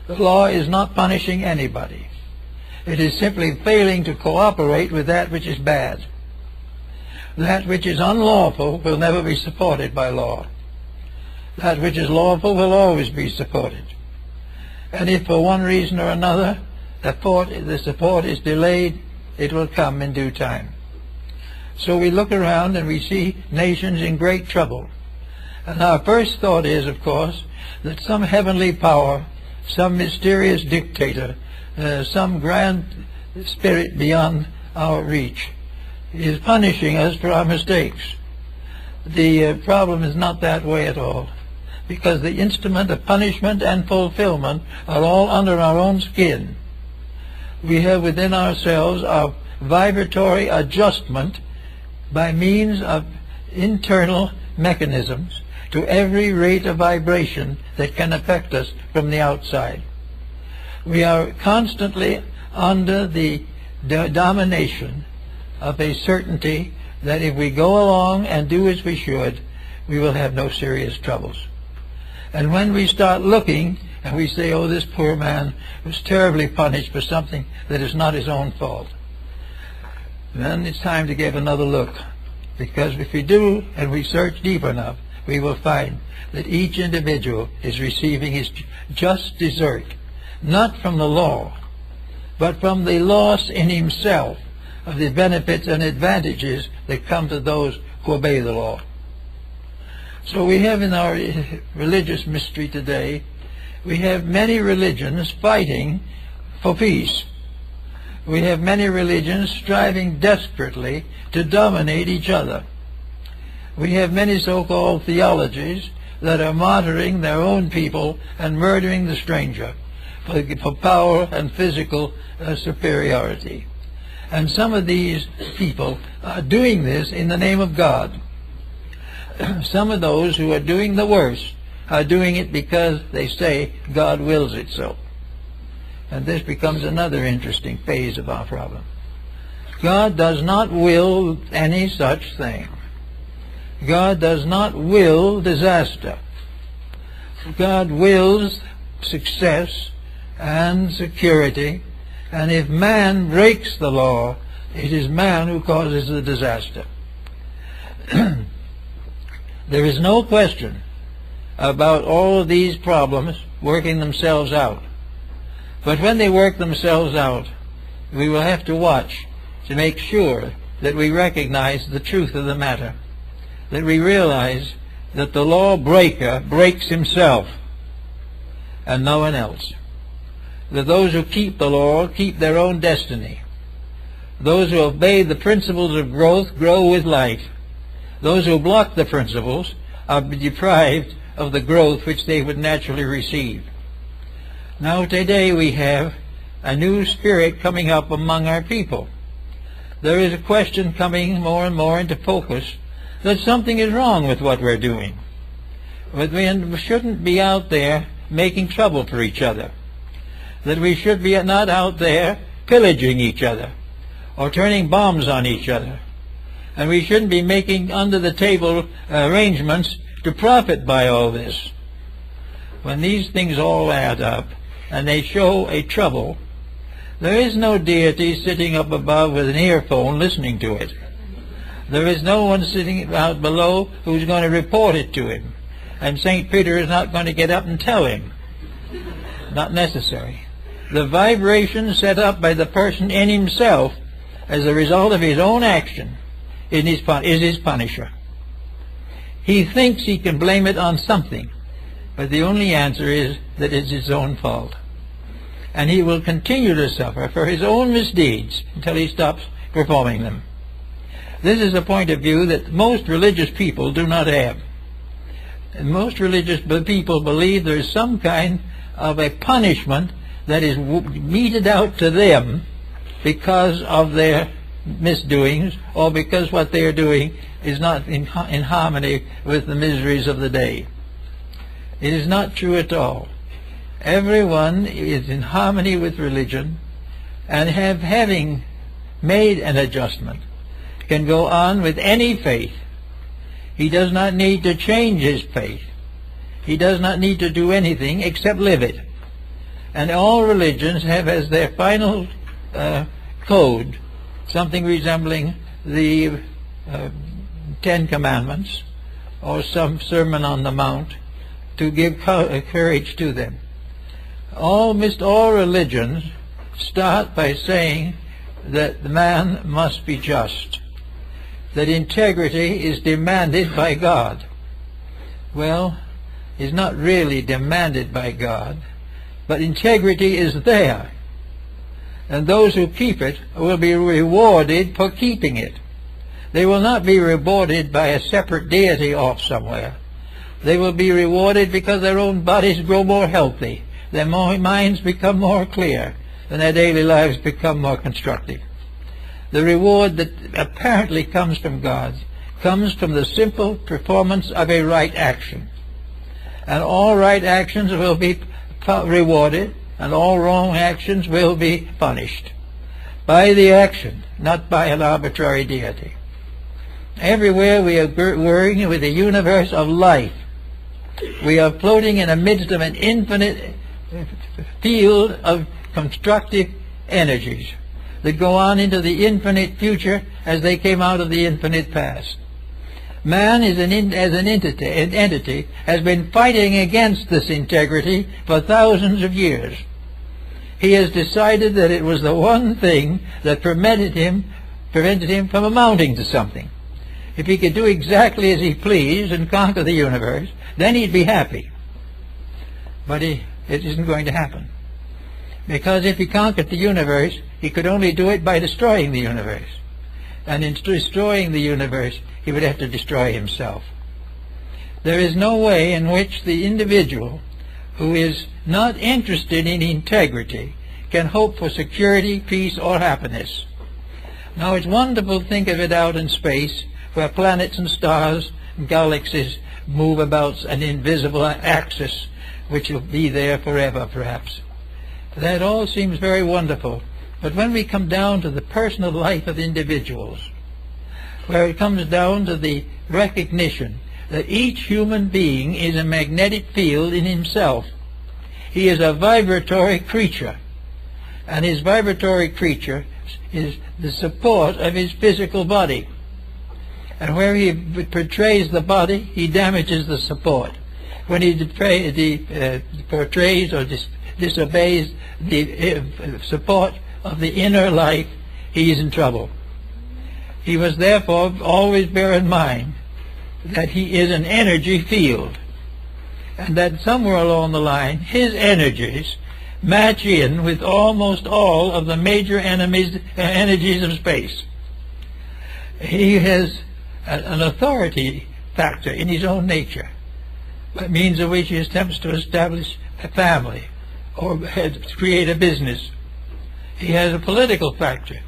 The law is not punishing anybody. It is simply failing to cooperate with that which is bad. That which is unlawful will never be supported by law. That which is lawful will always be supported. And if for one reason or another the support is delayed, it will come in due time. So we look around and we see nations in great trouble. And our first thought is, of course, that some heavenly power, some mysterious dictator, some grand spirit beyond our reach is punishing us for our mistakes. The problem is not that way at all, because the instrument of punishment and fulfillment are all under our own skin. We have within ourselves our vibratory adjustment by means of internal mechanisms to every rate of vibration that can affect us from the outside. We are constantly under the domination of a certainty that if we go along and do as we should, we will have no serious troubles. And when we start looking and we say, oh, this poor man was terribly punished for something that is not his own fault, then it's time to give another look. Because if we do and we search deep enough, we will find that each individual is receiving his just desert, not from the law, but from the loss in himself of the benefits and advantages that come to those who obey the law. So we have in our religious mystery today we have many religions fighting for peace. We have many religions striving desperately to dominate each other. We have many so-called theologies that are martyring their own people and murdering the stranger for power and physical superiority. And some of these people are doing this in the name of God. Some of those who are doing the worst are doing it because they say God wills it so. And this becomes another interesting phase of our problem. God does not will any such thing. God does not will disaster. God wills success and security, and if man breaks the law, it is man who causes the disaster. There is no question about all of these problems working themselves out. But when they work themselves out, we will have to watch to make sure that we recognize the truth of the matter, that we realize that the law breaker breaks himself and no one else, that those who keep the law keep their own destiny. Those who obey the principles of growth grow with life. Those who block the principles are deprived of the growth which they would naturally receive. Now today we have a new spirit coming up among our people. There is a question coming more and more into focus that something is wrong with what we're doing. But we shouldn't be out there making trouble for each other. That we should be not out there pillaging each other or turning bombs on each other. And we shouldn't be making under-the-table arrangements to profit by all this. When these things all add up and they show a trouble, there is no deity sitting up above with an earphone listening to it. There is no one sitting out below who's going to report it to him. And St. Peter is not going to get up and tell him. Not necessary. The vibration set up by the person in himself as a result of his own action is his punisher. He thinks he can blame it on something, but the only answer is that it's his own fault. And he will continue to suffer for his own misdeeds until he stops performing them. This is a point of view that most religious people do not have. And most religious people believe there is some kind of a punishment that is meted out to them because of their misdoings or because what they are doing is not in harmony with the miseries of the day. It is not true at all. Everyone is in harmony with religion, and having made an adjustment, can go on with any faith. He does not need to change his faith. He does not need to do anything except live it. And all religions have as their final code something resembling the Ten Commandments or some Sermon on the Mount to give courage to them. Almost all religions start by saying that the man must be just, that integrity is demanded by God. Well, it's not really demanded by God, but integrity is there, and those who keep it will be rewarded for keeping it. They will not be rewarded by a separate deity off somewhere. They will be rewarded because their own bodies grow more healthy, their minds become more clear, and their daily lives become more constructive. The reward that apparently comes from God comes from the simple performance of a right action. And all right actions will be rewarded, and all wrong actions will be punished. By the action, not by an arbitrary deity. Everywhere we are working with a universe of life. We are floating in the midst of an infinite field of constructive energies that go on into the infinite future as they came out of the infinite past. Man as an entity has been fighting against this integrity for thousands of years. He has decided that it was the one thing that prevented him from amounting to something. If he could do exactly as he pleased and conquer the universe, then he'd be happy. But it it isn't going to happen. Because if he conquered the universe, he could only do it by destroying the universe. And in destroying the universe, he would have to destroy himself. There is no way in which the individual who is not interested in integrity can hope for security, peace, or happiness. Now, it's wonderful to think of it out in space, where planets and stars and galaxies move about an invisible axis, which will be there forever, perhaps. That all seems very wonderful. But when we come down to the personal life of individuals, where it comes down to the recognition that each human being is a magnetic field in himself, he is a vibratory creature, and his vibratory creature is the support of his physical body. And where he portrays the body, he damages the support. When he portrays or disobeys the support of the inner life, he is in trouble. He must therefore always bear in mind that he is an energy field, and that somewhere along the line his energies match in with almost all of the major energies of space. He has an authority factor in his own nature, by means of which he attempts to establish a family or create a business. He has a political factor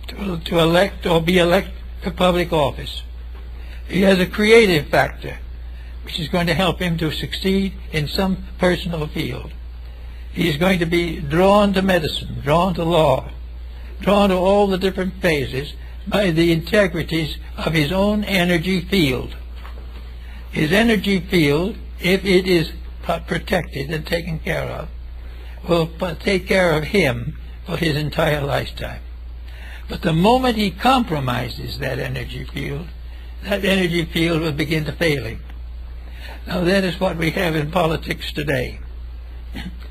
to elect or be elected to public office. He has a creative factor which is going to help him to succeed in some personal field. He is going to be drawn to medicine, drawn to law, drawn to all the different phases by the integrities of his own energy field. His energy field, if it is protected and taken care of, will take care of him for his entire lifetime. But the moment he compromises that energy field will begin to fail him. Now that is what we have in politics today.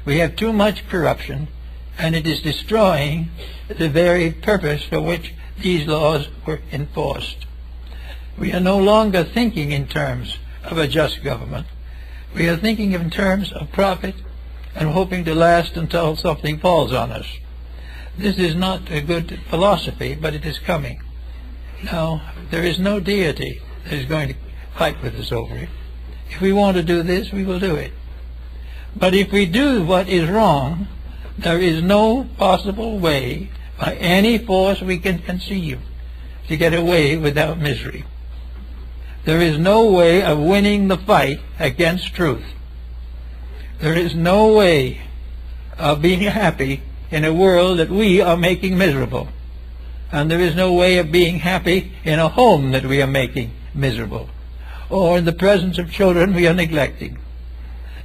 We have too much corruption, and it is destroying the very purpose for which these laws were enforced. We are no longer thinking in terms of a just government. We are thinking in terms of profit and hoping to last until something falls on us. This is not a good philosophy, but it is coming. Now, there is no deity that is going to fight with us over it. If we want to do this, we will do it. But if we do what is wrong, there is no possible way, by any force we can conceive, to get away without misery. There is no way of winning the fight against truth. There is no way of being happy in a world that we are making miserable. And there is no way of being happy in a home that we are making miserable, or in the presence of children we are neglecting.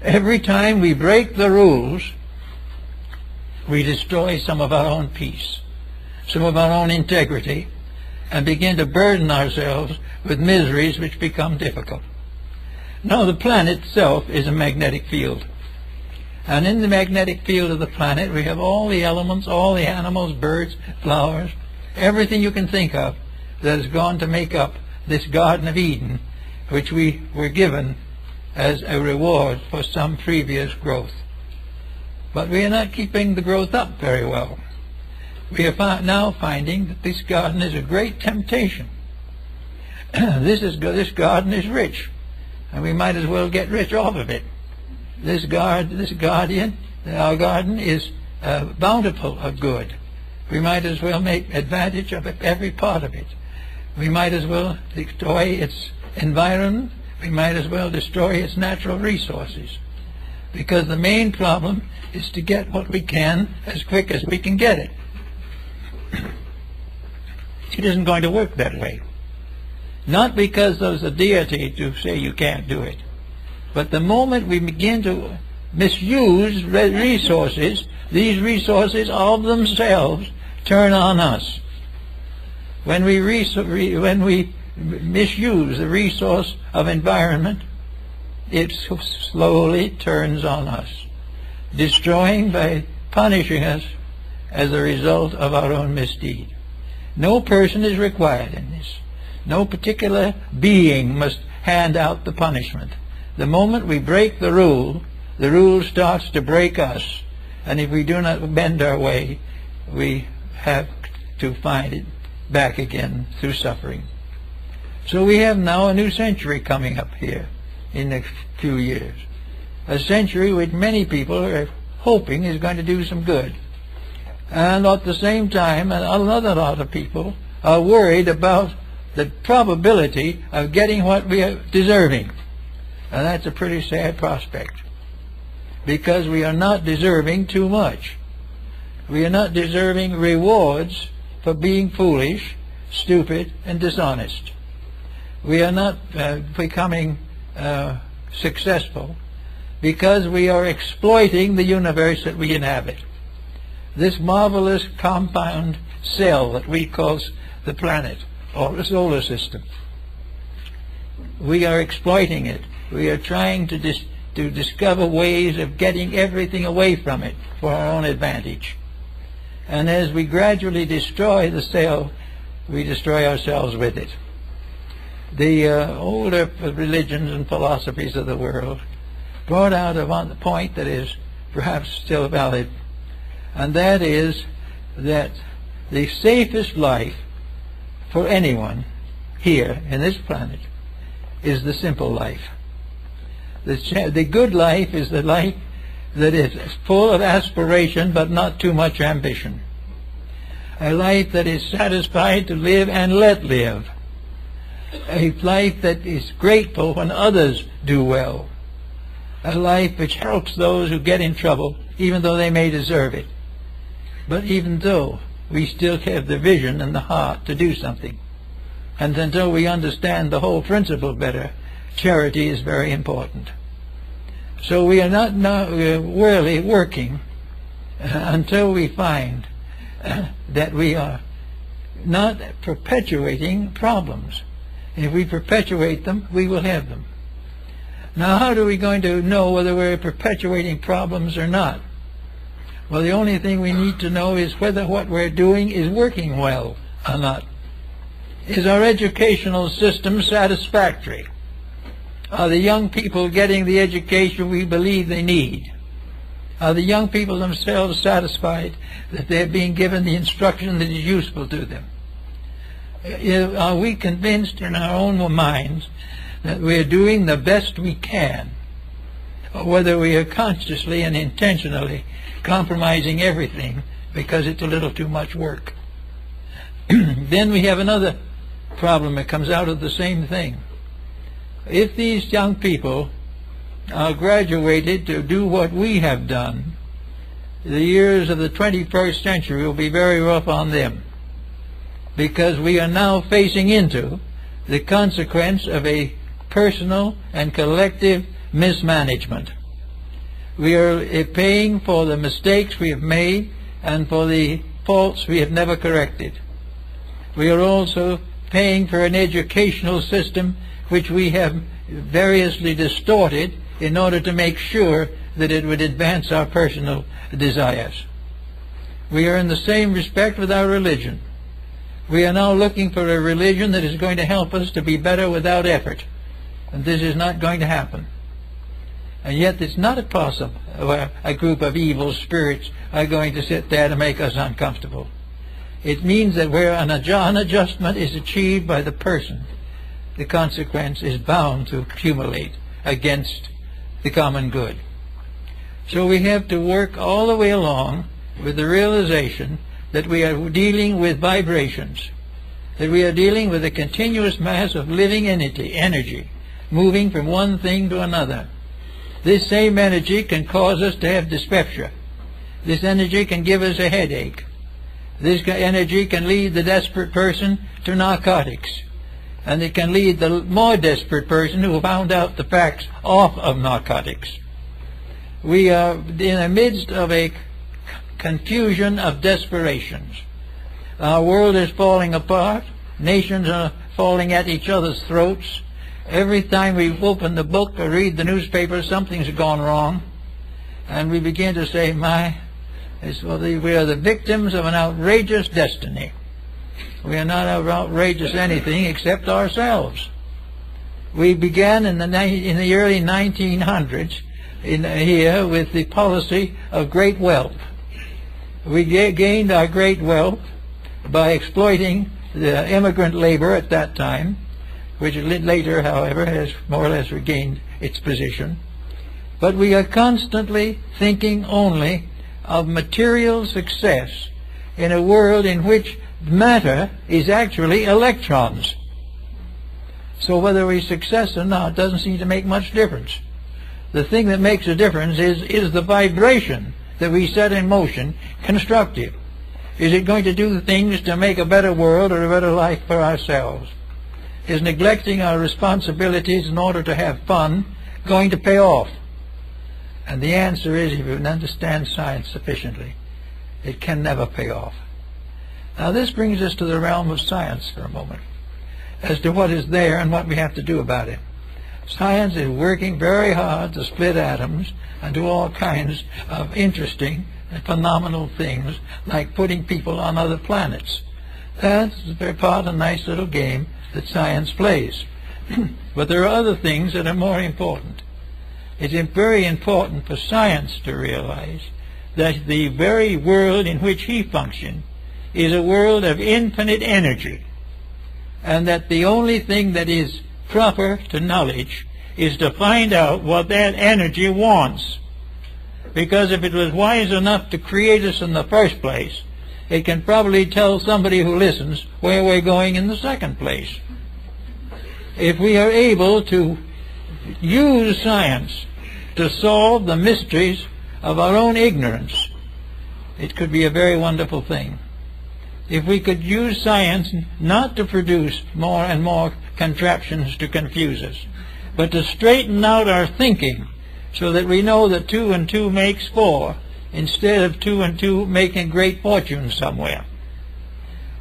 Every time we break the rules, we destroy some of our own peace, some of our own integrity, and begin to burden ourselves with miseries which become difficult. Now, the planet itself is a magnetic field. And in the magnetic field of the planet, we have all the elements, all the animals, birds, flowers, everything you can think of that has gone to make up this Garden of Eden, which we were given as a reward for some previous growth. But we are not keeping the growth up very well. We are now finding that this garden is a great temptation. This garden is rich, and we might as well get rich off of it. Our garden is bountiful of good. We might as well make advantage of every part of it. We might as well destroy its environment. We might as well destroy its natural resources. Because the main problem is to get what we can as quick as we can get it. It isn't going to work that way. Not because there's a deity to say you can't do it, but the moment we begin to misuse resources, these resources of themselves turn on us. When we misuse the resource of environment, it slowly turns on us, destroying by punishing us as a result of our own misdeed. No person is required in this. No particular being must hand out the punishment. The moment we break the rule, the rule starts to break us, and if we do not bend our way, we have to find it back again through suffering. So we have now a new century coming up here in a few years. A century which many people are hoping is going to do some good. And at the same time, another lot of people are worried about the probability of getting what we are deserving. And that's a pretty sad prospect, because we are not deserving too much. We are not deserving rewards for being foolish, stupid, and dishonest. We are not becoming successful because we are exploiting the universe that we inhabit. This marvelous compound cell that we call the planet or the solar system. We are exploiting it. We are trying to discover ways of getting everything away from it for our own advantage. And as we gradually destroy the cell, we destroy ourselves with it. The older religions and philosophies of the world brought out a point that is perhaps still valid, and that is that the safest life for anyone here in this planet is the simple life. The good life is the life that is full of aspiration but not too much ambition. A life that is satisfied to live and let live. A life that is grateful when others do well. A life which helps those who get in trouble, even though they may deserve it. But even though we still have the vision and the heart to do something. And until we understand the whole principle better, charity is very important. So we are not really working until we find that we are not perpetuating problems. If we perpetuate them, we will have them. Now, how are we going to know whether we're perpetuating problems or not? Well, the only thing we need to know is whether what we're doing is working well or not. Is our educational system satisfactory? Are the young people getting the education we believe they need? Are the young people themselves satisfied that they're being given the instruction that is useful to them? Are we convinced in our own minds that we're doing the best we can, or whether we are consciously and intentionally compromising everything because it's a little too much work? Then we have another problem that comes out of the same thing. If these young people are graduated to do what we have done, the years of the 21st century will be very rough on them, because we are now facing into the consequence of a personal and collective mismanagement. We are paying for the mistakes we have made and for the faults we have never corrected. We are also paying for an educational system which we have variously distorted in order to make sure that it would advance our personal desires. We are in the same respect with our religion. We are now looking for a religion that is going to help us to be better without effort. And this is not going to happen. And yet it's not possible a group of evil spirits are going to sit there to make us uncomfortable. It means that where an adjustment is achieved by the person, the consequence is bound to accumulate against the common good. So we have to work all the way along with the realization that we are dealing with vibrations, that we are dealing with a continuous mass of living energy, moving from one thing to another. This same energy can cause us to have dyspepsia. This energy can give us a headache. This energy can lead the desperate person to narcotics. And it can lead the more desperate person who found out the facts off of narcotics. We are in the midst of a confusion of desperations. Our world is falling apart. Nations are falling at each other's throats. Every time we open the book or read the newspaper, something's gone wrong. And we begin to say, we are the victims of an outrageous destiny. We are not outrageous anything except ourselves. We began in the early 1900s here with the policy of great wealth. We gained our great wealth by exploiting the immigrant labor at that time, which later, however, has more or less regained its position. But we are constantly thinking only of material success in a world in which matter is actually electrons. So whether we success or not doesn't seem to make much difference. The thing that makes a difference is the vibration that we set in motion constructive. Is it going to do things to make a better world or a better life for ourselves? Is neglecting our responsibilities in order to have fun going to pay off? And the answer is, if you understand science sufficiently, it can never pay off. Now this brings us to the realm of science for a moment, as to what is there and what we have to do about it. Science is working very hard to split atoms and do all kinds of interesting and phenomenal things, like putting people on other planets. That's very part of a nice little game that science plays. But there are other things that are more important. It's very important for science to realize that the very world in which he functions is a world of infinite energy, and that the only thing that is proper to knowledge is to find out what that energy wants. Because if it was wise enough to create us in the first place, it can probably tell somebody who listens where we're going in the second place. If we are able to use science to solve the mysteries of our own ignorance, it could be a very wonderful thing. If we could use science not to produce more and more contraptions to confuse us, but to straighten out our thinking so that we know that 2 and 2 makes 4, instead of 2 and 2 making great fortunes somewhere.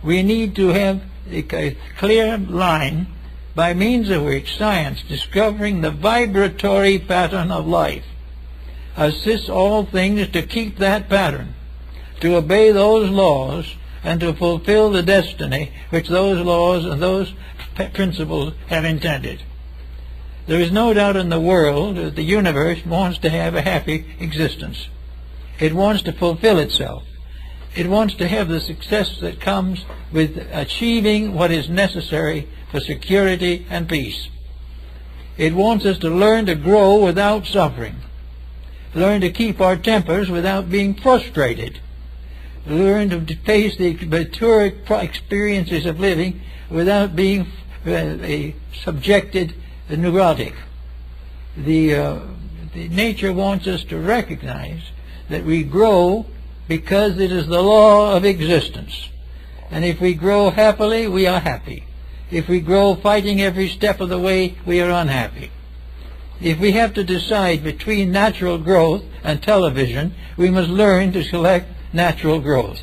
We need to have a clear line by means of which science, discovering the vibratory pattern of life, assists all things to keep that pattern, to obey those laws, and to fulfill the destiny which those laws and those principles have intended. There is no doubt in the world that the universe wants to have a happy existence. It wants to fulfill itself. It wants to have the success that comes with achieving what is necessary for security and peace. It wants us to learn to grow without suffering, learn to keep our tempers without being frustrated, learn to face the mature experiences of living without being subjected neurotic. The nature wants us to recognize that we grow because it is the law of existence. And if we grow happily, we are happy. If we grow fighting every step of the way, we are unhappy. If we have to decide between natural growth and television, we must learn to select natural growth.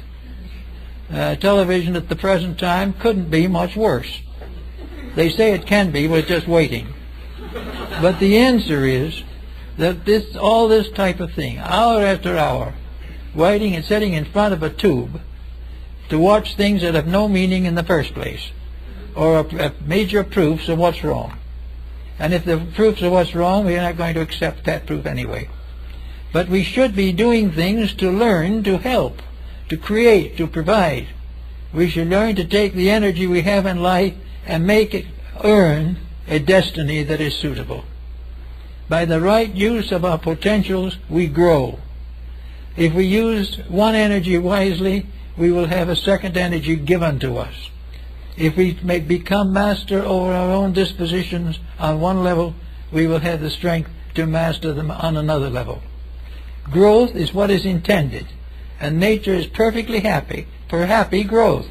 Television at the present time couldn't be much worse. They say it can be, we're just waiting. But the answer is that all this type of thing, hour after hour, waiting and sitting in front of a tube to watch things that have no meaning in the first place, or major proofs of what's wrong. And if the proofs of what's wrong, we're not going to accept that proof anyway. But we should be doing things to learn, to help, to create, to provide. We should learn to take the energy we have in life and make it earn a destiny that is suitable. By the right use of our potentials, we grow. If we use one energy wisely, we will have a second energy given to us. If we become master over our own dispositions on one level, we will have the strength to master them on another level. Growth is what is intended, and nature is perfectly happy for happy growth.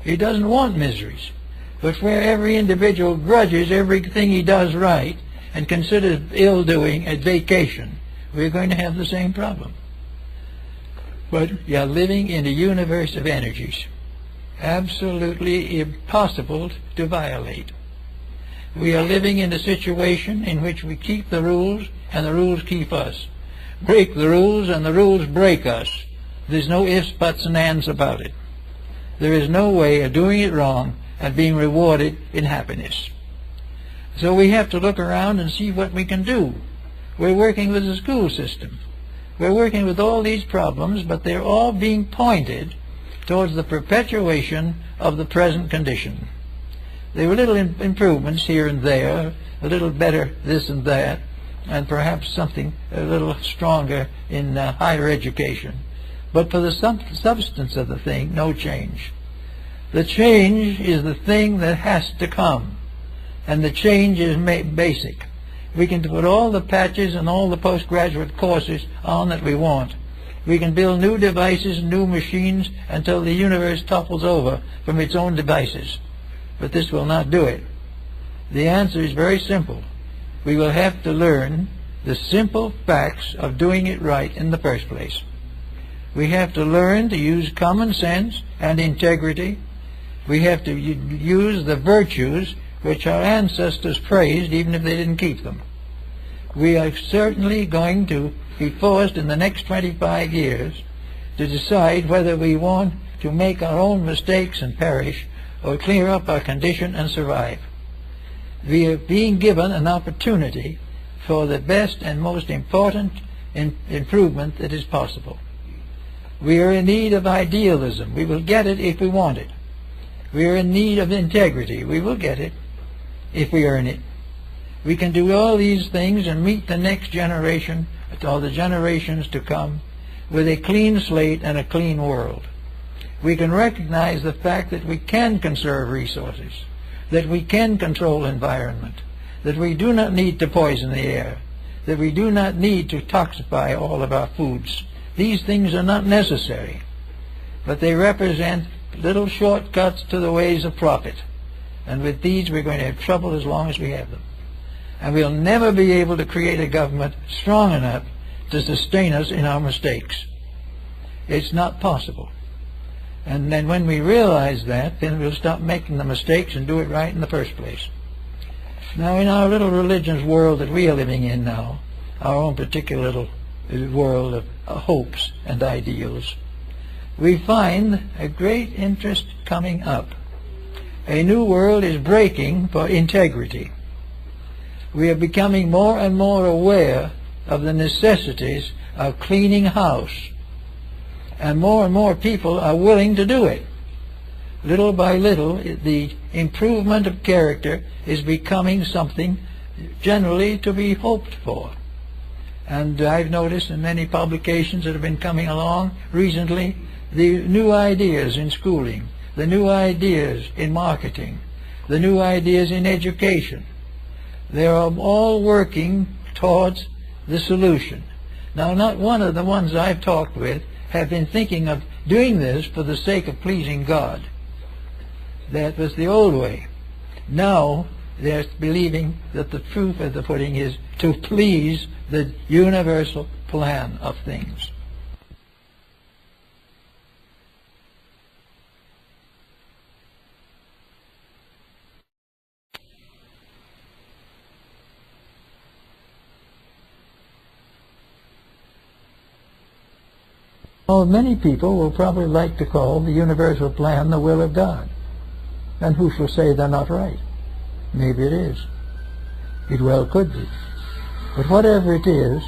It doesn't want miseries. But where every individual grudges everything he does right and considers ill-doing a vacation, we're going to have the same problem. But we are living in a universe of energies, absolutely impossible to violate. We are living in a situation in which we keep the rules and the rules keep us. Break the rules and the rules break us. There's no ifs, buts, and ands about it. There is no way of doing it wrong and being rewarded in happiness. So we have to look around and see what we can do. We're working with the school system. We're working with all these problems, but they're all being pointed towards the perpetuation of the present condition. There were little improvements here and there, a little better this and that, and perhaps something a little stronger in higher education. But for the substance of the thing, no change. The change is the thing that has to come, and the change is basic. We can put all the patches and all the postgraduate courses on that we want. We can build new devices, new machines, until the universe topples over from its own devices. But this will not do it. The answer is very simple. We will have to learn the simple facts of doing it right in the first place. We have to learn to use common sense and integrity. We have to use the virtues which our ancestors praised, even if they didn't keep them. We are certainly going to be forced in the next 25 years to decide whether we want to make our own mistakes and perish, or clear up our condition and survive. We are being given an opportunity for the best and most important improvement that is possible. We are in need of idealism. We will get it if we want it. We are in need of integrity. We will get it if we earn it. We can do all these things and meet the next generation, or the generations to come, with a clean slate and a clean world. We can recognize the fact that we can conserve resources, that we can control environment, that we do not need to poison the air, that we do not need to toxify all of our foods. These things are not necessary, but they represent little shortcuts to the ways of profit. And with these we're going to have trouble as long as we have them. And we'll never be able to create a government strong enough to sustain us in our mistakes. It's not possible. And then when we realize that, then we'll stop making the mistakes and do it right in the first place. Now, in our little religious world that we are living in now, our own particular little world of hopes and ideals, we find a great interest coming up. A new world is breaking for integrity. We are becoming more and more aware of the necessities of cleaning house, and more people are willing to do it. Little by little, the improvement of character is becoming something generally to be hoped for. And I've noticed in many publications that have been coming along recently, the new ideas in schooling, the new ideas in marketing, the new ideas in education. They are all working towards the solution. Now, not one of the ones I've talked with have been thinking of doing this for the sake of pleasing God. That was the old way. Now they're believing that the truth of the pudding is to please the universal plan of things. Well, many people will probably like to call the universal plan the will of God. And who shall say they're not right? Maybe it is. It well could be. But whatever it is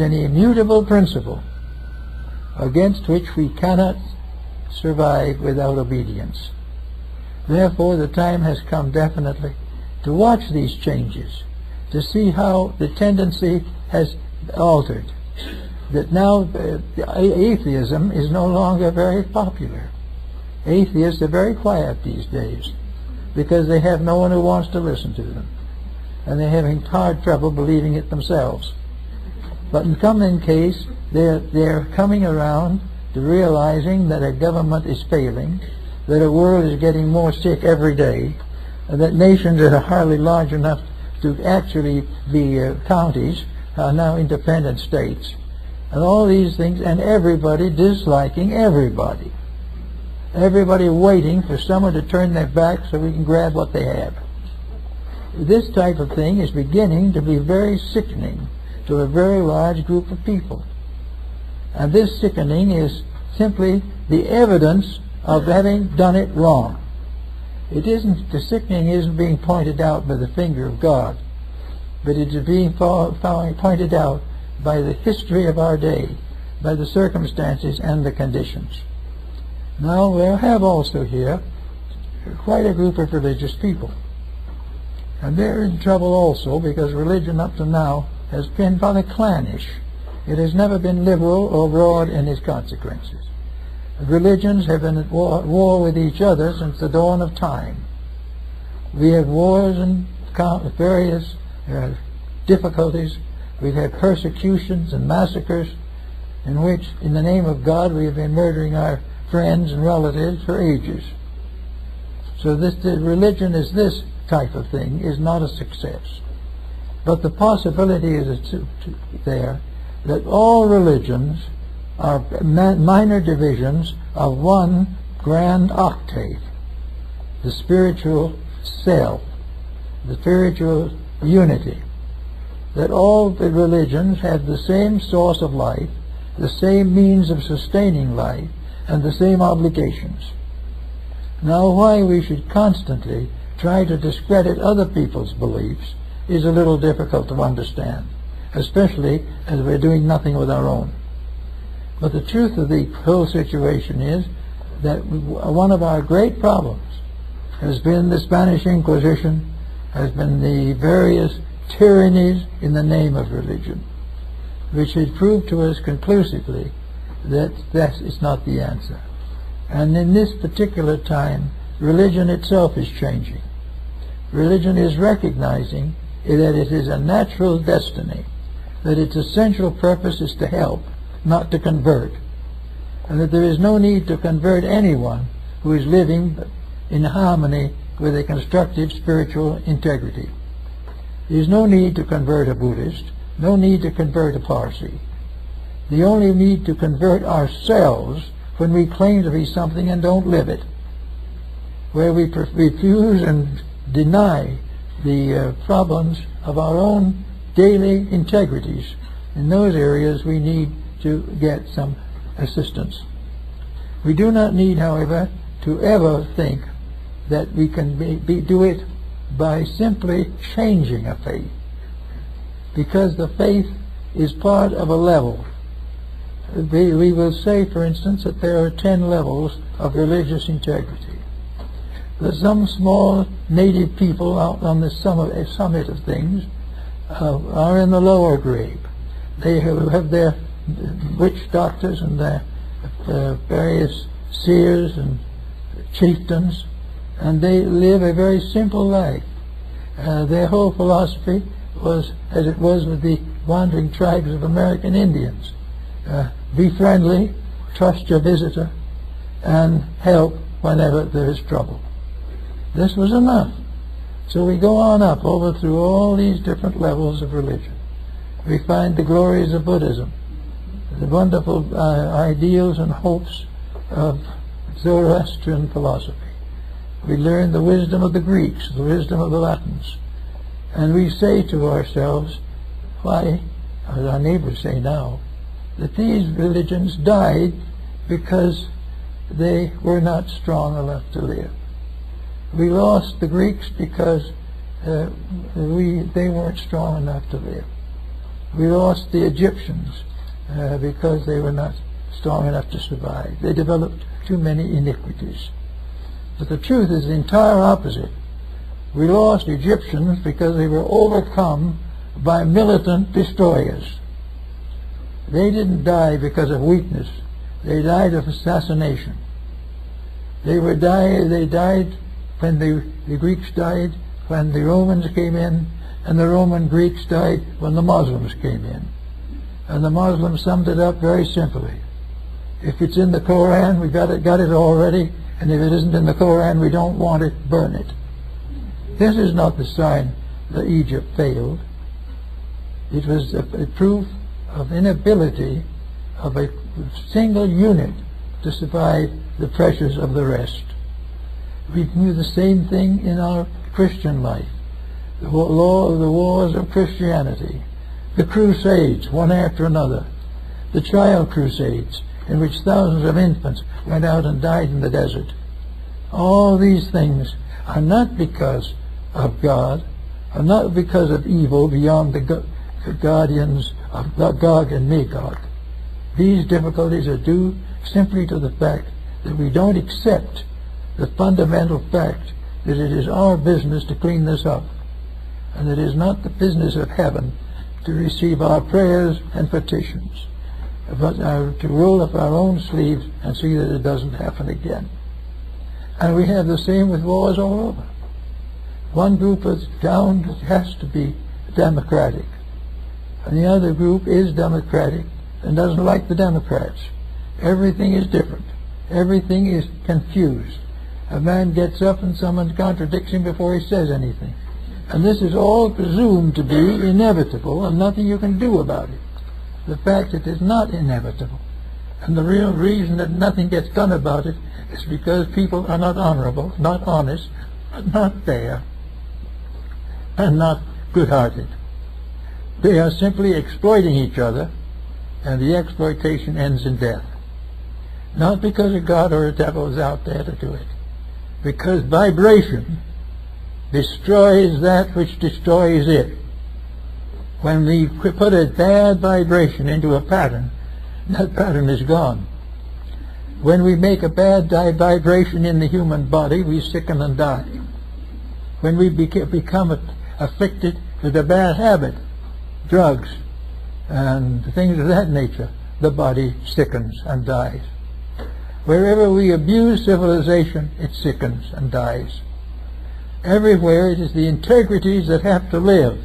an immutable principle against which we cannot survive without obedience. Therefore, the time has come definitely to watch these changes, to see how the tendency has altered. That now atheism is no longer very popular. Atheists are very quiet these days because they have no one who wants to listen to them, and they're having hard trouble believing it themselves. But in common case, they're coming around to realizing that a government is failing, that a world is getting more sick every day, and that nations that are hardly large enough to actually be counties are now independent states. And all these things, and everybody disliking everybody. Everybody waiting for someone to turn their back so we can grab what they have. This type of thing is beginning to be very sickening to a very large group of people. And this sickening is simply the evidence of having done it wrong. The sickening isn't being pointed out by the finger of God. but it is being pointed out by the history of our day, by the circumstances and the conditions. Now we have also here quite a group of religious people. And they're in trouble also because religion up to now has been rather clannish. It has never been liberal or broad in its consequences. Religions have been at war with each other since the dawn of time. We have wars and various difficulties. We've had persecutions and massacres in which, in the name of God, we have been murdering our friends and relatives for ages. So the religion is this type of thing is not a success. But the possibility is there that all religions are minor divisions of one grand octave, the spiritual self, the spiritual unity, that all the religions have the same source of life, the same means of sustaining life, and the same obligations. Now, why we should constantly try to discredit other people's beliefs is a little difficult to understand, especially as we're doing nothing with our own. But the truth of the whole situation is that one of our great problems has been the Spanish Inquisition, has been the various tyrannies in the name of religion, which had proved to us conclusively that that is not the answer. And in this particular time, religion itself is changing. Religion is recognizing that it is a natural destiny, that its essential purpose is to help, not to convert, and that there is no need to convert anyone who is living in harmony with a constructive spiritual integrity. There is no need to convert a Buddhist, no need to convert a Parsi. The only need to convert ourselves when we claim to be something and don't live it, where we refuse and deny the problems of our own daily integrities. In those areas we need to get some assistance. We do not need, however, to ever think that we can do it by simply changing a faith, because the faith is part of a level. We will say, for instance, that there are 10 levels of religious integrity. There's some small native people out on the summit of things are in the lower grade. They have their witch doctors and their various seers and chieftains, and they live a very simple life. Their whole philosophy was, as it was with the wandering tribes of American Indians, be friendly, trust your visitor, and help whenever there is trouble. This was enough. So we go on up over through all these different levels of religion. We find the glories of Buddhism, the wonderful ideals and hopes of Zoroastrian philosophy. We learn the wisdom of the Greeks, the wisdom of the Latins, and we say to ourselves, why, as our neighbors say now, that these religions died because they were not strong enough to live. We lost the Greeks because they weren't strong enough to live. We lost the Egyptians because they were not strong enough to survive. They developed too many iniquities. But the truth is the entire opposite. We lost Egyptians because they were overcome by militant destroyers. They didn't die because of weakness. They died of assassination. They died when the Greeks died, when the Romans came in, and the Roman Greeks died when the Muslims came in. And the Muslims summed it up very simply. If it's in the Koran, we got it already, and if it isn't in the Koran, we don't want it, burn it. This is not the sign that Egypt failed. It was a proof of inability of a single unit to survive the pressures of the rest. We do the same thing in our Christian life. The wars of Christianity, the Crusades, one after another, the child crusades, in which thousands of infants went out and died in the desert. All these things are not because of God, are not because of evil beyond the guardians of Gog and Magog. These difficulties are due simply to the fact that we don't accept the fundamental fact that it is our business to clean this up, and it is not the business of heaven to receive our prayers and petitions, but to roll up our own sleeves and see that it doesn't happen again. And we have the same with wars all over. One group is down, has to be democratic, and the other group is democratic and doesn't like the Democrats. Everything is different. Everything is confused. A man gets up and someone contradicts him before he says anything. And this is all presumed to be inevitable and nothing you can do about it. The fact it is not inevitable. And the real reason that nothing gets done about it is because people are not honorable, not honest, not fair, and not good-hearted. They are simply exploiting each other, and the exploitation ends in death. Not because a God or a devil is out there to do it, because vibration destroys that which destroys it. When we put a bad vibration into a pattern, that pattern is gone. When we make a bad vibration in the human body, we sicken and die. When we become afflicted with a bad habit, drugs and things of that nature, the body sickens and dies. Wherever we abuse civilization, it sickens and dies. Everywhere it is the integrities that have to live.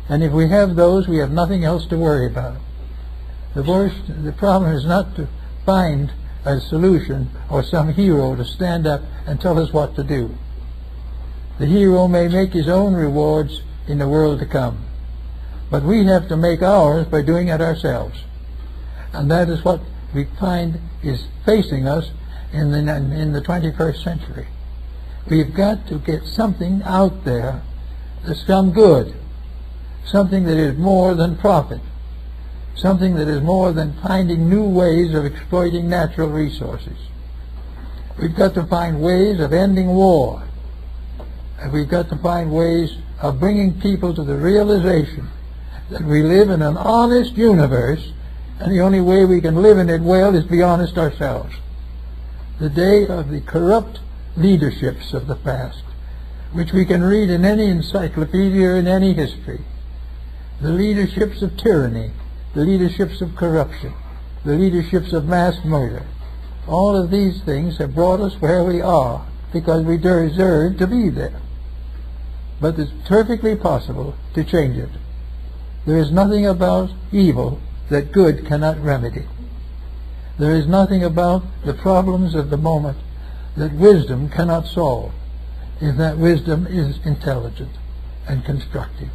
And if we have those, we have nothing else to worry about. The problem is not to find a solution or some hero to stand up and tell us what to do. The hero may make his own rewards in the world to come. But we have to make ours by doing it ourselves. And that is what we find is facing us in the 21st century. We've got to get something out there that's some good, something that is more than profit, something that is more than finding new ways of exploiting natural resources. We've got to find ways of ending war, and we've got to find ways of bringing people to the realization that we live in an honest universe, and the only way we can live in it well is be honest ourselves. The day of the corrupt leaderships of the past, which we can read in any encyclopedia or in any history, the leaderships of tyranny, the leaderships of corruption, the leaderships of mass murder, all of these things have brought us where we are because we deserve to be there. But it's perfectly possible to change it. There is nothing about evil that good cannot remedy. There is nothing about the problems of the moment that wisdom cannot solve, if that wisdom is intelligent and constructive.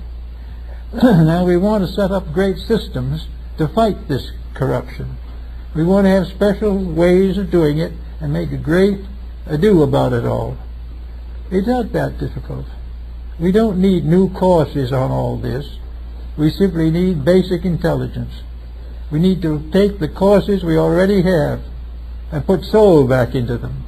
Now we want to set up great systems to fight this corruption. We want to have special ways of doing it and make a great ado about it all. It's not that difficult. We don't need new courses on all this. We simply need basic intelligence. We need to take the courses we already have and put soul back into them.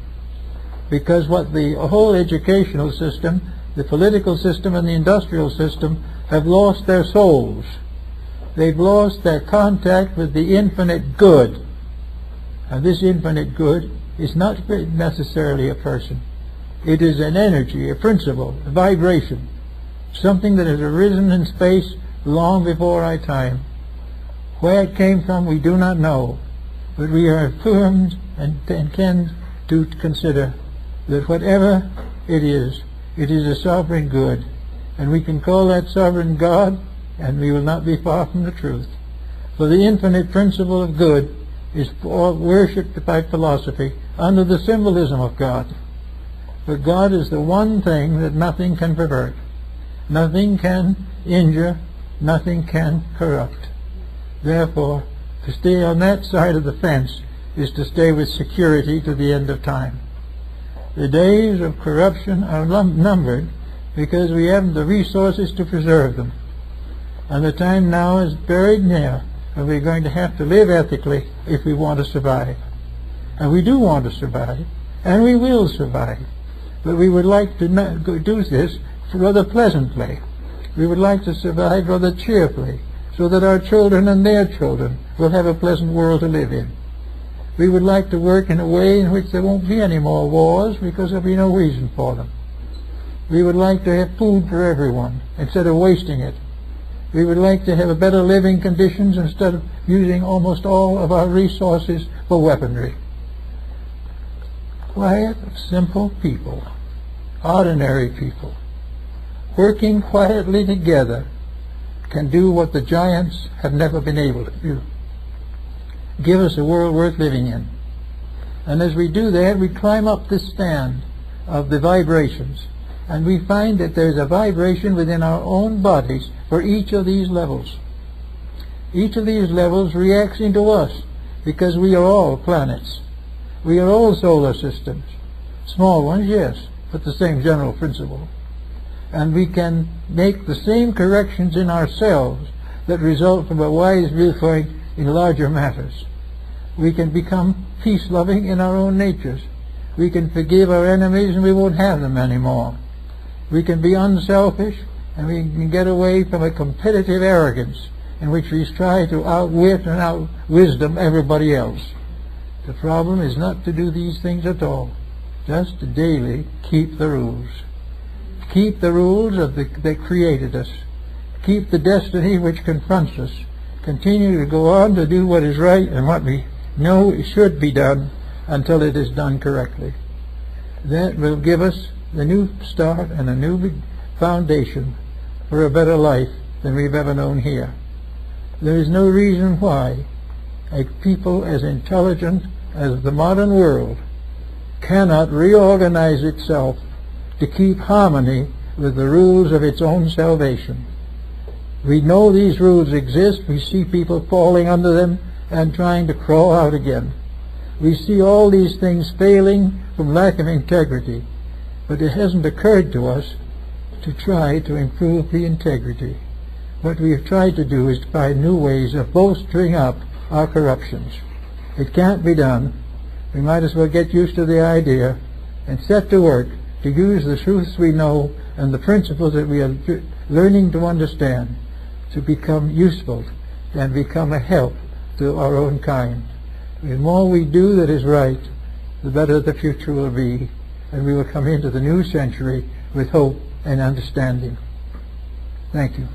Because what the whole educational system, the political system and the industrial system have lost their souls. They've lost their contact with the infinite good. And this infinite good is not necessarily a person. It is an energy, a principle, a vibration, something that has arisen in space long before our time. Where it came from we do not know, but we are affirmed and intend to consider that whatever it is a sovereign good, and we can call that sovereign God, and we will not be far from the truth. For the infinite principle of good is worshipped by philosophy under the symbolism of God. But God is the one thing that nothing can pervert, nothing can injure, nothing can corrupt. Therefore, to stay on that side of the fence is to stay with security to the end of time. The days of corruption are numbered because we haven't the resources to preserve them. And the time now is very near when we're going to have to live ethically if we want to survive. And we do want to survive, and we will survive. But we would like to do this rather pleasantly, We would like to survive rather cheerfully, so that our children and their children will have a pleasant world to live in. We would like to work in a way in which there won't be any more wars, because there'll be no reason for them. We would like to have food for everyone instead of wasting it. We would like to have better living conditions instead of using almost all of our resources for weaponry. Quiet, simple people, ordinary people, working quietly together, can do what the giants have never been able to do. Give us a world worth living in. And as we do that, we climb up this stand of the vibrations, and we find that there's a vibration within our own bodies for each of these levels. Each of these levels reacts into us, because we are all planets. We are all solar systems. Small ones, yes, but the same general principle. And we can make the same corrections in ourselves that result from a wise viewpoint in larger matters. We can become peace-loving in our own natures. We can forgive our enemies and we won't have them anymore. We can be unselfish, and we can get away from a competitive arrogance in which we try to outwit and out-wisdom everybody else. The problem is not to do these things at all, just to daily keep the rules. Keep the rules that created us. Keep the destiny which confronts us. Continue to go on to do what is right and what we know should be done until it is done correctly. That will give us the new start and a new foundation for a better life than we've ever known here. There is no reason why a people as intelligent as the modern world cannot reorganize itself to keep harmony with the rules of its own salvation. We know these rules exist. We see people falling under them and trying to crawl out again. We see all these things failing from lack of integrity, but it hasn't occurred to us to try to improve the integrity. What we have tried to do is to find new ways of bolstering up our corruptions. It can't be done. We might as well get used to the idea and set to work to use the truths we know and the principles that we are learning to understand to become useful and become a help to our own kind. The more we do that is right, the better the future will be, and we will come into the new century with hope and understanding. Thank you.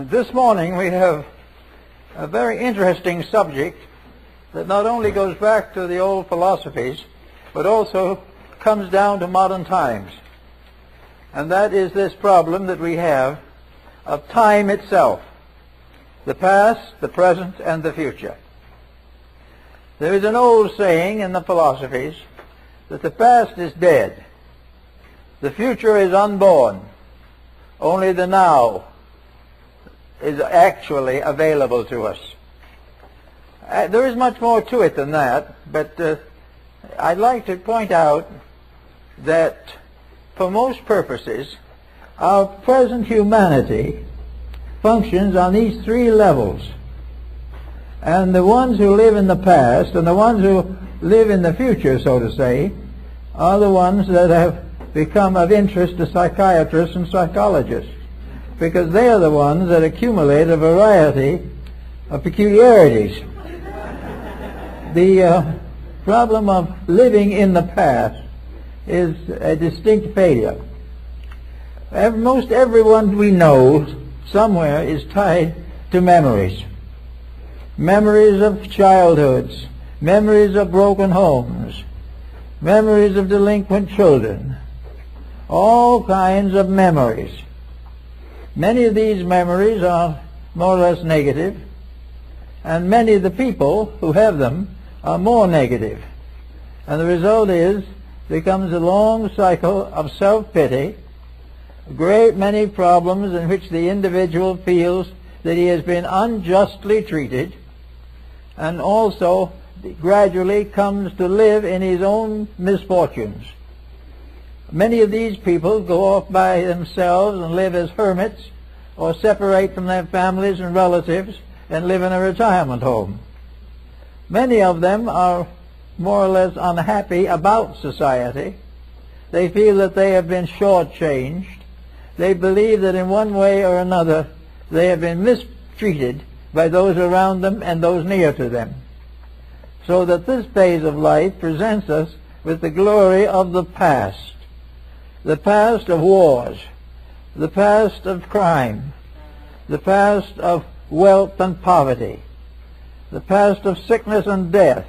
This morning we have a very interesting subject that not only goes back to the old philosophies, but also comes down to modern times. And that is this problem that we have of time itself, the past, the present, and the future. There is an old saying in the philosophies that the past is dead, the future is unborn, only the now is actually available to us. There is much more to it than that, but I'd like to point out that for most purposes, our present humanity functions on these three levels. And the ones who live in the past and the ones who live in the future, so to say, are the ones that have become of interest to psychiatrists and psychologists, because they are the ones that accumulate a variety of peculiarities. The problem of living in the past is a distinct failure. Most everyone we know somewhere is tied to memories. Memories of childhoods, memories of broken homes, memories of delinquent children, all kinds of memories. Many of these memories are more or less negative, and many of the people who have them are more negative. And the result is, becomes a long cycle of self-pity, a great many problems in which the individual feels that he has been unjustly treated, and also gradually comes to live in his own misfortunes. Many of these people go off by themselves and live as hermits, or separate from their families and relatives and live in a retirement home. Many of them are more or less unhappy about society. They feel that they have been shortchanged. They believe that in one way or another they have been mistreated by those around them and those near to them. So that this phase of life presents us with the glory of the past of wars, the past of crime, the past of wealth and poverty, the past of sickness and death.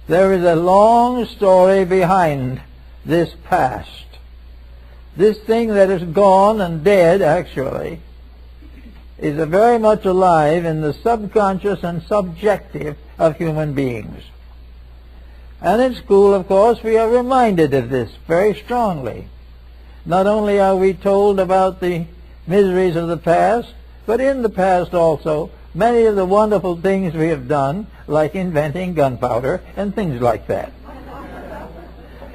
There is a long story behind this past. This thing that is gone and dead, actually, is very much alive in the subconscious and subjective of human beings. And in school, of course, we are reminded of this very strongly. Not only are we told about the miseries of the past, but in the past also, many of the wonderful things we have done, like inventing gunpowder and things like that.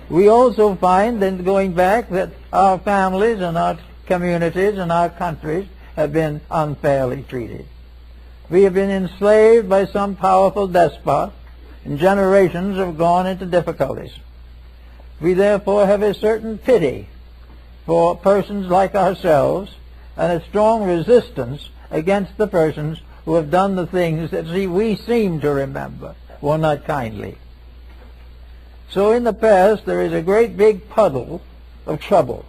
We also find, in going back, that our families and our communities and our countries have been unfairly treated. We have been enslaved by some powerful despot, and generations have gone into difficulties. We therefore have a certain pity for persons like ourselves and a strong resistance against the persons who have done the things that we seem to remember were not kindly. So in the past there is a great big puddle of trouble,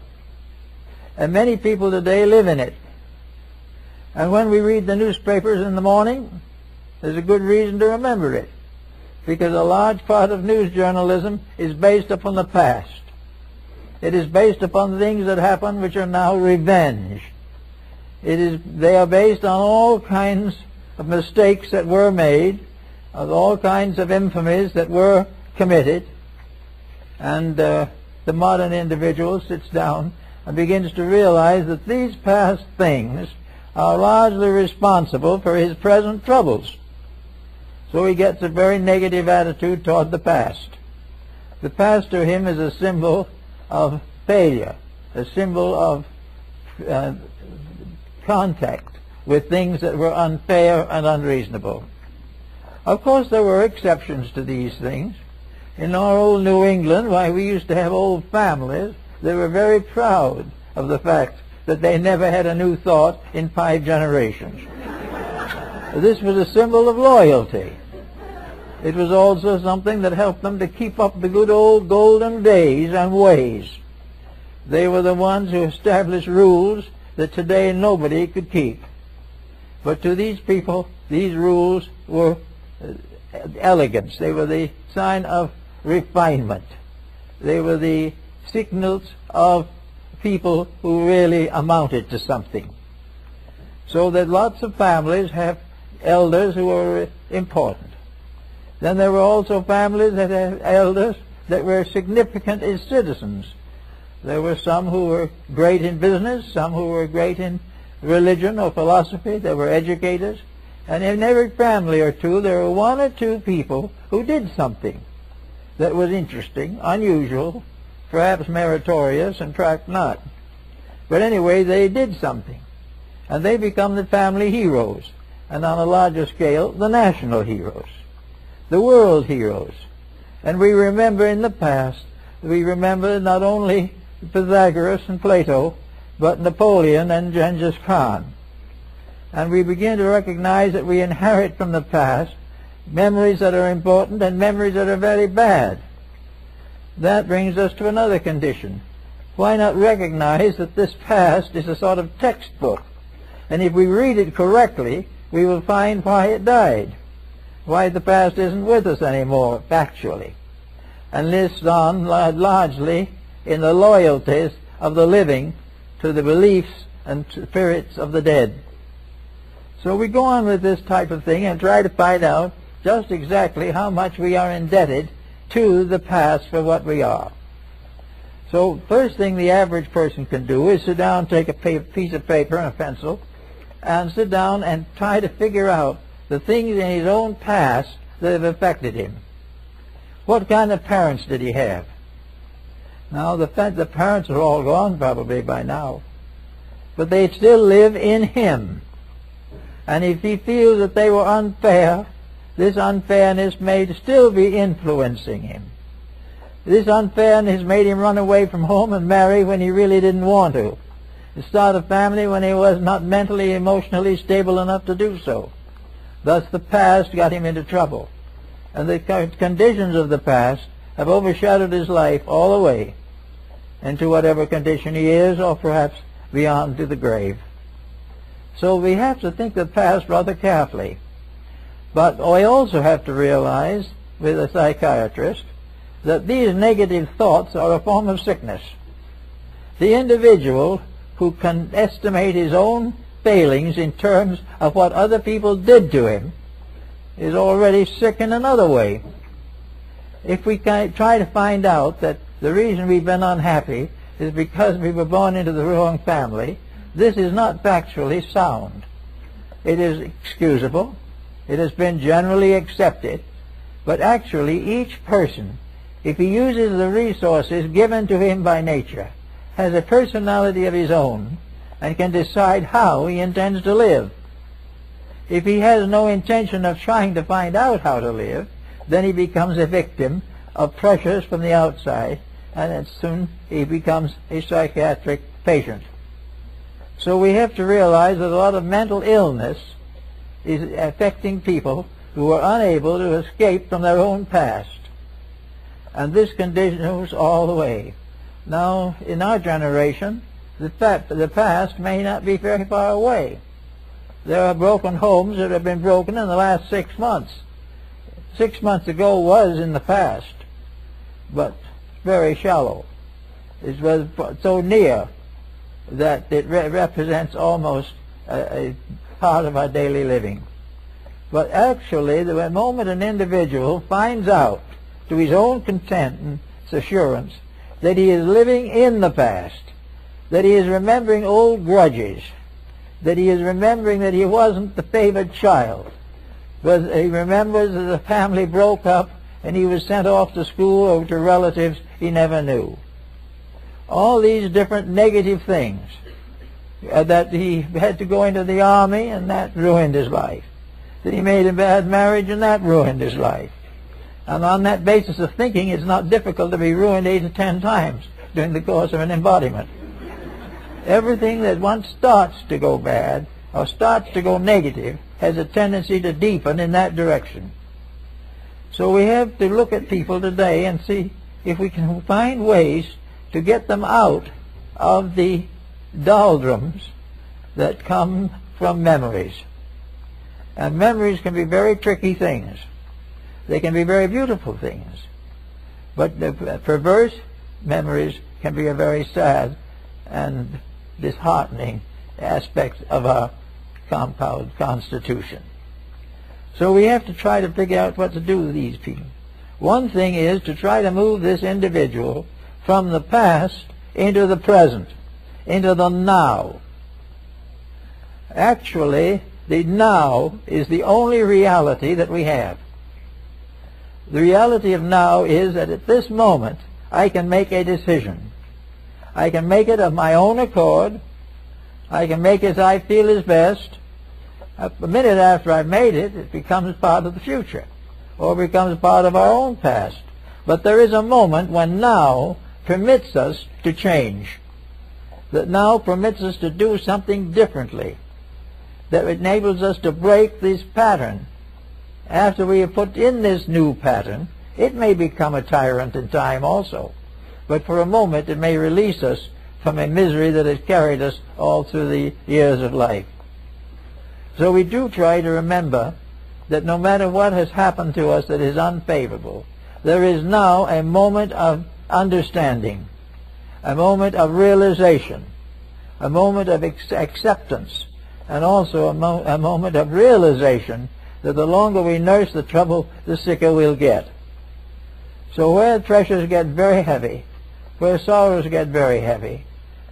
and many people today live in it. And when we read the newspapers in the morning, there's a good reason to remember it, because a large part of news journalism is based upon the past. It is based upon things that happen which are now revenge. They are based on all kinds of mistakes that were made, of all kinds of infamies that were committed, and the modern individual sits down and begins to realize that these past things are largely responsible for his present troubles. So he gets a very negative attitude toward the past. The past to him is a symbol of failure, a symbol of contact with things that were unfair and unreasonable. Of course, there were exceptions to these things. In our old New England, why, we used to have old families. They were very proud of the fact that they never had a new thought in 5 generations. This was a symbol of loyalty. It was also something that helped them to keep up the good old golden days and ways. They were the ones who established rules that today nobody could keep. But to these people, these rules were elegance. They were the sign of refinement. They were the signals of people who really amounted to something. So that lots of families have elders who are important. Then there were also families that had elders that were significant as citizens. There were some who were great in business, some who were great in religion or philosophy. They were educators. And in every family or two, there were 1 or 2 people who did something that was interesting, unusual, perhaps meritorious, and perhaps not. But anyway, they did something. And they become the family heroes. And on a larger scale, the national heroes, the world heroes. And we remember in the past, we remember not only Pythagoras and Plato, but Napoleon and Genghis Khan. And we begin to recognize that we inherit from the past memories that are important and memories that are very bad. That brings us to another condition. Why not recognize that this past is a sort of textbook? And if we read it correctly, we will find why it died, why the past isn't with us anymore, factually, and lives on largely in the loyalties of the living to the beliefs and spirits of the dead. So we go on with this type of thing and try to find out just exactly how much we are indebted to the past for what we are. So first thing the average person can do is sit down, take a piece of paper and a pencil, and sit down and try to figure out the things in his own past that have affected him. What kind of parents did he have? Now, the parents are all gone probably by now, but they still live in him. And if he feels that they were unfair, this unfairness may still be influencing him. This unfairness made him run away from home and marry when he really didn't want to start a family when he was not mentally, emotionally stable enough to do so. Thus the past got him into trouble. And the conditions of the past have overshadowed his life all the way into whatever condition he is, or perhaps beyond to the grave. So we have to think of the past rather carefully. But we also have to realize, with a psychiatrist, that these negative thoughts are a form of sickness. The individual who can estimate his own failings in terms of what other people did to him is already sick in another way. If we try to find out that the reason we've been unhappy is because we were born into the wrong family, this is not factually sound. It is excusable. It has been generally accepted. But actually each person, if he uses the resources given to him by nature, has a personality of his own and can decide how he intends to live. If he has no intention of trying to find out how to live, then he becomes a victim of pressures from the outside, and then soon he becomes a psychiatric patient. So we have to realize that a lot of mental illness is affecting people who are unable to escape from their own past. And this continues all the way. Now, in our generation, the past may not be very far away. There are broken homes that have been broken in the last 6 months. 6 months ago was in the past, but very shallow. It was so near that it represents almost a part of our daily living. But actually, the moment an individual finds out to his own content and assurance that he is living in the past, that he is remembering old grudges, that he is remembering that he wasn't the favored child, but he remembers that the family broke up and he was sent off to school or to relatives he never knew. All these different negative things, that he had to go into the army and that ruined his life, that he made a bad marriage and that ruined his life. And on that basis of thinking, it's not difficult to be ruined 8 to 10 times during the course of an embodiment. Everything that once starts to go bad or starts to go negative has a tendency to deepen in that direction. So we have to look at people today and see if we can find ways to get them out of the doldrums that come from memories. And memories can be very tricky things. They can be very beautiful things. But the perverse memories can be a very sad and disheartening aspect of our compound constitution. So we have to try to figure out what to do with these people. One thing is to try to move this individual from the past into the present, into the now. Actually, the now is the only reality that we have. The reality of now is that at this moment I can make a decision. I can make it of my own accord. I can make it as I feel is best. A minute after I've made it, it becomes part of the future, or becomes part of our own past. But there is a moment when now permits us to change, that now permits us to do something differently, that enables us to break this pattern. After we have put in this new pattern, it may become a tyrant in time also, but for a moment it may release us from a misery that has carried us all through the years of life. So we do try to remember that no matter what has happened to us that is unfavorable, there is now a moment of understanding, a moment of realization, a moment of acceptance, and also a moment of realization that the longer we nurse the trouble, the sicker we'll get. So where pressures get very heavy, where sorrows get very heavy,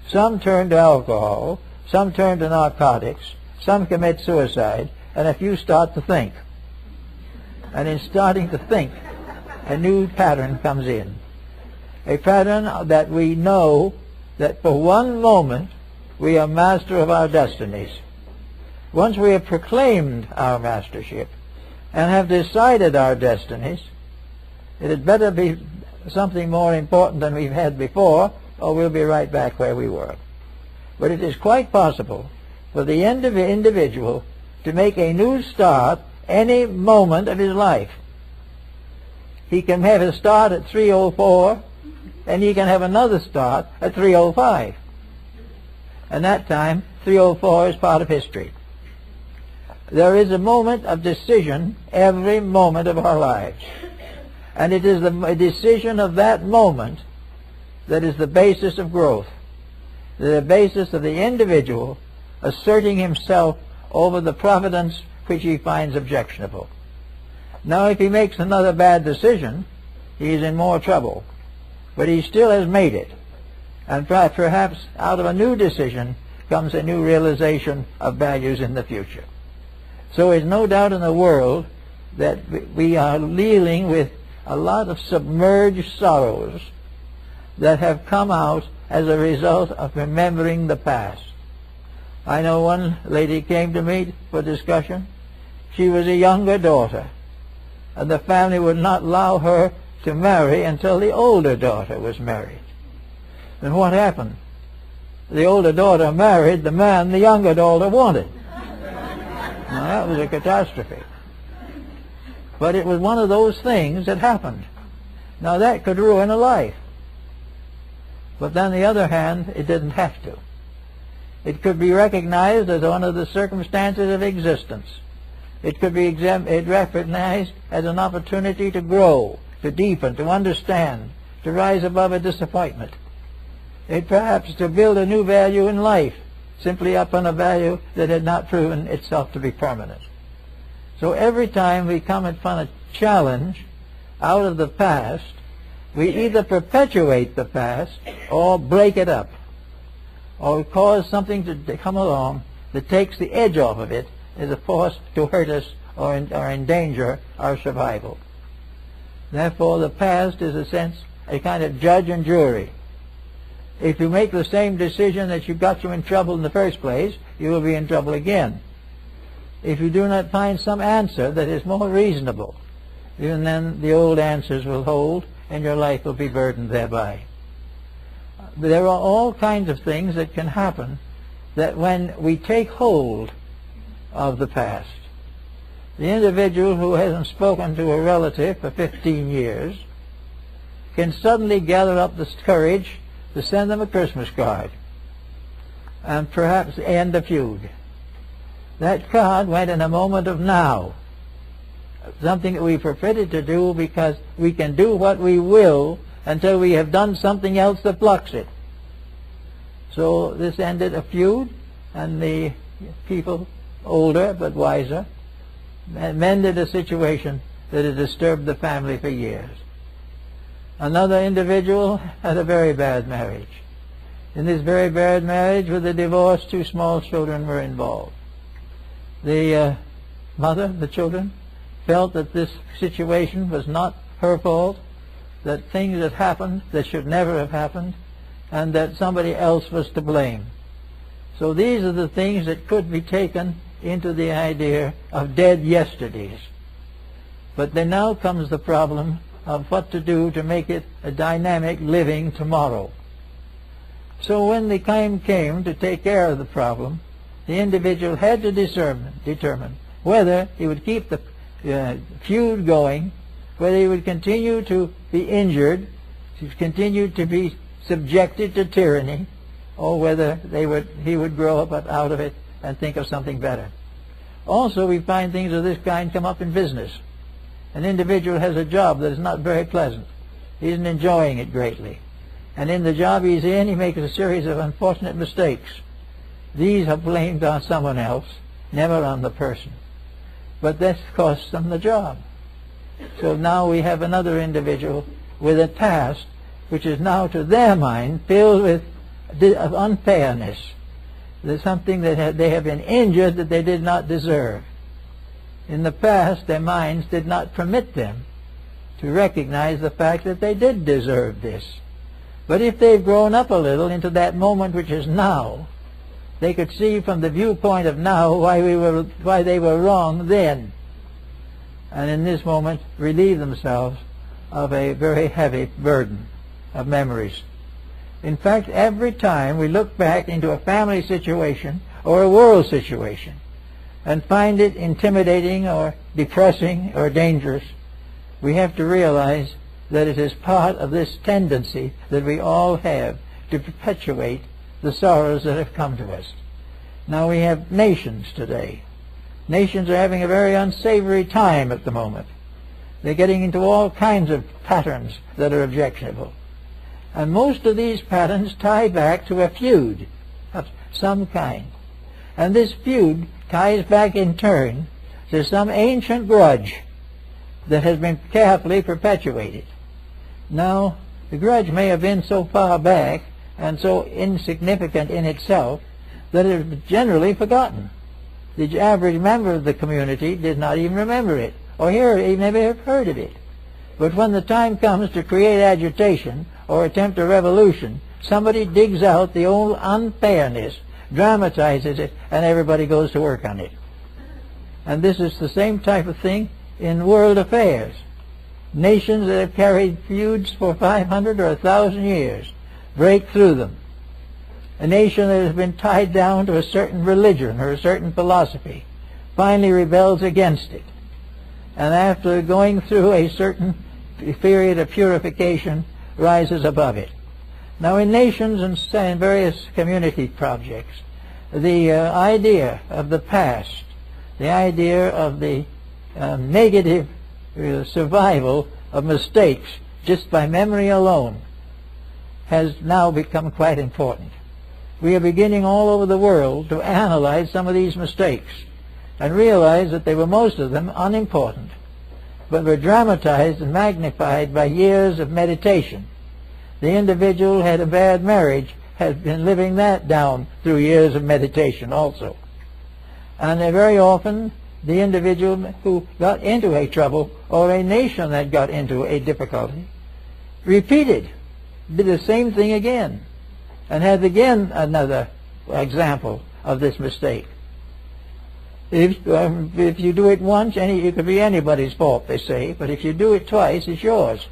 some turn to alcohol, some turn to narcotics, some commit suicide, and a few start to think. And in starting to think, a new pattern comes in. A pattern that we know that for one moment we are master of our destinies. Once we have proclaimed our mastership and have decided our destinies, it had better be something more important than we've had before, or we'll be right back where we were. But it is quite possible for the individual to make a new start any moment of his life. He can have a start at 3:04, and he can have another start at 3:05. And that time, 3:04 is part of history. There is a moment of decision every moment of our lives. And it is the decision of that moment that is the basis of growth, the basis of the individual asserting himself over the providence which he finds objectionable. Now, if he makes another bad decision, he is in more trouble. But he still has made it. And perhaps out of a new decision comes a new realization of values in the future. So there's no doubt in the world that we are dealing with a lot of submerged sorrows that have come out as a result of remembering the past. I know one lady came to me for discussion. She was a younger daughter, and the family would not allow her to marry until the older daughter was married. And what happened? The older daughter married the man the younger daughter wanted. Now, that was a catastrophe. But it was one of those things that happened. Now, that could ruin a life. But on the other hand, it didn't have to. It could be recognized as one of the circumstances of existence. It could be recognized as an opportunity to grow, to deepen, to understand, to rise above a disappointment. It perhaps to build a new value in life, simply upon a value that had not proven itself to be permanent. So every time we come upon a challenge out of the past, we either perpetuate the past or break it up, or cause something to come along that takes the edge off of it as a force to hurt us or endanger our survival. Therefore, the past is, in a sense, a kind of judge and jury. If you make the same decision that got you in trouble in the first place, you will be in trouble again. If you do not find some answer that is more reasonable, even then the old answers will hold, and your life will be burdened thereby. There are all kinds of things that can happen that when we take hold of the past, the individual who hasn't spoken to a relative for 15 years can suddenly gather up the courage to send them a Christmas card and perhaps end a feud. That card went in a moment of now, something that we forbidden to do because we can do what we will until we have done something else that blocks it. So this ended a feud, and the people, older but wiser, mended a situation that had disturbed the family for years. Another individual had a very bad marriage. In this very bad marriage, with the divorce, 2 small children were involved. The mother, the children, felt that this situation was not her fault, that things had happened that should never have happened, and that somebody else was to blame. So these are the things that could be taken into the idea of dead yesterdays. But then now comes the problem of what to do to make it a dynamic, living tomorrow. So when the time came to take care of the problem, the individual had to determine whether he would keep the feud going, whether he would continue to be injured, to continue to be subjected to tyranny, or whether he would grow up out of it and think of something better. Also, we find things of this kind come up in business. An individual has a job that is not very pleasant. He isn't enjoying it greatly. And in the job he's in, he makes a series of unfortunate mistakes. These are blamed on someone else, never on the person. But this costs them the job. So now we have another individual with a past which is now to their mind filled with unfairness. There's something that they have been injured that they did not deserve. In the past, their minds did not permit them to recognize the fact that they did deserve this. But if they've grown up a little into that moment which is now, they could see from the viewpoint of now why they were wrong then, and in this moment relieve themselves of a very heavy burden of memories. In fact, every time we look back into a family situation or a world situation and find it intimidating or depressing or dangerous, we have to realize that it is part of this tendency that we all have to perpetuate the sorrows that have come to us. Now we have nations today. Nations are having a very unsavory time at the moment. They're getting into all kinds of patterns that are objectionable. And most of these patterns tie back to a feud of some kind. And this feud ties back in turn to some ancient grudge that has been carefully perpetuated. Now, the grudge may have been so far back and so insignificant in itself that it was generally forgotten. The average member of the community did not even remember it, or never have heard of it. But when the time comes to create agitation or attempt a revolution, somebody digs out the old unfairness, dramatizes it, and everybody goes to work on it. And this is the same type of thing in world affairs. Nations that have carried feuds for 500 or 1,000 years break through them. A nation that has been tied down to a certain religion or a certain philosophy finally rebels against it, and after going through a certain period of purification rises above it. Now in nations and various community projects, the idea of the past, the idea of the negative survival of mistakes just by memory alone has now become quite important. We are beginning all over the world to analyze some of these mistakes and realize that they were, most of them, unimportant, but were dramatized and magnified by years of meditation. The individual had a bad marriage, has been living that down through years of meditation also. And very often the individual who got into a trouble or a nation that got into a difficulty did the same thing again, and had again another example of this mistake. If you do it once, it could be anybody's fault, they say, but if you do it twice, it's yours.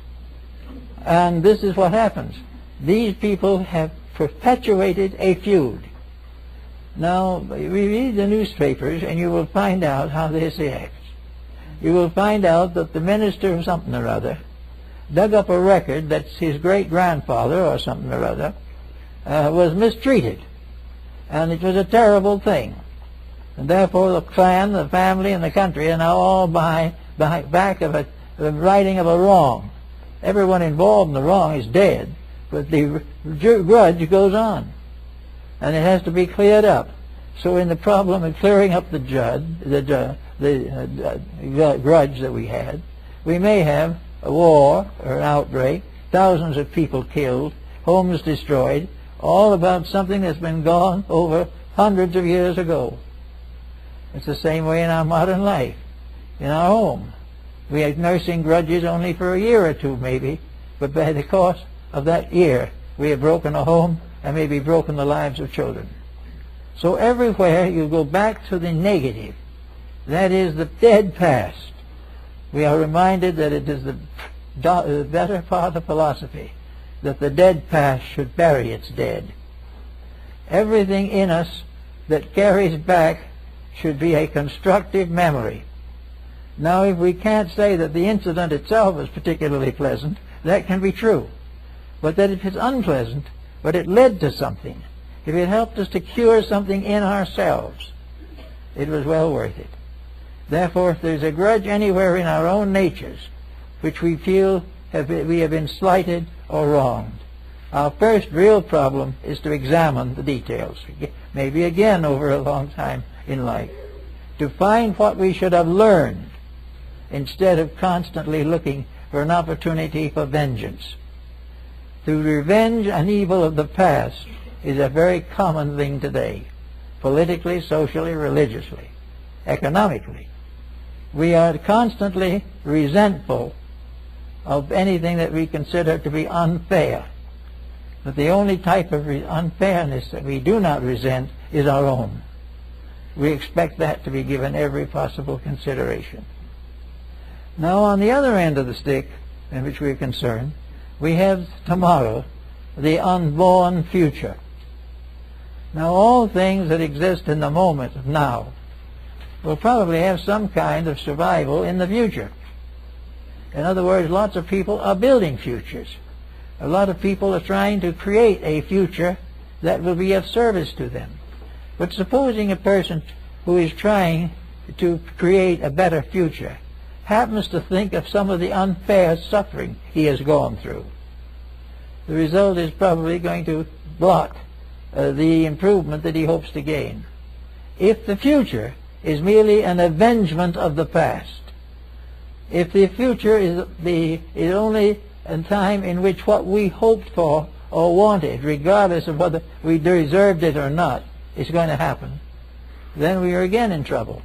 And this is what happens. These people have perpetuated a feud. Now, we read the newspapers and you will find out how this acts. You will find out that the minister of something or other dug up a record that his great-grandfather or something or other was mistreated. And it was a terrible thing. And therefore the clan, the family, and the country are now all back of the righting of a wrong. Everyone involved in the wrong is dead, but the grudge goes on. And it has to be cleared up. So in the problem of clearing up the grudge that we had, we may have a war or an outbreak, thousands of people killed, homes destroyed, all about something that's been gone over hundreds of years ago. It's the same way in our modern life, in our home. We are nursing grudges only for a year or two maybe, but by the course of that year we have broken a home and maybe broken the lives of children. So everywhere you go back to the negative, that is the dead past, we are reminded that it is the better part of philosophy that the dead past should bury its dead. Everything in us that carries back should be a constructive memory. Now, if we can't say that the incident itself is particularly pleasant, that can be true. But that if it's unpleasant, but it led to something, if it helped us to cure something in ourselves, it was well worth it. Therefore, if there's a grudge anywhere in our own natures which we feel we have been slighted or wronged, our first real problem is to examine the details, maybe again over a long time in life, to find what we should have learned instead of constantly looking for an opportunity for vengeance. To revenge an evil of the past is a very common thing today, politically, socially, religiously, economically. We are constantly resentful of anything that we consider to be unfair. But the only type of unfairness that we do not resent is our own. We expect that to be given every possible consideration. Now, on the other end of the stick in which we are concerned, we have tomorrow, the unborn future. Now, all things that exist in the moment of now will probably have some kind of survival in the future. In other words, lots of people are building futures. A lot of people are trying to create a future that will be of service to them. But supposing a person who is trying to create a better future happens to think of some of the unfair suffering he has gone through, the result is probably going to block the improvement that he hopes to gain. If the future is merely an avengement of the past, if the future is only a time in which what we hoped for or wanted, regardless of whether we deserved it or not, is going to happen, then we are again in trouble.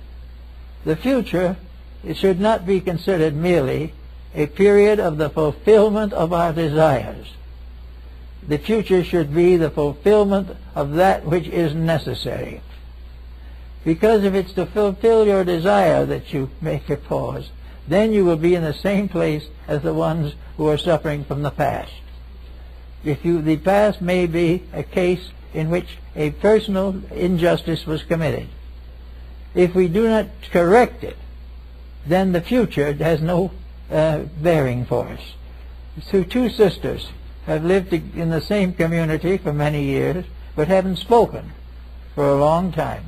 The future, it should not be considered merely a period of the fulfillment of our desires. The future should be the fulfillment of that which is necessary. Because if it's to fulfill your desire that you make a pause, then you will be in the same place as the ones who are suffering from the past. The past may be a case in which a personal injustice was committed. If we do not correct it, then the future has no bearing for us. So two sisters have lived in the same community for many years, but haven't spoken for a long time.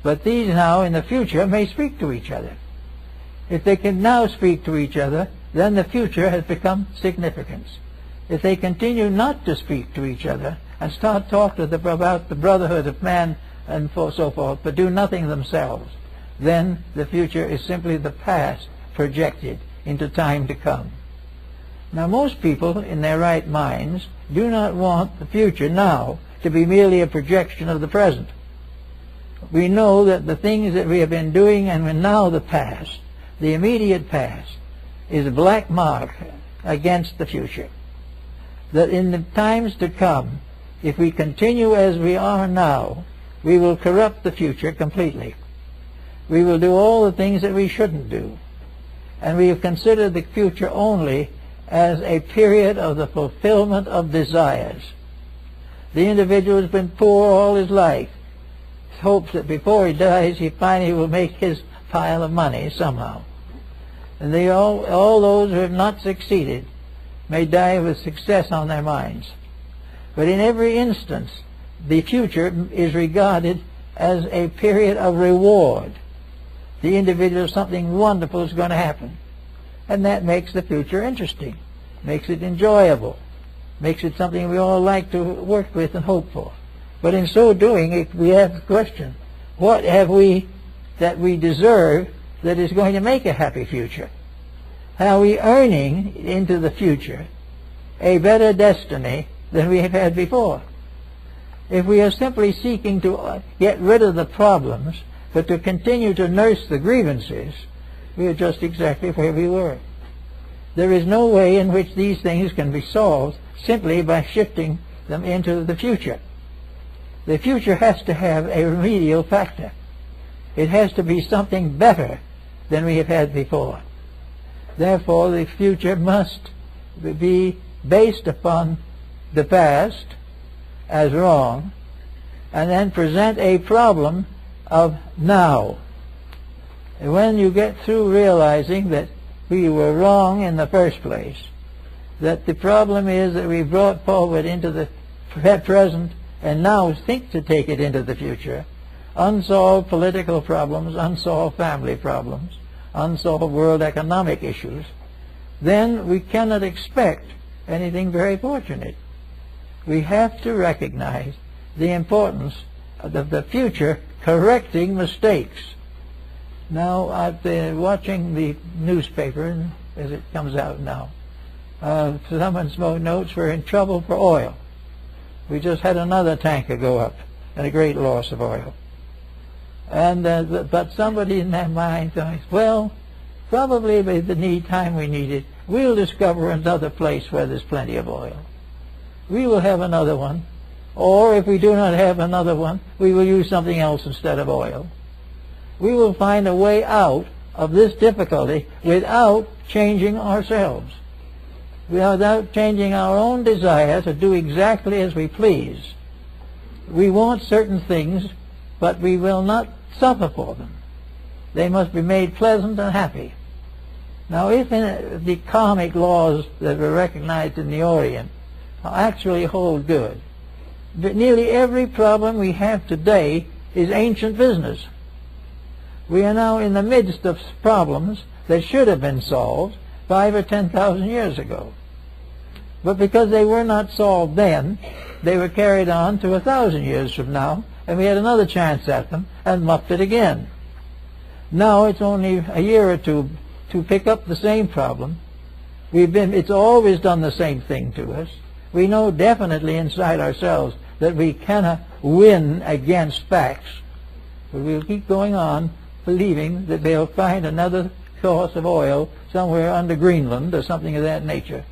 But these now in the future may speak to each other. If they can now speak to each other, then the future has become significant. If they continue not to speak to each other and start talking about the brotherhood of man and so forth, but do nothing themselves, then the future is simply the past projected into time to come. Now, most people in their right minds do not want the future now to be merely a projection of the present. We know that the things that we have been doing and now the past, the immediate past, is a black mark against the future. That in the times to come, if we continue as we are now, we will corrupt the future completely. We will do all the things that we shouldn't do. And we have considered the future only as a period of the fulfillment of desires. The individual has been poor all his life, hopes that before he dies he finally will make his pile of money somehow. And all those who have not succeeded may die with success on their minds. But in every instance, the future is regarded as a period of reward. The individual, something wonderful is going to happen. And that makes the future interesting, makes it enjoyable, makes it something we all like to work with and hope for. But in so doing, we have the question, what have we that we deserve that is going to make a happy future? Are we earning into the future a better destiny than we have had before? If we are simply seeking to get rid of the problems, but to continue to nurse the grievances, we are just exactly where we were. There is no way in which these things can be solved simply by shifting them into the future. The future has to have a remedial factor. It has to be something better than we have had before. Therefore, the future must be based upon the past as wrong, and then present a problem of now. And when you get through realizing that we were wrong in the first place, that the problem is that we brought forward into the present and now think to take it into the future, unsolved political problems, unsolved family problems, unsolved world economic issues, then we cannot expect anything very fortunate. We have to recognize the importance of the future correcting mistakes. Now, I've been watching the newspaper as it comes out now. Someone notes we're in trouble for oil. We just had another tanker go up and a great loss of oil. And but somebody in their mind thinks, well, probably by the time we need it, we'll discover another place where there's plenty of oil. We will have another one. Or if we do not have another one, we will use something else instead of oil. We will find a way out of this difficulty without changing ourselves, without changing our own desire to do exactly as we please. We want certain things, but we will not suffer for them. They must be made pleasant and happy. Now, if the karmic laws that were recognized in the Orient actually hold good, nearly every problem we have today is ancient business. We are now in the midst of problems that should have been solved 5,000 or 10,000 years ago. But because they were not solved then, they were carried on to 1,000 years from now, and we had another chance at them and muffed it again. Now it's only a year or two to pick up the same problem. It's always done the same thing to us. We know definitely inside ourselves that we cannot win against facts, but we'll keep going on believing that they'll find another source of oil somewhere under Greenland or something of that nature,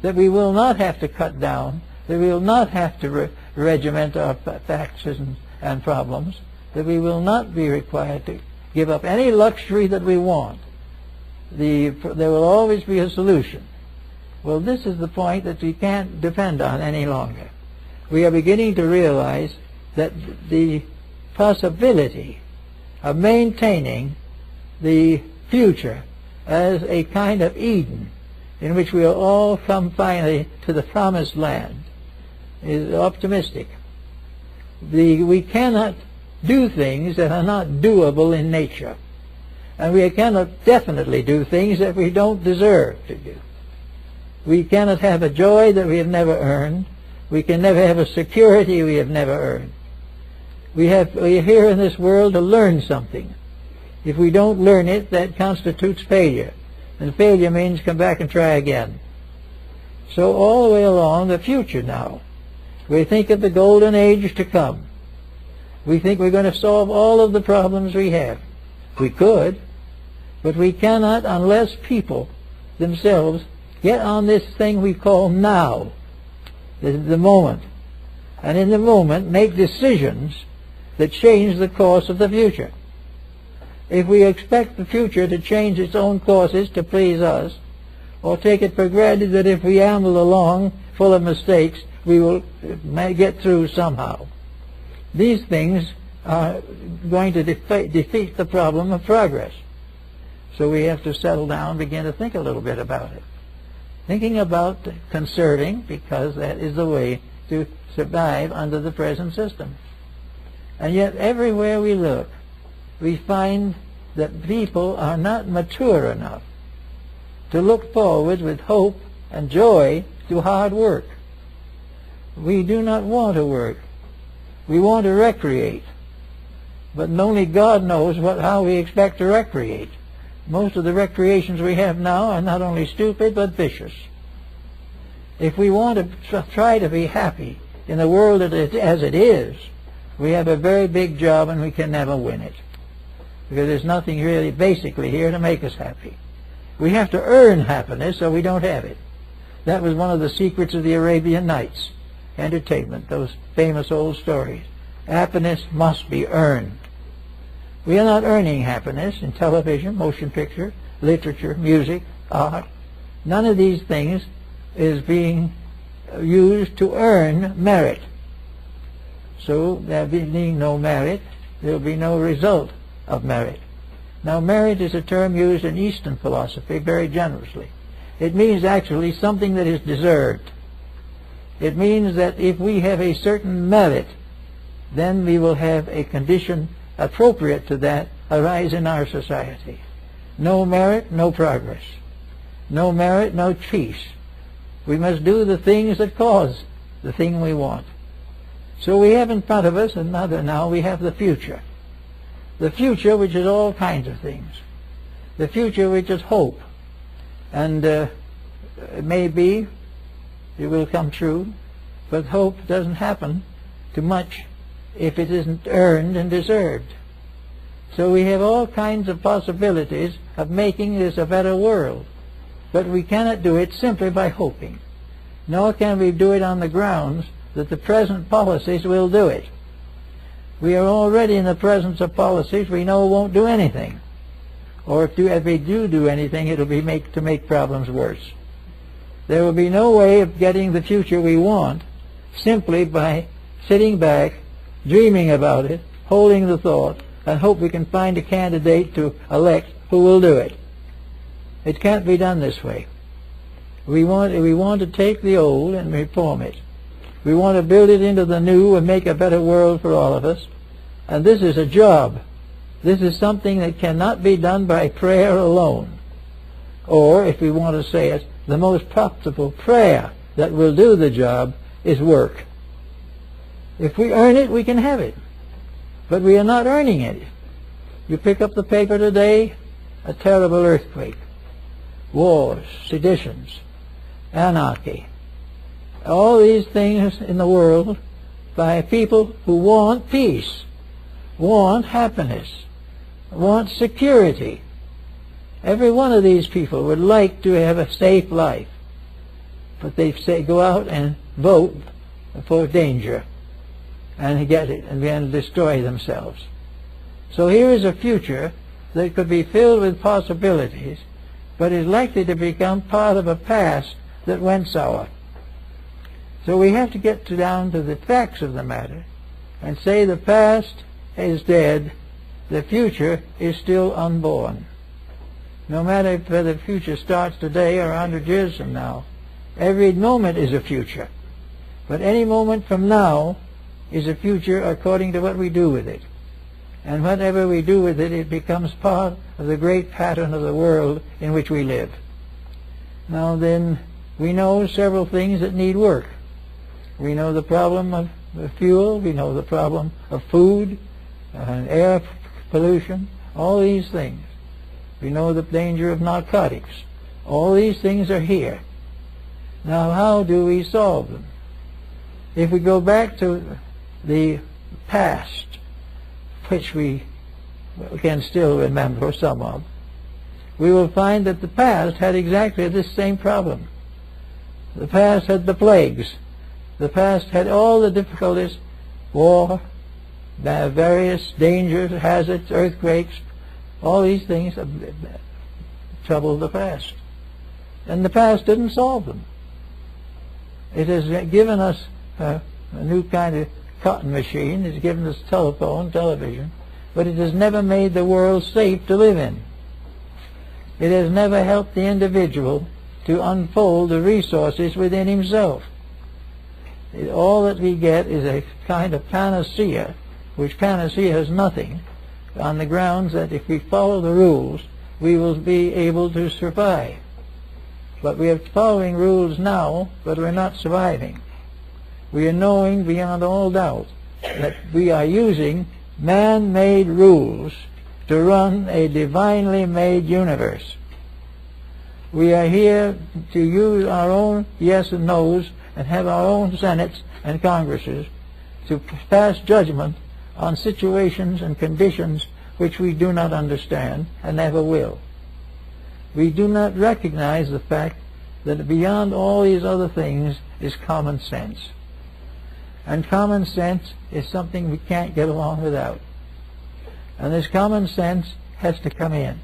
that we will not have to cut down, that we will not have to regiment our facts and problems, that we will not be required to give up any luxury that we want. There will always be a solution. Well, this is the point that we can't depend on any longer. We are beginning to realize that the possibility of maintaining the future as a kind of Eden in which we will all come finally to the promised land is optimistic. We cannot do things that are not doable in nature, and we cannot definitely do things that we don't deserve to do. We cannot have a joy that we have never earned. We can never have a security we have never earned. We are here in this world to learn something. If we don't learn it, that constitutes failure. And failure means come back and try again. So all the way along the future now, we think of the golden age to come. We think we're going to solve all of the problems we have. We could, but we cannot unless people themselves get on this thing we call now, the moment, and in the moment make decisions that change the course of the future. If we expect the future to change its own courses to please us, or take it for granted that if we amble along full of mistakes, we will get through somehow, these things are going to defeat the problem of progress. So we have to settle down and begin to think a little bit about it. Thinking about conserving, because that is the way to survive under the present system. And yet everywhere we look, we find that people are not mature enough to look forward with hope and joy to hard work. We do not want to work. We want to recreate. But only God knows how we expect to recreate. Most of the recreations we have now are not only stupid but vicious. If we want to try to be happy in the world as it is, we have a very big job and we can never win it. Because there's nothing really basically here to make us happy. We have to earn happiness or we don't have it. That was one of the secrets of the Arabian Nights entertainment, those famous old stories. Happiness must be earned. We are not earning happiness in television, motion picture, literature, music, art. None of these things is being used to earn merit. So there being no merit, there will be no result of merit. Now merit is a term used in Eastern philosophy very generously. It means actually something that is deserved. It means that if we have a certain merit, then we will have a condition appropriate to that arise in our society. No merit, no progress. No merit, no peace. We must do the things that cause the thing we want. So we have in front of us another now, we have the future. The future which is all kinds of things. The future which is hope. And it may be, it will come true, but hope doesn't happen too much if it isn't earned and deserved. So we have all kinds of possibilities of making this a better world. But we cannot do it simply by hoping. Nor can we do it on the grounds that the present policies will do it. We are already in the presence of policies we know won't do anything. Or if they do anything, it will be to make problems worse. There will be no way of getting the future we want simply by sitting back, dreaming about it, holding the thought, and hope we can find a candidate to elect who will do it. It can't be done this way. We want to take the old and reform it. We want to build it into the new and make a better world for all of us. And this is a job. This is something that cannot be done by prayer alone. Or, if we want to say it, the most profitable prayer that will do the job is work. If we earn it, we can have it. But we are not earning it. You pick up the paper today, a terrible earthquake, wars, seditions, anarchy, all these things in the world by people who want peace, want happiness, want security. Every one of these people would like to have a safe life, but they say go out and vote for danger and get it and then destroy themselves. So here is a future that could be filled with possibilities, but is likely to become part of a past that went sour. So we have to get down to the facts of the matter and say the past is dead, the future is still unborn. No matter if the future starts today or 100 years from now, every moment is a future. But any moment from now is a future according to what we do with it. And whatever we do with it, it becomes part of the great pattern of the world in which we live. Now then, we know several things that need work. We know the problem of fuel, we know the problem of food, air pollution, all these things. We know the danger of narcotics. All these things are here. Now how do we solve them? If we go back to the past, which we can still remember some of, we will find that the past had exactly this same problem. The past had the plagues. The past had all the difficulties, war, various dangers, hazards, earthquakes, all these things troubled the past. And the past didn't solve them. It has given us a new kind of cotton machine, it's given us telephone, television, but it has never made the world safe to live in. It has never helped the individual to unfold the resources within himself. All that we get is a kind of panacea, which panacea has nothing, on the grounds that if we follow the rules, we will be able to survive. But we are following rules now, but we're not surviving. We are knowing beyond all doubt that we are using man-made rules to run a divinely made universe. We are here to use our own yes and no's and have our own senates and congresses to pass judgment on situations and conditions which we do not understand and never will. We do not recognize the fact that beyond all these other things is common sense. And common sense is something we can't get along without. And this common sense has to come in.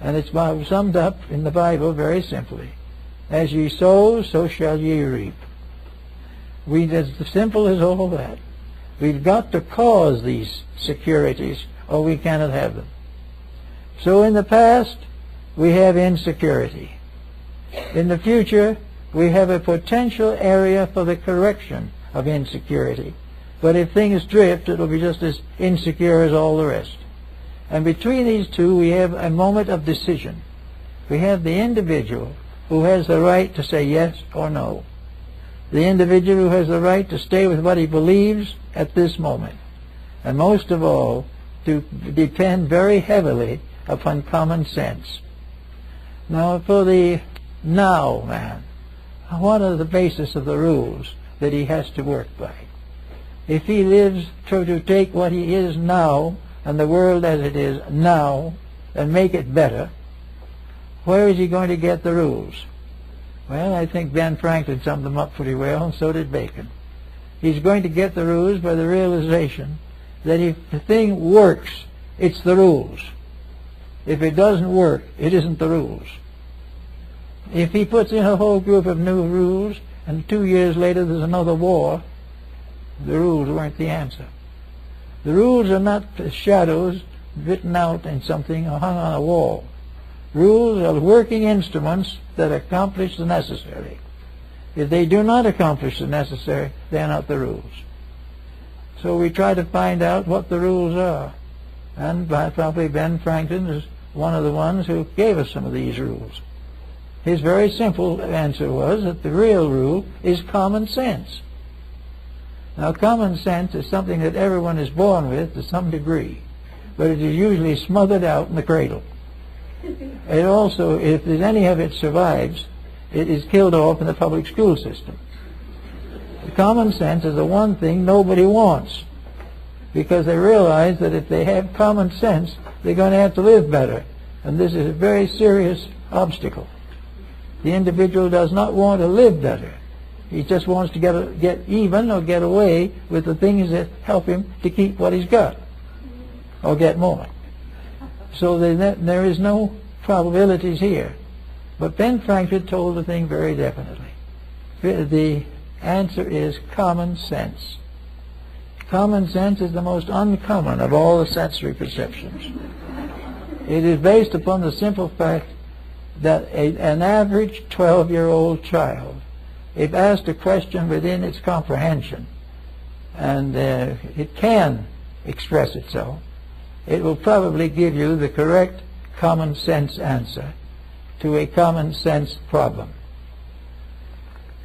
And it's summed up in the Bible very simply. As ye sow, so shall ye reap. As simple as all that. We've got to cause these securities or we cannot have them. So in the past, we have insecurity. In the future, we have a potential area for the correction of insecurity. But if things drift, it will be just as insecure as all the rest. And between these two, we have a moment of decision. We have the individual who has the right to say yes or no. The individual who has the right to stay with what he believes at this moment. And most of all, to depend very heavily upon common sense. Now, for the now man, what are the basis of the rules that he has to work by? If he lives to take what he is now and the world as it is now and make it better, where is he going to get the rules? Well, I think Ben Franklin summed them up pretty well, and so did Bacon. He's going to get the rules by the realization that if the thing works, it's the rules. If it doesn't work, it isn't the rules. If he puts in a whole group of new rules, and 2 years later there's another war, the rules weren't the answer. The rules are not shadows written out in something or hung on a wall. Rules are working instruments that accomplish the necessary. If they do not accomplish the necessary, they are not the rules. So we try to find out what the rules are. And probably Ben Franklin is one of the ones who gave us some of these rules. His very simple answer was that the real rule is common sense. Now, common sense is something that everyone is born with to some degree, but it is usually smothered out in the cradle. It also, if there's any of it survives, it is killed off in the public school system. Common sense is the one thing nobody wants, because they realize that if they have common sense, they're going to have to live better, and this is a very serious obstacle. The individual does not want to live better. He just wants to get even or get away with the things that help him to keep what he's got, or get more. So there is no probabilities here. But Ben Franklin told the thing very definitely. The answer is common sense. Common sense is the most uncommon of all the sensory perceptions. It is based upon the simple fact that an average 12-year-old child, if asked a question within its comprehension, and it can express itself, it will probably give you the correct common sense answer to a common sense problem.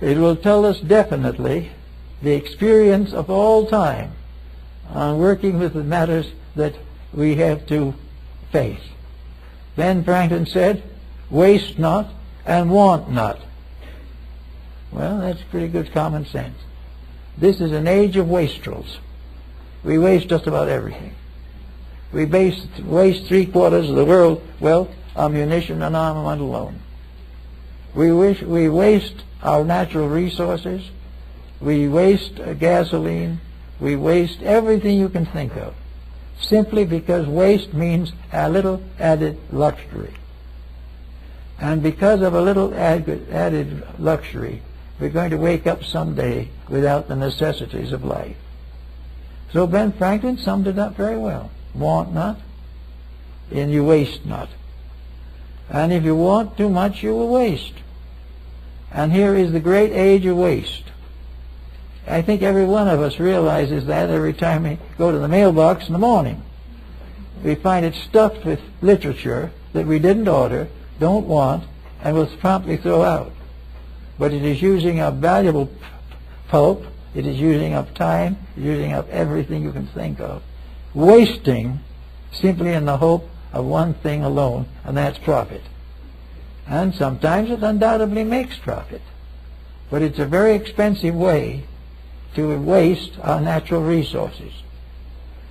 It will tell us definitely the experience of all time on working with the matters that we have to face. Ben Franklin said, "Waste not and want not." Well, that's pretty good common sense. This is an age of wastrels. We waste just about everything. We waste 3/4 of the world's wealth on munition and armament alone. We waste our natural resources. We waste gasoline. We waste everything you can think of, simply because waste means a little added luxury. And because of a little added luxury, we're going to wake up someday without the necessities of life. So Ben Franklin summed it up very well. Want not, and you waste not. And if you want too much, you will waste. And here is the great age of waste. I think every one of us realizes that every time we go to the mailbox in the morning. We find it stuffed with literature that we didn't order, don't want, and will promptly throw out. But it is using up valuable pulp, it is using up time, using up everything you can think of. Wasting simply in the hope of one thing alone, and that's profit. And sometimes it undoubtedly makes profit. But it's a very expensive way to waste our natural resources,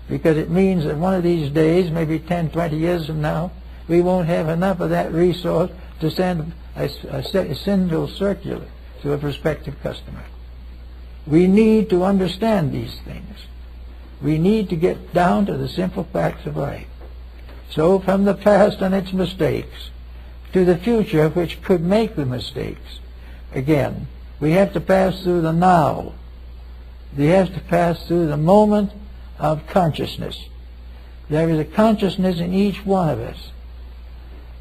because it means that one of these days, maybe 10, 20 years from now, we won't have enough of that resource to send a single circular to a prospective customer. We need to understand these things. We need to get down to the simple facts of life. So from the past and its mistakes to the future which could make the mistakes, again, we have to pass through the now. We have to pass through the moment of consciousness. There is a consciousness in each one of us.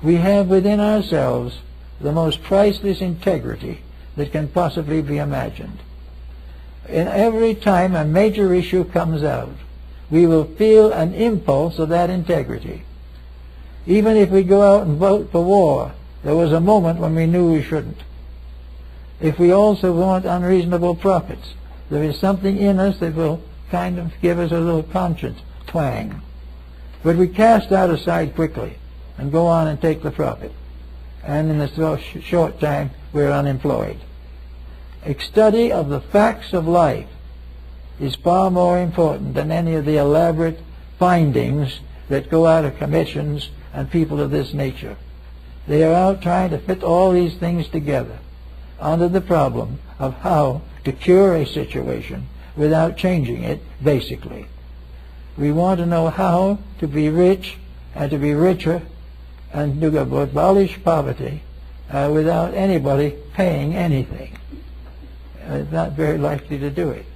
We have within ourselves the most priceless integrity that can possibly be imagined. And every time a major issue comes out, we will feel an impulse of that integrity. Even if we go out and vote for war, there was a moment when we knew we shouldn't. If we also want unreasonable profits, there is something in us that will kind of give us a little conscience twang. But we cast that aside quickly and go on and take the profit. And in a short time, we're unemployed. A study of the facts of life is far more important than any of the elaborate findings that go out of commissions and people of this nature. They are out trying to fit all these things together under the problem of how to cure a situation without changing it basically. We want to know how to be rich and to be richer and to abolish poverty without anybody paying anything. It's not very likely to do it.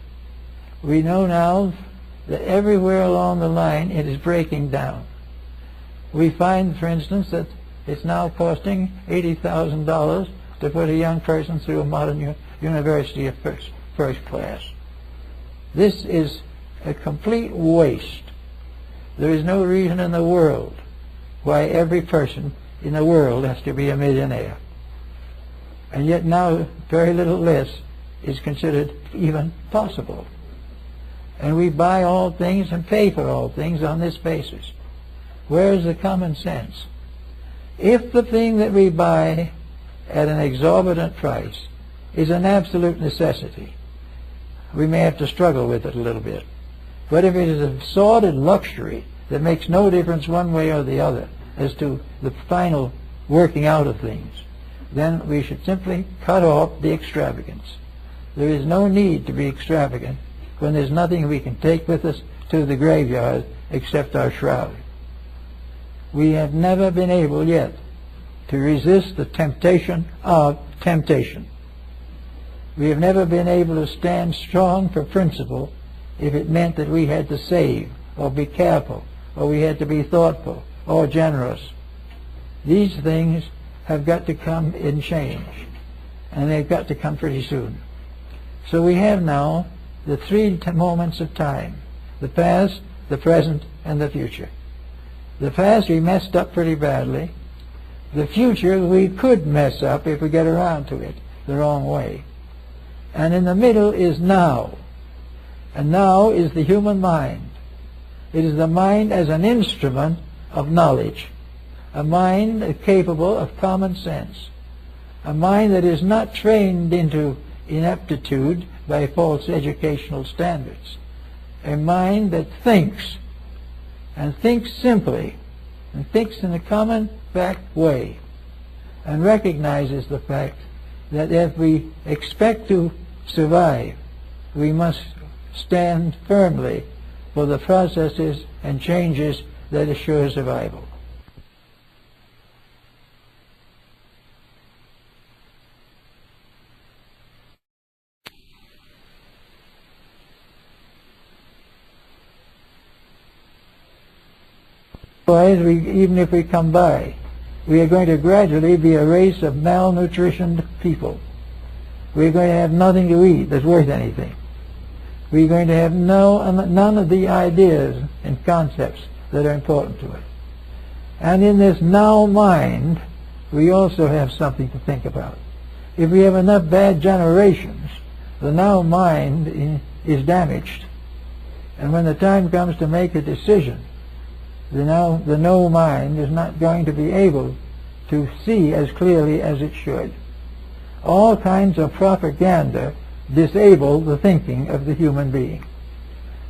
We know now that everywhere along the line it is breaking down. We find, for instance, that it's now costing $80,000 to put a young person through a modern university of first class. This is a complete waste. There is no reason in the world why every person in the world has to be a millionaire. And yet now very little less is considered even possible. And we buy all things and pay for all things on this basis. Where is the common sense? If the thing that we buy at an exorbitant price is an absolute necessity, we may have to struggle with it a little bit. But if it is a sordid luxury that makes no difference one way or the other as to the final working out of things, then we should simply cut off the extravagance. There is no need to be extravagant when there's nothing we can take with us to the graveyard except our shroud. We have never been able yet to resist the temptation of temptation. We have never been able to stand strong for principle if it meant that we had to save or be careful or we had to be thoughtful or generous. These things have got to come in change, and they've got to come pretty soon. So we have now the three moments of time: the past, the present, and the future. The past we messed up pretty badly. The future we could mess up if we get around to it the wrong way. And in the middle is now. And now is the human mind. It is the mind as an instrument of knowledge, a mind capable of common sense, a mind that is not trained into ineptitude by false educational standards, a mind that thinks, and thinks simply, and thinks in a common fact way, and recognizes the fact that if we expect to survive, we must stand firmly for the processes and changes that assure survival. Otherwise, even if we come by, we are going to gradually be a race of malnutritioned people. We're going to have nothing to eat that's worth anything. We're going to have none of the ideas and concepts that are important to us. And in this now mind, we also have something to think about. If we have enough bad generations, the now mind is damaged. And when the time comes to make a decision, the no mind is not going to be able to see as clearly as it should. All kinds of propaganda disable the thinking of the human being.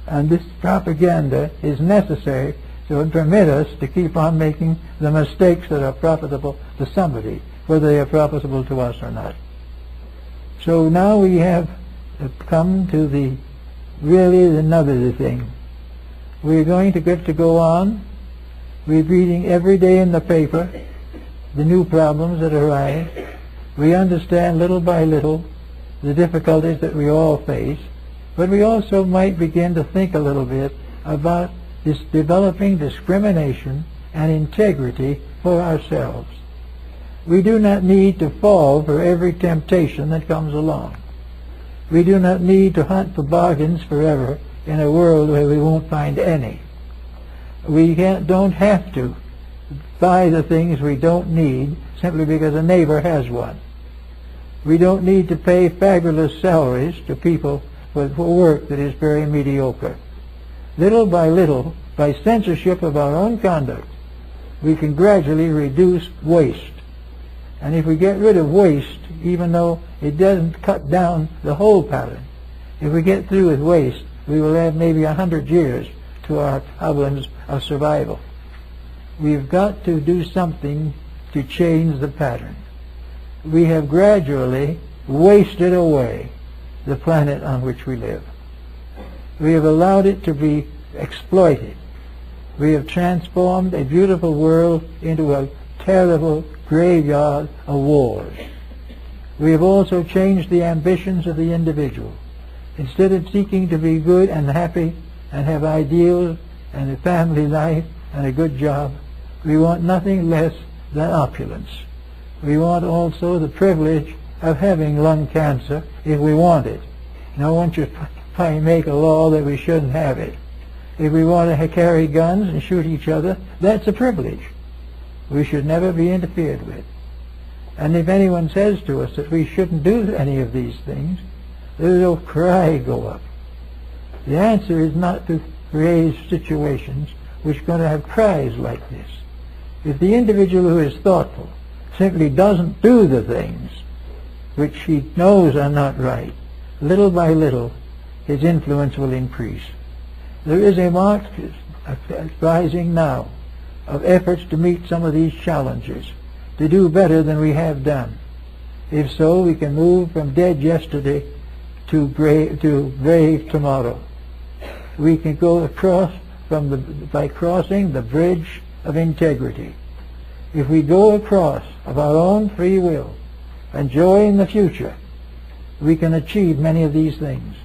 And this propaganda is necessary to permit us to keep on making the mistakes that are profitable to somebody, whether they are profitable to us or not. So now we have come to the another thing. We're going to get to go on. We're reading every day in the paper the new problems that arise. We understand little by little the difficulties that we all face, but we also might begin to think a little bit about this developing discrimination and integrity for ourselves. We do not need to fall for every temptation that comes along. We do not need to hunt for bargains forever in a world where we won't find any. We don't have to buy the things we don't need simply because a neighbor has one. We don't need to pay fabulous salaries to people for work that is very mediocre. Little by little, by censorship of our own conduct, we can gradually reduce waste. And if we get rid of waste, even though it doesn't cut down the whole pattern, if we get through with waste, we will have maybe 100 years to our problems of survival. We've got to do something to change the pattern. We have gradually wasted away the planet on which we live. We have allowed it to be exploited. We have transformed a beautiful world into a terrible graveyard of wars. We have also changed the ambitions of the individual. Instead of seeking to be good and happy and have ideals and a family life and a good job, we want nothing less than opulence. We want also the privilege of having lung cancer if we want it. No one should make a law that we shouldn't have it. If we want to carry guns and shoot each other, that's a privilege. We should never be interfered with. And if anyone says to us that we shouldn't do any of these things, there's a cry go up. The answer is not to create situations which are going to have cries like this. If the individual who is thoughtful simply doesn't do the things which he knows are not right, little by little his influence will increase. There is a marked rising now of efforts to meet some of these challenges, to do better than we have done. If so, we can move from dead yesterday to brave tomorrow. We can go across by crossing the bridge of integrity. If we go across of our own free will and joy in the future, we can achieve many of these things.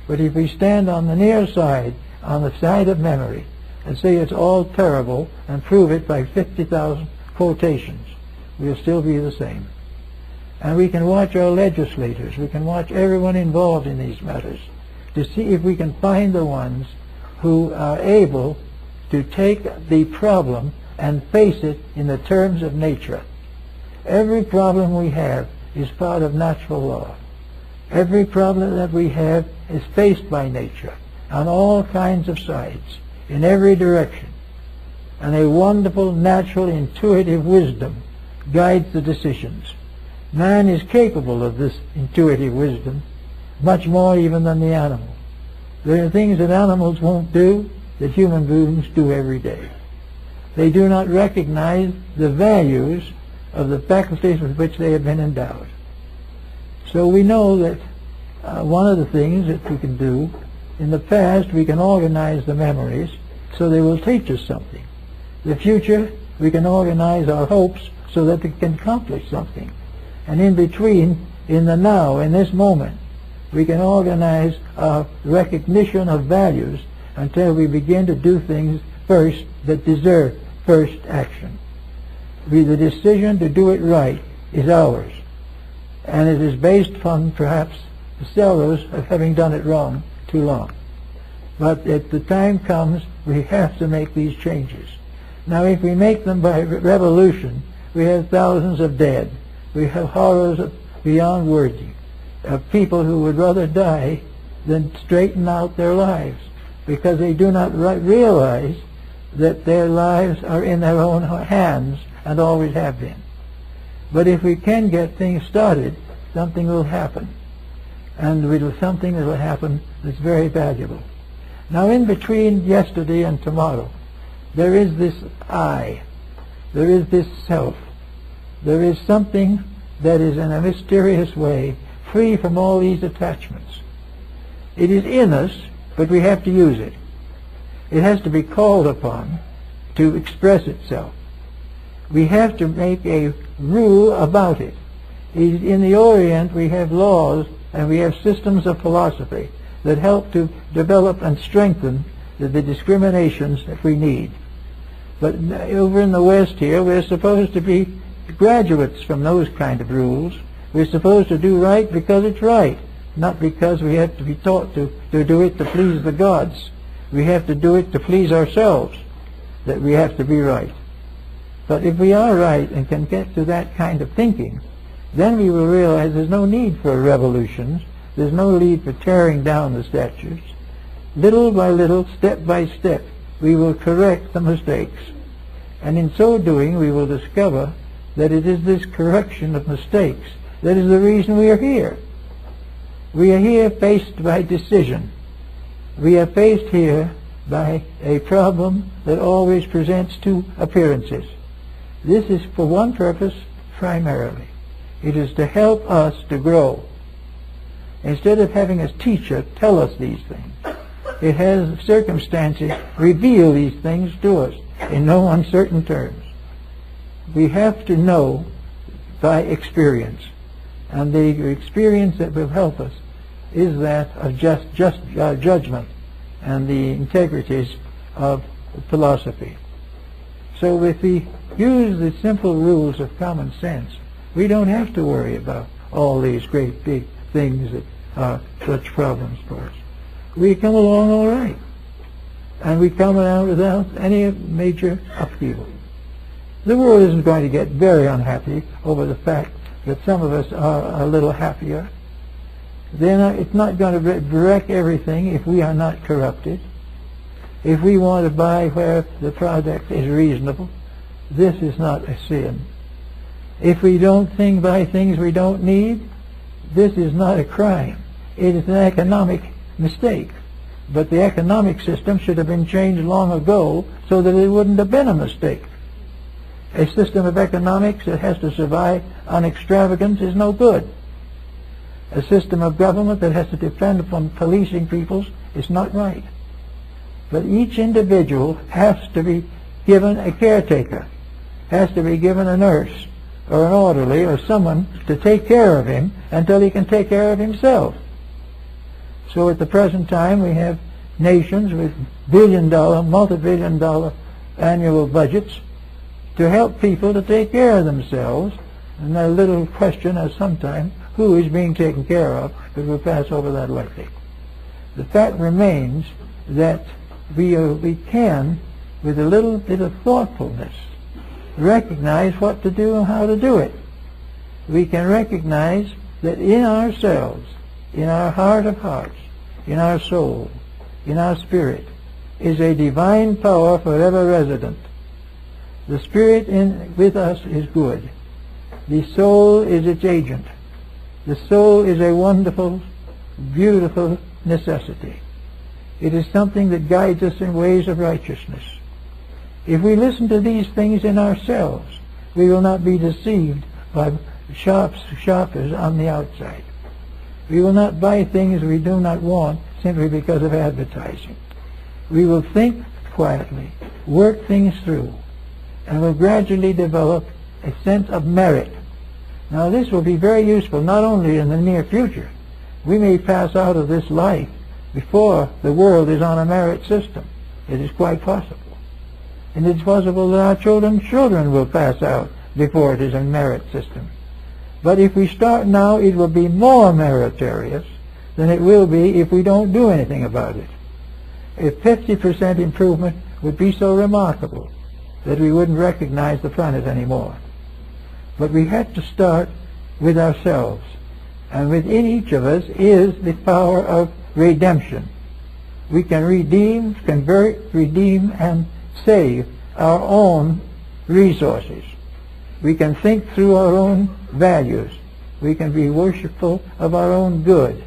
But if we stand on the near side, on the side of memory, and say it's all terrible and prove it by 50,000 quotations, we'll still be the same. And we can watch our legislators, we can watch everyone involved in these matters to see if we can find the ones who are able to take the problem and face it in the terms of nature. Every problem we have is part of natural law. Every problem that we have is faced by nature on all kinds of sides, in every direction. And a wonderful, natural, intuitive wisdom guides the decisions. Man is capable of this intuitive wisdom, much more even than the animal. There are things that animals won't do that human beings do every day. They do not recognize the values of the faculties with which they have been endowed. So we know that one of the things that we can do, in the past we can organize the memories so they will teach us something. The future, we can organize our hopes so that they can accomplish something. And in between, in the now, in this moment, we can organize our recognition of values until we begin to do things first that deserve first action. The decision to do it right is ours, and it is based upon perhaps the sorrows of having done it wrong too long. But if the time comes, we have to make these changes. Now, if we make them by revolution, we have thousands of dead. We have horrors beyond wording of people who would rather die than straighten out their lives, because they do not realize that their lives are in their own hands and always have been. But if we can get things started, something will happen. And something that will happen that's very valuable. Now, in between yesterday and tomorrow, there is this I. There is this self. There is something that is in a mysterious way free from all these attachments. It is in us, but we have to use it. It has to be called upon to express itself. We have to make a rule about it. In the Orient we have laws and we have systems of philosophy that help to develop and strengthen the discriminations that we need. But over in the West here, we're supposed to be graduates from those kind of rules. We're supposed to do right because it's right, not because we have to be taught to do it to please the gods. We have to do it to please ourselves, that we have to be right. But if we are right and can get to that kind of thinking, then we will realize there's no need for revolutions. There's no need for tearing down the statues. Little by little, step by step, we will correct the mistakes. And in so doing, we will discover that it is this correction of mistakes that is the reason we are here. We are here faced by decision. We are faced here by a problem that always presents two appearances. This is for one purpose primarily. It is to help us to grow. Instead of having a teacher tell us these things, it has circumstances reveal these things to us in no uncertain terms. We have to know by experience, and the experience that will help us is that of just judgment and the integrities of philosophy. So if we use the simple rules of common sense, we don't have to worry about all these great big things that are such problems for us. We come along all right, and we come out without any major upheaval. The world isn't going to get very unhappy over the fact that some of us are a little happier. It's not going to wreck everything if we are not corrupted. If we want to buy where the product is reasonable, this is not a sin. If we don't buy things we don't need, this is not a crime. It is an economic mistake. But the economic system should have been changed long ago so that it wouldn't have been a mistake. A system of economics that has to survive on extravagance is no good. A system of government that has to depend upon policing peoples is not right. But each individual has to be given a caretaker, has to be given a nurse or an orderly or someone to take care of him until he can take care of himself. So at the present time we have nations with billion-dollar, multi-billion-dollar annual budgets to help people to take care of themselves, and a little question as sometimes who is being taken care of, but we'll pass over that lightly. The fact remains that we can, with a little bit of thoughtfulness, recognize what to do and how to do it. We can recognize that in ourselves, in our heart of hearts, in our soul, in our spirit, is a divine power forever resident. The spirit with us is good. The soul is its agent. The soul is a wonderful, beautiful necessity. It is something that guides us in ways of righteousness. If we listen to these things in ourselves, we will not be deceived by shoppers on the outside. We will not buy things we do not want simply because of advertising. We will think quietly, work things through, and will gradually develop a sense of merit. Now this will be very useful not only in the near future. We may pass out of this life before the world is on a merit system. It is quite possible. And it's possible that our children's children will pass out before it is a merit system. But if we start now, it will be more meritorious than it will be if we don't do anything about it. A 50% improvement would be so remarkable that we wouldn't recognize the planet anymore. But we have to start with ourselves. And within each of us is the power of redemption. We can redeem, convert, redeem, and save our own resources. We can think through our own values. We can be worshipful of our own good.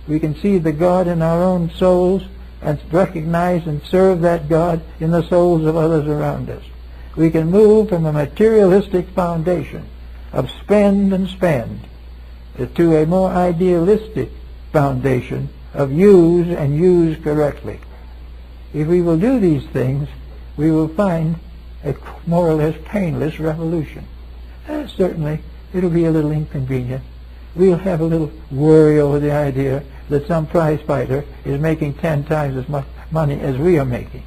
We can see the God in our own souls and recognize and serve that God in the souls of others around us. We can move from a materialistic foundation of spend and spend to a more idealistic foundation of use and use correctly. If we will do these things, we will find a more or less painless revolution. Certainly, it'll be a little inconvenient. We'll have a little worry over the idea that some prize fighter is making 10 times as much money as we are making.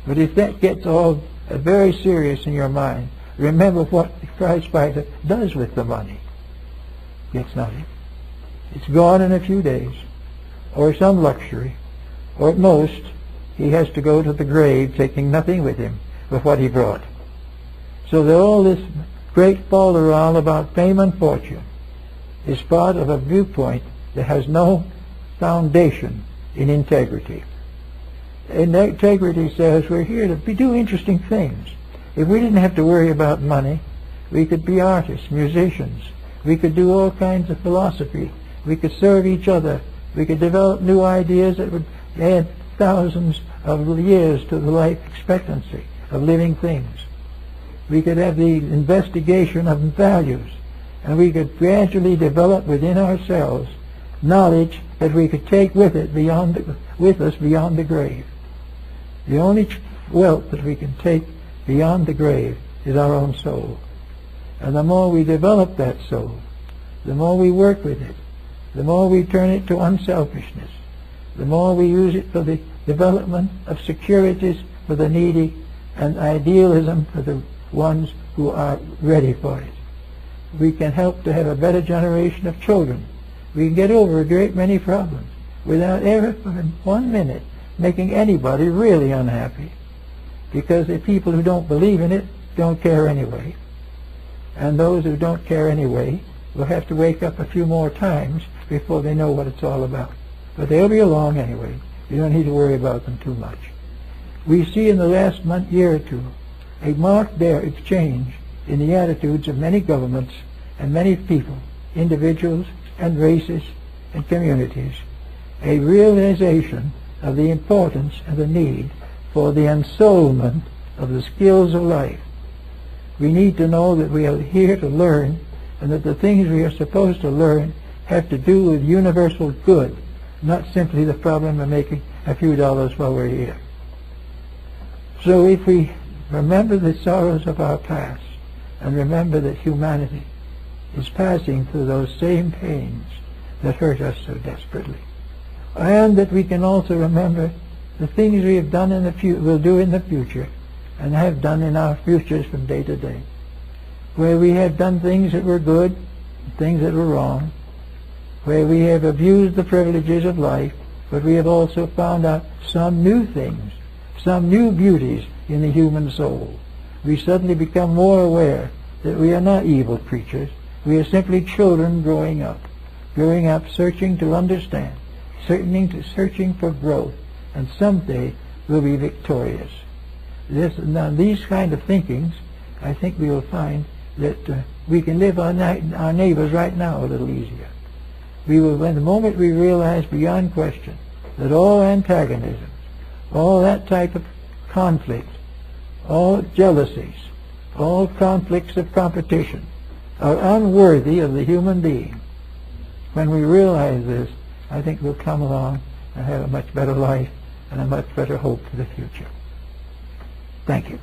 But if that gets all very serious in your mind, remember what the prize fighter does with the money. Gets nothing. It's gone in a few days, or some luxury, or at most he has to go to the grave taking nothing with him but what he brought. So that all this great falderall about fame and fortune is part of a viewpoint that has no foundation in integrity. And integrity says we're here to do interesting things. If we didn't have to worry about money, we could be artists, musicians. We could do all kinds of philosophy. We could serve each other. We could develop new ideas that would add thousands of years to the life expectancy of living things. We could have the investigation of values, and we could gradually develop within ourselves knowledge that we could take with us beyond the grave. The only wealth that we can take beyond the grave is our own soul. And the more we develop that soul, the more we work with it, the more we turn it to unselfishness, the more we use it for the development of securities for the needy and idealism for the ones who are ready for it. We can help to have a better generation of children. We can get over a great many problems without ever for 1 minute making anybody really unhappy, because the people who don't believe in it don't care anyway. And those who don't care anyway will have to wake up a few more times before they know what it's all about. But they'll be along anyway. You don't need to worry about them too much. We see in the last year or two a marked change in the attitudes of many governments and many people, individuals and races and communities, a realization of the importance and the need for the ensoulment of the skills of life. We need to know that we are here to learn, and that the things we are supposed to learn have to do with universal good, not simply the problem of making a few dollars while we're here. So if we remember the sorrows of our past, and remember that humanity is passing through those same pains that hurt us so desperately, and that we can also remember the things we have done in the will do in the future, and have done in our futures from day to day, where we have done things that were good, things that were wrong, where we have abused the privileges of life, but we have also found out some new things, some new beauties in the human soul. We suddenly become more aware that we are not evil creatures. We are simply children growing up searching to understand, searching for growth, and someday we'll be victorious. Now these kind of thinkings, I think we will find that we can live our neighbors right now a little easier. We will, when the moment we realize beyond question that all antagonisms, all that type of conflict, all jealousies, all conflicts of competition are unworthy of the human being. When we realize this, I think we'll come along and have a much better life and a much better hope for the future. Thank you.